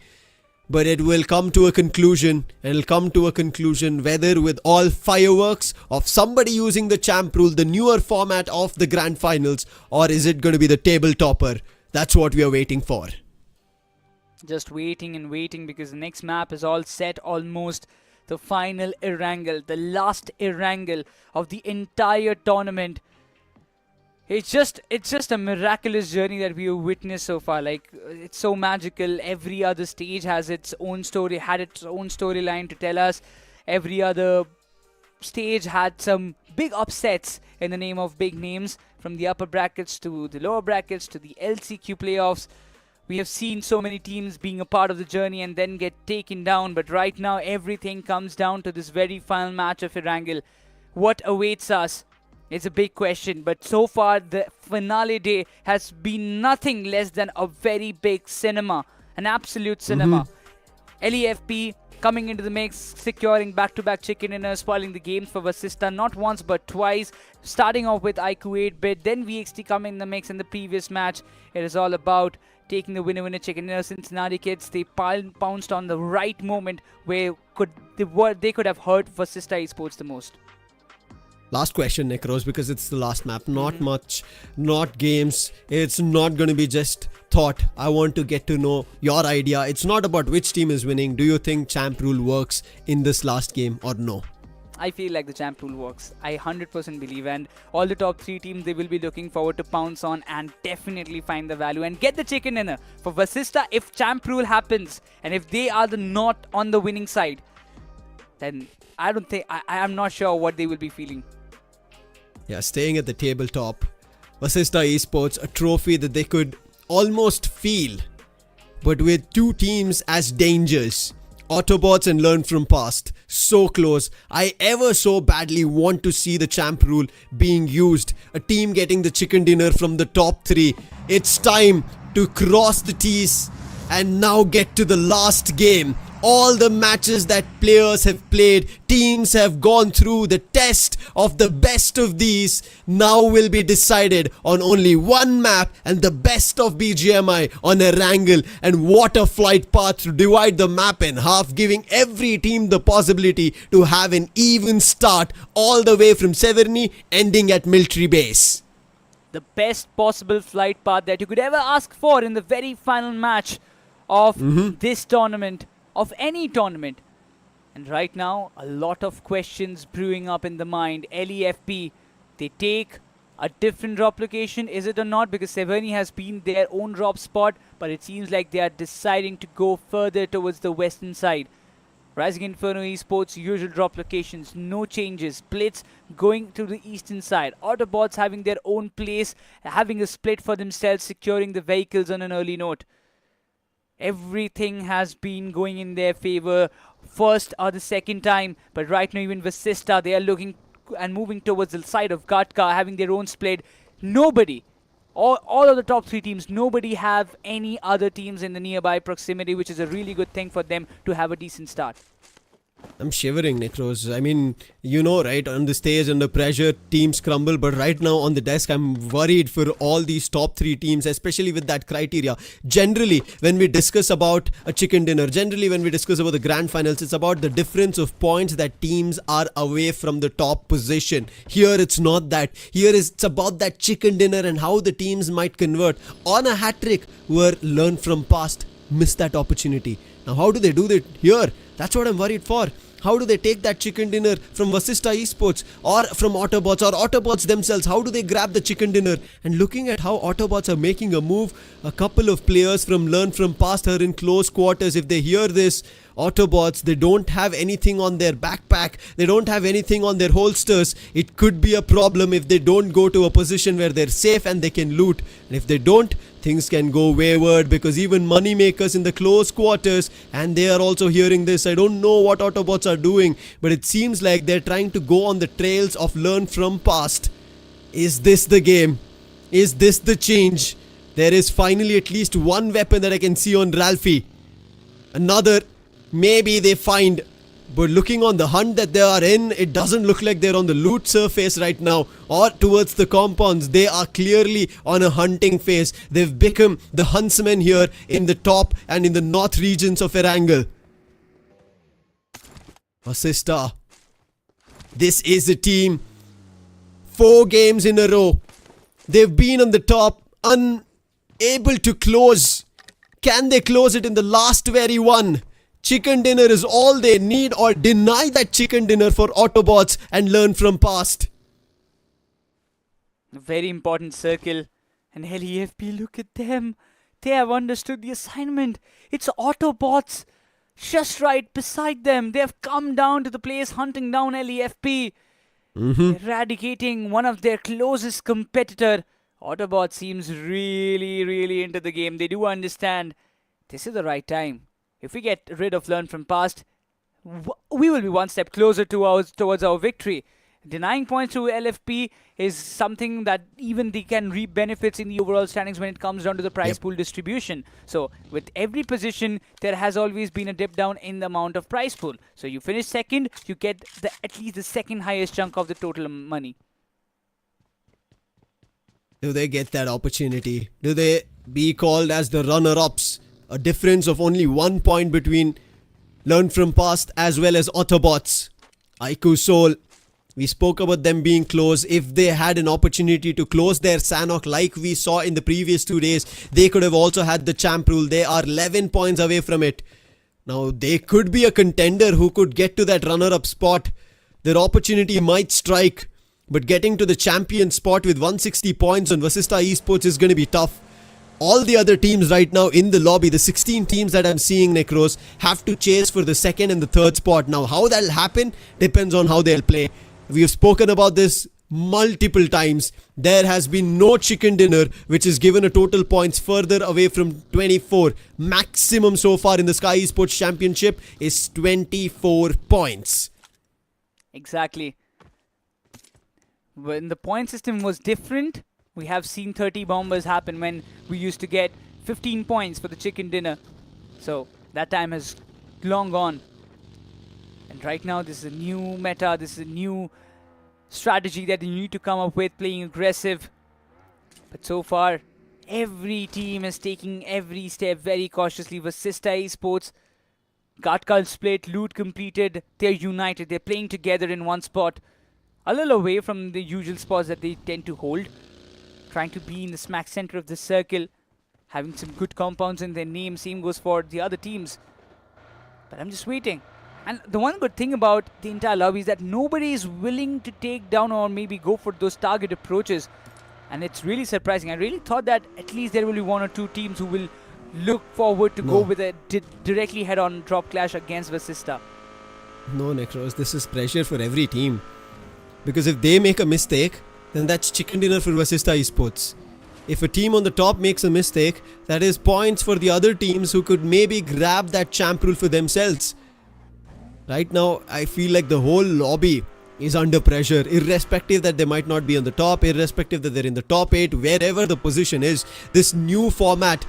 But it will come to a conclusion, and it'll come to a conclusion whether with all fireworks of somebody using the champ rule, the newer format of the grand finals, or is it going to be the table topper? That's what we are waiting for. Just waiting and waiting, because the next map is all set almost. The final Erangel, the last Erangel of the entire tournament. It's just a miraculous journey that we have witnessed so far. Like, it's so magical. Every other stage has its own story, had its own storyline to tell us. Every other stage had some big upsets in the name of big names, from the upper brackets to the lower brackets to the LCQ playoffs. We have seen so many teams being a part of the journey and then get taken down. But right now, everything comes down to this very final match of Erangel. What awaits us? It's a big question, but so far the finale day has been nothing less than a very big cinema, an absolute cinema. LEFP coming into the mix, securing back-to-back chicken dinners, spoiling the games for VASISTA not once but twice, starting off with iQOO 8-bit, then VXT coming in the mix in the previous match. It is all about taking the winner chicken dinner. Cincinnati Kids, they pounced on the right moment where they could have hurt VASISTA Esports the most. Last question, Necros, because it's the last map. Not much, not games. It's not going to be just thought. I want to get to know your idea. It's not about which team is winning. Do you think champ rule works in this last game or no? I feel like the champ rule works. I 100% believe, and all the top 3 teams, they will be looking forward to pounce on and definitely find the value and get the chicken dinner. For VASISTA, if champ rule happens and if they are not on the winning side, then I am not sure what they will be feeling. Yeah, staying at the tabletop, VASISTA Esports, a trophy that they could almost feel but with two teams as dangers. Autobots and Learn From Past. So close. I ever so badly want to see the champ rule being used. A team getting the chicken dinner from the top 3. It's time to cross the T's and now get to the last game. All the matches that players have played, teams have gone through the test of the best of these, now will be decided on only one map and the best of BGMI on Erangel. And what a flight path to divide the map in half, giving every team the possibility to have an even start all the way from Severny ending at military base. The best possible flight path that you could ever ask for in the very final match of this tournament, of any tournament. And right now, a lot of questions brewing up in the mind. LEFP, they take a different drop location, is it or not? Because Severny has been their own drop spot, but it seems like they are deciding to go further towards the western side. Rising Inferno Esports, usual drop locations, no changes. Blitz going to the eastern side. Autobots having their own place, having a split for themselves, securing the vehicles on an early note. Everything has been going in their favor first or the second time, but right now even VASISTA, they are looking and moving towards the side of Gatka, having their own split. Nobody, all of the top 3 teams, nobody have any other teams in the nearby proximity, which is a really good thing for them to have a decent start. I'm shivering, Necros. I mean, you know, right, on the stage under pressure, teams crumble. But right now on the desk, I'm worried for all these top 3 teams, especially with that criteria. Generally, when we discuss about a chicken dinner, generally when we discuss about the grand finals, it's about the difference of points that teams are away from the top position. Here, it's not that. Here, it's about that chicken dinner and how the teams might convert on a hat-trick where Learn From Past missed that opportunity. Now, how do they do that here? That's what I'm worried for. How do they take that chicken dinner from VASISTA Esports or from Autobots or Autobots themselves? How do they grab the chicken dinner? And looking at how Autobots are making a move, a couple of players from Learn From Past are in close quarters. If they hear this, Autobots, they don't have anything on their backpack. They don't have anything on their holsters. It could be a problem if they don't go to a position where they're safe and they can loot. And if they don't, things can go wayward, because even moneymakers in the close quarters, and they are also hearing this. I don't know what Autobots are doing, but it seems like they're trying to go on the trails of Learn From Past. Is this the game? Is this the change? There is finally at least one weapon that I can see on Ralphie. Another, maybe they find. But looking on the hunt that they are in, it doesn't look like they're on the loot surface right now or towards the compounds. They are clearly on a hunting phase. They've become the huntsmen here in the top and in the north regions of Erangel. VASISTA. This is a team. 4 games in a row. They've been on the top, unable to close. Can they close it in the last very one? Chicken dinner is all they need, or deny that chicken dinner for Autobots and Learn From Past. A very important circle. And LEFP, look at them. They have understood the assignment. It's Autobots just right beside them. They have come down to the place, hunting down LEFP. Eradicating one of their closest competitor. Autobot seems really into the game. They do understand this is the right time. If we get rid of Learn From Past, we will be one step closer towards our victory. Denying points to LFP is something that even they can reap benefits in the overall standings when it comes down to the prize pool distribution. So with every position, there has always been a dip down in the amount of prize pool. So you finish second, you get at least the second highest chunk of the total money. Do they get that opportunity? Do they be called as the runner-ups? A difference of only 1 point between Learn From Past as well as Autobots. iQOOSOUL, we spoke about them being close. If they had an opportunity to close their Sanhok like we saw in the previous 2 days, they could have also had the champ rule. They are 11 points away from it. Now they could be a contender who could get to that runner-up spot. Their opportunity might strike, but getting to the champion spot with 160 points on VASISTA Esports is going to be tough. All the other teams right now in the lobby, the 16 teams that I'm seeing, Necros, have to chase for the second and the third spot. Now, how that'll happen depends on how they'll play. We have spoken about this multiple times. There has been no chicken dinner which is given a total points further away from 24. Maximum so far in the Skyesports Championship is 24 points. Exactly. When the point system was different, we have seen 30 bombers happen when we used to get 15 points for the chicken dinner. So that time has long gone. And right now this is a new meta, this is a new strategy that you need to come up with, playing aggressive. But so far, every team is taking every step very cautiously. VASISTA Esports, Gatkal split, loot completed, they're united, they're playing together in one spot. A little away from the usual spots that they tend to hold. Trying to be in the smack center of the circle. Having some good compounds in their name. Same goes for the other teams. But I'm just waiting. And the one good thing about the entire lobby is that nobody is willing to take down or maybe go for those target approaches. And it's really surprising. I really thought that at least there will be one or two teams who will look forward to go with a directly head-on drop clash against VASISTA. No, Necros, this is pressure for every team. Because if they make a mistake, then that's chicken dinner for VASISTA Esports. If a team on the top makes a mistake, that is points for the other teams who could maybe grab that champ rule for themselves. Right now, I feel like the whole lobby is under pressure, irrespective that they might not be on the top, irrespective that they're in the top 8, wherever the position is. This new format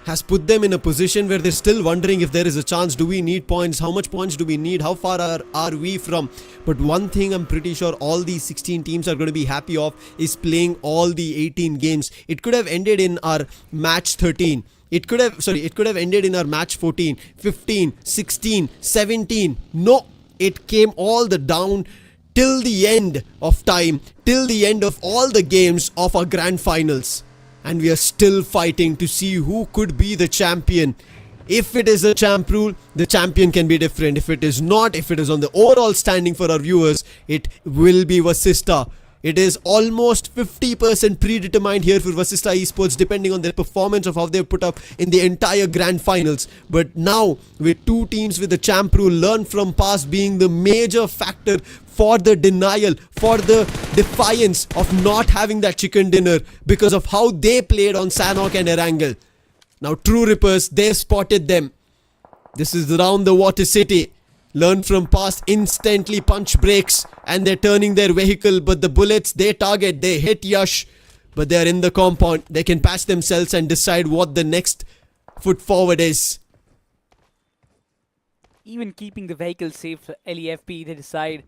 has put them in a position where they're still wondering if there is a chance. Do we need points? How much points do we need? How far are we from? But one thing I'm pretty sure all these 16 teams are going to be happy of is playing all the 18 games. It could have ended in our match 13. It could have ended in our match 14, 15, 16, 17. No, it came all the down till the end of time, till the end of all the games of our grand finals. And we are still fighting to see who could be the champion. If it is a champ rule, the champion can be different. If it is not, if it is on the overall standing for our viewers, it will be VASISTA. It is almost 50% predetermined here for VASISTA Esports, depending on their performance of how they put up in the entire grand finals. But now, with two teams with the champ rule, learn from past being the major factor for the denial, for the defiance of not having that chicken dinner because of how they played on Sanhok and Erangel. Now, True Rippers, they spotted them. This is around the water city. Learn from past, instantly punch brakes and they're turning their vehicle, but the bullets they target, they hit Yash, but they're in the compound. They can patch themselves and decide what the next foot forward is. Even keeping the vehicle safe for LEFP, they decide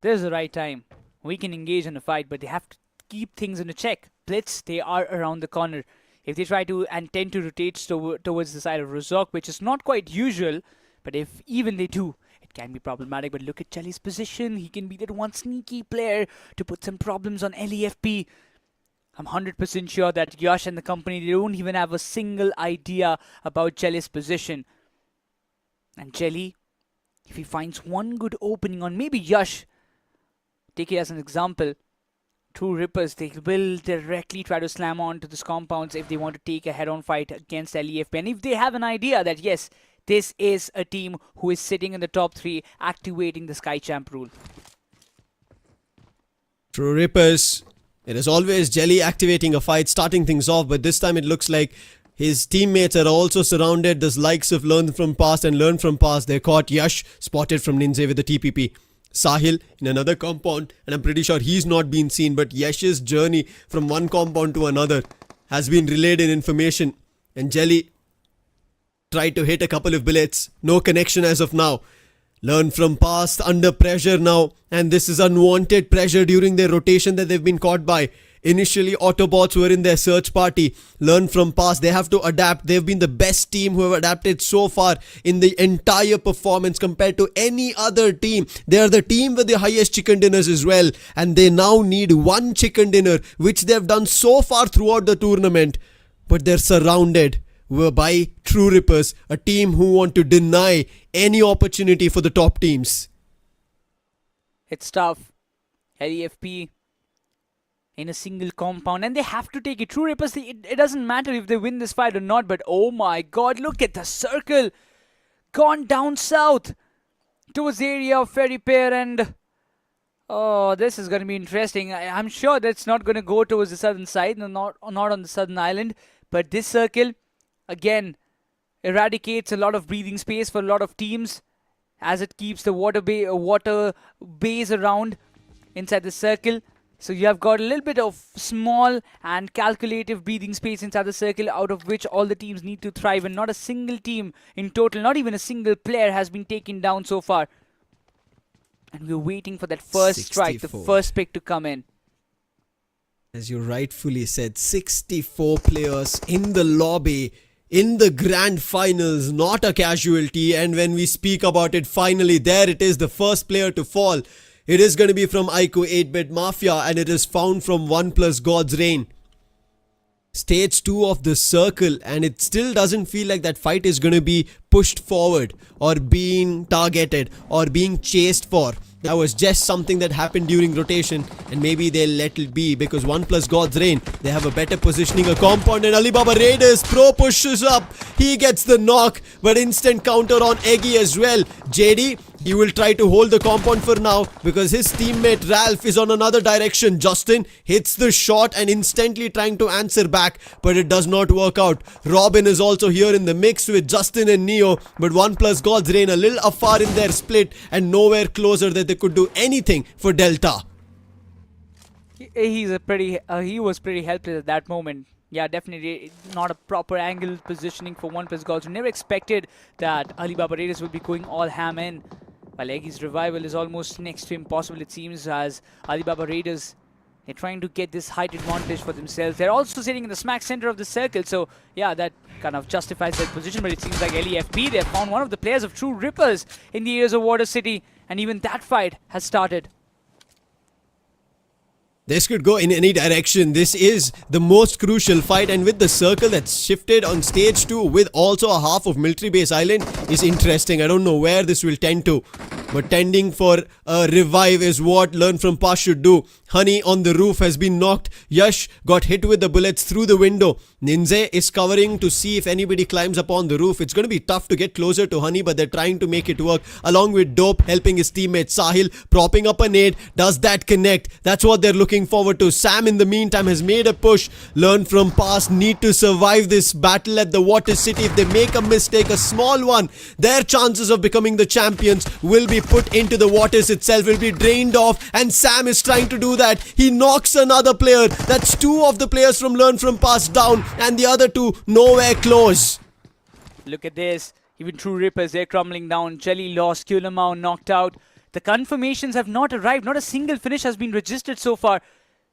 this is the right time. We can engage in a fight, but they have to keep things in a check. Blitz, they are around the corner. If they try to and tend to rotate towards the side of Rozok, which is not quite usual, but if even they do, it can be problematic. But look at Jelly's position. He can be that one sneaky player to put some problems on LEFP. I'm 100% sure that Yash and the company, they don't even have a single idea about Jelly's position. And Jelly, if he finds one good opening on maybe Yash, take it as an example, True Rippers, they will directly try to slam on to these compounds if they want to take a head-on fight against LEFP. And if they have an idea that, yes, this is a team who is sitting in the top 3, activating the Sky Champ rule. True Rippers, it is always Jelly activating a fight, starting things off, but this time it looks like his teammates are also surrounded. There's likes of Learn From Past and Learn From Past. They caught Yash, spotted from Ninja with the TPP. Sahil in another compound, and I'm pretty sure he's not been seen, but Yash's journey from one compound to another has been relayed in information. And Jelly tried to hit a couple of bullets, no connection as of now. Learn from past, under pressure now, and this is unwanted pressure during their rotation that they've been caught by. Initially, Autobots were in their search party. Learn from past. They have to adapt. They've been the best team who have adapted so far in the entire performance compared to any other team. They are the team with the highest chicken dinners as well. And they now need one chicken dinner, which they've done so far throughout the tournament. But they're surrounded by True Rippers, a team who want to deny any opportunity for the top teams. It's tough. LEFP in a single compound, and they have to take it. True Rippers, it doesn't matter if they win this fight or not, but oh my god, look at the circle gone down south towards the area of Ferry Pair, and Oh, this is going to be interesting. I'm sure that's not going to go towards the southern side, no, not on the southern island. But this circle, again, eradicates a lot of breathing space for a lot of teams as it keeps the water base around inside the circle. So you have got a little bit of small and calculative breathing space inside the circle, out of which all the teams need to thrive, and not a single team in total, not even a single player has been taken down so far. And we're waiting for that first strike, the 64. first pick to come in. As you rightfully said, 64 players in the lobby, in the grand finals, not a casualty. And when we speak about it, finally, there it is, the first player to fall. It is going to be from iQOO 8-Bit Mafia, and it is found from ONEPLUS God's Reign. Stage 2 of the circle, and it still doesn't feel like that fight is going to be pushed forward or being targeted or being chased for. That was just something that happened during rotation, and maybe they'll let it be because ONEPLUS God's Reign, they have a better positioning, a compound, and Alibaba Raiders Pro pushes up. He gets the knock, but instant counter on Eggy as well. JD, he will try to hold the compound for now because his teammate Ralph is on another direction. Justin hits the shot and instantly trying to answer back, but it does not work out. Robin is also here in the mix with Justin and Neo, but ONEPLUS God's Reign a little afar in their split and nowhere closer that they could do anything for Delta. He was pretty helpless at that moment. Yeah, definitely not a proper angle positioning for ONEPLUS Gods. We never expected that Alibaba Raiders would be going all ham in. While Eggy's revival is almost next to impossible, it seems, as Alibaba Raiders, they're trying to get this height advantage for themselves. They're also sitting in the smack center of the circle, so yeah, that kind of justifies their position. But it seems like LEFP, they have found one of the players of true rippers in the areas of Water City, and even that fight has started. This could go in any direction. This is the most crucial fight, and with the circle that's shifted on stage 2 with also a half of military base island is interesting. I don't know where this will tend to, but tending for a revive is what Learn From Past should do. Honey on the roof has been knocked. Yash got hit with the bullets through the window. Ninze is covering to see if anybody climbs upon the roof. It's going to be tough to get closer to Honey, but they're trying to make it work, along with Dope helping his teammate Sahil, propping up a nade. Does that connect? That's what they're looking forward to. Sam in the meantime has made a push. Learn From Past need to survive this battle at the Water City. If they make a mistake, a small one, their chances of becoming the champions will be put into the waters itself, will be drained off, and Sam is trying to do that. He knocks another player. That's 2 of the players from Learn From Past down, and the other 2 nowhere close. Look at this. Even True Rippers, they're crumbling down. Jelly lost. Kulamau knocked out. The confirmations have not arrived. Not a single finish has been registered so far.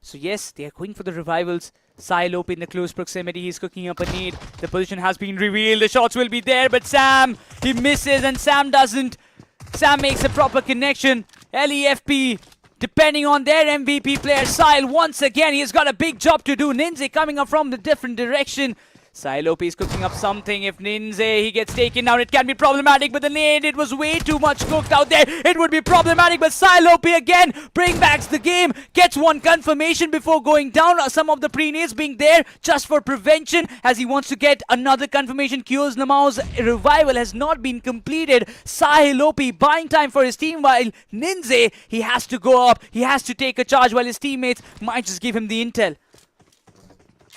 So yes, they are going for the revivals. Silope in the close proximity. He's cooking up a need. The position has been revealed. The shots will be there, but Sam, he misses, and Sam doesn't. Sam makes a proper connection. LEFP, depending on their MVP player, Sile, once again, he's got a big job to do. Ninze coming up from the different direction. Silope is cooking up something. If Ninze, he gets taken down, it can be problematic. But the nade, it was way too much cooked out there. It would be problematic. But Silope again bring back the game. Gets one confirmation before going down. Some of the pre-nades being there just for prevention, as he wants to get another confirmation. Kyo's Namau's revival has not been completed. Silope buying time for his team, while Ninze, he has to go up. He has to take a charge, while his teammates might just give him the intel.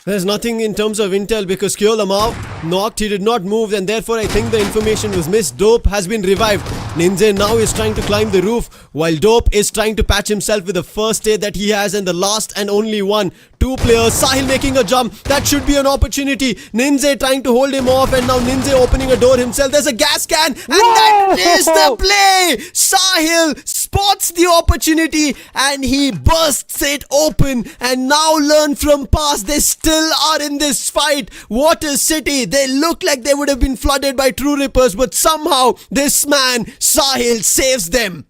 There's nothing in terms of intel because Kyo Lamau knocked, he did not move, and therefore I think the information was missed. Dope has been revived. Ninja now is trying to climb the roof, while Dope is trying to patch himself with the first aid that he has, and the last and only one. 2 players, Sahil making a jump. That should be an opportunity. Ninja trying to hold him off, and now Ninja opening a door himself. There's a gas can, and that is the play. Sahil spots the opportunity and he bursts it open, and now Learn From Past, they still are in this fight. Water City, they look like they would have been flooded by True Rippers, but somehow this man Sahil saves them.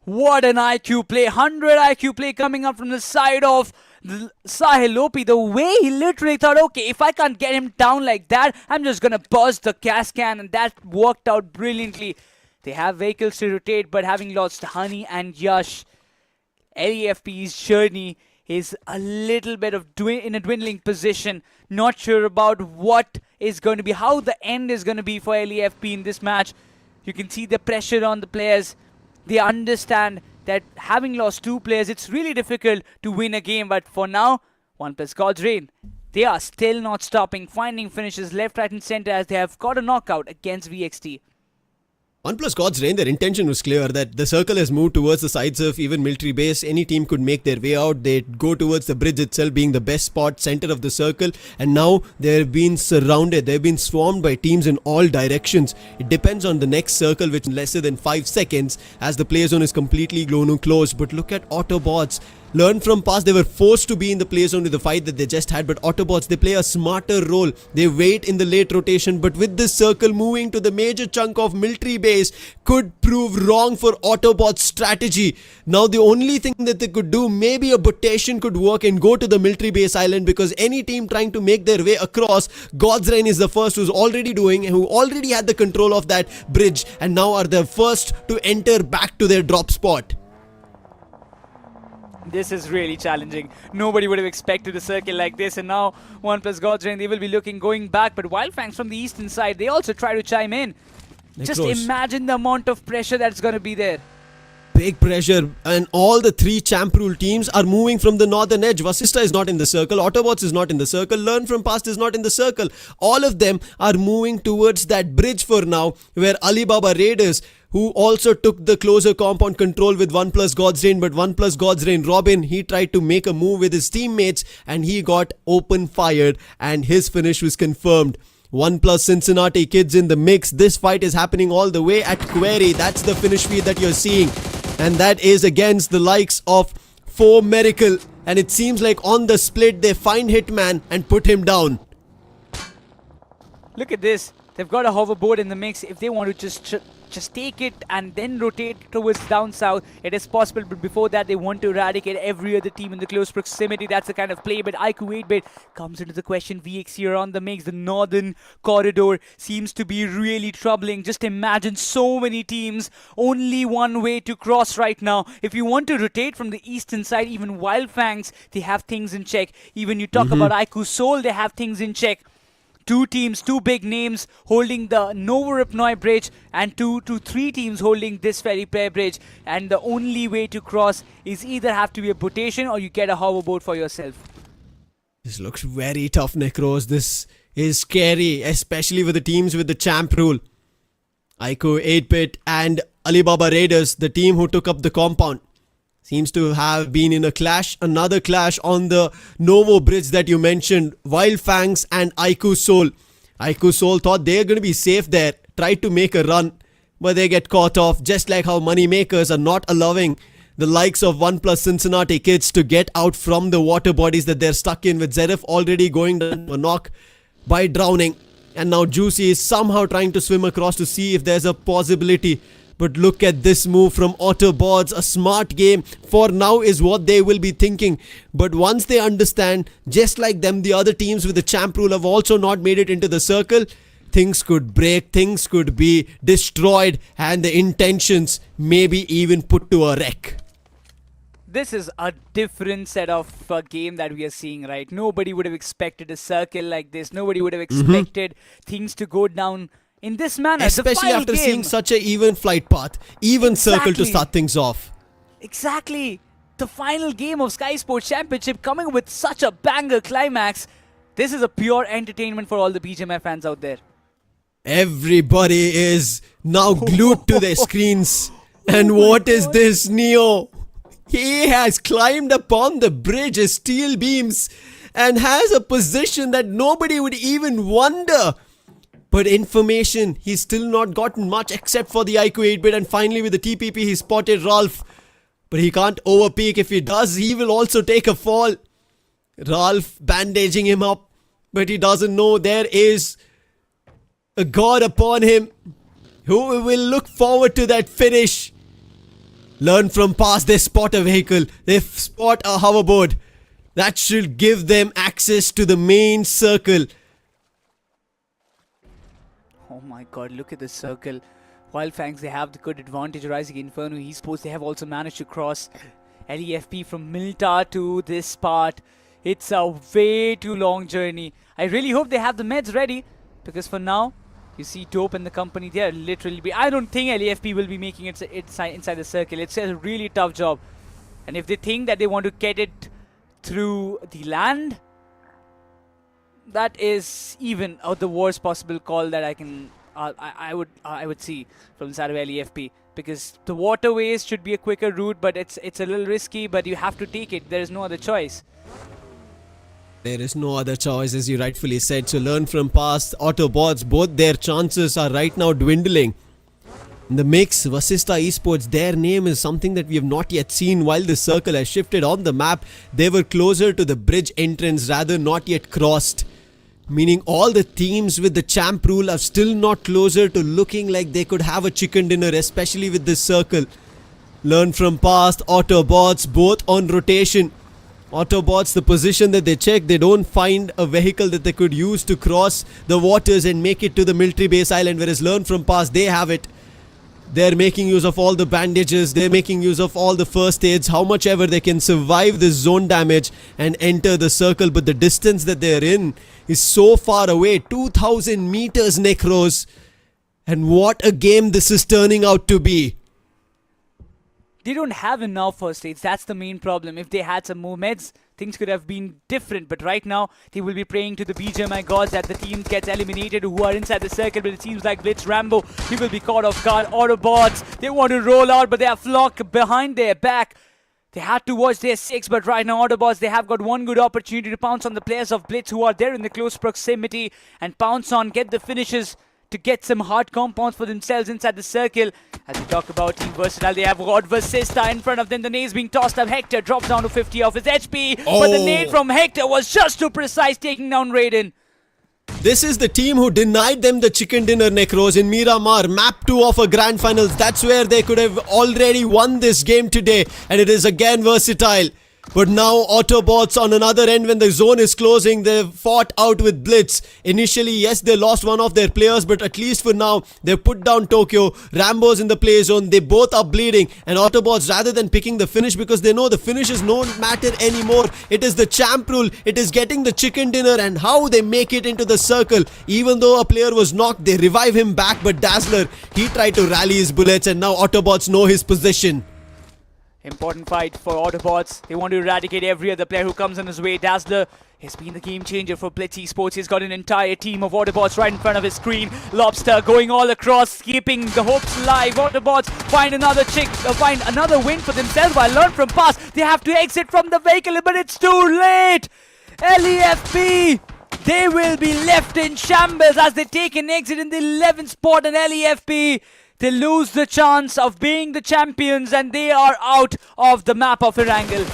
What an IQ play. 100 IQ play coming up from the side of Sahilopi. The way he literally thought, okay, if I can't get him down like that, I'm just gonna burst the gas can, and that worked out brilliantly. They have vehicles to rotate, but having lost Honey and Yash, LEFP's journey is a little bit of in a dwindling position. Not sure about what is going to be, how the end is going to be for LEFP in this match. You can see the pressure on the players. They understand that having lost 2 players, it's really difficult to win a game. But for now, ONEPLUS God's Reign, they are still not stopping, finding finishes left, right and center as they have got a knockout against VXT. ONEPLUS God's Reign, their intention was clear that the circle has moved towards the sides of even military base. Any team could make their way out. They go towards the bridge itself being the best spot, center of the circle. And now they've been surrounded. They've been swarmed by teams in all directions. It depends on the next circle, which is lesser than 5 seconds as the play zone is completely closed. But look at AUTOBOTZ. Learn from past, they were forced to be in the play zone with the fight that they just had, but AUTOBOTZ, they play a smarter role. They wait in the late rotation, but with this circle moving to the major chunk of military base could prove wrong for AUTOBOTZ strategy. Now the only thing that they could do, maybe a rotation could work and go to the military base island, because any team trying to make their way across, God's Reign is the first who already had the control of that bridge and now are the first to enter back to their drop spot. This is really challenging. Nobody would have expected a circle like this, and now ONEPLUS God's Reign, they will be going back. But FANGS from the eastern side, they also try to chime in. Just imagine the amount of pressure that's going to be there. Big pressure, and all the 3 champ rule teams are moving from the northern edge. VASISTA is not in the circle, AUTOBOTZ is not in the circle, Learn from Past is not in the circle. All of them are moving towards that bridge for now, where ALIBABA Raiders, who also took the closer compound control with ONEPLUS God's Reign, but ONEPLUS God's Reign, Robin, he tried to make a move with his teammates and he got open fired and his finish was confirmed. ONEPLUS Cincinnati kids in the mix. This fight is happening all the way at Query. That's the finish feed that you're seeing. And that is against the likes of 4 Miracle. And it seems like on the split they find Hitman and put him down. Look at this. They've got a hoverboard in the mix. If they want to just take it and then rotate towards down south, it is possible. But before that, they want to eradicate every other team in the close proximity. That's the kind of play. But iQOO 8-bit comes into the question. VX here on the mix. The northern corridor seems to be really troubling. Just imagine so many teams. Only one way to cross right now. If you want to rotate from the eastern side, even FANGS, they have things in check. Even you talk about iQOOSOUL, they have things in check. 2 teams, 2 big names holding the Novoripnoi bridge and 2 to 3 teams holding this ferry pair bridge, and the only way to cross is either have to be a rotation or you get a hoverboard for yourself. This looks very tough, Necros. This is scary, especially with the teams with the champ rule. iQOO 8-bit and ALIBABA Raiders, the team who took up the compound, seems to have been in a clash, another clash on the Novo bridge that you mentioned. FANGS and iQOOSOUL. iQOOSOUL thought they're going to be safe there, tried to make a run, but they get caught off, just like how money makers are not allowing the likes of ONEPLUS Cincinnati kids to get out from the water bodies that they're stuck in, with Zeref already going down a knock by drowning. And now Juicy is somehow trying to swim across to see if there's a possibility. But look at this move from AUTOBOTZ. A smart game for now is what they will be thinking. But once they understand, just like them, the other teams with the champ rule have also not made it into the circle, things could break, things could be destroyed, and the intentions maybe even put to a wreck. This is a different set of game that we are seeing, right? Nobody would have expected a circle like this. Nobody would have expected things to go down in this manner. Especially after seeing such an even flight path, even circle to start things off. Exactly. The final game of Skyesports Championship coming with such a banger climax. This is a pure entertainment for all the BGMI fans out there. Everybody is now glued to their screens. And what is this, Neo? He has climbed upon the bridge as steel beams and has a position that nobody would even wonder. But information, he's still not gotten much except for the iQOO 8-bit, and finally with the TPP he spotted Ralph. But he can't overpeak. If he does, he will also take a fall. Ralph bandaging him up, but he doesn't know there is a god upon him who will look forward to that finish. Learn from past, they spot a vehicle, they spot a hoverboard. That should give them access to the main circle. Oh my god, look at this circle. FANGS, they have the good advantage. Rising Inferno ESPORTS, they have also managed to cross LEFP from Milta to this part. It's a way too long journey. I really hope they have the meds ready, because for now, You see Dope and the company, they are literally... I don't think LEFP will be making it inside the circle. It's a really tough job. And if they think that they want to get it through the land, that is even the worst possible call that I would see from the side of LEFP. Because the waterways should be a quicker route, but it's a little risky, but you have to take it. There is no other choice. There is no other choice, as you rightfully said. So learn from past. AUTOBOTZ, both their chances are right now dwindling. In the mix, VASISTA Esports, their name is something that we have not yet seen. While the circle has shifted on the map, they were closer to the bridge entrance, rather not yet crossed. Meaning all the teams with the champ rule are still not closer to looking like they could have a chicken dinner, especially with this circle. Learn from past. AUTOBOTZ, both on rotation. AUTOBOTZ, the position that they check, they don't find a vehicle that they could use to cross the waters and make it to the military base island, whereas learn from past, they have it. They're making use of all the bandages, they're making use of all the first aids, how much ever they can survive this zone damage and enter the circle, but the distance that they're in is so far away, 2000 meters, Necros. And what a game this is turning out to be. They don't have enough first aids. That's the main problem. If they had some more meds, things could have been different. But right now, they will be praying to the BGMI gods that the team gets eliminated who are inside the circle. But it seems like BLITZ Rambo, he will be caught off guard. AUTOBOTZ, they want to roll out, but they are flocked behind their back. They had to watch their 6, but right now AUTOBOTZ, they have got one good opportunity to pounce on the players of BLITZ who are there in the close proximity and pounce on, get the finishes to get some hard compounds for themselves inside the circle. As we talk about Team Versatile, they have got VASISTA in front of them. The nade's being tossed up. Hector drops down to 50 off his HP. But the nade from Hector was just too precise, taking down Raiden. This is the team who denied them the chicken dinner, Necros, in Miramar, map 2 of a grand finals. That's where they could have already won this game today. And it is again Versatile. But now AUTOBOTZ on another end, when the zone is closing, they've fought out with BLITZ. Initially, yes, they lost one of their players, but at least for now, they've put down Tokyo. Rambo's in the play zone. They both are bleeding. And AUTOBOTZ, rather than picking the finish, because they know the finishes don't matter anymore, it is the champ rule. It is getting the chicken dinner and how they make it into the circle. Even though a player was knocked, they revive him back. But Dazzler, he tried to rally his bullets, and now AUTOBOTZ know his position. Important fight for AUTOBOTZ. They want to eradicate every other player who comes on his way. Dazzler has been the game changer for BLITZ Esports. He's got an entire team of AUTOBOTZ right in front of his screen. Lobster going all across, keeping the hopes alive. AUTOBOTZ find another win for themselves while learn from past. They have to exit from the vehicle, but it's too late. LEFP, they will be left in shambles as they take an exit in the 11th spot, and LEFP, they lose the chance of being the champions and they are out of the map of Erangel.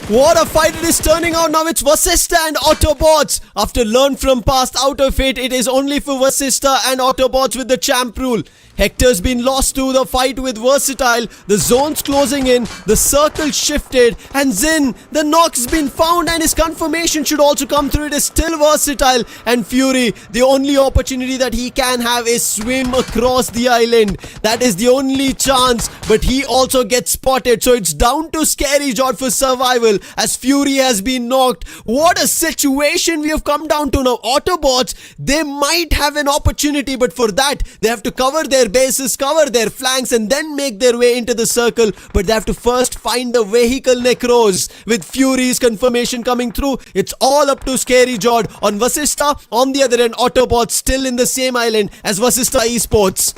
What a fight it is turning out now. It's VASISTA and AUTOBOTZ. After learn from past, out of it is only for VASISTA and AUTOBOTZ with the champ rule. Hector's been lost to the fight with Versatile. The zone's closing in. The circle shifted. And Zin, the knock's been found and his confirmation should also come through. It is still Versatile. And Fury, the only opportunity that he can have is swim across the island. That is the only chance. But he also gets spotted. So it's down to Skyesports for survival as Fury has been knocked. What a situation we have come down to now. AUTOBOTZ, they might have an opportunity, but for that, they have to cover their bases, cover their flanks, and then make their way into the circle. But they have to first find the vehicle, Necros. With Fury's confirmation coming through, it's all up to Skyesports on VASISTA. On the other end, AUTOBOTZ still in the same island as VASISTA Esports.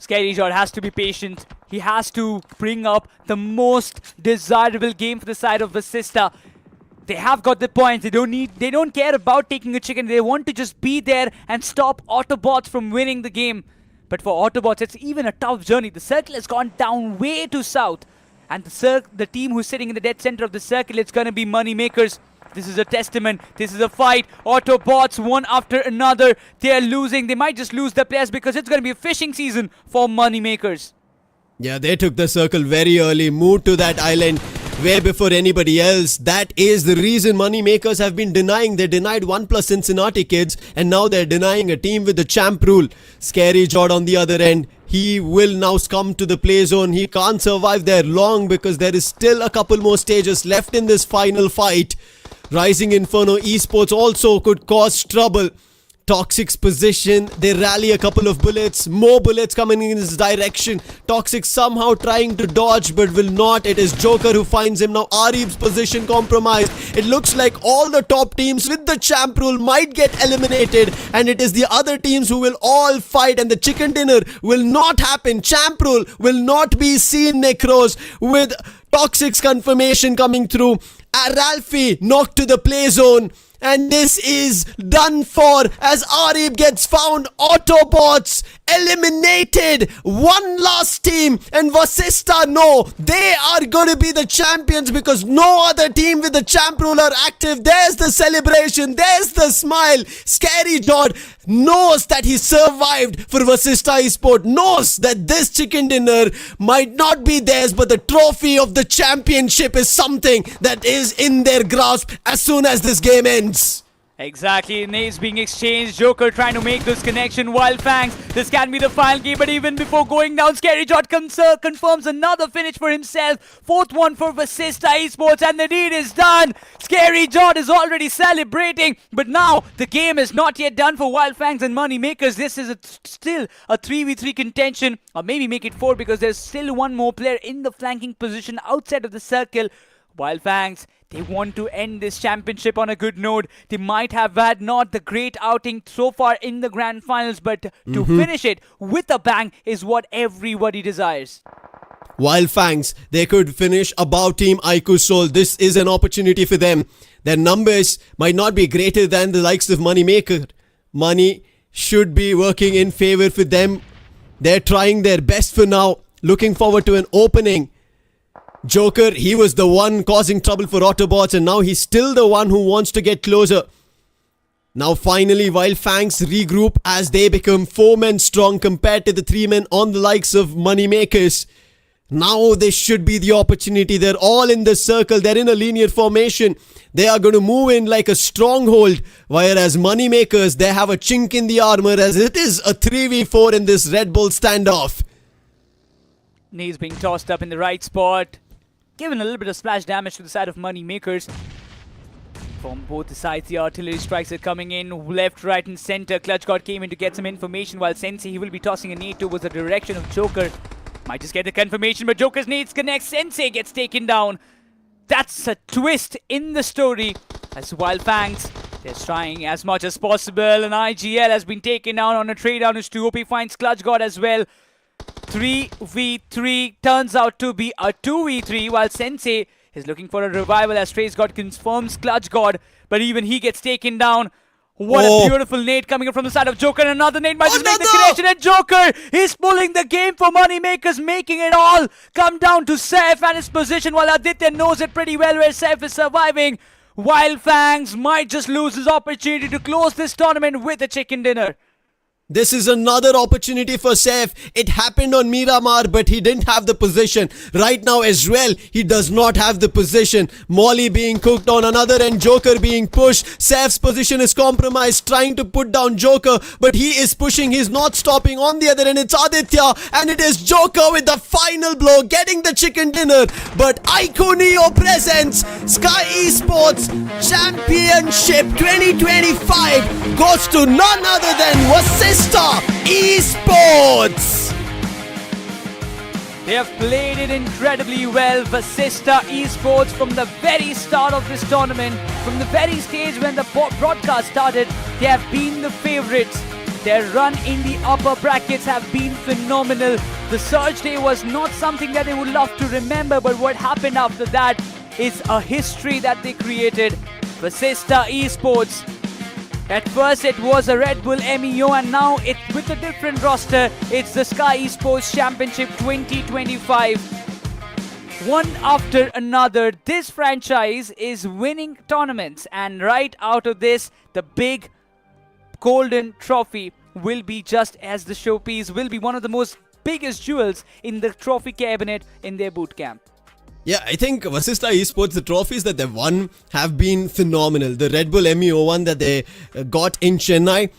Skyesports has to be patient. He has to bring up the most desirable game for the side of VASISTA. They have got the points. They don't care about taking a chicken. They want to just be there and stop AUTOBOTZ from winning the game. But for AUTOBOTZ, it's even a tough journey. The circle has gone down way to south. And the team who's sitting in the dead center of the circle, it's going to be MAKERZ. This is a testament. This is a fight. AUTOBOTZ one after another. They are losing. They might just lose their players because it's going to be a fishing season for MAKERZ. Yeah, they took the circle very early, moved to that island way before anybody else. That is the reason MAKERZ have been denying. They denied ONEPLUS Cincinnati kids, and now they're denying a team with the champ rule. Skyesports on the other end, he will now come to the play zone. He can't survive there long because there is still a couple more stages left in this final fight. Rising Inferno Esports also could cause trouble. Toxic's position, they rally a couple of bullets, more bullets coming in his direction. Toxic somehow trying to dodge but will not. It is Joker who finds him now. Arib's position compromised. It looks like all the top teams with the champ rule might get eliminated, and it is the other teams who will all fight, and the chicken dinner will not happen. Champ rule will not be seen, Necros, with Toxic's confirmation coming through. Ralphie knocked to the play zone. And this is done for as Arib gets found. Autobots eliminated. One last team, and VASISTA, no, they are going to be the champions because no other team with the champ rule are active. There's the celebration. There's the smile. Scary Dot knows that he survived for VASISTA Esports. Knows that this chicken dinner might not be theirs, but the trophy of the championship is something that is in their grasp as soon as this game ends. Exactly, nades being exchanged, Joker trying to make this connection while FANGS. This can be the final game, but even before going down, Scary Jot confirms another finish for himself. Fourth one for VASISTA Esports, and the deed is done. Scary Jot is already celebrating, but now the game is not yet done for WYLD, FANGS and Moneymakers. This is still a 3v3 contention, or maybe make it 4 because there's still one more player in the flanking position outside of the circle. WYLD, FANGS, they want to end this championship on a good note. They might have had not the great outing so far in the grand finals, but to finish it with a bang is what everybody desires. While FANGS, they could finish above Team iQOOSOUL. This is an opportunity for them. Their numbers might not be greater than the likes of Moneymaker. Money should be working in favor for them. They're trying their best for now. Looking forward to an opening. Joker, he was the one causing trouble for Autobots, and now he's still the one who wants to get closer. Now finally, while FANGS regroup as they become 4 men strong compared to the 3 men on the likes of Moneymakers. Now this should be the opportunity. They're all in the circle. They're in a linear formation. They are going to move in like a stronghold. Whereas Moneymakers, they have a chink in the armor as it is a 3v4 in this Red Bull standoff. Knees being tossed up in the right spot. Given a little bit of splash damage to the side of Moneymakers. From both the sides, the artillery strikes are coming in. Left, right and center. Clutch God came in to get some information, while Sensei, he will be tossing a nade towards the direction of Joker. Might just get the confirmation, but Joker's nades connect. Sensei gets taken down. That's a twist in the story. As WYLD, FANGS, they're trying as much as possible. And IGL has been taken down on a trade down. His 2OP finds Clutch God as well. 3v3 turns out to be a 2v3, while Sensei is looking for a revival as Trace God confirms Clutch God, but even he gets taken down. What a beautiful nade coming from the side of Joker. Another nade might just make the connection, and Joker is pulling the game for Moneymakers, making it all come down to Saif and his position, while Aditya knows it pretty well where Saif is surviving. While FANGS might just lose his opportunity to close this tournament with a chicken dinner. This is another opportunity for Saif. It happened on Miramar, but he didn't have the position. Right now as well, he does not have the position. Molly being cooked on another end, Joker being pushed. Saif's position is compromised, trying to put down Joker, but he is pushing, he's not stopping. On the other end, it's Aditya, and it is Joker with the final blow, getting the chicken dinner. But iQOO Neo presents Skyesports Championship 2025 goes to none other than VASISTA Esports. They have played it incredibly well. VASISTA Esports, from the very start of this tournament, from the very stage when the broadcast started, they have been the favorites. Their run in the upper brackets have been phenomenal. The Surge Day was not something that they would love to remember, but what happened after that is a history that they created. VASISTA Esports. At first it was a Red Bull MEO, and now it's with a different roster. It's the Skyesports Championship 2025. One after another, this franchise is winning tournaments, and right out of this, the big golden trophy will be just as the showpiece, will be one of the most biggest jewels in the trophy cabinet in their boot camp. Yeah, I think VASISTA Esports, the trophies that they've won have been phenomenal. The Red Bull MEO one that they got in Chennai,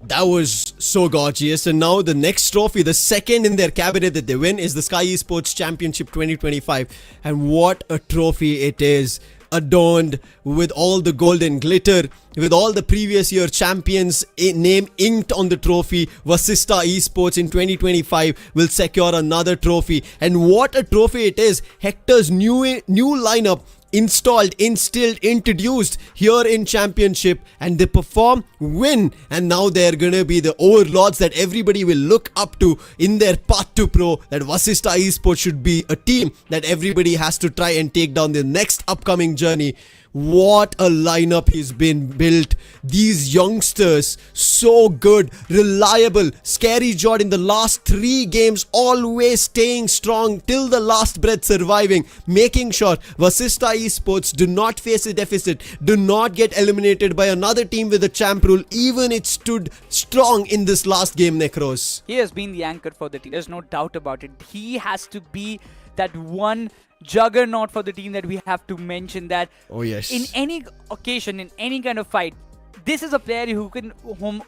that was so gorgeous. And now the next trophy, the second in their cabinet that they win, is the Skyesports Championship 2025. And what a trophy it is adorned with all the gold and glitter, with all the previous year champions name inked on the trophy. VASISTA Esports in 2025 will secure another trophy, and what a trophy it is. Hector's new lineup installed, instilled, introduced here in championship, and they perform, win, and now they're gonna be the overlords that everybody will look up to in their path to pro. That VASISTA Esports should be a team that everybody has to try and take down the next upcoming journey. What a lineup has been built. These youngsters, so good, reliable. Scary Jod in the last 3 games, always staying strong till the last breath, surviving, making sure VASISTA Esports do not face a deficit, do not get eliminated by another team with a champ rule. Even it stood strong in this last game, Necros. He has been the anchor for the team. There's no doubt about it. He has to be that one juggernaut for the team that we have to mention, that Oh yes. in any occasion, in any kind of fight, this is a player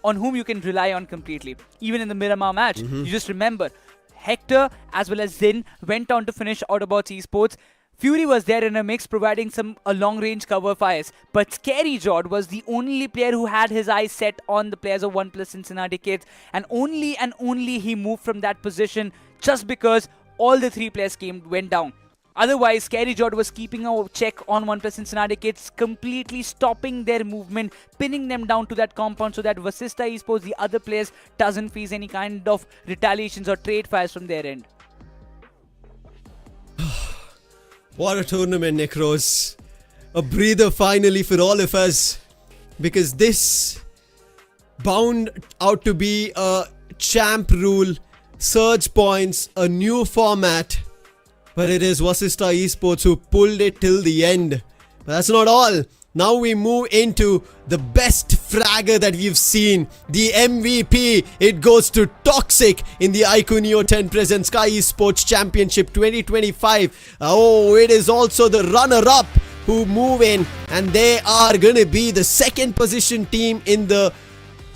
on whom you can rely on completely. Even in the Miramar match, you just remember Hector as well as Zin went on to finish AUTOBOTZ Esports. Fury was there in a mix, providing some long-range cover fires. But Scary Jod was the only player who had his eyes set on the players of ONEPLUS Cincinnati kids, and only he moved from that position just because all the 3 players went down. Otherwise, Scary Jod was keeping a check on ONEPLUS Cincinnati kids, completely stopping their movement, pinning them down to that compound so that VASISTA Esports, the other players, doesn't face any kind of retaliations or trade fires from their end. What a tournament, Necros. A breather finally for all of us, because this bound out to be a champ rule, surge points, a new format. But it is VASISTA Esports who pulled it till the end. But that's not all. Now we move into the best fragger that we've seen. The MVP. It goes to Toxic in the iQOO Neo 10 present Skyesports Championship 2025. Oh, it is also the runner-up who move in, and they are gonna be the second position team in the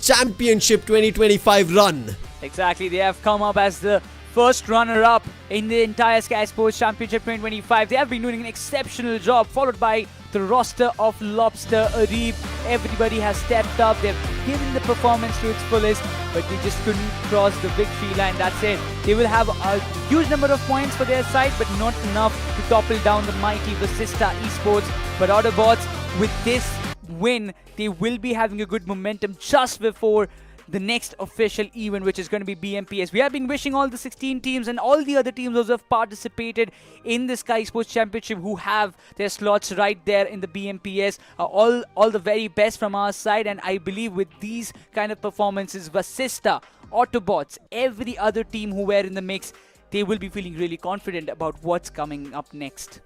Championship 2025 run. Exactly, they have come up as the first runner-up in the entire Skyesports Championship 2025. They have been doing an exceptional job, followed by the roster of Lobster, Arib. Everybody has stepped up. They've given the performance to its fullest, but they just couldn't cross the victory line. That's it. They will have a huge number of points for their side, but not enough to topple down the mighty VASISTA Esports. But AUTOBOTZ, with this win, they will be having a good momentum just before the next official event, which is going to be BMPS. We have been wishing all the 16 teams and all the other teams who have participated in the Skyesports Championship, who have their slots right there in the BMPS, all the very best from our side. And I believe with these kind of performances, VASISTA, AUTOBOTZ, every other team who were in the mix, they will be feeling really confident about what's coming up next.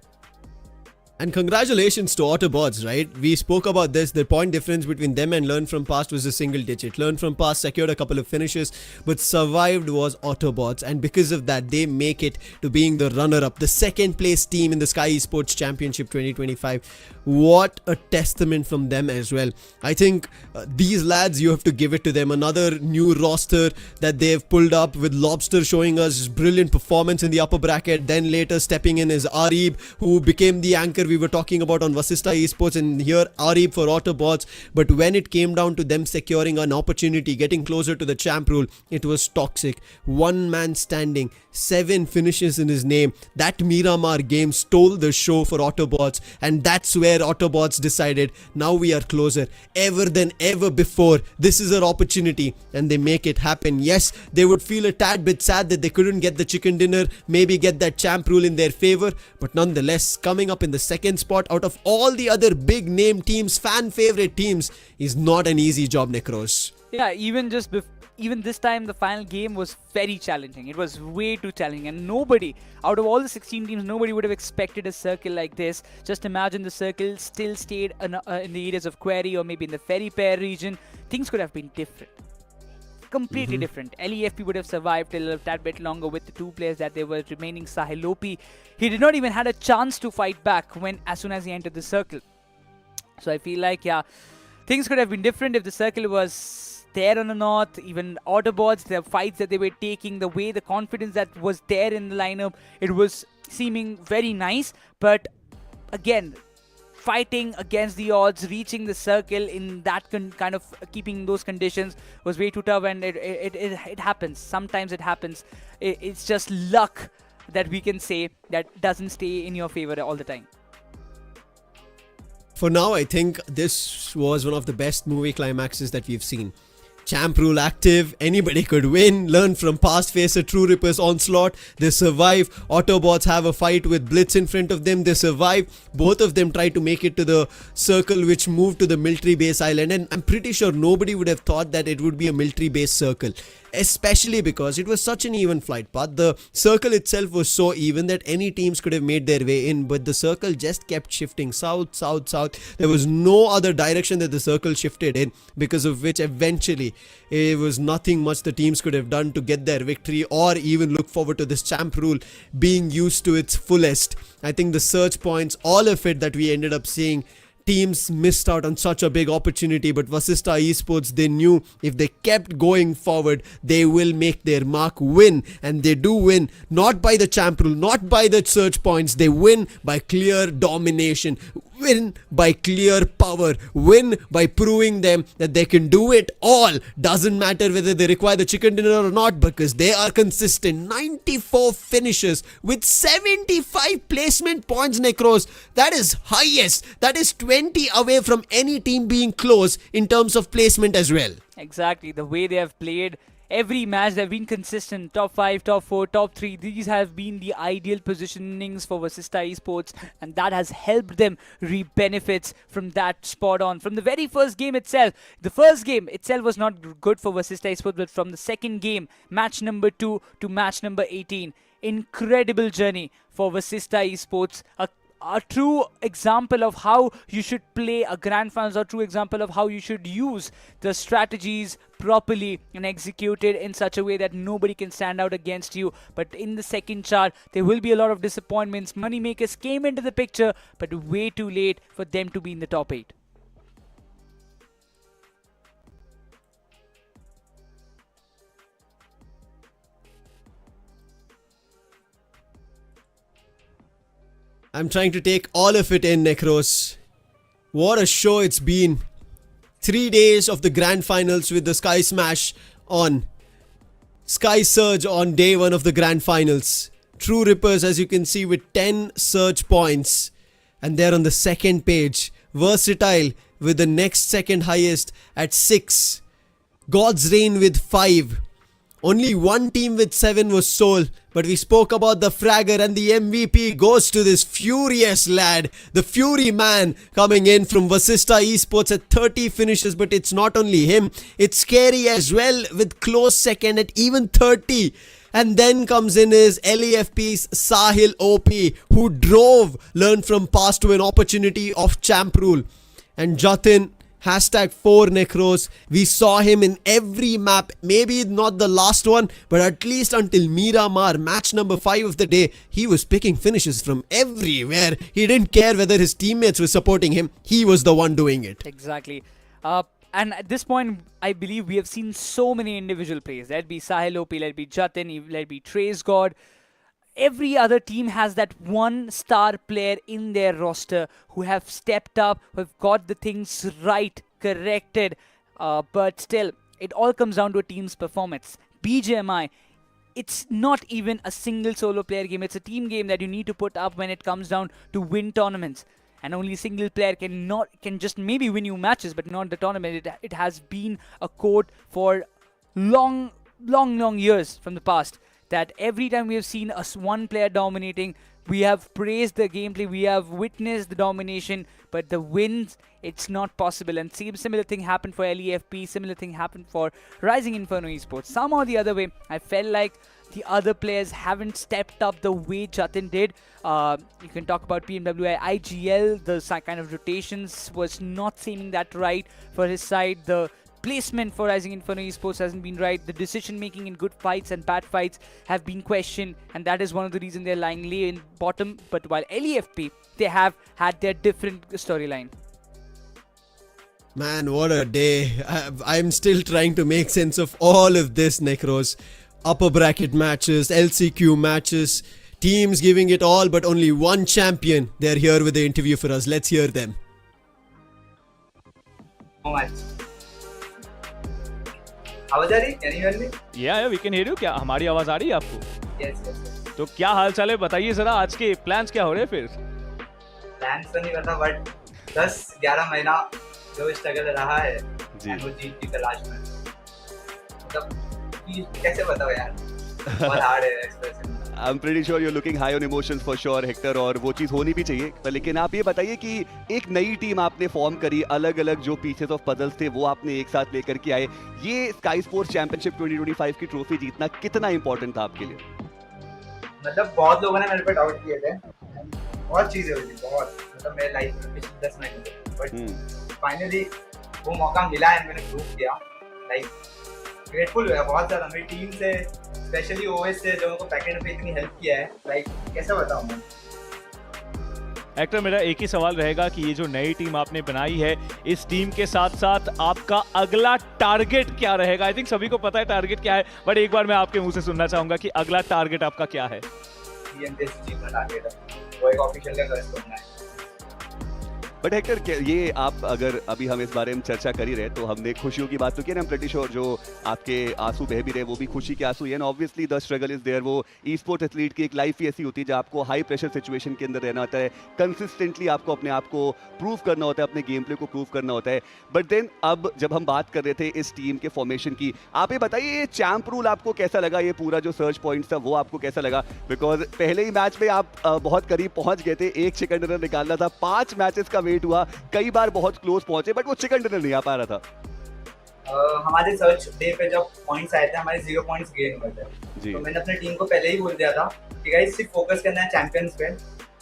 And congratulations to AUTOBOTZ, right? We spoke about this. The point difference between them and Learn From Past was a single digit. Learn From Past secured a couple of finishes, but survived was AUTOBOTZ. And because of that, they make it to being the runner-up, the second place team in the Skyesports Championship 2025. What a testament from them as well. I think these lads, you have to give it to them. Another new roster that they've pulled up, with Lobster showing us brilliant performance in the upper bracket. Then later stepping in is Arib, who became the anchor we were talking about on VASISTA Esports, and here Arib for AUTOBOTZ. But when it came down to them securing an opportunity, getting closer to the champ rule, it was Toxic. One man standing, 7 finishes in his name. That Miramar game stole the show for AUTOBOTZ, and that's where AUTOBOTZ decided, now we are closer ever than ever before. This is our opportunity, and they make it happen. Yes, they would feel a tad bit sad that they couldn't get the chicken dinner, maybe get that champ rule in their favor, but nonetheless, coming up in the second spot out of all the other big name teams, fan favorite teams, is not an easy job, Necros. Yeah, even this time, the final game was very challenging. It was way too challenging, and nobody, out of all the 16 teams, nobody would have expected a circle like this. Just imagine the circle still stayed in the areas of Quarry or maybe in the Ferry Pair region. Things could have been different. Completely different. LEFP would have survived till a tad bit longer with the 2 players that they were remaining. Sahelopi, he did not even had a chance to fight back as soon as he entered the circle. So I feel like, yeah, things could have been different if the circle was there on the north. Even AUTOBOTZ, the fights that they were taking, the way, the confidence that was there in the lineup, it was seeming very nice. But again, fighting against the odds, reaching the circle in that kind of keeping those conditions was way too tough, and it happens. Sometimes it happens. It's just luck that we can say that doesn't stay in your favor all the time. For now, I think this was one of the best movie climaxes that we've seen. Champ rule active, anybody could win, learn from past facer True Ripper's onslaught, they survive. Autobots have a fight with Blitz in front of them, they survive. Both of them try to make it to the circle which moved to the military base island, and I'm pretty sure nobody would have thought that it would be a military base circle. Especially because it was such an even flight path. The circle itself was so even that any teams could have made their way in, but the circle just kept shifting south, south, south. There was no other direction that the circle shifted in, because of which eventually it was nothing much the teams could have done to get their victory or even look forward to this champ rule being used to its fullest. I think the search points, all of it that we ended up seeing, teams missed out on such a big opportunity, but VASISTA Esports, they knew if they kept going forward, they will make their mark, win, and they do win, not by the champ rule, not by the search points, they win by clear domination, win by clear power, win by proving them that they can do it all. Doesn't matter whether they require the chicken dinner or not, because they are consistent. 94 finishes with 75 placement points, Necros. That is highest. That is 20 away from any team being close in terms of placement as well. Exactly. The way they have played every match, they've been consistent. Top 5, top 4, top 3. These have been the ideal positionings for VASISTA Esports, and that has helped them reap benefits from that spot on. From the very first game itself, the first game itself was not good for VASISTA Esports, but from the second game, match number 2 to match number 18, incredible journey for VASISTA Esports. A true example of how you should play a grand finals, or true example of how you should use the strategies properly and execute it in such a way that nobody can stand out against you. But in the second chart, there will be a lot of disappointments. Moneymakers came into the picture, but way too late for them to be in the top 8. I'm trying to take all of it in, Necros. What a show it's been. 3 days of the grand finals with the Sky Smash on. Sky Surge on day 1 of the grand finals. True Rippers, as you can see, with 10 surge points. And they're on the second page. Versatile with the next second highest at 6. God's Reign with 5. Only one team with 7 was Soul, but we spoke about the fragger, and the MVP goes to this furious lad, the Fury Man, coming in from VASISTA Esports at 30 finishes. But it's not only him, it's Scary as well with close second at even 30. And then comes in his LAFP's Sahil OP, who learned from past to an opportunity of champ rule. And Jatin, Hashtag 4 Necros. We saw him in every map. Maybe not the last one, but at least until Miramar, match number 5 of the day, he was picking finishes from everywhere. He didn't care whether his teammates were supporting him. He was the one doing it. Exactly. And at this point, I believe we have seen so many individual plays. Let it be Sahil OP, let it be Jatin, let it be Trace God. Every other team has that one star player in their roster who have stepped up, who have got the things right, corrected. But still, it all comes down to a team's performance. BGMI, it's not even a single solo player game. It's a team game that you need to put up when it comes down to win tournaments. And only a single player can just maybe win you matches, but not the tournament. It has been a quote for long years from the past, that every time we have seen one player dominating, we have praised the gameplay, we have witnessed the domination, but the wins, it's not possible. And similar thing happened for LEFP, similar thing happened for Rising Inferno Esports. Somehow the other way, I felt like the other players haven't stepped up the way Jatin did. You can talk about PMWI, IGL, the kind of rotations was not seeming that right for his side. The placement for Rising Inferno Esports hasn't been right. The decision making in good fights and bad fights have been questioned, and that is one of the reasons they're lying lay in bottom. But while LEFP, they have had their different storyline. Man, what a day. I'm still trying to make sense of all of this, Necros. Upper bracket matches, LCQ matches, Teams giving it all, but only one champion. They're here with the interview for us. Let's hear them. So much. आवाज आ रही? Can you hear me? या we can hear you. क्या हमारी आवाज आ रही है आपको? Yes, yes, yes. तो क्या हाल चाल है, बताइए जरा, आज के प्लान्स क्या हो रहे हैं फिर? Plans तो नहीं पता, but 10-11 महीना जो स्ट्रगल रहा है जी। वो जीत की तलाश में, मतलब कि कैसे बताओ यार, बहुत हार्ड है expression. I'm pretty sure you're looking high on emotions for sure, Hector, और वो चीज़ होनी भी चाहिए। पर लेकिन आप ये बताइए कि एक नई टीम आपने फॉर्म करी, अलग अलग जो पीसेस ऑफ पजल्स थे वो आपने एक साथ लेकर के आए। ये स्काई स्पोर्ट्स चैंपियनशिप 2025 की ट्रॉफी जीतना कितना इंपॉर्टेंट था आपके लिए? मतलब बहुत लोगों ने मेरे पे डाउट किए थे, बहुत चीजें हुई थी, बहुत, मतलब मेरे लाइफ में पिछले 10 महीने में, बट फाइनली वो मौका मिला है, मैंने प्रूव किया। लाइक ग्रेटफुल हुआ बहुत ज़्यादा मेरी टीम से, स्पेशली ओएस से, जो मेरे को पैकेट पे इतनी हेल्प किया है। लाइक कैसे बताऊं मैं। एक्टर, मेरा एक ही सवाल रहेगा कि ये जो नई टीम आपने बनाई है, इस टीम के साथ साथ आपका अगला टारगेट क्या रहेगा? आई थिंक सभी को पता है टारगेट क्या है, बट एक बार मैं आपके मुंह से सुनना चाहूंगा कि अगला टारगेट आपका क्या है? जीतना टारगेट है, वो एक ऑफिशियल का कर्ज करना है। बट हेक्टर, ये आप अगर अभी हम इस बारे में चर्चा कर ही रहे तो हमने खुशियों की बात तो की ना, प्रीटी श्योर जो आपके आंसू बह भी रहे वो भी खुशी के आंसू ही है। Obviously the struggle is there. वो ई स्पोर्ट्स एथलीट की एक लाइफ ही ऐसी होती है जहाँ आपको हाई प्रेशर सिचुएशन के अंदर रहना होता है, कंसिस्टेंटली आपको अपने आप को प्रूव करना होता है, अपने गेम प्ले को प्रूव करना होता है। बट देन अब जब हम बात कर रहे थे इस टीम के फॉर्मेशन की, आप ये बताइए ये चैंप रूल आपको कैसा लगा? ये पूरा जो सर्च पॉइंट्स था वो आपको कैसा लगा? बिकॉज पहले ही मैच में आप बहुत करीब पहुंच गए थे, एक चिकन डिनर निकालना था, 5 मैचेस का वेट हुआ, कई बार बहुत क्लोज पहुंचे, बट वो चिकन डिनर नहीं आ पा रहा था। हमारे सर्च डे पे जब पॉइंट्स आए थे, हमारे 0 पॉइंट्स गेन हुए थे, तो मैंने अपनी टीम को पहले ही बोल दिया था कि गाइस सिर्फ फोकस करना है चैंपियंस पे,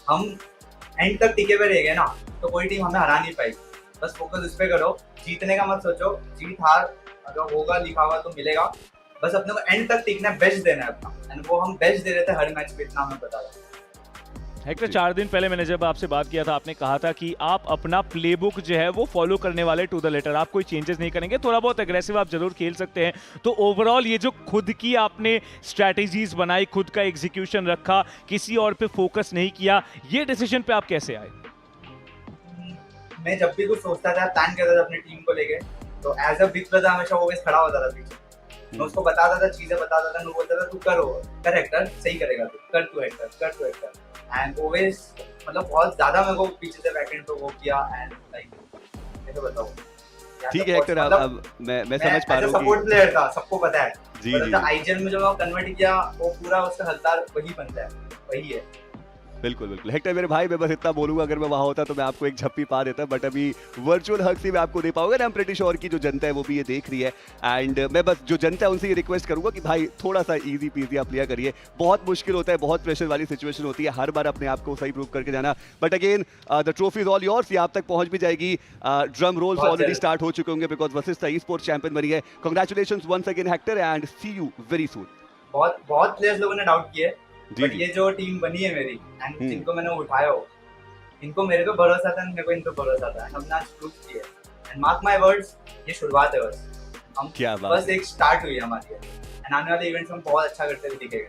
हम एंड तक टिके हुए रह गए ना तो कोई टीम हमें हरा नहीं पाई। बस फोकस उस पे करो, जीतने का मत सोचो, जीत हार अगर होगा लिखा हुआ तो मिलेगा, बस अपने को एंड तक टिकना है, बेस्ट देना है अपना, एंड वो हम बेस्ट दे रहे थे हर मैच पे, इतना हमें पता था। हेक्टर, 4 दिन पहले मैंने जब आपसे बात किया था, आपने कहा था कि आप अपना प्लेबुक जो है वो फॉलो करने वाले टू द लेटर, आप कोई चेंजेस नहीं करेंगे, थोड़ा बहुत एग्रेसिव आप जरूर खेल सकते हैं। तो ओवरऑल ये जो खुद की आपने स्ट्रैटेजीज बनाई, खुद का एग्जीक्यूशन रखा, किसी और पे फोकस नहीं किया, ये डिसीजन पे आप कैसे आए? मैं जब भी कुछ सोचता था, प्लान करता था अपनी टीम को लेके, तो एज अ बिग ब्रदर हमेशा ऑलवेज खड़ा होता था पीछे, मैं उसको बताता था, चीजें बताता था, मैं बोलता था तू कर हेक्टर, सही करेगा तू, कर तू हेक्टर, एंड ऑलवेज मतलब बहुत ज्यादा मेरे को पीछे से बैकएंड पे वो किया, एंड लाइक कैसे बताऊं। ठीक है हेक्टर, अब मैं समझ पा रहा हूं कि सपोर्ट प्लेयर था, सबको पता है जी जी, आईजीएल में जो मैं कन्वर्ट किया वो पूरा उसका हलदार वही बनता है, वही है। बिल्कुल बिल्कुल हेक्टर मेरे भाई, मैं बस इतना बोलूंगा, अगर मैं वहां होता तो मैं आपको एक झप्पी पा देता, बट अभी वर्चुअल हग से मैं आपको दे पाऊंगा। आई एम प्रीटी श्योर की जो जनता है वो भी ये देख रही है, एंड मैं बस जो जनता है उनसे ये रिक्वेस्ट करूंगा कि भाई थोड़ा सा इजी पीजी आप लिया करिए। बहुत मुश्किल होता है, बहुत प्रेशर वाली सिचुएशन होती है, हर बार अपने आप को सही प्रूव करके जाना, but again the trophy is all yours, ये आप तक पहुंच भी जाएगी। ड्रम रोल्स ऑलरेडी स्टार्ट हो चुके होंगे because Vasista esports champion बनी है। Congratulations once again Hector, and see you very soon. बहुत प्लेयर्स लोगों ने डाउट किए, बट ये जो टीम बनी है मेरी, एंड जिनको मैंने उठाया हो, इनको मेरे पे भरोसा था, मेरे को इन पे भरोसा था, हमने आज प्रूव किया, एंड मार्क माय वर्ड्स, ये शुरुआत है बस, हम क्या बात बस एक स्टार्ट हुई हमारी, एंड आने वाले इवेंट्स हम बहुत अच्छा करते हुए दिखेंगे।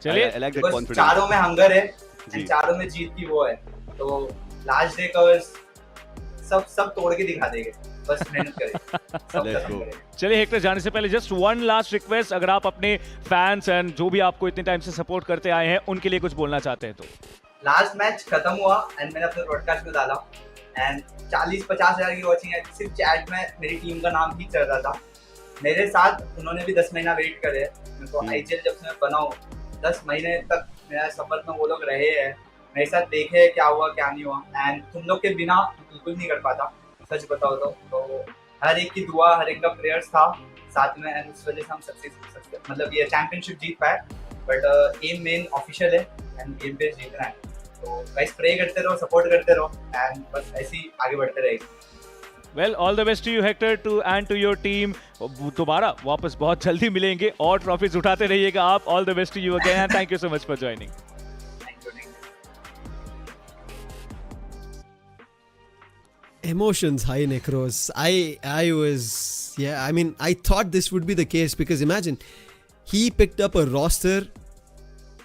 चलिए, चारों में हंगर है, एंड चारों में जीत की वो है, तो लास्ट डे कवर्स सब तोड़ के दिखा देंगे, बस मेहनत करें। चलिए हेक्टर, जाने से पहले जस्ट वन लास्ट रिक्वेस्ट, अगर आप अपने फैंस एंड जो भी आपको इतने टाइम से सपोर्ट करते आए हैं उनके लिए कुछ बोलना चाहते हैं तो। लास्ट मैच खत्म हुआ एंड मैंने अपने ब्रॉडकास्ट में डाला, एंड 40-50 हजार की वॉचिंग है, सिर्फ चैट में मेरी टीम का नाम ही चल रहा था। मेरे साथ उन्होंने भी 10 महीना वेट करे, मेरे को आईजीएल जब से मैं बना हूँ 10 महीने तक मेरा सफर में वो लोग रहे हैं, मेरे साथ देखे क्या हुआ क्या नहीं हुआ, एंड तुम लोग के बिना बिल्कुल नहीं कर पाता, सच बताओ तो हर एक की दुआ, हर एक का प्रेयर्स था साथ में, एंड उस वजह से हम सक्सेस मतलब ये चैंपियनशिप जीत पाए। बट एम मेन ऑफिशियल है एंड गेम पे जीतना है, तो गाइस प्रे करते रहो, सपोर्ट करते रहो, एंड बस ऐसे ही आगे बढ़ते रहेंगे। Well, all the best to you Hector, to and to your team. दोबारा वापस बहुत जल्दी मिलेंगे और ट्रॉफीज उठाते रहिएगा आप। All the best to you again, and thank you so much for joining. Emotions high, Necros. I mean, I thought this would be the case because imagine he picked up a roster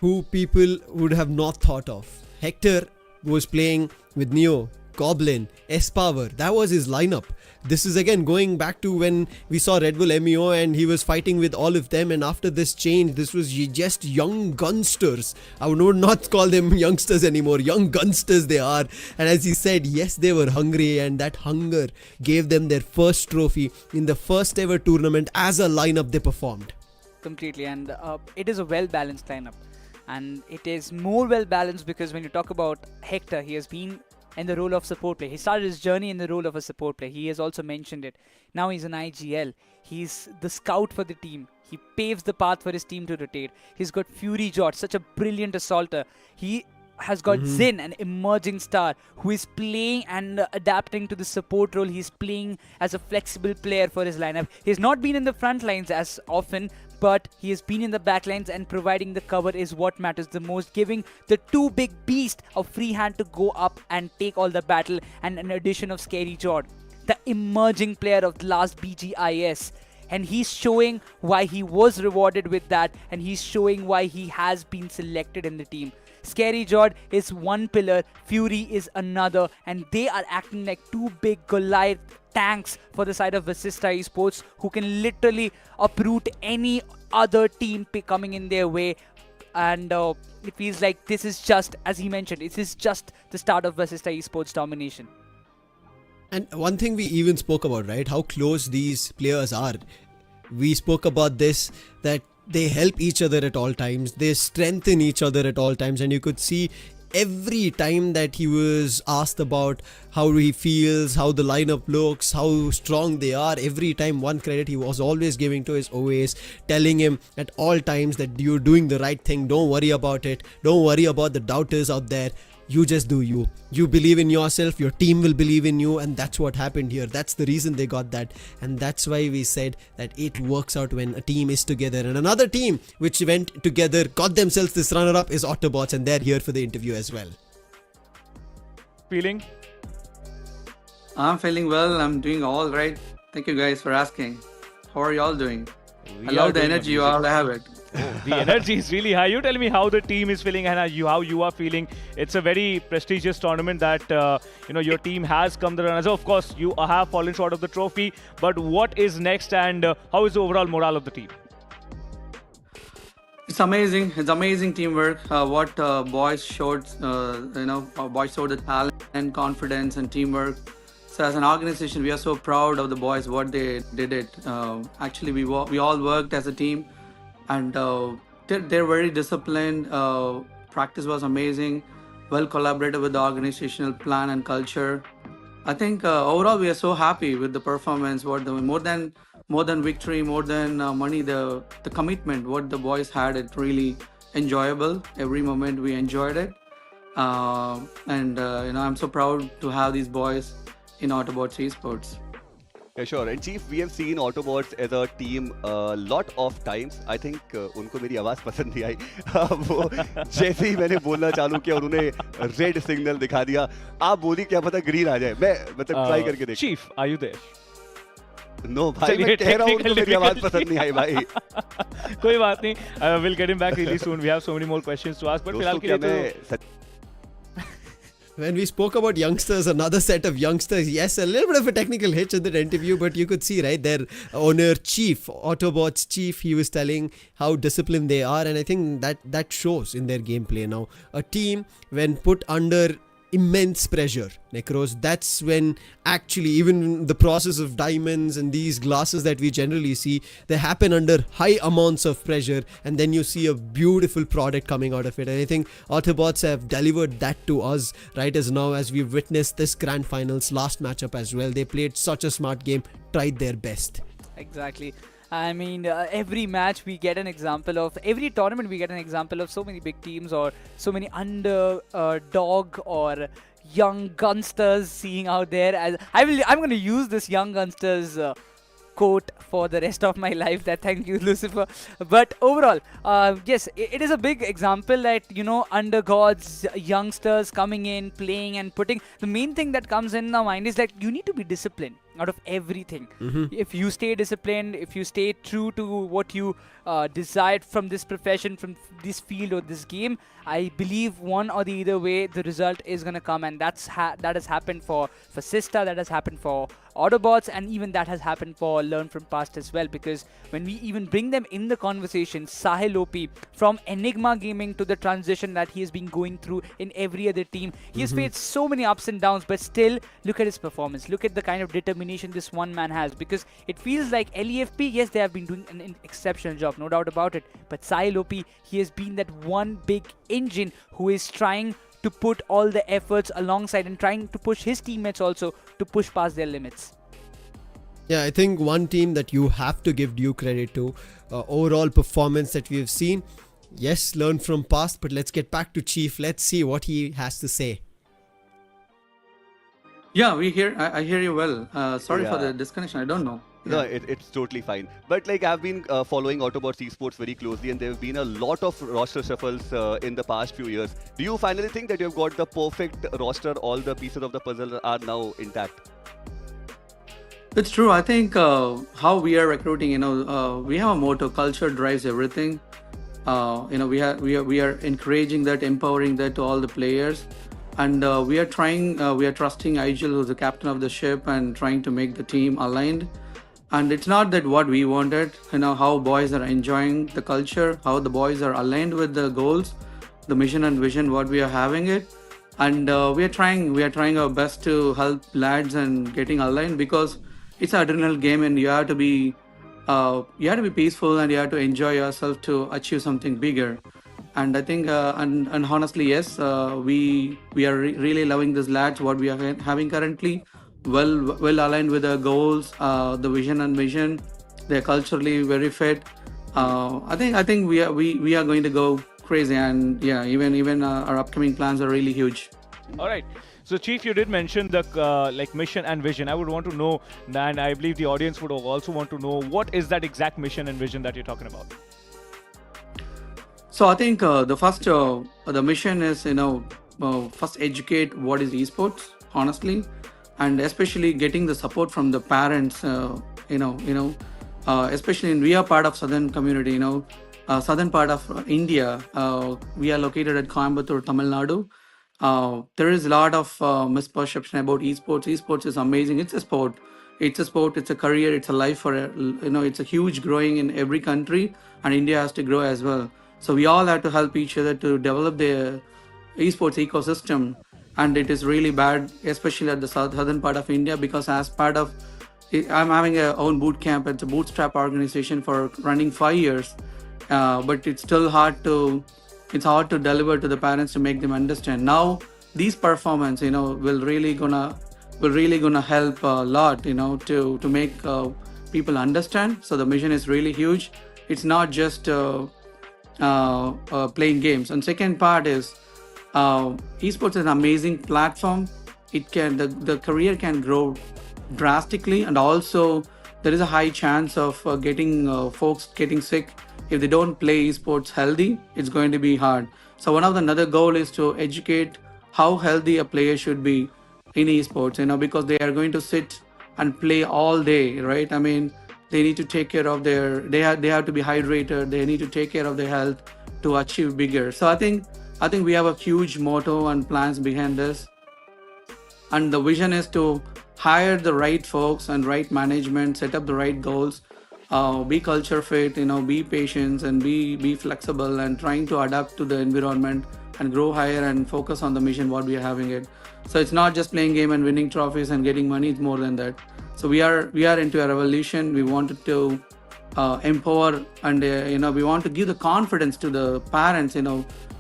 who people would have not thought of. Hector was playing with Neo, Goblin, S-Power. That was his lineup. This is again going back to when we saw Red Bull MEO and he was fighting with all of them, and after this change, this was just young gunsters. I would not call them youngsters anymore. Young gunsters they are. And as he said, yes, they were hungry, and that hunger gave them their first trophy in the first ever tournament. As a lineup, they performed. Completely, and it is a well-balanced lineup. And it is more well-balanced because when you talk about Hector, he has been in the role of support player. He started his journey in the role of a support player. He has also mentioned it. Now he's an IGL. He's the scout for the team. He paves the path for his team to rotate. He's got Fury George, such a brilliant assaulter. He has got Zin, an emerging star who is playing and adapting to the support role. He's playing as a flexible player for his lineup. He's not been in the front lines as often, but he has been in the back lines, and providing the cover is what matters the most, giving the two big beasts a free hand to go up and take all the battle, and an addition of Scary Jord, the emerging player of the last BGIS. And he's showing why he was rewarded with that, and he's showing why he has been selected in the team. Scary Jord is one pillar, Fury is another, and they are acting like two big Goliath tanks for the side of VASISTA Esports, who can literally uproot any other team coming in their way. And it feels like this is just, as he mentioned, this is just the start of VASISTA Esports domination. And one thing we even spoke about, right? How close these players are. We spoke about this, that they help each other at all times. They strengthen each other at all times. And you could see every time that he was asked about how he feels, how the lineup looks, how strong they are, every time one credit he was always giving to his OAs, telling him at all times that you're doing the right thing. Don't worry about it. Don't worry about the doubters out there. You just do you. You believe in yourself, your team will believe in you, and that's what happened here. That's the reason they got that, and that's why we said that it works out when a team is together. And another team which went together, got themselves this runner-up, is AUTOBOTZ, and they're here for the interview as well. Feeling? I'm feeling well. I'm doing all right. Thank you guys for asking. How are you all doing? I We are love the doing energy you amazing. all have it. The energy is really high. You tell me how the team is feeling and how you are feeling. It's a very prestigious tournament that your team has come the runners. Of course, you have fallen short of the trophy, but what is next, and how is the overall morale of the team? It's amazing. It's amazing teamwork. What boys showed, boys showed the talent and confidence and teamwork. So as an organization, we are so proud of the boys, what they did it. Actually, we all worked as a team, and they're very disciplined. Practice was amazing. Well collaborated with the organizational plan and culture. I think overall we are so happy with the performance. More than victory, more than money, the commitment what the boys had, it really enjoyable. Every moment we enjoyed it, and I'm so proud to have these boys in AUTOBOTZ Esports. Yeah, sure. And Chief, we have seen AUTOBOTZ as a team a lot of times. I think उनको मेरी आवाज पसंद नहीं आई. वो जैसे ही मैंने बोलना चालू किया उन्होंने रेड सिग्नल दिखा दिया. आप बोली क्या पता ग्रीन आ जाए. मैं मतलब ट्राई करके देख. Chief, are you there? No, भाई मैं कह रहा हूँ उनको मेरी आवाज पसंद नहीं आई भाई. कोई बात नहीं. We'll get him back really soon. We have so many more questions to ask. But फिलहाल के लिए तो When we spoke about youngsters, another set of youngsters, yes, a little bit of a technical hitch in that interview, but you could see, right, their owner, Chief, AUTOBOTZ Chief, he was telling how disciplined they are, and I think that shows in their gameplay now. A team, when put under immense pressure, Necros, that's when actually even the process of diamonds and these glasses that we generally see, they happen under high amounts of pressure, and then you see a beautiful product coming out of it. And I think AUTOBOTZ have delivered that to us right as now, as we've witnessed this grand finals last matchup as well. They played such a smart game, tried their best. Exactly. I mean, every match we get an example of, every tournament we get an example of so many big teams or so many underdog or young gunsters seeing out there. I'm going to use this young gunsters quote for the rest of my life. That thank you, Lucifer. But overall, yes, it is a big example that, you know, under gods, youngsters coming in, playing and putting. The main thing that comes in our mind is that you need to be disciplined out of everything. If you stay disciplined, if you stay true to what you desired from this profession, from this field or this game, I believe one or the other way the result is going to come, and that has happened for VASISTA, that has happened for AUTOBOTZ, and even that has happened for Learn From Past as well. Because when we even bring them in the conversation, Sahil OP, from Enigma Gaming to the transition that he has been going through in every other team, he has faced so many ups and downs, but still look at his performance, look at the kind of determination this one man has. Because it feels like LEFP, yes, they have been doing an exceptional job, no doubt about it, but Sahil OP, he has been that one big engine who is trying to put all the efforts alongside and trying to push his teammates also to push past their limits. Yeah, I think one team that you have to give due credit to, overall performance that we have seen. Yes, learn from past, but let's get back to Chief. Let's see what he has to say. Yeah, I hear you well. Sorry for Yeah. the disconnection. I don't know. No, it's totally fine. But like I've been following Autobots esports very closely, and there have been a lot of roster shuffles in the past few years. Do you finally think that you've got the perfect roster? All the pieces of the puzzle are now intact. It's true. I think how we are recruiting, we have a motto: culture drives everything. We are encouraging that, empowering that to all the players, and we are trusting Erangel, who's the captain of the ship, and trying to make the team aligned. And it's not that what we wanted, how boys are enjoying the culture, how the boys are aligned with the goals, the mission and vision, what we are having it. And we are trying our best to help lads and getting aligned, because it's an adrenaline game, and you have to be peaceful, and you have to enjoy yourself to achieve something bigger. And I think, and honestly, yes, we are really loving these lads, what we are having currently. Well aligned with the goals, the vision and mission. They're culturally very fit. I think we are going to go crazy, and yeah, even our upcoming plans are really huge. All right. So, Chief, you did mention the mission and vision. I would want to know, and I believe the audience would also want to know, what is that exact mission and vision that you're talking about? So I think the mission is first educate what is esports, honestly, and especially getting the support from the parents. Especially we are part of southern community. Southern part of India. We are located at Coimbatore, Tamil Nadu. There is a lot of misperception about esports. Esports is amazing. It's a sport. It's a career. It's a life for it's a huge growing in every country, and India has to grow as well. So we all have to help each other to develop the esports ecosystem. And it is really bad, especially at the southern part of India, because as part of I'm having a own boot camp. It's a bootstrap organization for running 5 years, but it's still hard to deliver to the parents to make them understand. Now these performance, will really gonna help a lot, to make people understand. So the mission is really huge. It's not just playing games. And second part is esports is an amazing platform. The career can grow drastically, and also there is a high chance of folks getting sick if they don't play esports healthy. It's going to be hard. So another goal is to educate how healthy a player should be in esports, because they are going to sit and play all day, right? I mean, they need to take care of they have to be hydrated. They need to take care of their health to achieve bigger. So I think we have a huge motto and plans behind this, and the vision is to hire the right folks and right management, set up the right goals, be culture fit, be patient and be flexible, and trying to adapt to the environment and grow higher and focus on the mission what we are having it. So it's not just playing game and winning trophies and getting money. It's more than that. So we are into a revolution. We wanted to empower, and we want to give the confidence to the parents.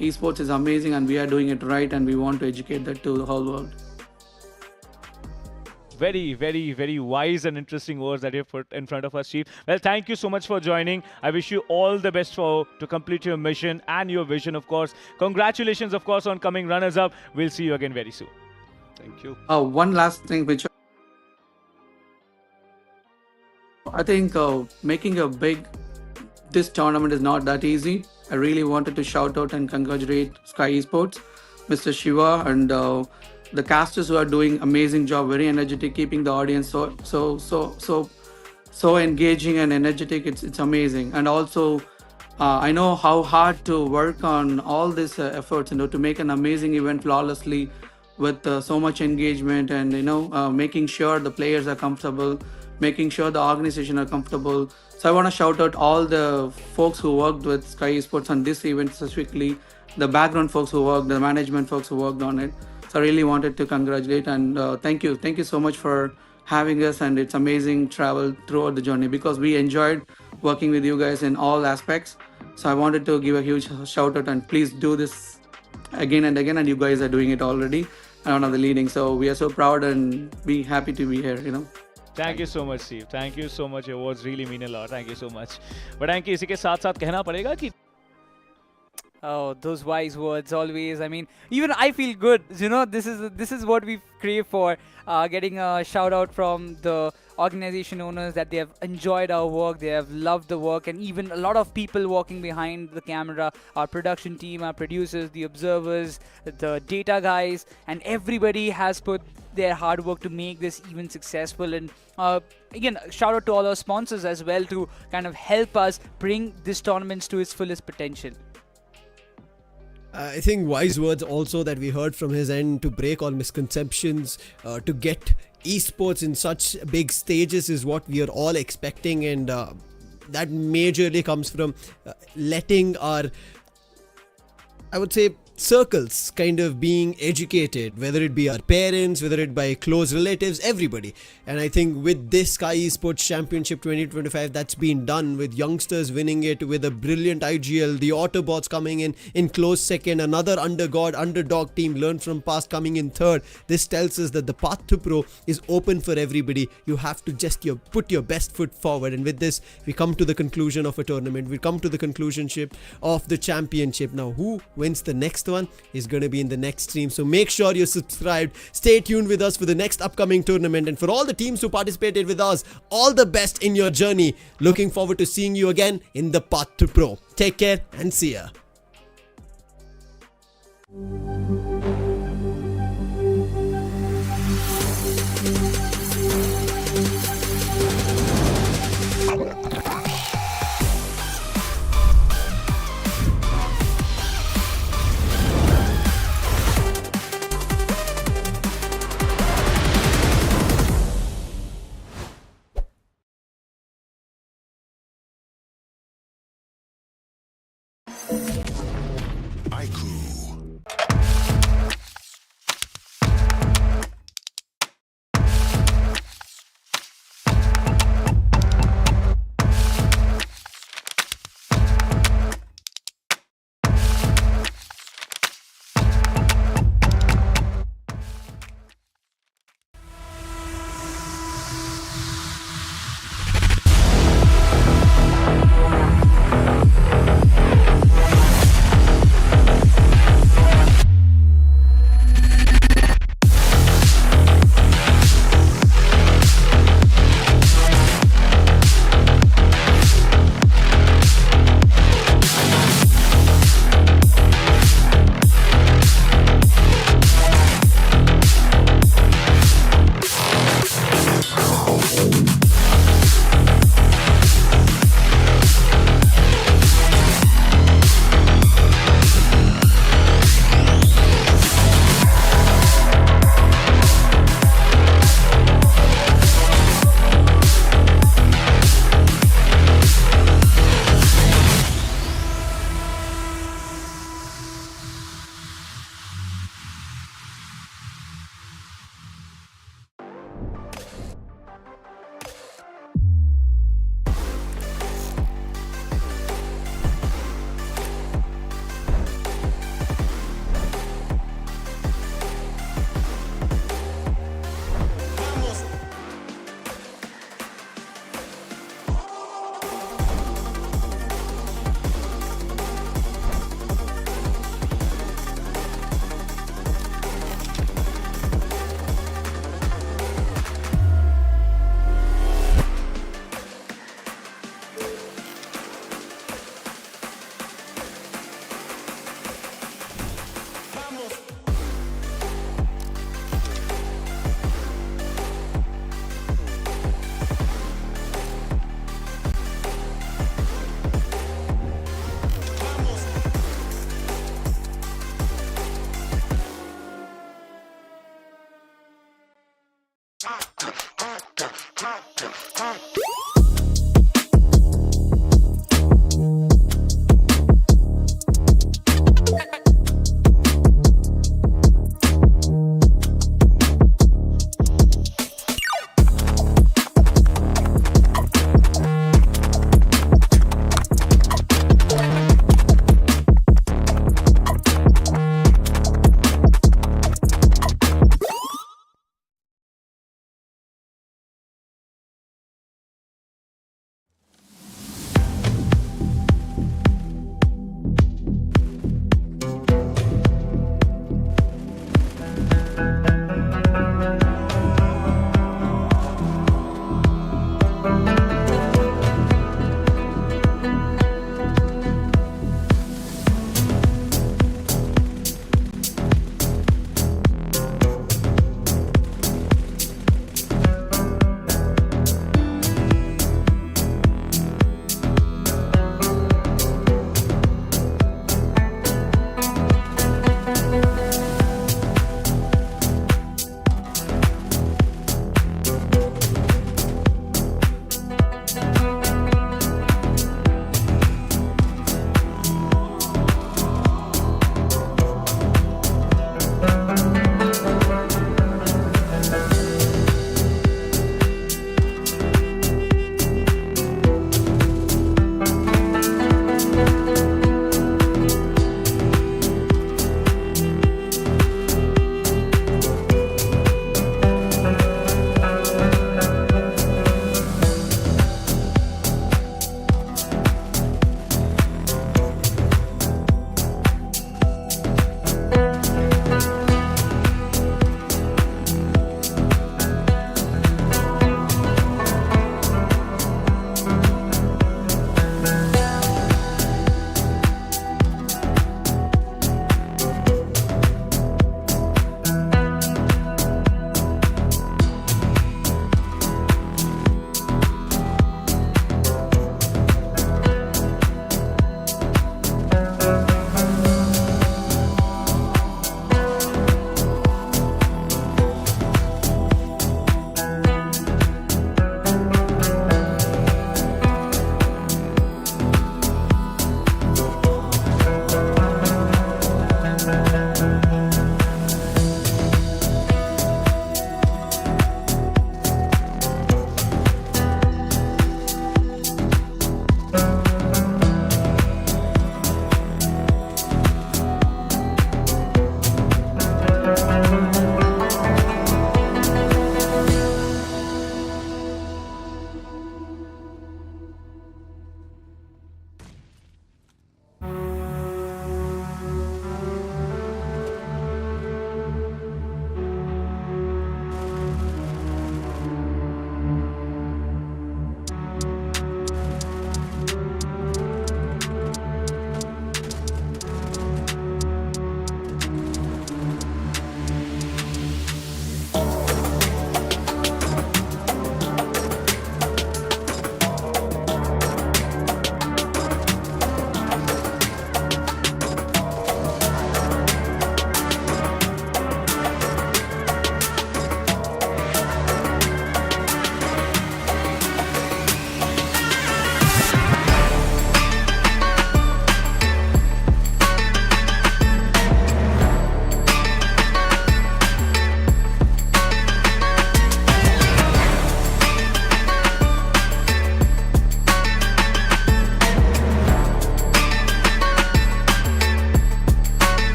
Esports is amazing, and we are doing it right, and we want to educate that to the whole world. Very, very, very wise and interesting words that you've put in front of us, Chief. Well, thank you so much for joining. I wish you all the best to complete your mission and your vision, of course. Congratulations, of course, on coming runners-up. We'll see you again very soon. Thank you. One last thing which I think making a big this tournament is not that easy. I really wanted to shout out and congratulate Skyesports, Mr. Shiva, and the casters who are doing amazing job, very energetic, keeping the audience so engaging and energetic. It's amazing. And also, I know how hard to work on all these efforts, to make an amazing event flawlessly with so much engagement, and making sure the players are comfortable, making sure the organization are comfortable. So I want to shout out all the folks who worked with Skyesports on this event specifically, the background folks who worked, the management folks who worked on it. So I really wanted to congratulate and thank you so much for having us, and it's amazing travel throughout the journey because we enjoyed working with you guys in all aspects. So I wanted to give a huge shout out and please do this again and again, and you guys are doing it already and one of the leading. So we are so proud and be happy to be here. Thank you so much, Steve. Thank you so much. Your words really mean a lot. Thank you so much. But Anki, इसी के साथ साथ कहना पड़ेगा कि Oh, those wise words always. I mean, even I feel good. This is what we crave for. Getting a shout out from the organization owners that they have enjoyed our work, they have loved the work, and even a lot of people walking behind the camera, our production team, our producers, the observers, the data guys, and everybody has put their hard work to make this event successful. And again, shout out to all our sponsors as well to kind of help us bring this tournament to its fullest potential. I think wise words also that we heard from his end to break all misconceptions, to get esports in such big stages is what we are all expecting, and that majorly comes from letting our, I would say, circles kind of being educated, whether it be our parents, whether it by close relatives, everybody. And I think with this Skyesports Championship 2025, that's been done with youngsters winning it, with a brilliant IGL, the AUTOBOTZ coming in close second, another underdog team learned from past coming in third. This tells us that the path to pro is open for everybody. You have to just put your best foot forward, and with this we come to the conclusion of a tournament, we come to the conclusion of the championship. Now who wins the next one is going to be in the next stream, so make sure you're subscribed. Stay tuned with us for the next upcoming tournament, and for all the teams who participated with us, all the best in your journey. Looking forward to seeing you again in the path to pro. Take care and see ya. iQOO.